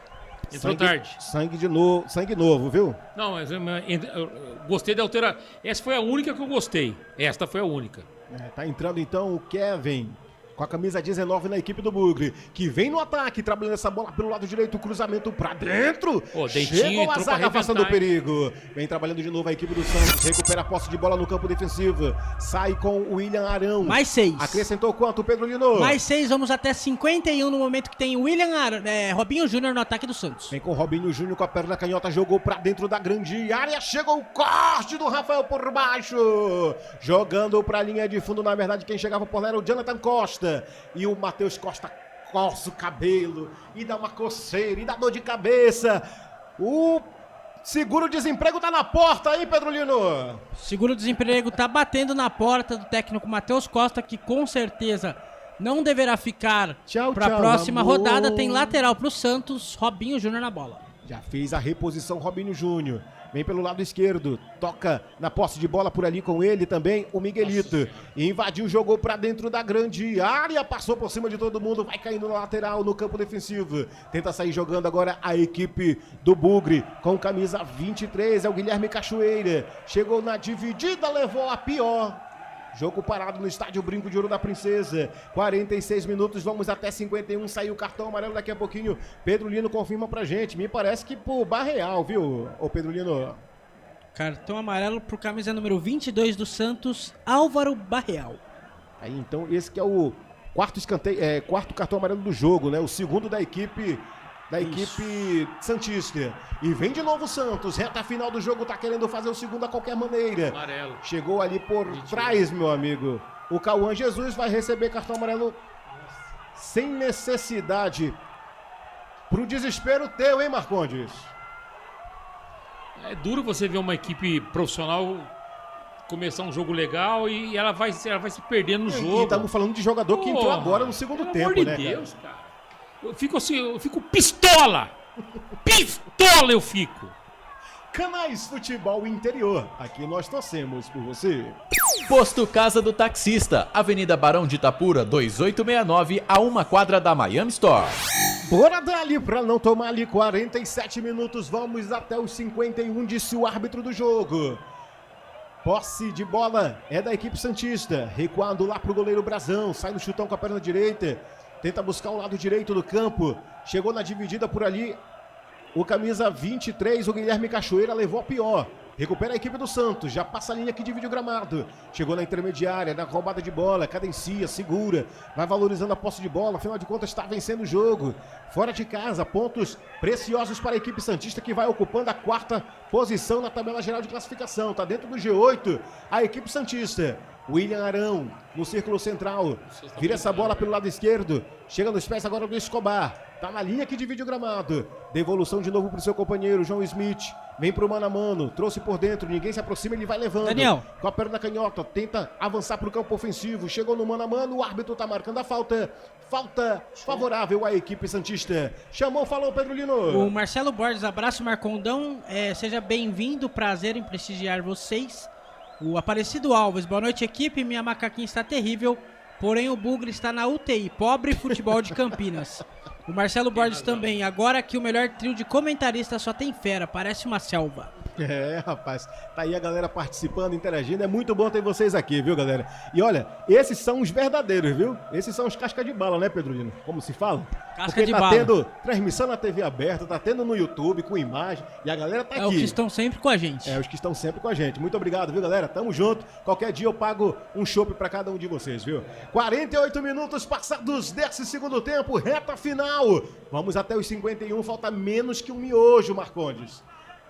Entrou tarde. Sangue novo, viu? Não, mas eu gostei da alteração. Essa foi a única que eu gostei. Esta foi a única. Tá entrando então o Kevin, com a camisa 19 na equipe do Bugre, que vem no ataque, trabalhando essa bola pelo lado direito, cruzamento pra dentro. Chegou a zaga afastando o perigo. Vem trabalhando de novo a equipe do Santos, recupera a posse de bola no campo defensivo. Sai com o William Arão. Mais 6. Acrescentou quanto, Pedro Lino? Mais 6, vamos até 51 no momento que tem o Robinho Júnior no ataque do Santos. Vem com o Robinho Júnior com a perna canhota, jogou pra dentro da grande área, chegou o corte do Rafael por baixo. Jogando pra linha de fundo, na verdade quem chegava por lá era o Jonathan Costa. E o Matheus Costa coça o cabelo e dá uma coceira e dá dor de cabeça. O seguro-desemprego tá na porta aí, Pedro Lino. Seguro-desemprego tá batendo na porta do técnico Matheus Costa, que com certeza não deverá ficar para a próxima rodada. Tem lateral pro Santos, Robinho Júnior na bola. Já fez a reposição Robinho Júnior. Vem pelo lado esquerdo, toca na posse de bola por ali com ele também, o Miguelito. Invadiu, jogou pra dentro da grande área, passou por cima de todo mundo, vai caindo na lateral, no campo defensivo. Tenta sair jogando agora a equipe do Bugre, com camisa 23, é o Guilherme Cachoeira. Chegou na dividida, levou a pior. Jogo parado no estádio Brinco de Ouro da Princesa. 46 minutos, vamos até 51. Saiu o cartão amarelo daqui a pouquinho. Pedro Lino confirma pra gente. Me parece que pro Barreal, viu, ô Pedro Lino? Cartão amarelo pro camisa número 22 do Santos, Álvaro Barreal. Aí então, esse que é o quarto cartão amarelo do jogo, né? O segundo da equipe santista. E vem de novo o Santos, reta final do jogo, tá querendo fazer o segundo a qualquer maneira. Amarelo. Chegou ali por trás, meu amigo. O Cauã Jesus vai receber cartão amarelo sem necessidade. Pro desespero teu, hein, Marcondes? É duro você ver uma equipe profissional começar um jogo legal e ela vai se perdendo no jogo. E estamos falando de jogador que entrou agora no segundo tempo, pelo né, amor de Deus, cara. Eu fico assim, eu fico pistola! Pistola eu fico! Canais Futebol Interior. Aqui nós torcemos por você. Posto Casa do Taxista, Avenida Barão de Itapura, 2869, a 1 quadra da Miami Store. Bora dali pra não tomar ali 47 minutos, vamos até os 51, disse o árbitro do jogo. Posse de bola é da equipe santista, recuando lá pro goleiro Brazão, sai no chutão com a perna direita, tenta buscar o lado direito do campo, chegou na dividida por ali, o camisa 23, o Guilherme Cachoeira, levou a pior. Recupera a equipe do Santos, já passa a linha que divide o gramado. Chegou na intermediária, na roubada de bola, cadencia, segura, vai valorizando a posse de bola, afinal de contas está vencendo o jogo. Fora de casa, pontos preciosos para a equipe santista que vai ocupando a 4ª posição na tabela geral de classificação. Está dentro do G8 a equipe santista. William Arão no círculo central, vira essa bola pelo lado esquerdo, chega nos pés agora do Escobar, tá na linha que divide o gramado, devolução de novo pro seu companheiro João Smith, vem pro mano a mano, trouxe por dentro, ninguém se aproxima, ele vai levando, Daniel, com a perna canhota, tenta avançar pro campo ofensivo, chegou no mano a mano, o árbitro tá marcando a falta favorável à equipe santista, chamou, falou Pedro Lino. O Marcelo Borges, abraço Marcondão, seja bem-vindo, prazer em prestigiar vocês. O Aparecido Alves, boa noite equipe, minha macaquinha está terrível, porém o Bugre está na UTI, pobre futebol de Campinas. O Marcelo Borges também, agora que o melhor trio de comentaristas só tem fera, parece uma selva. É, rapaz, tá aí a galera participando, interagindo, é muito bom ter vocês aqui, viu, galera? E olha, esses são os verdadeiros, viu? Esses são os casca de bala, né, Pedro Lino? Como se fala? Casca Porque de tá bala. tendo transmissão na TV aberta, tá tendo no YouTube, com imagem, e a galera tá aqui. É os que estão sempre com a gente. É, os que estão sempre com a gente. Muito obrigado, viu, galera? Tamo junto. Qualquer dia eu pago um chopp pra cada um de vocês, viu? 48 minutos passados desse segundo tempo, reta final. Vamos até os 51, falta menos que um miojo, Marcondes.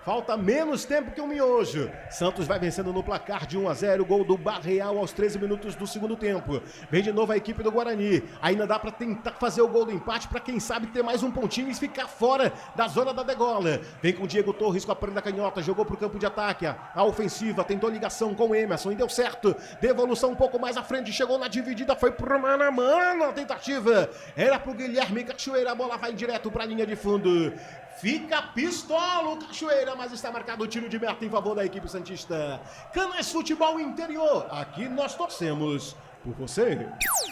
Falta menos tempo que um miojo. Santos vai vencendo no placar de 1-0. Gol do Barreal aos 13 minutos do segundo tempo. Vem de novo a equipe do Guarani. Ainda dá para tentar fazer o gol do empate para quem sabe ter mais um pontinho e ficar fora da zona da degola. Vem com o Diego Torres com a perna canhota. Jogou para o campo de ataque. A ofensiva tentou ligação com o Emerson e deu certo. Devolução um pouco mais à frente. Chegou na dividida. Foi pro mano a mano a tentativa. Era pro Guilherme Cachoeira. A bola vai direto para a linha de fundo. Fica pistola o Cachoeira, mas está marcado o tiro de meta em favor da equipe santista. Canas Futebol Interior, aqui nós torcemos por você.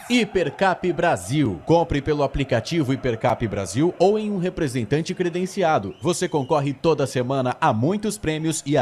Hipercap Brasil. Compre pelo aplicativo Hipercap Brasil ou em um representante credenciado. Você concorre toda semana a muitos prêmios e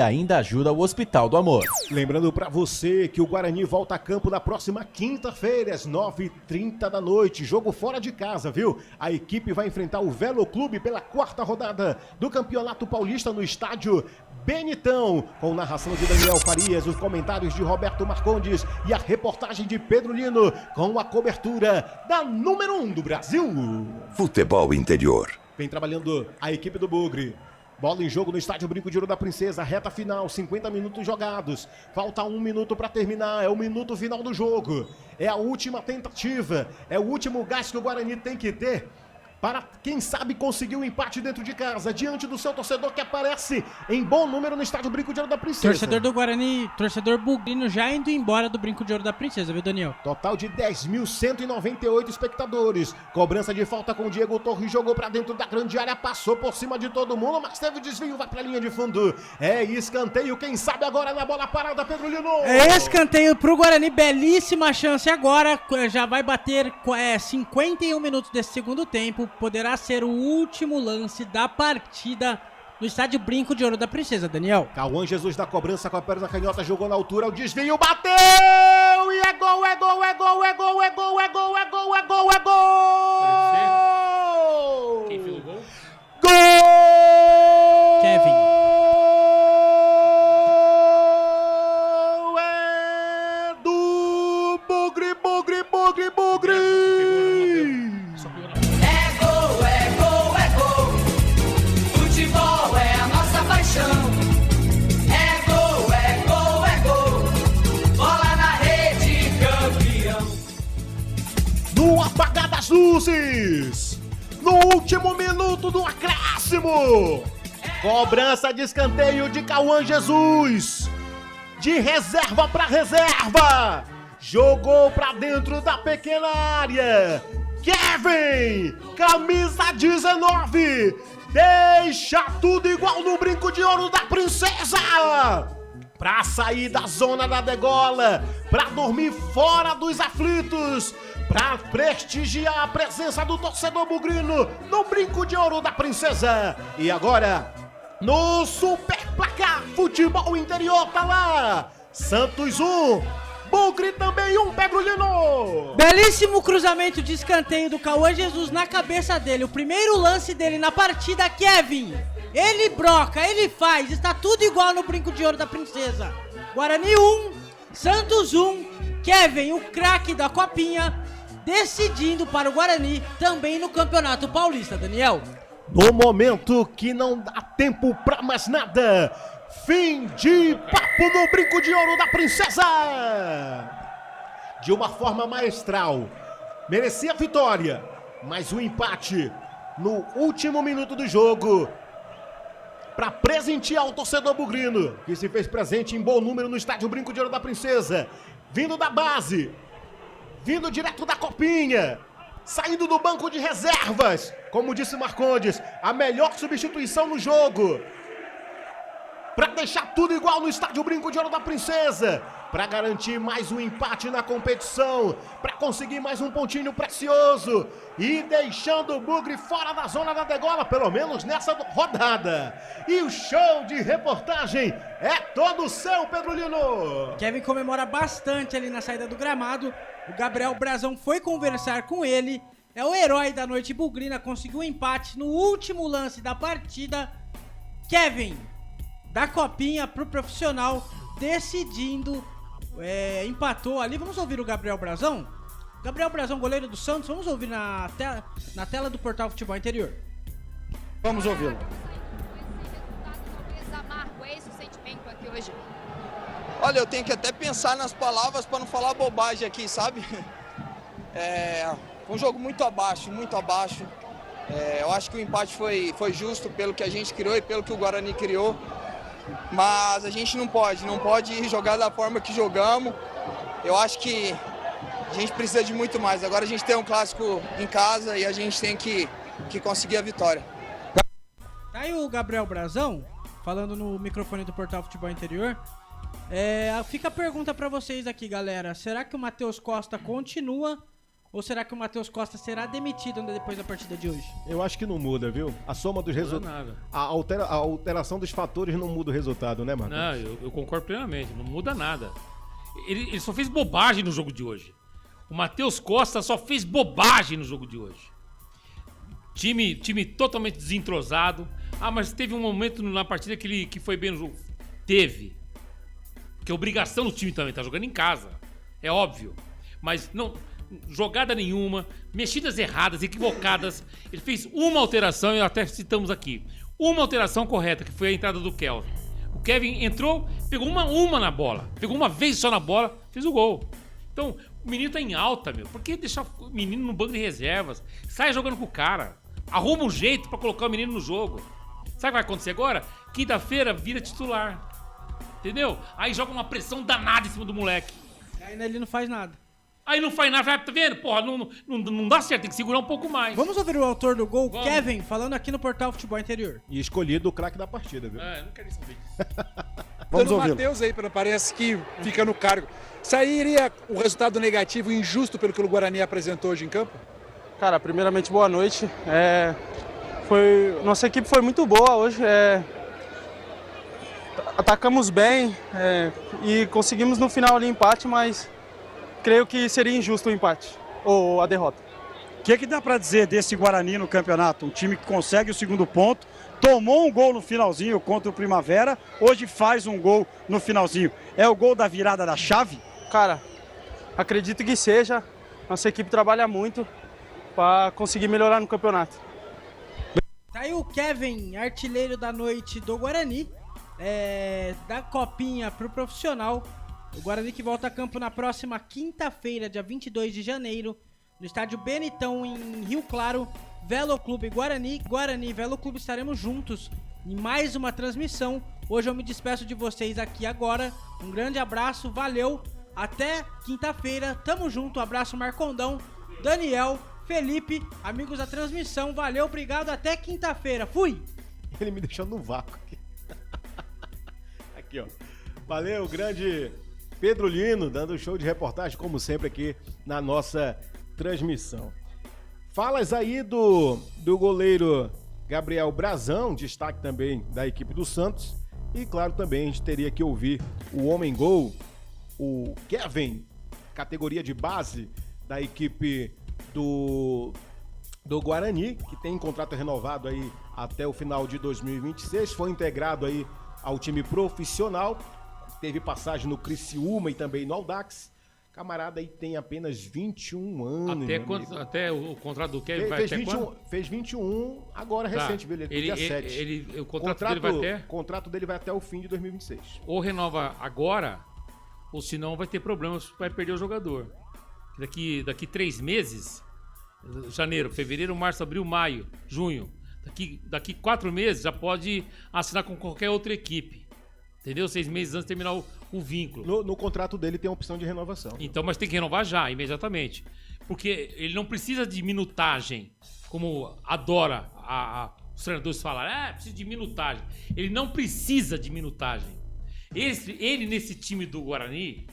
ainda ajuda o Hospital do Amor. Lembrando pra você que o Guarani volta a campo na próxima quinta-feira, às 9h30 da noite. Jogo fora de casa, viu? A equipe vai enfrentar o Velo Clube pela 4ª rodada do Campeonato Paulista no estádio Benitão, com narração de Daniel Farias, os comentários de Roberto Marcondes e a reportagem de Pedro Lino, com a cobertura da número 1 do Brasil. Futebol Interior. Vem trabalhando a equipe do Bugre. Bola em jogo no estádio Brinco de Ouro da Princesa, reta final, 50 minutos jogados. Falta 1 minuto para terminar, é o minuto final do jogo. É a última tentativa, é o último gás que o Guarani tem que ter para, quem sabe, conseguir um empate dentro de casa, diante do seu torcedor que aparece em bom número no estádio Brinco de Ouro da Princesa. Torcedor do Guarani, torcedor bugrino já indo embora do Brinco de Ouro da Princesa, viu, Daniel? Total de 10.198 espectadores. Cobrança de falta com o Diego Torres, jogou pra dentro da grande área, passou por cima de todo mundo, mas teve desvio, vai pra linha de fundo. É escanteio, quem sabe agora na bola parada, Pedro Lino. É escanteio pro Guarani, belíssima chance agora, já vai bater 51 minutos desse segundo tempo. Poderá ser o último lance da partida no estádio Brinco de Ouro da Princesa, Daniel. Cauã Jesus da cobrança com a perna canhota, jogou na altura, o desvio, bateu! E é gol, é gol, é gol, é gol, é gol, é gol, é gol, é gol, é gol! Quem fez o gol? Gol! Kevin. É do Bugre, Bugre, Bugre, Bugre! No apagar das luzes, no último minuto do acréscimo, cobrança de escanteio de Cauã Jesus, de reserva para reserva, jogou para dentro da pequena área, Kevin, camisa 19, deixa tudo igual no Brinco de Ouro da Princesa. pra sair da zona da degola, pra dormir fora dos aflitos, pra prestigiar a presença do torcedor bugrino no Brinco de Ouro da Princesa. E agora, no Super Placar Futebol Interior, tá lá, Santos 1, Bugre também 1, Pedrolino. Belíssimo cruzamento de escanteio do Cauã Jesus na cabeça dele. O primeiro lance dele na partida, Kevin. Ele broca, ele faz, está tudo igual no Brinco de Ouro da Princesa. Guarani 1, Santos 1, Kevin, o craque da Copinha, decidindo para o Guarani também no Campeonato Paulista, Daniel. No momento que não dá tempo pra mais nada, fim de papo no Brinco de Ouro da Princesa. De uma forma maestral, merecia a vitória, mas o empate no último minuto do jogo para presentear o torcedor bugrino, que se fez presente em bom número no estádio Brinco de Ouro da Princesa, vindo da base, vindo direto da Copinha, saindo do banco de reservas, como disse Marcondes, a melhor substituição no jogo, para deixar tudo igual no estádio Brinco de Ouro da Princesa, para garantir mais um empate na competição, para conseguir mais um pontinho precioso e deixando o Bugre fora da zona da degola, pelo menos nessa rodada. E o show de reportagem é todo seu, Pedrolino. Kevin comemora bastante ali na saída do gramado. O Gabriel Brazão foi conversar com ele. É o herói da noite bugrina, conseguiu um empate no último lance da partida. Kevin, da Copinha pro profissional, decidindo, empatou ali. Vamos ouvir o Gabriel Brazão? Gabriel Brazão, goleiro do Santos, vamos ouvir na tela do Portal Futebol Interior. Vamos ouvi-lo. É esse o sentimento aqui hoje? Olha, eu tenho que até pensar nas palavras para não falar bobagem aqui, sabe? Foi um jogo muito abaixo, muito abaixo. Eu acho que o empate foi justo pelo que a gente criou e pelo que o Guarani criou. Mas a gente não pode jogar da forma que jogamos. Eu acho que a gente precisa de muito mais. Agora a gente tem um clássico em casa e a gente tem que conseguir a vitória. Tá aí o Gabriel Brazão, falando no microfone do Portal Futebol Interior. Fica a pergunta pra vocês aqui, galera. Será que o Matheus Costa continua? Ou será que o Matheus Costa será demitido depois da partida de hoje? Eu acho que não muda, viu? A soma dos resultados. A alteração dos fatores não muda o resultado, né, Marcos? Não, eu concordo plenamente. Não muda nada. Ele só fez bobagem no jogo de hoje. O Matheus Costa só fez bobagem no jogo de hoje. Time totalmente desentrosado. Ah, mas teve um momento na partida que foi bem no jogo. Teve. Porque é obrigação do time também. Tá jogando em casa. É óbvio. Mas não... Jogada nenhuma, mexidas erradas, equivocadas. Ele fez uma alteração, e até citamos aqui. Uma alteração correta, que foi a entrada do Kelvin. O Kevin entrou, pegou uma na bola. Pegou uma vez só na bola, fez o gol. Então, o menino tá em alta, meu. Por que deixar o menino no banco de reservas? Sai jogando com o cara. Arruma um jeito pra colocar o menino no jogo. Sabe o que vai acontecer agora? Quinta-feira vira titular. Entendeu? Aí joga uma pressão danada em cima do moleque. Aí ele não faz nada. Aí não faz nada, tá vendo? Porra, não dá certo, tem que segurar um pouco mais. Vamos ouvir o autor do gol, Kevin, falando aqui no Portal Futebol Interior. E escolhido o craque da partida, viu? Não quero saber disso. Vamos ouvir. O Matheus aí, parece que fica no cargo. Sairia o resultado negativo e injusto pelo que o Guarani apresentou hoje em campo? Cara, primeiramente, boa noite. Nossa equipe foi muito boa hoje. Atacamos bem e conseguimos no final ali empate, mas... Creio que seria injusto o empate, ou a derrota. O que dá para dizer desse Guarani no campeonato? Um time que consegue o segundo ponto, tomou um gol no finalzinho contra o Primavera, hoje faz um gol no finalzinho. É o gol da virada da chave? Cara, acredito que seja. Nossa equipe trabalha muito para conseguir melhorar no campeonato. Tá aí o Kevin, artilheiro da noite do Guarani, da Copinha pro profissional. O Guarani que volta a campo na próxima quinta-feira, dia 22 de janeiro, no estádio Benitão, em Rio Claro. Velo Clube Guarani e Velo Clube estaremos juntos em mais uma transmissão. Hoje eu me despeço de vocês aqui agora. Um grande abraço, valeu, até quinta-feira, tamo junto, abraço Marcondão, Daniel, Felipe, amigos da transmissão, valeu, obrigado, até quinta-feira, fui! Ele me deixou no vácuo aqui. Aqui, ó. Valeu, grande Pedro Lino, dando show de reportagem, como sempre, aqui na nossa transmissão. Falas aí do goleiro Gabriel Brazão, destaque também da equipe do Santos. E, claro, também a gente teria que ouvir o homem-gol, o Kevin, categoria de base da equipe do Guarani, que tem contrato renovado aí até o final de 2026, foi integrado aí ao time profissional, teve passagem no Criciúma e também no Audax. Camarada aí tem apenas 21 anos. Até o contrato do Kevin vai até quando? Fez 21 agora, recente, viu? Dia 7. O contrato dele vai até? O contrato dele vai até o fim de 2026. Ou renova agora, ou senão vai ter problemas, vai perder o jogador. Daqui 3 meses, janeiro, fevereiro, março, abril, maio, junho, daqui 4 meses já pode assinar com qualquer outra equipe. Entendeu? 6 meses antes de terminar o vínculo. No contrato dele tem a opção de renovação. Então, mas tem que renovar já, imediatamente. Porque ele não precisa de minutagem, como adora os treinadores falarem. Precisa de minutagem. Ele não precisa de minutagem. Ele nesse time do Guarani,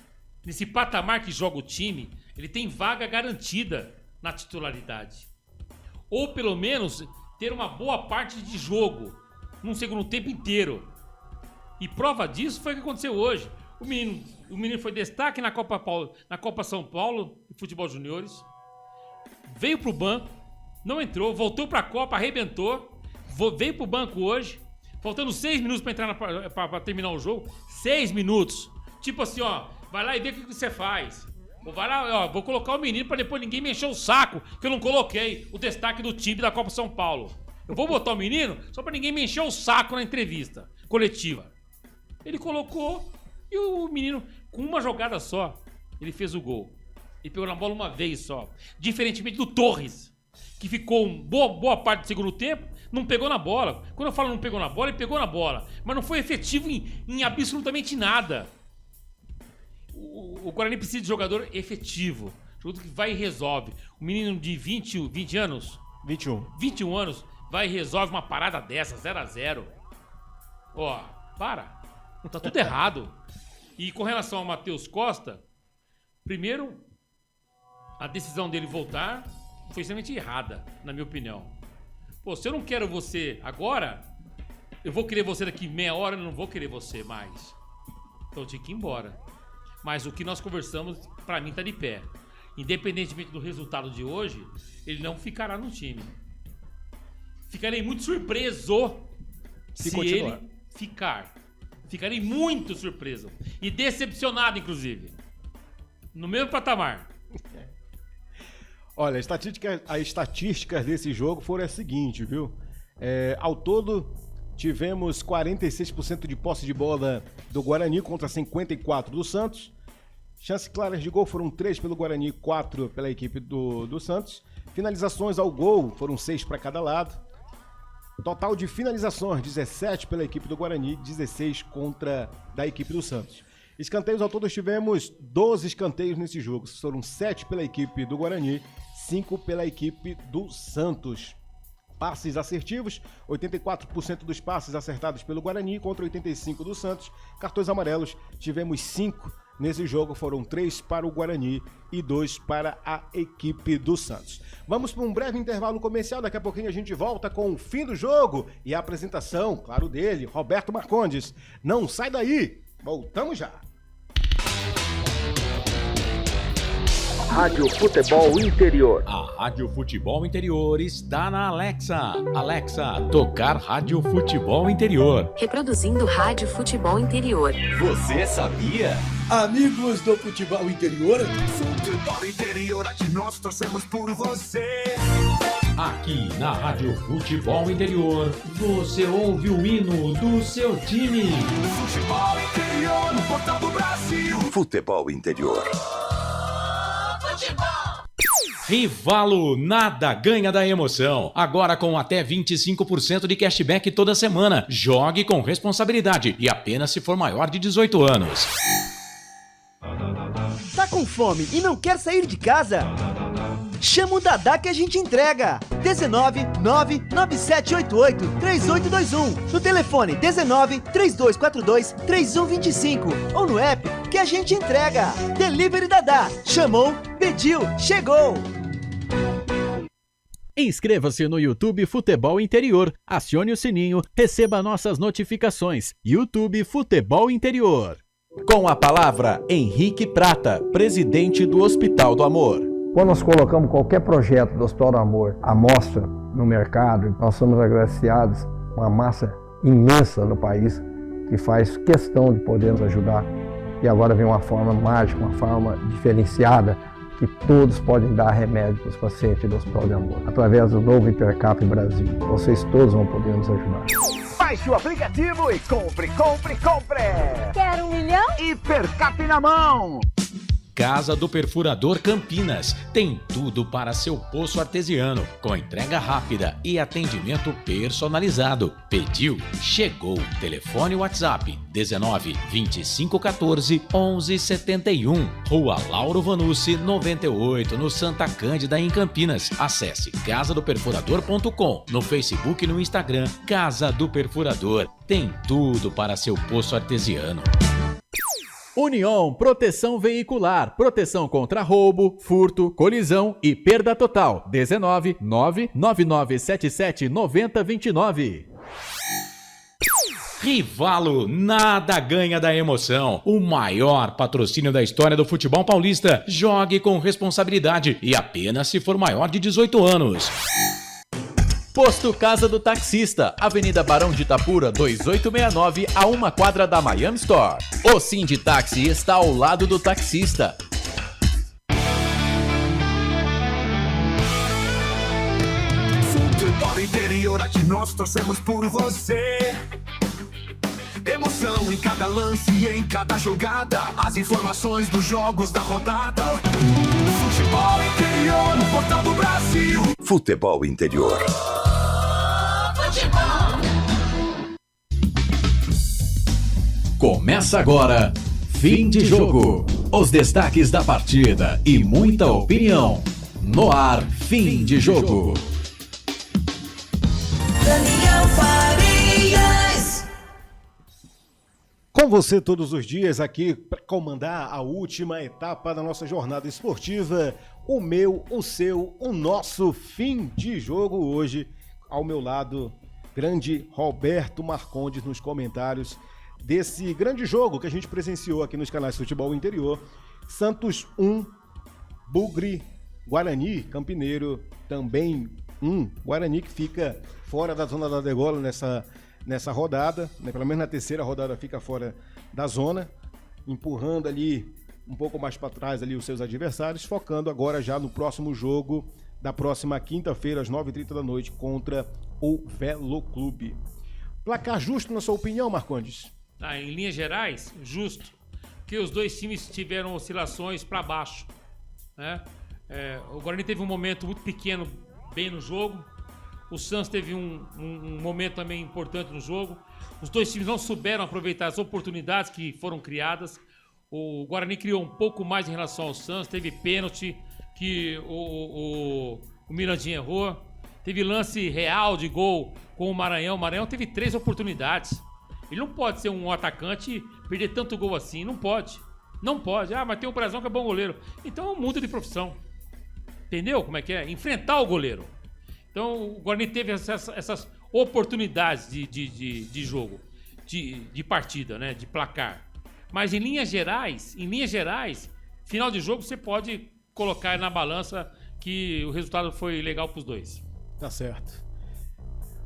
nesse patamar que joga o time, ele tem vaga garantida na titularidade. Ou pelo menos ter uma boa parte de jogo num segundo tempo inteiro. E prova disso foi o que aconteceu hoje. O menino foi destaque na Copa São Paulo de Futebol Juniores. Veio pro banco, não entrou, voltou pra Copa, arrebentou. Veio pro banco hoje, faltando 6 minutos pra entrar pra terminar o jogo. 6 minutos. Tipo assim, ó, vai lá e vê o que você faz. Ou vai lá, ó, vou colocar o menino pra depois ninguém me encher o saco, que eu não coloquei o destaque do time da Copa São Paulo. Eu vou botar o menino só pra ninguém me encher o saco na entrevista coletiva. Ele colocou e o menino, com uma jogada só, ele fez o gol. Ele pegou na bola uma vez só. Diferentemente do Torres, que ficou boa parte do segundo tempo, não pegou na bola. Quando eu falo não pegou na bola, ele pegou na bola. Mas não foi efetivo em absolutamente nada. O Guarani precisa de jogador efetivo. Jogador que vai e resolve. O menino de 20 anos... 21 anos, vai e resolve uma parada dessa, 0-0. Ó, para. Tá tudo errado. E com relação ao Matheus Costa, primeiro, a decisão dele voltar foi extremamente errada, na minha opinião. Pô, se eu não quero você agora, eu vou querer você daqui meia hora, eu não vou querer você mais. Então eu tinha que ir embora. Mas o que nós conversamos, pra mim, tá de pé. Independentemente do resultado de hoje, ele não ficará no time. Ficarei muito surpreso se ele ficar. Ficarei muito surpreso. E decepcionado, inclusive. No mesmo patamar. Olha, as estatísticas desse jogo foram as seguintes, viu? Ao todo, tivemos 46% de posse de bola do Guarani contra 54% do Santos. Chances claras de gol foram 3 pelo Guarani, 4 pela equipe do Santos. Finalizações ao gol foram 6 para cada lado. Total de finalizações, 17 pela equipe do Guarani, 16 da equipe do Santos. Escanteios ao todo, tivemos 12 escanteios nesse jogo. Foram 7 pela equipe do Guarani, 5 pela equipe do Santos. Passes assertivos, 84% dos passes acertados pelo Guarani contra 85% do Santos. Cartões amarelos, tivemos 5 nesse jogo, foram 3 para o Guarani e 2 para a equipe do Santos. Vamos para um breve intervalo comercial, daqui a pouquinho a gente volta com o fim do jogo e a apresentação, claro, dele, Roberto Marcondes. Não sai daí, voltamos já. Rádio Futebol Interior. A Rádio Futebol Interior está na Alexa. Alexa, tocar Rádio Futebol Interior. Reproduzindo Rádio Futebol Interior. Você sabia? Amigos do Futebol Interior. Futebol Interior, aqui nós torcemos por você. Aqui na Rádio Futebol Interior, você ouve o hino do seu time. Futebol Interior, no portal do Brasil. Futebol Interior. Rivalo, nada ganha da emoção. Agora com até 25% de cashback toda semana. Jogue com responsabilidade e apenas se for maior de 18 anos. Tá com fome e não quer sair de casa? Chama o Dadá que a gente entrega. 19997883821. No telefone 1932423125 ou no app que a gente entrega. Delivery Dadá. Chamou, pediu, chegou. Inscreva-se no YouTube Futebol Interior, acione o sininho, receba nossas notificações. YouTube Futebol Interior. Com a palavra, Henrique Prata, presidente do Hospital do Amor. Quando nós colocamos qualquer projeto do Hospital do Amor à mostra no mercado, nós somos agraciados uma massa imensa no país que faz questão de poder nos ajudar. E agora vem uma forma mágica, uma forma diferenciada, que todos podem dar remédio para os pacientes do Hospital de Amor. Através do novo Hipercap Brasil, vocês todos vão poder nos ajudar. Baixe o aplicativo e compre. Quero 1 milhão? Hipercap na mão. Casa do Perfurador Campinas tem tudo para seu poço artesiano, com entrega rápida e atendimento personalizado. Pediu, chegou. Telefone WhatsApp 19 25 14 11 71. Rua Lauro Vanucci 98, no Santa Cândida, em Campinas. Acesse casadoperfurador.com, no Facebook e no Instagram. Casa do Perfurador tem tudo para seu poço artesiano. União Proteção Veicular, proteção contra roubo, furto, colisão e perda total. 19 99977 9029. Rivalo, nada ganha da emoção. O maior patrocínio da história do futebol paulista. Jogue com responsabilidade e apenas se for maior de 18 anos. Posto Casa do Taxista, Avenida Barão de Itapura, 2869, a 1 quadra da Miami Store. O Sinditaxi está ao lado do taxista. Futebol Interior, aqui nós torcemos por você. Emoção em cada lance e em cada jogada. As informações dos jogos da rodada. Futebol Interior, no portal do Brasil. Futebol Interior. Começa agora, fim de jogo. Os destaques da partida e muita opinião. No ar, fim de jogo. Daniel Farias. Com você todos os dias aqui para comandar a última etapa da nossa jornada esportiva. O meu, o seu, o nosso fim de jogo hoje. Ao meu lado, grande Roberto Marcondes nos comentários desse grande jogo que a gente presenciou aqui nos canais Futebol Interior. Santos 1, Bugre, Guarani, Campineiro também 1. Guarani que fica fora da zona da degola nessa rodada, né? Pelo menos na terceira rodada fica fora da zona, empurrando ali um pouco mais para trás ali os seus adversários, focando agora já no próximo jogo da próxima quinta-feira às 9h30 da noite contra o Velo Clube. Placar justo na sua opinião, Marcondes? Em linhas gerais, justo, porque os dois times tiveram oscilações para baixo, né? O Guarani teve um momento muito pequeno bem no jogo, o Santos teve um momento também importante no jogo. Os dois times não souberam aproveitar as oportunidades que foram criadas. O Guarani criou um pouco mais em relação ao Santos, teve pênalti que o Mirandinha errou, teve lance real de gol com o Maranhão. O Maranhão teve 3 oportunidades. Ele não pode ser um atacante e perder tanto gol assim, não pode. Não pode. Mas tem o Brazão que é bom goleiro. Então muda de profissão. Entendeu como é que é? Enfrentar o goleiro. Então o Guarani teve essas oportunidades de jogo, de partida, né? De placar. Mas em linhas gerais, final de jogo você pode colocar na balança que o resultado foi legal para os dois. Tá certo.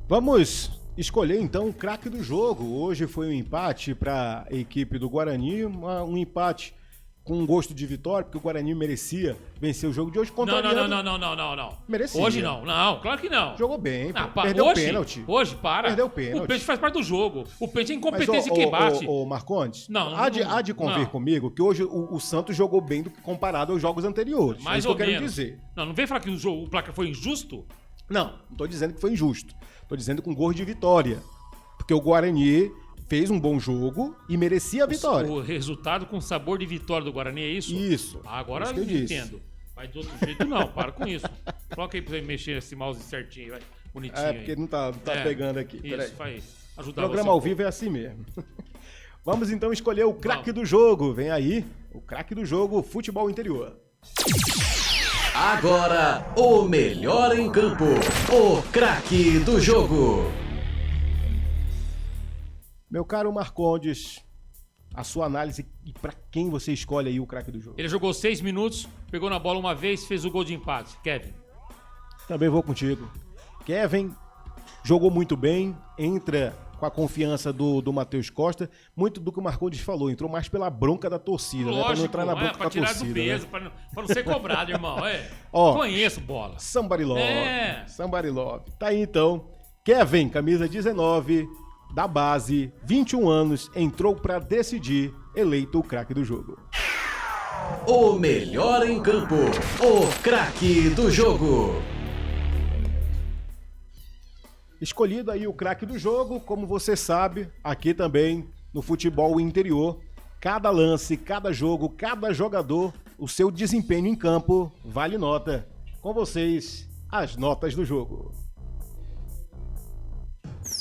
Vamos escolher então o craque do jogo. Hoje foi um empate para a equipe do Guarani, um empate com um gosto de vitória, porque o Guarani merecia vencer o jogo de hoje. Não. Merecia. Hoje não, claro que não. Jogou bem, perdeu o pênalti. Hoje, para. Perdeu o pênalti. O pênalti faz parte do jogo. O pênalti é incompetência de quem bate. Ô, Marcondes, não, há de convir comigo que hoje o Santos jogou bem do que comparado aos jogos anteriores. Mais ou menos. É isso que eu quero dizer. Não vem falar que o placar foi injusto? Não tô dizendo que foi injusto. Tô dizendo com gosto de vitória. Porque o Guarani fez um bom jogo e merecia a vitória. O resultado com sabor de vitória do Guarani é isso? Isso. Agora eu entendo. Mas do outro jeito não, para com isso. Coloca aí pra você mexer esse mouse certinho, vai. Bonitinho aí. Porque não tá pegando aqui. Isso, vai ajudar O programa ao vivo é assim mesmo. Vamos então escolher o craque do jogo. Vem aí, o craque do jogo, futebol interior. Agora, o melhor em campo, o craque do jogo. Meu caro Marcondes, a sua análise e pra quem você escolhe aí o craque do jogo? Ele jogou 6 minutos, pegou na bola uma vez, fez o gol de empate. Kevin. Também vou contigo. Kevin jogou muito bem, entra com a confiança do Matheus Costa, muito do que o Marcondes falou, entrou mais pela bronca da torcida, Lógico, né? Pra não entrar na bronca da torcida. Pra tirar do peso, né? pra não ser cobrado, irmão. Ó, conheço bola. Somebody love. Somebody love. Tá aí então. Kevin, camisa 19, da base, 21 anos, entrou pra decidir, eleito o craque do jogo. O melhor em campo, o craque do jogo. Escolhido aí o craque do jogo, como você sabe, aqui também no futebol interior, cada lance, cada jogo, cada jogador, o seu desempenho em campo vale nota. Com vocês, as notas do jogo.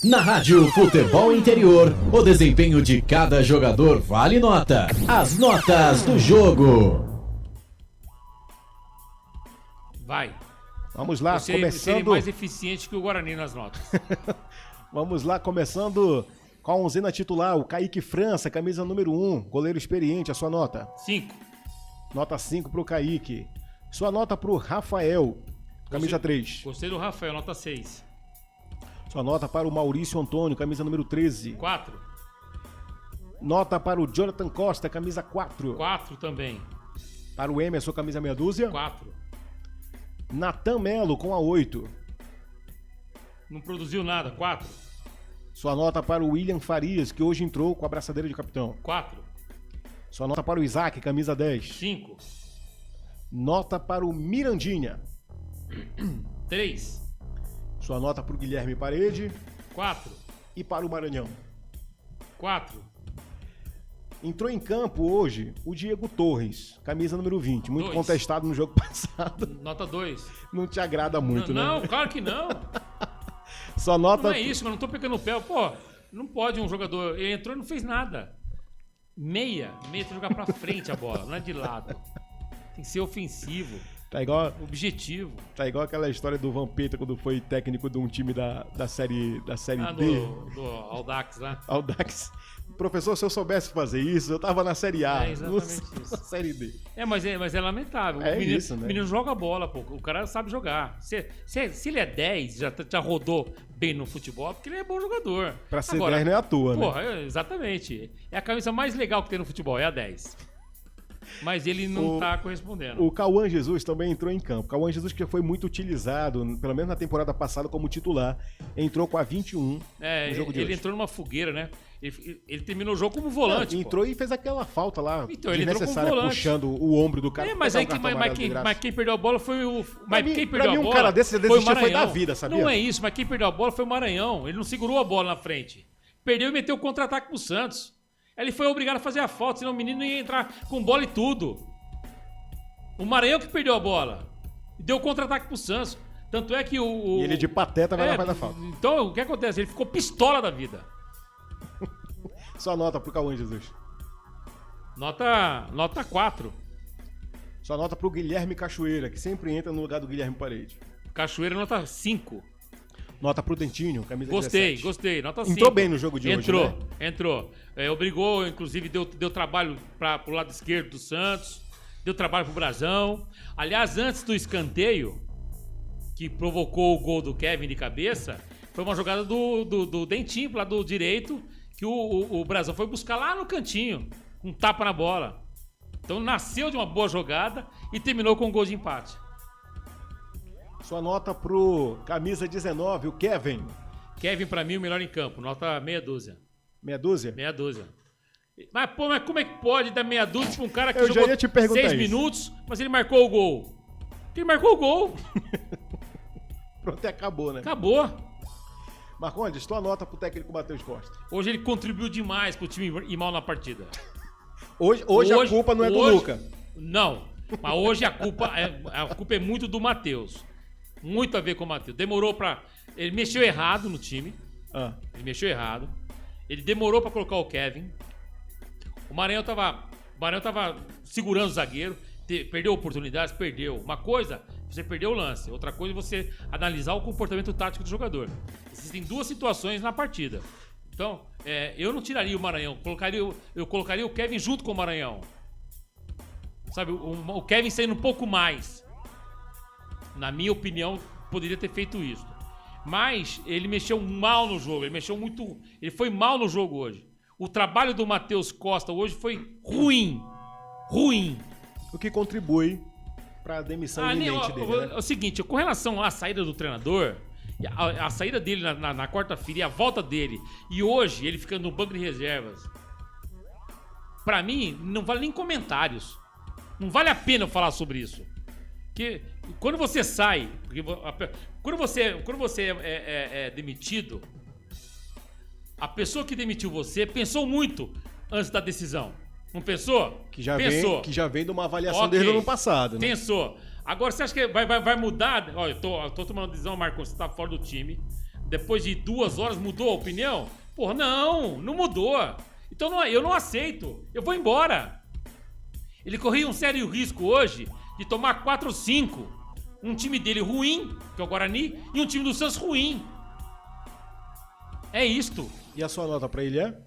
Na Rádio Futebol Interior, o desempenho de cada jogador vale nota. As notas do jogo. Vai. Vamos lá, Seria começando... mais eficiente que o Guarani nas notas. Vamos lá, começando com a onzena titular, o Kaique França, camisa número 1, goleiro experiente, a sua nota? 5. Nota 5 pro Kaique. Sua nota pro Rafael, camisa 3. Gostei do Rafael, nota 6. Sua nota para o Maurício Antônio, camisa número 13. 4. Nota para o Jonathan Costa, camisa 4. 4 também. Para o Emerson, camisa meia dúzia. 4. Natan Melo com a 8. Não produziu nada, 4. Sua nota para o William Farias, que hoje entrou com a braçadeira de capitão. 4. Sua nota para o Isaac, camisa 10. 5. Nota para o Mirandinha. 3. Sua nota para o Guilherme Parede. 4. E para o Maranhão. 4. Entrou em campo hoje o Diego Torres, camisa número 20, muito 2. contestado no jogo passado. Nota 2. Não te agrada muito, não, né? Não, claro que não. Sua nota... Não é isso, mas não tô pegando o pé. Pô, não pode um jogador... Ele entrou e não fez nada. Meia tem que jogar pra frente a bola, não é de lado. Tem que ser ofensivo. Tá igual... Objetivo. Tá igual aquela história do Vampeta quando foi técnico de um time da série D. Do Audax lá. Audax. Professor, se eu soubesse fazer isso, eu tava na Série A. É exatamente isso. Na Série D. Mas é lamentável. É o menino, isso, né? O menino joga bola, pô. O cara sabe jogar. Se ele é 10, já rodou bem no futebol, porque ele é bom jogador. Pra ser 10 não é à toa, né? Porra, exatamente. É a camisa mais legal que tem no futebol, é a 10. Mas ele não tá correspondendo. O Cauã Jesus também entrou em campo. Cauã Jesus, que foi muito utilizado, pelo menos na temporada passada, como titular, entrou com a 21 no jogo de hoje. Ele entrou numa fogueira, né? Ele terminou o jogo como volante. Não, entrou e fez aquela falta lá, então, ele entrou como volante, puxando o ombro do cara. Mas quem perdeu a bola foi o... Pra mim, um cara desse já desistiu foi da vida, sabia? Não é isso, mas quem perdeu a bola foi o Maranhão. Ele não segurou a bola na frente. Perdeu e meteu o contra-ataque pro Santos. Ele foi obrigado a fazer a falta, senão o menino ia entrar com bola e tudo. O Maranhão que perdeu a bola. E deu o contra-ataque pro Santos. Tanto é que E ele de pateta vai lá fazer a falta. Então, o que acontece? Ele ficou pistola da vida. Sua nota pro Cauã Jesus. Nota 4. Sua nota pro Guilherme Cachoeira, que sempre entra no lugar do Guilherme Parede. Cachoeira, nota 5. Nota pro Dentinho, camisa 17. Gostei, nota 5. Entrou bem no jogo de hoje, né? Entrou. Obrigou, inclusive deu trabalho pro lado esquerdo do Santos, deu trabalho pro Brasão. Aliás, antes do escanteio, que provocou o gol do Kevin de cabeça, foi uma jogada do Dentinho pro lado direito, que o Brasão foi buscar lá no cantinho, com um tapa na bola. Então nasceu de uma boa jogada e terminou com um gol de empate. Sua nota pro camisa 19, o Kevin. Kevin, pra mim, o melhor em campo. Nota meia dúzia. Meia dúzia? Meia dúzia. Mas como é que pode dar meia dúzia pra um cara que jogou já ia te 6 isso. minutos, mas ele marcou o gol? Ele marcou o gol. Pronto, acabou, né? Acabou. Marcondes, tua nota pro técnico Matheus Costa. Hoje ele contribuiu demais pro time ir mal na partida. Hoje a culpa não é do Luca. Não. Mas hoje a culpa é muito do Matheus. Muito a ver com o Matheus. Demorou pra... Ele mexeu errado no time. Ele mexeu errado. Ele demorou pra colocar o Kevin. O Maranhão tava segurando o zagueiro. Perdeu oportunidades? Perdeu. Uma coisa, você perdeu o lance. Outra coisa, você analisar o comportamento tático do jogador. Existem duas situações na partida. Então, eu não tiraria o Maranhão. Eu colocaria o Kevin junto com o Maranhão. Sabe, o Kevin saindo um pouco mais. Na minha opinião, poderia ter feito isso. Mas ele mexeu mal no jogo. Ele foi mal no jogo hoje. O trabalho do Matheus Costa hoje foi ruim. Ruim. O que contribui para a demissão iminente dele, né? É o seguinte, com relação à saída do treinador, a saída dele na quarta-feira e a volta dele, e hoje ele ficando no banco de reservas, pra mim, não vale nem comentários. Não vale a pena eu falar sobre isso. Porque quando você sai, quando você é demitido, a pessoa que demitiu você pensou muito antes da decisão. Não pensou? Pensou. Que já vem de uma avaliação desde o ano passado, né? Pensou. Agora, você acha que vai mudar? Olha, eu tô tomando decisão, Marcos, você tá fora do time. Depois de 2 horas, mudou a opinião? Porra, não mudou. Então eu não aceito. Eu vou embora. Ele corria um sério risco hoje de tomar 4 ou 5. Um time dele ruim, que é o Guarani, e um time do Santos ruim. É isto. E a sua nota pra ele é?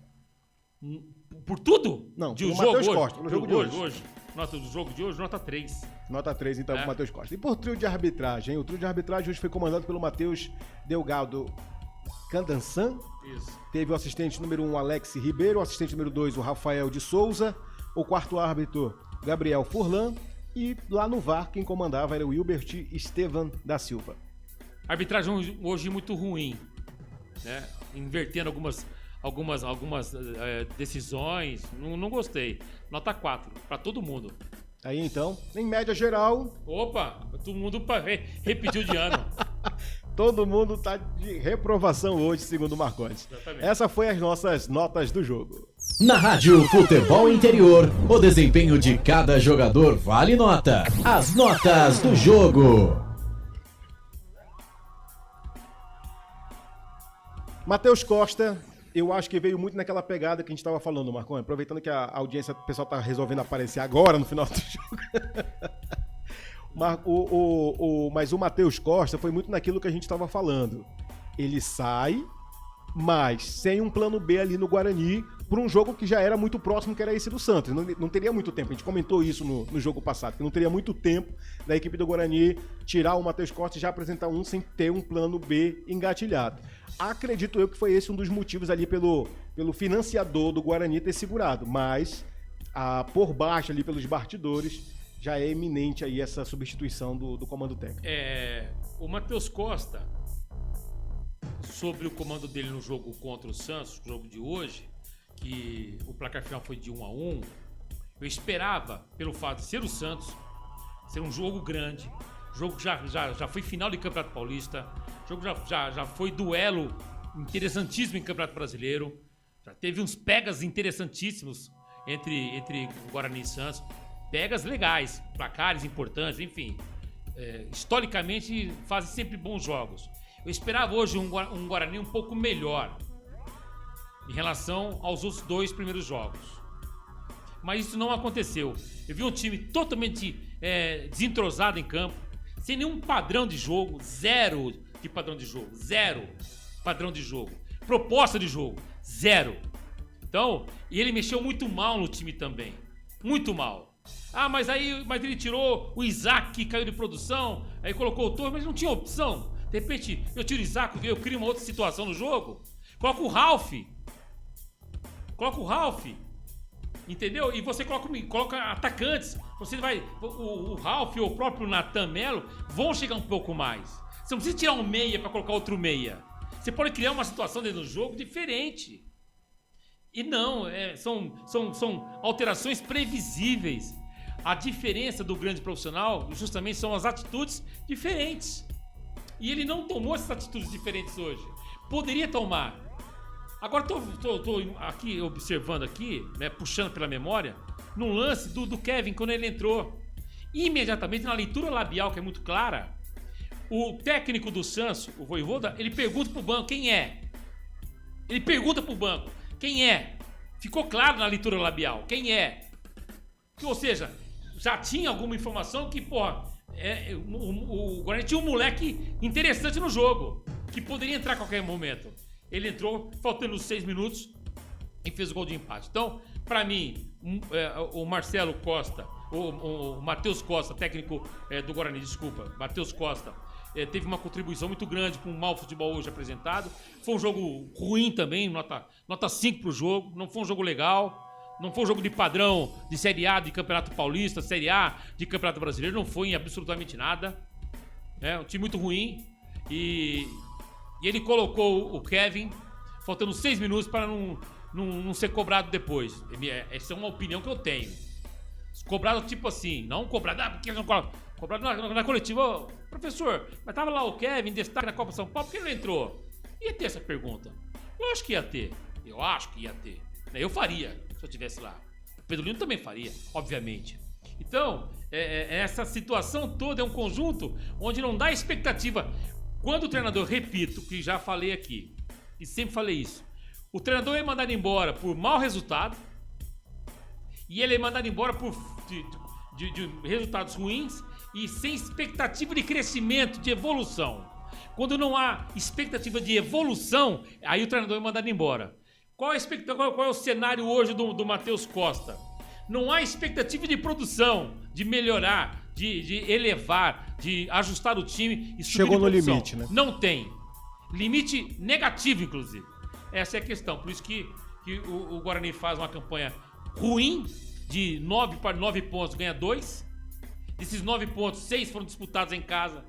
Por tudo? Não, de o Matheus Costa, no jogo de hoje. Nota do jogo de hoje, nota 3. Nota 3, então, pro Matheus Costa. E por trio de arbitragem? O trio de arbitragem hoje foi comandado pelo Matheus Delgado Candansan. Isso. Teve o assistente número 1, Alex Ribeiro. O assistente número 2, o Rafael de Souza. O quarto árbitro, Gabriel Furlan. E lá no VAR, quem comandava era o Wilbert Estevan da Silva. Arbitragem hoje muito ruim, né? Invertendo algumas decisões, não gostei. Nota 4, pra todo mundo. Aí então, em média geral... Opa, todo mundo repetiu de ano. Todo mundo tá de reprovação hoje, segundo o Marcondes. Exatamente. Essa foi as nossas notas do jogo. Na Rádio Futebol Interior, o desempenho de cada jogador vale nota. As notas do jogo. Matheus Costa, eu acho que veio muito naquela pegada que a gente estava falando, Marconi, aproveitando que a audiência, o pessoal tá resolvendo aparecer agora no final do jogo. Mas o Matheus Costa foi muito naquilo que a gente estava falando. Ele sai, mas sem um plano B ali no Guarani, por um jogo que já era muito próximo, que era esse do Santos. Não teria muito tempo, a gente comentou isso no jogo passado, que não teria muito tempo da equipe do Guarani tirar o Matheus Costa e já apresentar sem ter um plano B engatilhado. Acredito eu que foi esse um dos motivos ali pelo financiador do Guarani ter segurado, mas por baixo ali pelos bastidores já é eminente aí essa substituição do comando técnico. O Matheus Costa, sobre o comando dele no jogo contra o Santos, no jogo de hoje, que o placar final foi de 1-1, eu esperava, pelo fato de ser o Santos, ser um jogo grande, jogo que já foi final de Campeonato Paulista, jogo já foi duelo interessantíssimo em Campeonato Brasileiro, já teve uns pegas interessantíssimos entre Guarani e Santos, pegas legais, placares importantes, enfim, historicamente fazem sempre bons jogos. Eu esperava hoje um Guarani um pouco melhor em relação aos outros 2 primeiros jogos. Mas isso não aconteceu. Eu vi um time totalmente desentrosado em campo, sem nenhum padrão de jogo, zero de padrão de jogo, zero padrão de jogo, proposta de jogo, zero. Então, e ele mexeu muito mal no time também, muito mal. Mas ele tirou o Isaac, que caiu de produção, aí colocou o Torres, mas não tinha opção. De repente, eu tiro o Isaac, eu crio uma outra situação no jogo, coloca o Ralf, entendeu? E você coloca atacantes, você vai, o Ralf ou o próprio Natan Melo vão chegar um pouco mais. Você não precisa tirar um meia para colocar outro meia. Você pode criar uma situação dentro do jogo diferente. E não, são alterações previsíveis. A diferença do grande profissional justamente são as atitudes diferentes. E ele não tomou essas atitudes diferentes hoje. Poderia tomar. Agora tô aqui observando aqui, né, puxando pela memória, num lance do Kevin quando ele entrou. imediatamente na leitura labial, que é muito clara, o técnico do Santos, o Vojvoda, ele pergunta pro banco quem é. Ele pergunta pro banco quem é. Ficou claro na leitura labial quem é. Ou seja, já tinha alguma informação que, o Guarani tinha um moleque interessante no jogo, que poderia entrar a qualquer momento. Ele entrou faltando 6 minutos e fez o gol de empate. Então, pra mim, o Marcelo Costa, o Matheus Costa, técnico do Guarani, Matheus Costa, teve uma contribuição muito grande com o mau futebol hoje apresentado. Foi um jogo ruim também, nota 5 pro jogo, não foi um jogo legal. Não foi um jogo de padrão de Série A de Campeonato Paulista, Série A de Campeonato Brasileiro, não foi em absolutamente nada. Um time muito ruim. E ele colocou o Kevin, faltando 6 minutos para não ser cobrado depois. Essa é uma opinião que eu tenho. Cobrado tipo assim, não cobrado, porque não cobrado na coletiva. Ô, professor, mas tava lá o Kevin, destaque na Copa São Paulo, por que não entrou? Ia ter essa pergunta. Lógico que ia ter. Eu acho que ia ter. Eu faria, se eu estivesse lá. O Pedro Lino também faria, obviamente. Então, essa situação toda é um conjunto onde não dá expectativa. Quando o treinador, repito, que já falei aqui, e sempre falei isso, o treinador é mandado embora por mau resultado, e ele é mandado embora por de resultados ruins e sem expectativa de crescimento, de evolução. Quando não há expectativa de evolução, aí o treinador é mandado embora. Qual é o cenário hoje do Matheus Costa? Não há expectativa de produção, de melhorar, de elevar, de ajustar o time e subir. Chegou no limite, né? Não tem. Limite negativo, inclusive. Essa é a questão. Por isso que o Guarani faz uma campanha ruim, de 9 pontos, ganha 2. Desses 9 pontos, 6 foram disputados em casa.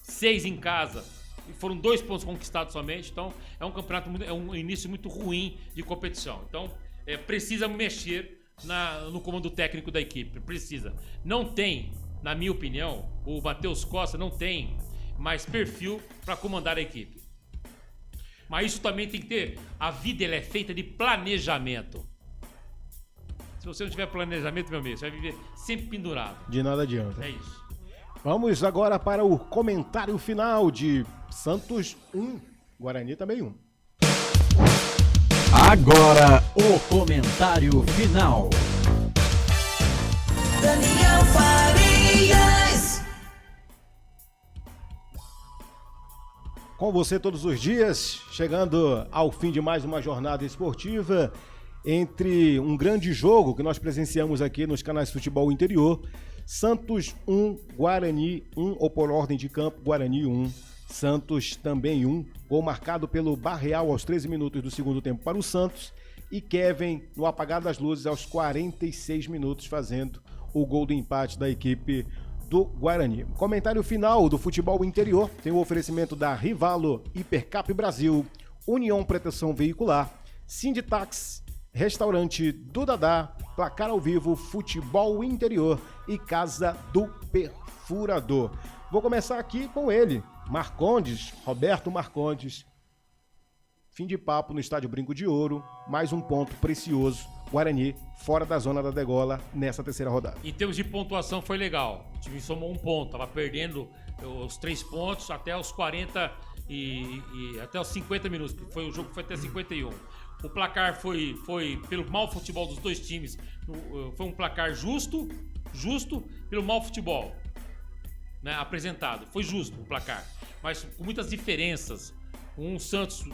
6 em casa. E foram 2 pontos conquistados somente. Então, é um campeonato, é um início muito ruim de competição. Então, precisa mexer no comando técnico da equipe. Precisa. Não tem, na minha opinião, o Matheus Costa não tem mais perfil para comandar a equipe. Mas isso também tem que ter. A vida ela é feita de planejamento. Se você não tiver planejamento, meu amigo, você vai viver sempre pendurado. De nada adianta. É isso. Vamos agora para o comentário final de Santos 1, Guarani também 1. Agora, o comentário final. Daniel Farias. Com você todos os dias, chegando ao fim de mais uma jornada esportiva, entre um grande jogo que nós presenciamos aqui nos canais Futebol Interior, Santos 1, Guarani 1, ou por ordem de campo, Guarani 1, Santos também 1, gol marcado pelo Barreal aos 13 minutos do segundo tempo para o Santos, e Kevin no apagar das luzes aos 46 minutos fazendo o gol do empate da equipe do Guarani. Comentário final do Futebol Interior tem o oferecimento da Rivalo, Hipercap Brasil, União Proteção Veicular, Sinditax, Restaurante do Dadá, Placar ao Vivo, Futebol Interior e Casa do Perfurador. Vou começar aqui com ele, Marcondes, Roberto Marcondes. Fim de papo no Estádio Brinco de Ouro, mais um ponto precioso. Guarani fora da zona da degola nessa terceira rodada. Em termos de pontuação foi legal. O time somou um ponto, tava perdendo os 3 pontos até os 40 e até os 50 minutos. O jogo foi até 51. O placar foi pelo mau futebol dos dois times, foi um placar justo pelo mau futebol, né, apresentado. Foi justo o placar, mas com muitas diferenças. Um Santos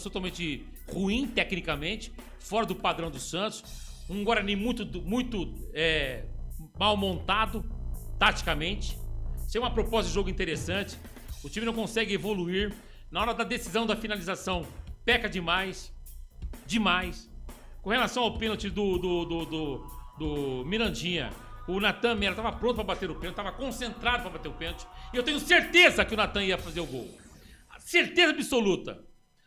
totalmente ruim tecnicamente, fora do padrão do Santos. Um Guarani muito mal montado taticamente. Sem uma proposta de jogo interessante. O time não consegue evoluir. Na hora da decisão da finalização, peca demais. Com relação ao pênalti do Mirandinha, o Natan Mera estava pronto para bater o pênalti, estava concentrado para bater o pênalti. E eu tenho certeza que o Natan ia fazer o gol. Certeza absoluta.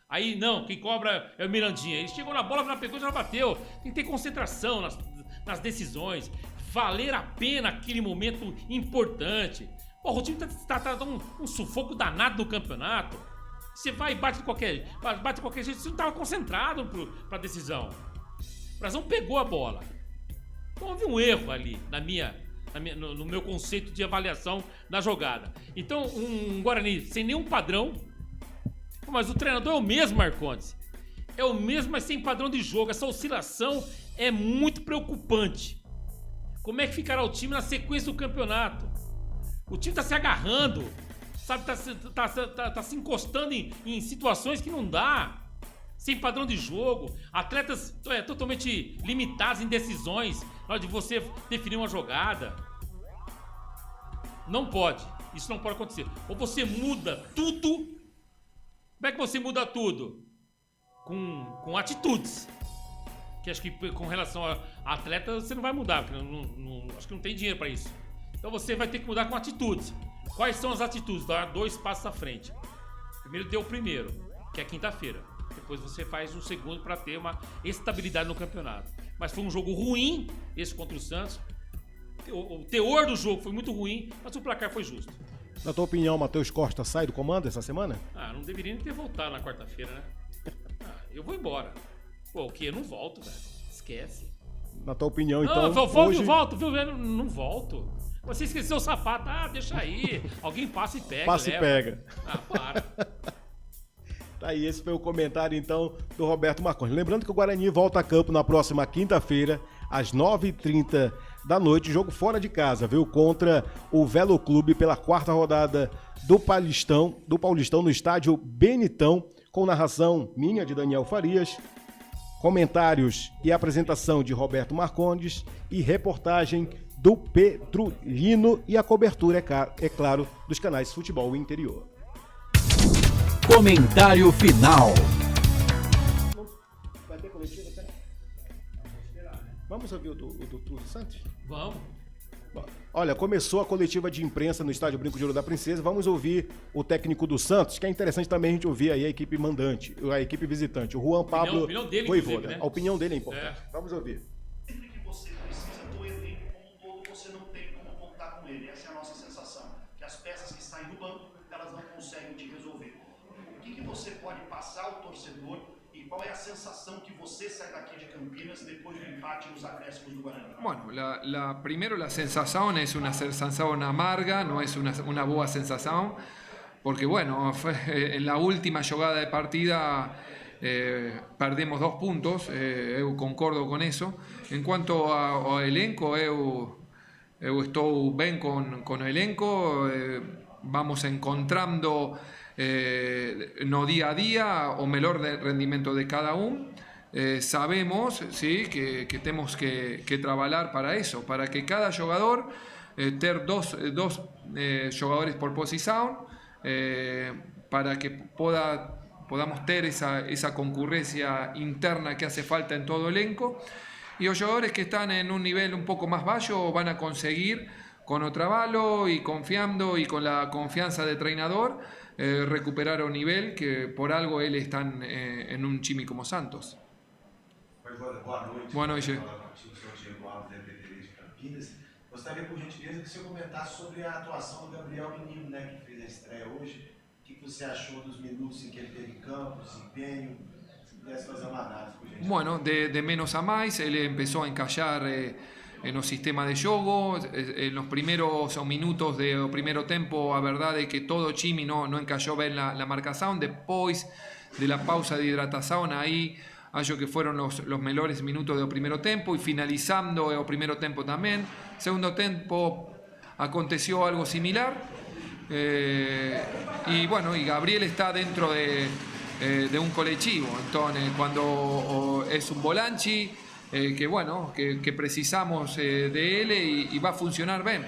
Aí não, quem cobra é o Mirandinha. Ele chegou na bola, já pegou e já bateu. Tem que ter concentração nas decisões. Valer a pena aquele momento importante. Porra, o time tá dando um sufoco danado no campeonato. Você vai e bate de qualquer jeito. Você não estava concentrado pra decisão. O Brazão pegou a bola. Então houve um erro ali, na minha no meu conceito de avaliação da jogada. Então, um Guarani sem nenhum padrão, mas o treinador é o mesmo, Marcondes. É o mesmo, mas sem padrão de jogo. Essa oscilação é muito preocupante. Como é que ficará o time na sequência do campeonato? O time tá se agarrando, sabe? Tá se encostando em situações que não dá. Sem padrão de jogo. Atletas totalmente limitados em decisões na hora de você definir uma jogada. Não pode. Isso não pode acontecer. Ou você muda tudo. Como é que você muda tudo? Com atitudes. Que acho que com relação a atleta você não vai mudar, porque acho que não tem dinheiro para isso. Então você vai ter que mudar com atitudes. Quais são as atitudes? Dar 2 passos à frente. Primeiro deu o primeiro, que é quinta-feira. Depois você faz um segundo para ter uma estabilidade no campeonato. Mas foi um jogo ruim, esse contra o Santos. O teor do jogo foi muito ruim, mas o placar foi justo. Na tua opinião, Matheus Costa sai do comando essa semana? Não deveria nem ter voltado na quarta-feira, né? Eu vou embora. Pô, o quê? Eu não volto, velho. Esquece. Na tua opinião, então... Eu volto, viu? Eu não volto. Você esqueceu o sapato. Deixa aí. Alguém passa e pega. Passa e pega. Para. Tá aí, esse foi o comentário, então, do Roberto Marcondes. Lembrando que o Guarani volta a campo na próxima quinta-feira, às 9h30 da noite, jogo fora de casa, viu? Contra o Velo Clube pela 4ª rodada do Paulistão no estádio Benitão, com narração minha, de Daniel Farias, comentários e apresentação de Roberto Marcondes e reportagem do Pedro Lino e a cobertura, é claro, dos canais Futebol Interior. Comentário final. Vai ter coletiva, tá? Vamos ouvir o do Túlio Santos? Vamos. Bom, olha, começou a coletiva de imprensa no estádio Brinco de Ouro da Princesa. Vamos ouvir o técnico do Santos, que é interessante também a gente ouvir aí a equipe mandante, a equipe visitante, o Juan Pablo Voivoda. Né? A opinião dele é importante. Vamos ouvir. Sempre que você precisa do elenco como um todo, você não tem como contar com ele. Essa é a nossa sensação. Que as peças que saem do banco, elas não conseguem te resolver. O que você pode passar ao torcedor y cuál es la sensación que você sai daqui de Campinas después del empate en los acréscimos do Guarani? Bueno, primero la sensación es una sensación amarga, no es una boa sensación, porque bueno, en la última jugada de partida perdemos 2 puntos, eu concordo con eso. En cuanto ao elenco, eu estou bem con o elenco, vamos encontrando no día a día o mejor rendimiento de cada uno. Sabemos ¿sí? que tenemos que trabajar para eso, para que cada jugador ter dos jugadores por posición, para que podamos ter esa concurrencia interna que hace falta en todo elenco, y los jugadores que están en un nivel un poco más bajo van a conseguir con o trabajo y confiando y con la confianza del entrenador recuperar un nivel que por algo él está en un time como Santos. Boa noite. Gostaria, por gentileza, que o senhor comentasse sobre a atuação do Gabriel Menino, né, que fez a estreia hoje. O que você achou dos minutos em que ele teve em campo, desempenho? Se pudesse fazer uma análise, por gentileza. Bueno, de menos a más, él empezó a encaixar en los sistemas de juego. En los primeros minutos del primer tiempo, a verdad es que todo Chimi no encajó bien la marcación. Después de la pausa de hidratación, ahí acho que fueron los mejores minutos del primer tiempo, y finalizando el primer tiempo también. Segundo tiempo aconteció algo similar, y bueno, y Gabriel está dentro de un colectivo. Entonces, cuando es un volanchi, que bueno, que precisamos de él, y va a funcionar bien.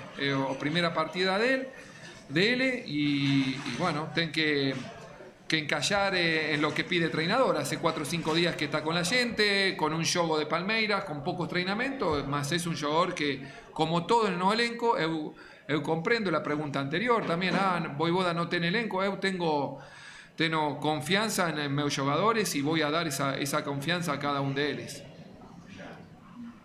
Primera partida de él, y bueno, ten que encaixar en lo que pide el entrenador. Hace 4 o 5 días que está con la gente, con un juego de Palmeiras, con pocos entrenamientos, más es un jugador que, como todo en el elenco, eu comprendo la pregunta anterior también, Voivoda no tiene elenco, eu tengo confianza en mis jugadores y voy a dar esa confianza a cada uno de ellos.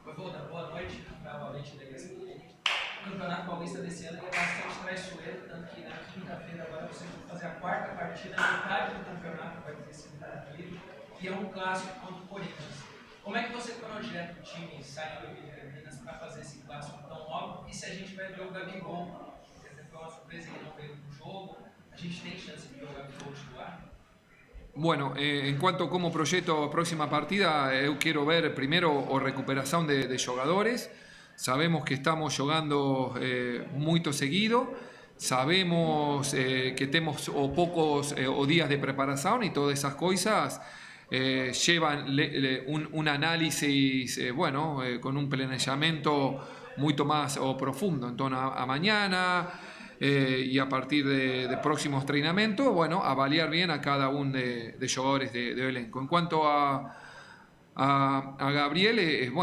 Voivoda, boa noite, novamente o Campeonato Paulista desse ano é bastante traiçoeiro, tanto que na quinta-feira agora você vai fazer a 4ª partida, metade do campeonato vai ter sido tranquilo, e é um clássico contra o Corinthians. Como é que você projeta o time saindo de Campinas para fazer esse clássico tão óbvio? E se a gente Bueno, en cuanto como proyecto a próxima partida, eu quero ver primeiro a recuperação de jogadores. Sabemos que estamos jogando muito seguido. Sabemos que temos poucos días de preparação e todas essas coisas llevan un análisis, con un planeamiento mucho más profundo. Entonces, a mañana y a partir de próximos entrenamientos, avaliar bien a cada uno de jugadores de elenco. En cuanto a Gabriel,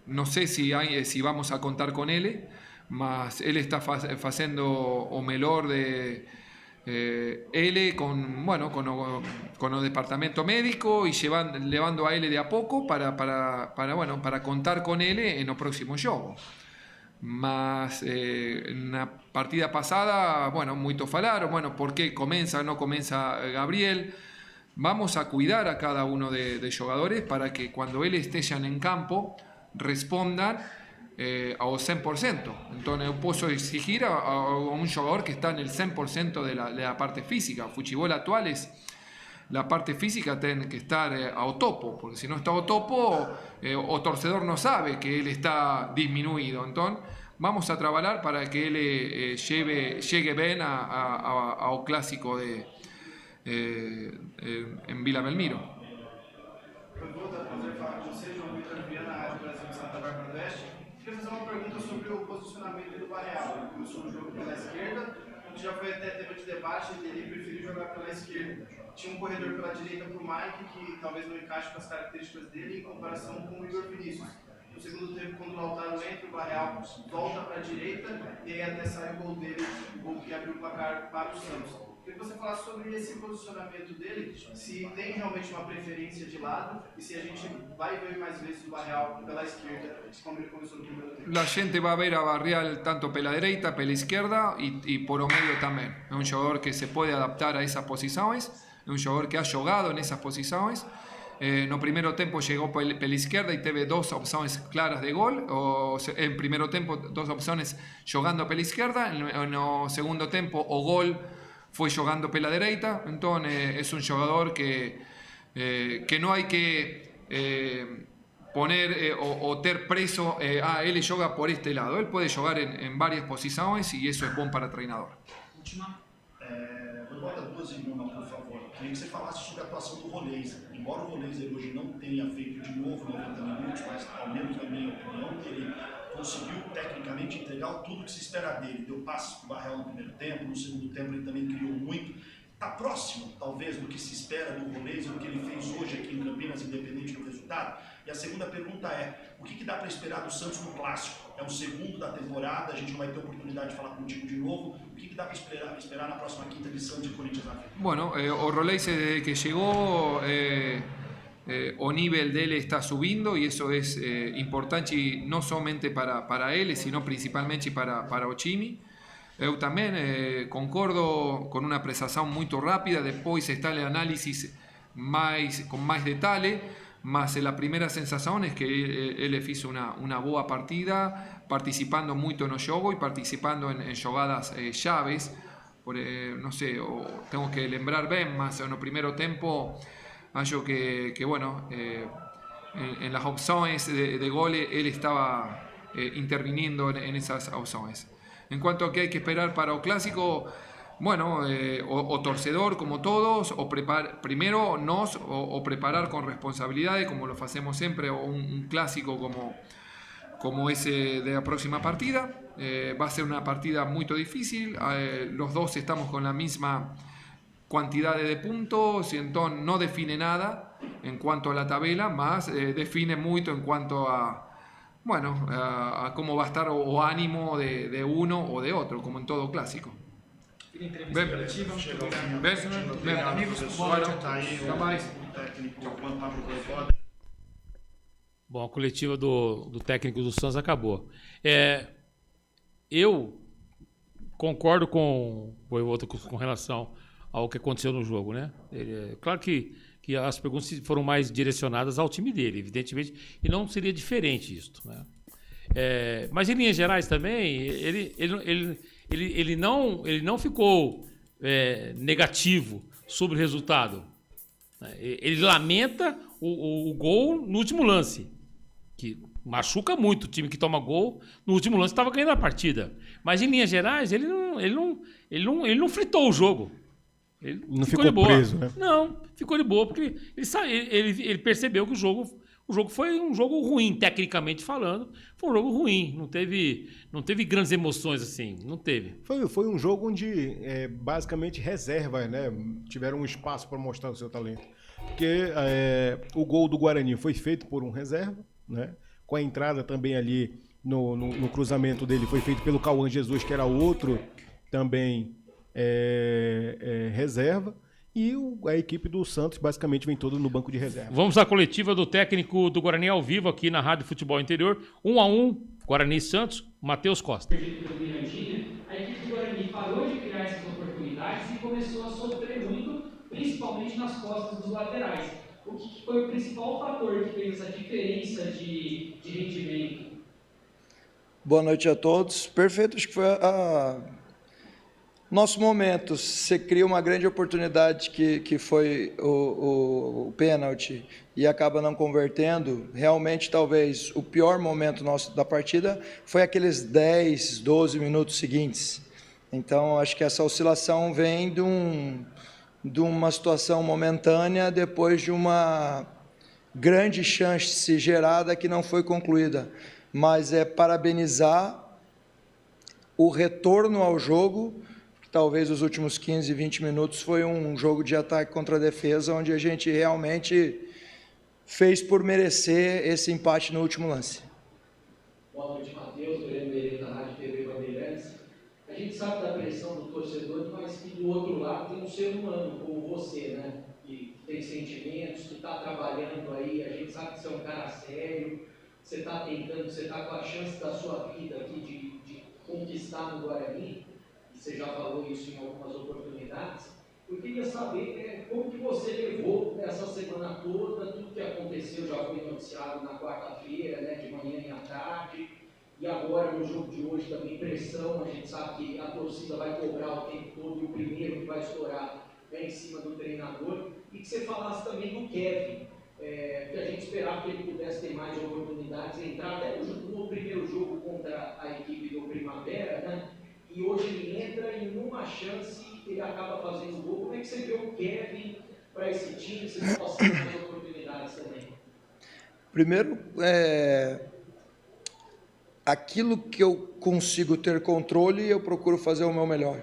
no sé si vamos a contar con él, mas él está haciendo o melhor de él con el departamento médico y llevando a él de a poco para contar con él en el próximo juego. Mas en la partida pasada, muito falaron, ¿por qué comienza o no comienza Gabriel? Vamos a cuidar a cada uno de jugadores para que cuando él esté ya en campo respondan ao 100%. Entonces yo puedo exigir a un jugador que está en el 100% de la parte física. El fútbol actual la parte física tiene que estar ao topo, porque si no está ao topo, o torcedor no sabe que él está disminuido. Entonces vamos a trabajar para que él llegue bien ao clásico en Vila Belmiro. Queria fazer uma pergunta sobre o posicionamento do Barreal. Começou o jogo pela esquerda, onde já foi até tema de debate, ele preferiu jogar pela esquerda. Tinha um corredor pela direita para o Mike, que talvez não encaixe com as características dele, em comparação com o Igor Vinícius. No segundo tempo, quando o Lautaro entra, o Barreal volta para a direita, e aí até sai o gol dele, o gol que abriu o placar para o Santos. Queria que você falasse sobre esse posicionamento dele, se tem realmente uma preferência de lado e se a gente vai ver mais vezes o Barreal pela esquerda, como ele começou no primeiro tempo. La gente va a ver a Barreal tanto pela derecha, pela izquierda y por o medio también. Es un jugador que se puede adaptar a esas posiciones, es un jugador que ha jugado en esas posiciones. No primeiro tempo llegó pela izquierda y tuvo dos opciones claras de gol. En primeiro tempo, dos opciones jugando pela izquierda. En el segundo tempo, o gol fue jugando pela derecha. Entonces es un jugador que no hay que poner o ter preso, él juega por este lado. Él puede jugar en varias posiciones y eso es bueno para el entrenador. Bota duas em uma, por favor. Queria que você falasse sobre a atuação do Roleza. Embora o Roleza hoje não tenha feito de novo 90 minutos, mas ao menos na minha opinião, ele conseguiu tecnicamente entregar tudo que se espera dele. Deu passes para o Barreal no primeiro tempo, no segundo tempo ele também criou muito. Está próximo, talvez, do que se espera do Roleza, do que ele fez hoje aqui em Campinas, independente do resultado? E a segunda pergunta é, o que dá para esperar do Santos no Clássico? É o segundo da temporada, a gente não vai ter oportunidade de falar contigo de novo. O que dá para esperar na próxima quinta de Santos e Corinthians na frente? Bueno, o Roleza desde que llegó, o nivel de él está subiendo y eso es importante y no solamente para él, sino principalmente para Ochimi. Eu también concordo con una apreciación muy rápida, después está el análisis con más detalle, mas la primera sensación es que él hizo una boa partida, participando mucho en el juego y participando en jugadas llaves. No sé, tengo que lembrar bien, más en el primer tiempo, hallo que bueno, en las opciones de gol él estaba interviniendo en esas opciones. En cuanto a qué hay que esperar para el clásico, bueno, o torcedor como todos, o primero o preparar con responsabilidades como lo hacemos siempre, o un clásico como ese de la próxima partida. Va a ser una partida muy difícil, los dos estamos con la misma cantidad de puntos y entonces no define nada en cuanto a la tabla, más define mucho en cuanto a cómo va a estar o ánimo de uno o de otro, como en todo clásico. Bom, a coletiva do técnico do Santos acabou. Eu concordo com o Voivoda com relação ao que aconteceu no jogo, né? Claro que as perguntas foram mais direcionadas ao time dele, evidentemente, e não seria diferente isso, né? Mas em linhas gerais também, ele não ficou negativo sobre o resultado. Ele lamenta o gol no último lance, que machuca muito o time que toma gol. No último lance estava ganhando a partida. Mas, em linhas gerais, ele não fritou o jogo. Ele não ficou de boa. Preso, né? Não, ficou de boa, porque ele percebeu que o jogo foi um jogo ruim, tecnicamente falando. Foi um jogo ruim, não teve grandes emoções assim, não teve. Foi um jogo onde basicamente reservas, né, tiveram um espaço para mostrar o seu talento. Porque o gol do Guarani foi feito por um reserva, né, com a entrada também ali no cruzamento dele, foi feito pelo Cauã Jesus, que era outro também reserva. E a equipe do Santos basicamente vem toda no banco de reserva. Vamos à coletiva do técnico do Guarani ao vivo aqui na Rádio Futebol Interior. 1-1, Guarani e Santos, Matheus Costa. A equipe do Guarani parou de criar essas oportunidades e começou a sofrer muito, principalmente nas costas dos laterais. O que foi o principal fator que fez essa diferença de rendimento? Boa noite a todos. Perfeito, acho que foi nosso momento. Você cria uma grande oportunidade que foi o pênalti e acaba não convertendo. Realmente, talvez, o pior momento nosso da partida foi aqueles 10, 12 minutos seguintes. Então, acho que essa oscilação vem de uma situação momentânea depois de uma grande chance gerada que não foi concluída. Mas parabenizar o retorno ao jogo. Talvez os últimos 15, 20 minutos foi um jogo de ataque contra a defesa, onde a gente realmente fez por merecer esse empate no último lance. Boa noite, Matheus, Breno Meirelles, da Rádio TV Bandeirantes. A gente sabe da pressão do torcedor, mas que do outro lado tem um ser humano como você, né? Que tem sentimentos, que está trabalhando aí, a gente sabe que você é um cara sério, você está tentando, você está com a chance da sua vida aqui de conquistar no Guarani. Você já falou isso em algumas oportunidades. Eu queria saber como que você levou essa semana toda, tudo que aconteceu já foi noticiado na quarta-feira, né, de manhã e à tarde, e agora no jogo de hoje também pressão, a gente sabe que a torcida vai cobrar o tempo todo e o primeiro que vai estourar é em cima do treinador, e que você falasse também do Kevin, que a gente esperava que ele pudesse ter mais oportunidades, entrar até no primeiro jogo contra a equipe do Primavera, né? E hoje ele entra e numa chance ele acaba fazendo o gol. Como é que você vê o Kevin para esse time? Você possa ter mais oportunidades também? Primeiro, aquilo que eu consigo ter controle, eu procuro fazer o meu melhor.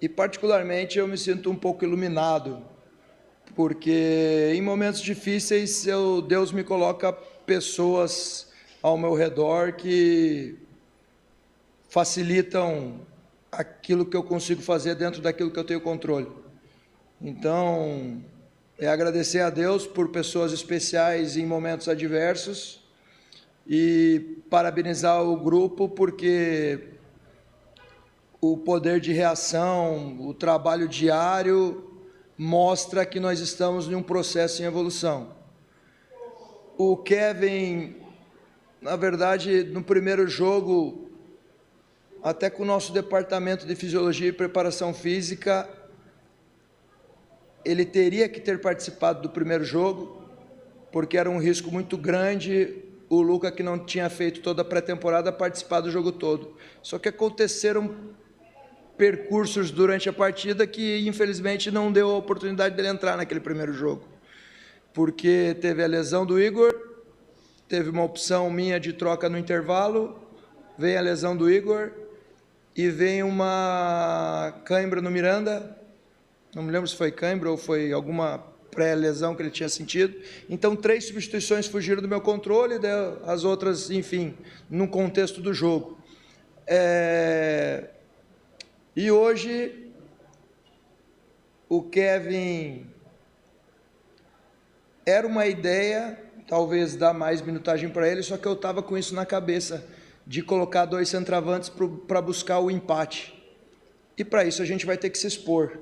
E particularmente eu me sinto um pouco iluminado, porque em momentos difíceis Deus me coloca pessoas ao meu redor que facilitam aquilo que eu consigo fazer dentro daquilo que eu tenho controle. Então, agradecer a Deus por pessoas especiais em momentos adversos e parabenizar o grupo porque o poder de reação, o trabalho diário mostra que nós estamos em um processo em evolução. O Kevin, na verdade, no primeiro jogo, até com o nosso departamento de fisiologia e preparação física, ele teria que ter participado do primeiro jogo, porque era um risco muito grande o Luca, que não tinha feito toda a pré-temporada, participar do jogo todo. Só que aconteceram percursos durante a partida que, infelizmente, não deu a oportunidade dele entrar naquele primeiro jogo, porque teve a lesão do Igor, teve uma opção minha de troca no intervalo, vem a lesão do Igor e vem uma cãibra no Miranda, não me lembro se foi cãibra ou foi alguma pré-lesão que ele tinha sentido. Então, 3 substituições fugiram do meu controle, as outras, enfim, no contexto do jogo. E hoje, o Kevin era uma ideia, talvez dar mais minutagem para ele, só que eu estava com isso na cabeça, de colocar 2 centravantes para buscar o empate. E para isso a gente vai ter que se expor.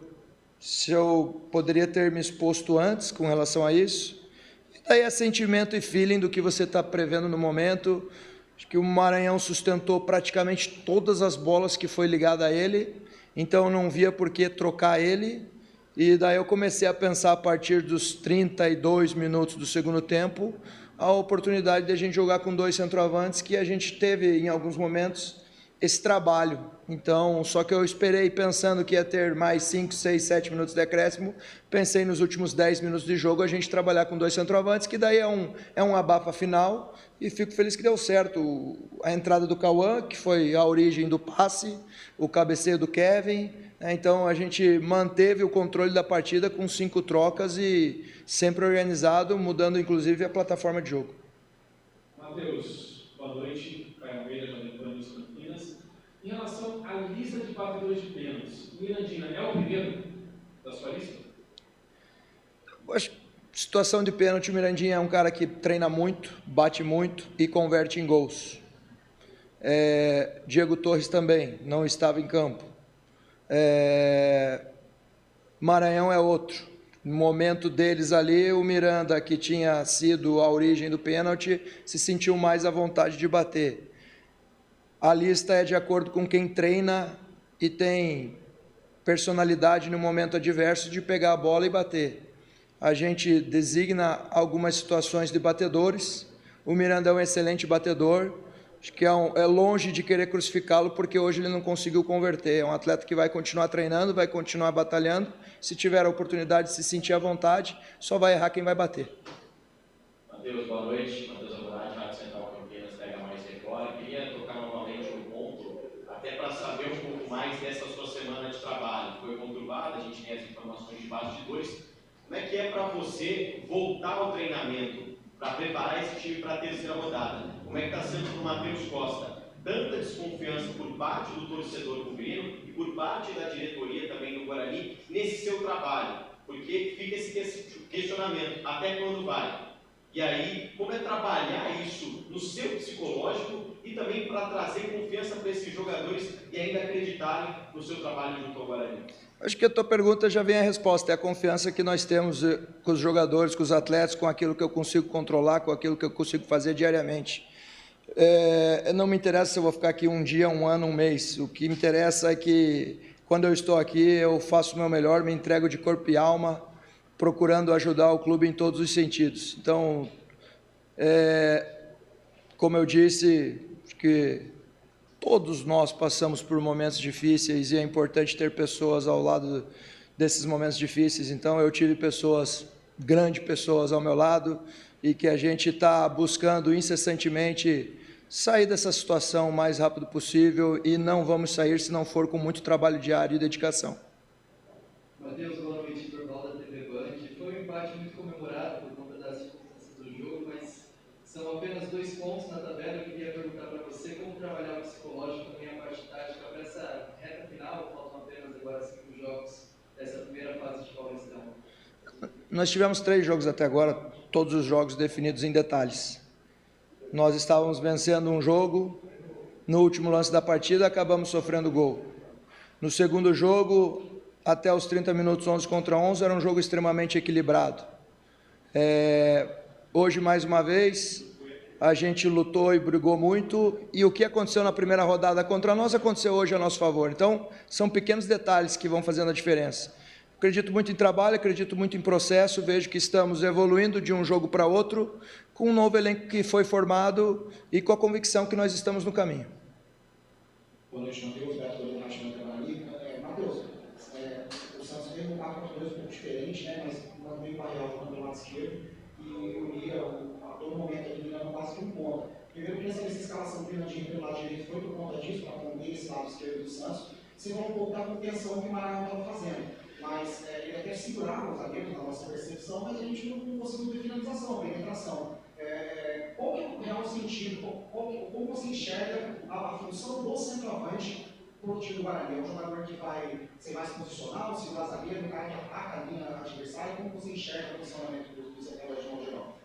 Se eu poderia ter me exposto antes com relação a isso, e daí é sentimento e feeling do que você está prevendo no momento. Acho que o Maranhão sustentou praticamente todas as bolas que foi ligada a ele, então não via por que trocar ele, e daí eu comecei a pensar a partir dos 32 minutos do segundo tempo, a oportunidade de a gente jogar com 2 centroavantes, que a gente teve em alguns momentos esse trabalho. Então, só que eu esperei pensando que ia ter mais 5, 6, 7 minutos de acréscimo, pensei nos últimos 10 minutos de jogo a gente trabalhar com 2 centroavantes, que daí é um abafa final, e fico feliz que deu certo. A entrada do Cauã, que foi a origem do passe, o cabeceio do Kevin, né? Então a gente manteve o controle da partida com 5 trocas e sempre organizado, mudando inclusive a plataforma de jogo. Matheus, boa noite. Caio Almeida, News Campinas. Em relação à lista de batedores de pênaltis, o Mirandinha é o primeiro da sua lista? Acho que situação de pênalti, o Mirandinha é um cara que treina muito, bate muito e converte em gols. Diego Torres também, não estava em campo. Maranhão é outro. No momento deles ali, o Miranda, que tinha sido a origem do pênalti, se sentiu mais à vontade de bater. A lista é de acordo com quem treina e tem personalidade no momento adverso de pegar a bola e bater. A gente designa algumas situações de batedores. O Miranda é um excelente batedor. Acho que é longe de querer crucificá-lo, porque hoje ele não conseguiu converter. É um atleta que vai continuar treinando, vai continuar batalhando. Se tiver a oportunidade de se sentir à vontade, só vai errar quem vai bater. Matheus, boa noite. Matheus Alborade, Rádio Central Campinas, Pega Mais Record. Queria tocar novamente no ponto, até para saber um pouco mais dessa sua semana de trabalho. Foi conturbada, a gente tem as informações de bastidores. Como é que é para você voltar ao treinamento, para preparar esse time para a terceira rodada? Como é que está sendo para o Matheus Costa? Tanta desconfiança por parte do torcedor cumbrino e por parte da diretoria também do Guarani nesse seu trabalho, porque fica esse questionamento, até quando vai? E aí, como é trabalhar isso no seu psicológico e também para trazer confiança para esses jogadores e ainda acreditarem no seu trabalho junto ao Guarani? Acho que a tua pergunta já vem a resposta, é a confiança que nós temos com os jogadores, com os atletas, com aquilo que eu consigo controlar, com aquilo que eu consigo fazer diariamente. Não me interessa se eu vou ficar aqui um dia, um ano, um mês. O que me interessa é que, quando eu estou aqui, eu faço o meu melhor, me entrego de corpo e alma, procurando ajudar o clube em todos os sentidos. Então, como eu disse, acho que todos nós passamos por momentos difíceis e é importante ter pessoas ao lado desses momentos difíceis. Então, eu tive grandes pessoas ao meu lado, e que a gente está buscando incessantemente sair dessa situação o mais rápido possível, e não vamos sair se não for com muito trabalho diário e dedicação. Matheus, boa noite, Jornal da TV Band. Foi um empate muito comemorado por conta das circunstâncias do jogo, mas são apenas 2 pontos na tabela. Eu queria perguntar para você como trabalhar o psicológico também a parte tática para essa reta final. Faltam apenas agora 5 jogos dessa primeira fase de Paulistão. Nós tivemos 3 jogos até agora, todos os jogos definidos em detalhes. Nós estávamos vencendo um jogo, no último lance da partida acabamos sofrendo gol. No segundo jogo, até os 30 minutos, 11 contra 11, era um jogo extremamente equilibrado. Hoje, mais uma vez, a gente lutou e brigou muito, e o que aconteceu na primeira rodada contra nós aconteceu hoje a nosso favor. Então, são pequenos detalhes que vão fazendo a diferença. Acredito muito em trabalho, acredito muito em processo, vejo que estamos evoluindo de um jogo para outro, com um novo elenco que foi formado e com a convicção que nós estamos no caminho. Boa noite, Matheus. Beto do Nascimento Guarani. Matheus, o Santos veio um 4-2 um pouco diferente, né? Mas mantém o Barreal jogando do lado esquerdo e o Mira, a todo momento, ele virando quase que um ponto. Primeiro, eu queria saber se a escalação do Fernandinho pelo lado direito foi por conta disso, para conter esse lado esquerdo do Santos. Segundo, um pouco da contenção que o Maranhão estava fazendo. Mas ele até segurava os zagueiros na nossa percepção, mas a gente não conseguiu ter finalização, penetração. Qual que é o real sentido? Como você enxerga a função do centroavante para o time do Guarani? É um jogador que vai ser mais posicional, segurar zagueiro, um cara que ataca a linha adversária? Como você enxerga o funcionamento do centroavante de modo geral?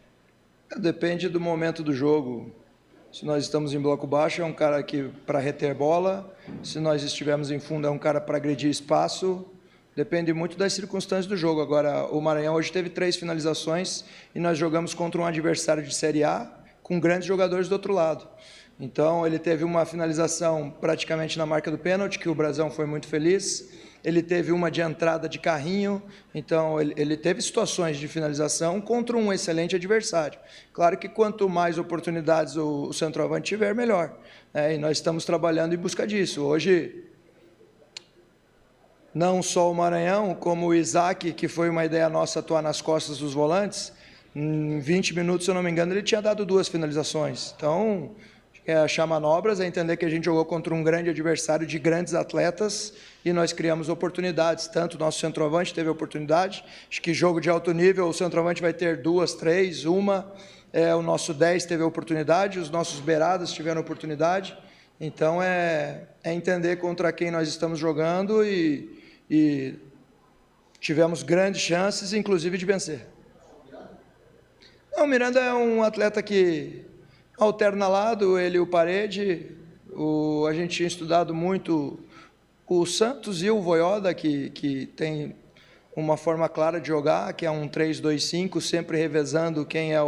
Depende do momento do jogo. Se nós estamos em bloco baixo, é um cara que para reter bola. Se nós estivermos em fundo, é um cara para agredir espaço. Depende muito das circunstâncias do jogo. Agora, o Maranhão hoje teve 3 finalizações e nós jogamos contra um adversário de Série A com grandes jogadores do outro lado. Então, ele teve uma finalização praticamente na marca do pênalti, que o Brasão foi muito feliz. Ele teve uma de entrada de carrinho, então ele teve situações de finalização contra um excelente adversário. Claro que quanto mais oportunidades o centroavante tiver, melhor. E nós estamos trabalhando em busca disso. Hoje, não só o Maranhão, como o Isaac, que foi uma ideia nossa atuar nas costas dos volantes, em 20 minutos, se eu não me engano, ele tinha dado 2 finalizações. Então, achar manobras, é entender que a gente jogou contra um grande adversário de grandes atletas e nós criamos oportunidades. Tanto o nosso centroavante teve oportunidade, acho que jogo de alto nível, o centroavante vai ter 2, 3, uma. O nosso 10 teve oportunidade, os nossos beiradas tiveram oportunidade. Então, é entender contra quem nós estamos jogando e tivemos grandes chances, inclusive, de vencer. Não, o Miranda é um atleta que alterna lado, ele e o Parede. A gente tinha estudado muito o Santos e o Voivoda, que tem uma forma clara de jogar, que é um 3-2-5, sempre revezando quem é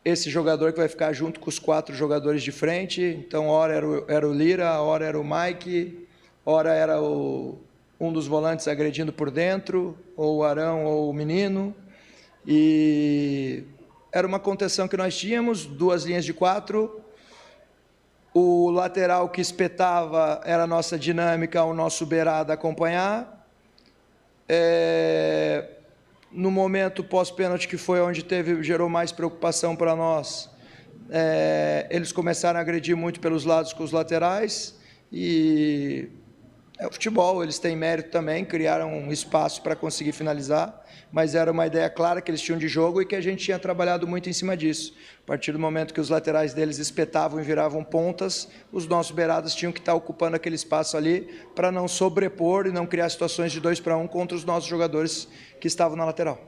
esse jogador que vai ficar junto com os 4 jogadores de frente. Então, ora era o Lira, ora era o Mike, ora era um dos volantes agredindo por dentro, ou o Arão ou o Menino. E era uma contenção que nós tínhamos, 2 linhas de 4. O lateral que espetava era a nossa dinâmica, o nosso beirada acompanhar. No momento pós-pênalti, que foi onde gerou mais preocupação para nós, eles começaram a agredir muito pelos lados com os laterais. E o futebol, eles têm mérito também, criaram um espaço para conseguir finalizar, mas era uma ideia clara que eles tinham de jogo e que a gente tinha trabalhado muito em cima disso. A partir do momento que os laterais deles espetavam e viravam pontas, os nossos beiradas tinham que estar ocupando aquele espaço ali para não sobrepor e não criar situações de 2-1 contra os nossos jogadores que estavam na lateral.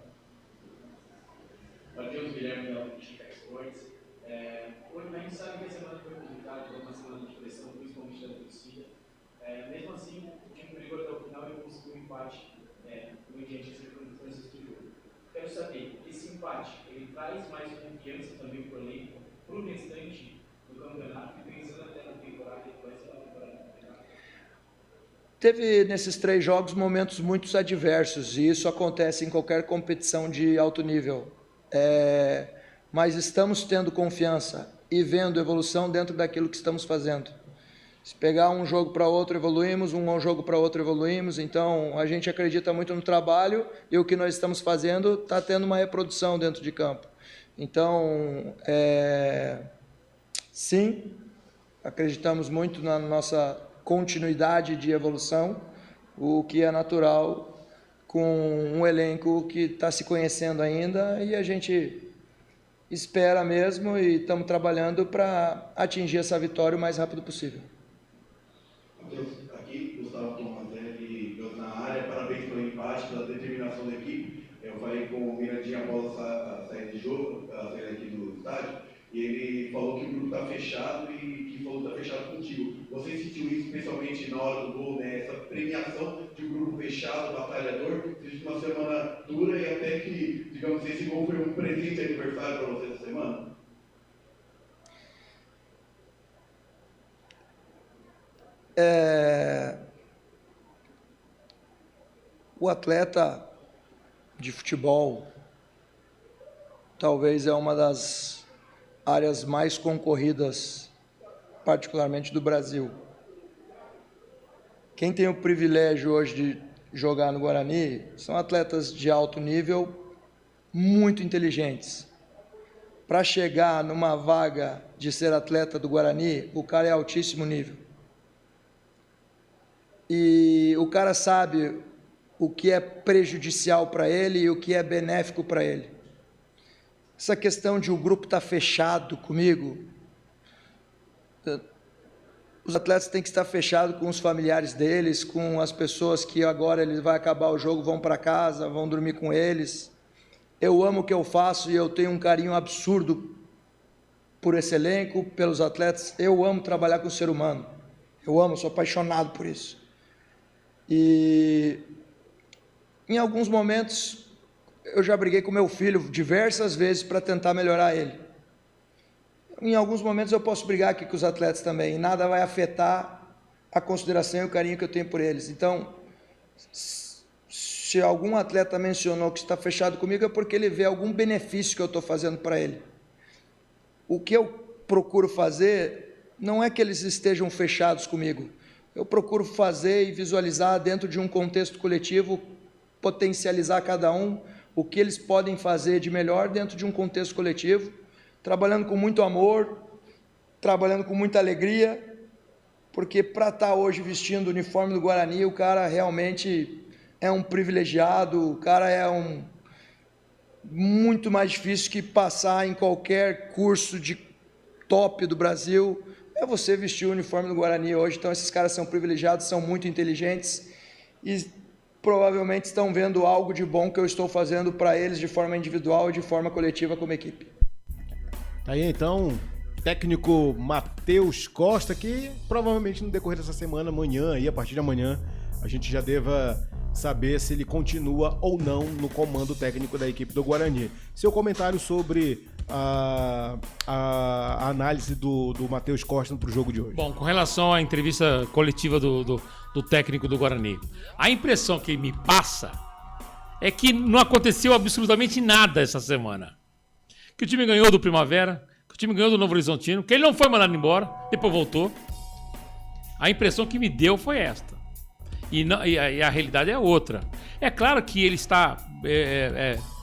Matheus Guilherme da Chicago Sports. A gente sabe que a semana foi complicada, foi uma semana de pressão, principalmente da torcida. Mesmo assim, o time brigou até o final e conseguiu um empate mediante as circunstâncias do jogo. Quero saber, esse empate, ele traz mais confiança também para o elenco, para o restante do campeonato, e pensando até na temporada que vai ser a temporada. Teve nesses 3 jogos momentos muito adversos, e isso acontece em qualquer competição de alto nível. Mas estamos tendo confiança e vendo evolução dentro daquilo que estamos fazendo. Se pegar um jogo para outro, evoluímos, um jogo para outro, evoluímos. Então, a gente acredita muito no trabalho e o que nós estamos fazendo está tendo uma reprodução dentro de campo. Então, sim, acreditamos muito na nossa continuidade de evolução, o que é natural com um elenco que está se conhecendo ainda, e a gente espera mesmo e estamos trabalhando para atingir essa vitória o mais rápido possível. Matheus, aqui, Gustavo Tomazelli, na área, parabéns pelo empate, pela determinação da equipe. Eu falei com o Mirandinha após a saída de jogo, a saída aqui do estádio, e ele falou que o grupo está fechado e que falou que está fechado contigo. Você sentiu isso especialmente na hora do gol, né? Essa premiação de um grupo fechado, batalhador, de uma semana dura, e até que, digamos, esse gol foi um presente de aniversário para você essa semana? O atleta de futebol talvez é uma das áreas mais concorridas, particularmente do Brasil. Quem tem o privilégio hoje de jogar no Guarani são atletas de alto nível, muito inteligentes. Para chegar numa vaga de ser atleta do Guarani, o cara é altíssimo nível. E o cara sabe o que é prejudicial para ele e o que é benéfico para ele. Essa questão de o grupo estar fechado comigo, os atletas têm que estar fechados com os familiares deles, com as pessoas que agora ele vai acabar o jogo, vão para casa, vão dormir com eles. Eu amo o que eu faço e eu tenho um carinho absurdo por esse elenco, pelos atletas. Eu amo trabalhar com o ser humano. Eu amo, sou apaixonado por isso. E em alguns momentos eu já briguei com meu filho diversas vezes para tentar melhorar ele. em alguns momentos eu posso brigar aqui com os atletas também, e nada vai afetar a consideração e o carinho que eu tenho por eles. Então, se algum atleta mencionou que está fechado comigo, é porque ele vê algum benefício que eu estou fazendo para ele. O que eu procuro fazer não é que eles estejam fechados comigo. Eu procuro fazer e visualizar dentro de um contexto coletivo, potencializar cada um, o que eles podem fazer de melhor dentro de um contexto coletivo, trabalhando com muito amor, trabalhando com muita alegria, porque para estar hoje vestindo o uniforme do Guarani, o cara realmente é um privilegiado, o cara é muito mais difícil que passar em qualquer curso de top do Brasil, é você vestir o uniforme do Guarani hoje. Então esses caras são privilegiados, são muito inteligentes e provavelmente estão vendo algo de bom que eu estou fazendo para eles de forma individual e de forma coletiva como equipe. Aí então, técnico Matheus Costa, que provavelmente no decorrer dessa semana, amanhã, e a partir de amanhã, a gente já deva saber se ele continua ou não no comando técnico da equipe do Guarani. Seu comentário sobre a análise do Matheus Costa para o jogo de hoje. Bom, com relação à entrevista coletiva do técnico do Guarani, a impressão que me passa é que não aconteceu absolutamente nada essa semana. Que o time ganhou do Primavera, que o time ganhou do Novo Horizontino, que ele não foi mandado embora, depois voltou. A impressão que me deu foi esta. E a realidade é outra. É claro que ele está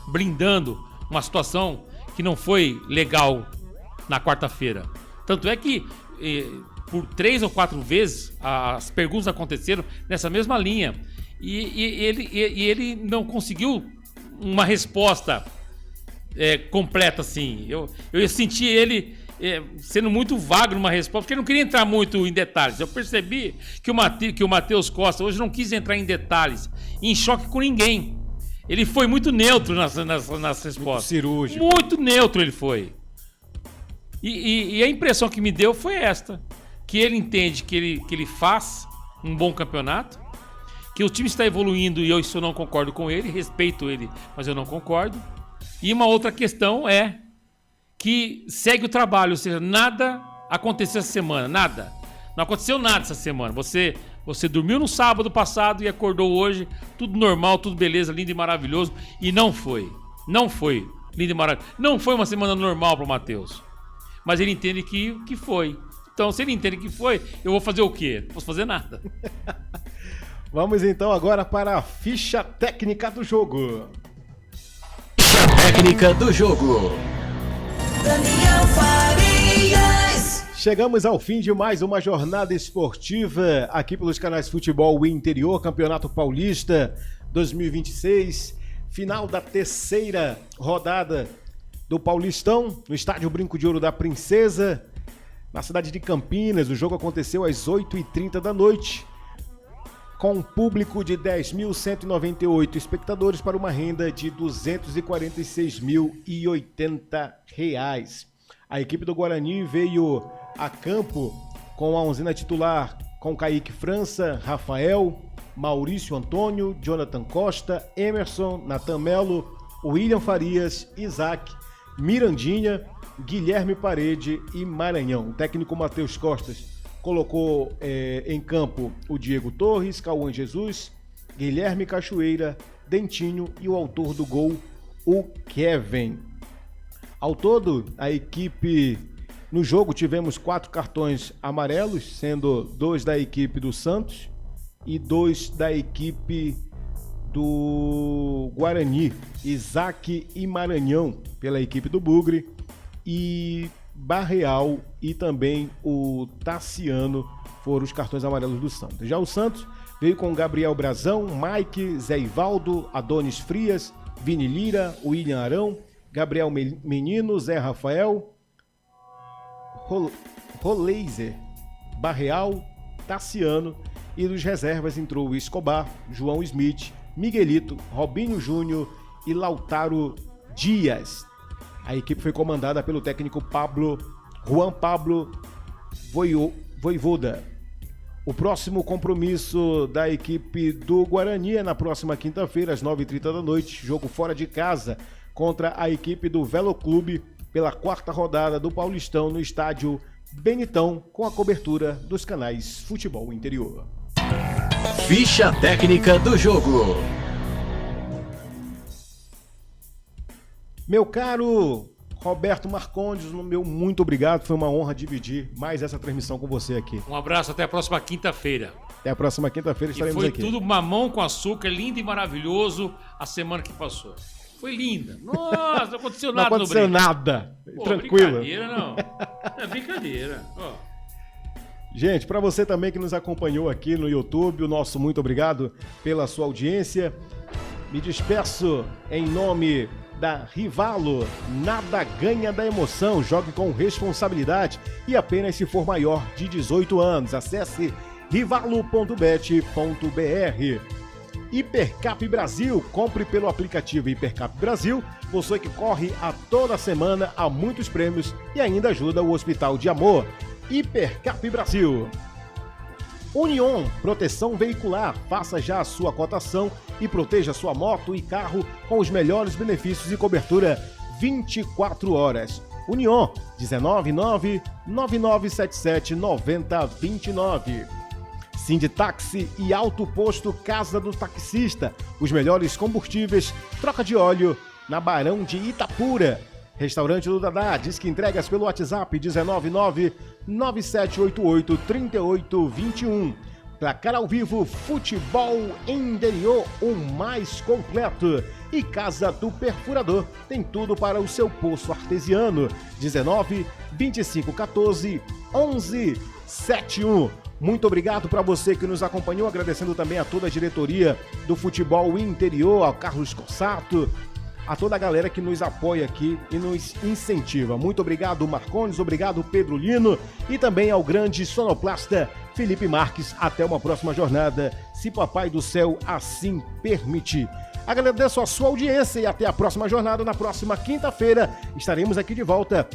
blindando uma situação que não foi legal na quarta-feira. Tanto é que por 3 ou 4 vezes as perguntas aconteceram nessa mesma linha. E ele não conseguiu uma resposta completa assim. Eu senti ele sendo muito vago numa resposta, porque ele não queria entrar muito em detalhes. Eu percebi que o Matheus Costa hoje não quis entrar em detalhes, em choque com ninguém. Ele foi muito neutro nas respostas. Muito cirúrgico. Muito neutro ele foi. E a impressão que me deu foi esta, que ele entende que ele faz um bom campeonato, que o time está evoluindo e isso eu não concordo com ele, respeito ele, mas eu não concordo. E uma outra questão é que segue o trabalho, ou seja, nada aconteceu essa semana, nada. Não aconteceu nada essa semana. Você dormiu no sábado passado e acordou hoje, tudo normal, tudo beleza, lindo e maravilhoso, e não foi. Não foi lindo e maravilhoso. Não foi uma semana normal para o Matheus. Mas ele entende que foi. Então, se ele entende que foi, eu vou fazer o quê? Não posso fazer nada. Vamos então agora para a ficha técnica do jogo. Ficha técnica do jogo. Daniel Farias. Chegamos ao fim de mais uma jornada esportiva aqui pelos canais Futebol Interior, Campeonato Paulista 2026, final da 3ª rodada do Paulistão, no Estádio Brinco de Ouro da Princesa, na cidade de Campinas. O jogo aconteceu às 8h30 da noite, com um público de 10.198 espectadores para uma renda de R$ 246.080. A equipe do Guarani veio a campo com a onzena titular com Kaique França, Rafael, Maurício Antônio, Jonathan Costa, Emerson, Natan Melo, William Farias, Isaac, Mirandinha, Guilherme Parede e Maranhão. O técnico Matheus Costas colocou em campo o Diego Torres, Cauã Jesus, Guilherme Cachoeira, Dentinho e o autor do gol, o Kevin. Ao todo, a equipe no jogo tivemos 4 cartões amarelos, sendo 2 da equipe do Santos e 2 da equipe do Guarani, Isaac e Maranhão pela equipe do Bugre e Barreal e também o Tassiano foram os cartões amarelos do Santos. Já o Santos veio com Gabriel Brazão, Mike, Zé Ivaldo, Adonis Frias, Vini Lira, William Arão, Gabriel Menino, Zé Rafael, Roleiser, Barreal, Tassiano, e dos reservas entrou o Escobar, João Smith, Miguelito, Robinho Júnior e Lautaro Dias. A equipe foi comandada pelo técnico Juan Pablo Voivoda. O próximo compromisso da equipe do Guarani é na próxima quinta-feira, às 9h30 da noite, jogo fora de casa contra a equipe do Velo Clube pela 4ª rodada do Paulistão no estádio Benitão, com a cobertura dos canais Futebol Interior. Ficha técnica do jogo. Meu caro Roberto Marcondes, meu muito obrigado. Foi uma honra dividir mais essa transmissão com você aqui. Um abraço, até a próxima quinta-feira. Até a próxima quinta-feira estaremos aqui. Foi tudo mamão com açúcar, lindo e maravilhoso a semana que passou. Foi linda. Nossa, não aconteceu nada no break. Não aconteceu nada. Pô, tranquilo. Brincadeira, não. É brincadeira. Ó. Gente, para você também que nos acompanhou aqui no YouTube, o nosso muito obrigado pela sua audiência. Me despeço em nome da Rivalo. Nada ganha da emoção. Jogue com responsabilidade e apenas se for maior de 18 anos. Acesse rivalo.bet.br. Hipercap Brasil. Compre pelo aplicativo Hipercap Brasil. Você que corre a toda semana há muitos prêmios e ainda ajuda o Hospital de Amor. Hipercap Brasil. Union, proteção veicular. Faça já a sua cotação e proteja sua moto e carro com os melhores benefícios e cobertura 24 horas. Union, 199-9977-9029. Sinditaxi e Auto Posto Casa do Taxista. Os melhores combustíveis, troca de óleo na Barão de Itapura. Restaurante do Dadá, diz que entregas pelo WhatsApp 199-9788-3821. Placar ao vivo, Futebol Interior, o mais completo. E Casa do Perfurador, tem tudo para o seu poço artesiano. 19-2514-1171. Muito obrigado para você que nos acompanhou, agradecendo também a toda a diretoria do Futebol Interior, ao Carlos Cossato, a toda a galera que nos apoia aqui e nos incentiva. Muito obrigado, Marcondes, obrigado, Pedro Lino, e também ao grande sonoplasta Felipe Marques. Até uma próxima jornada, se Papai do Céu assim permitir. Agradeço a sua audiência e até a próxima jornada. Na próxima quinta-feira estaremos aqui de volta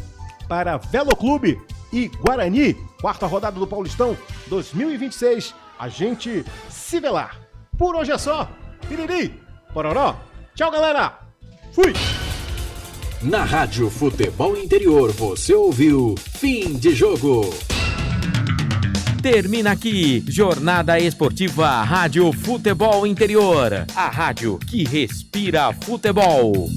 para Velo Clube e Guarani, 4ª rodada do Paulistão 2026. A gente se vê lá. Por hoje é só. Piriri, pororó. Tchau, galera. Fui! Na Rádio Futebol Interior, você ouviu Fim de Jogo. Termina aqui, Jornada Esportiva Rádio Futebol Interior. A rádio que respira futebol.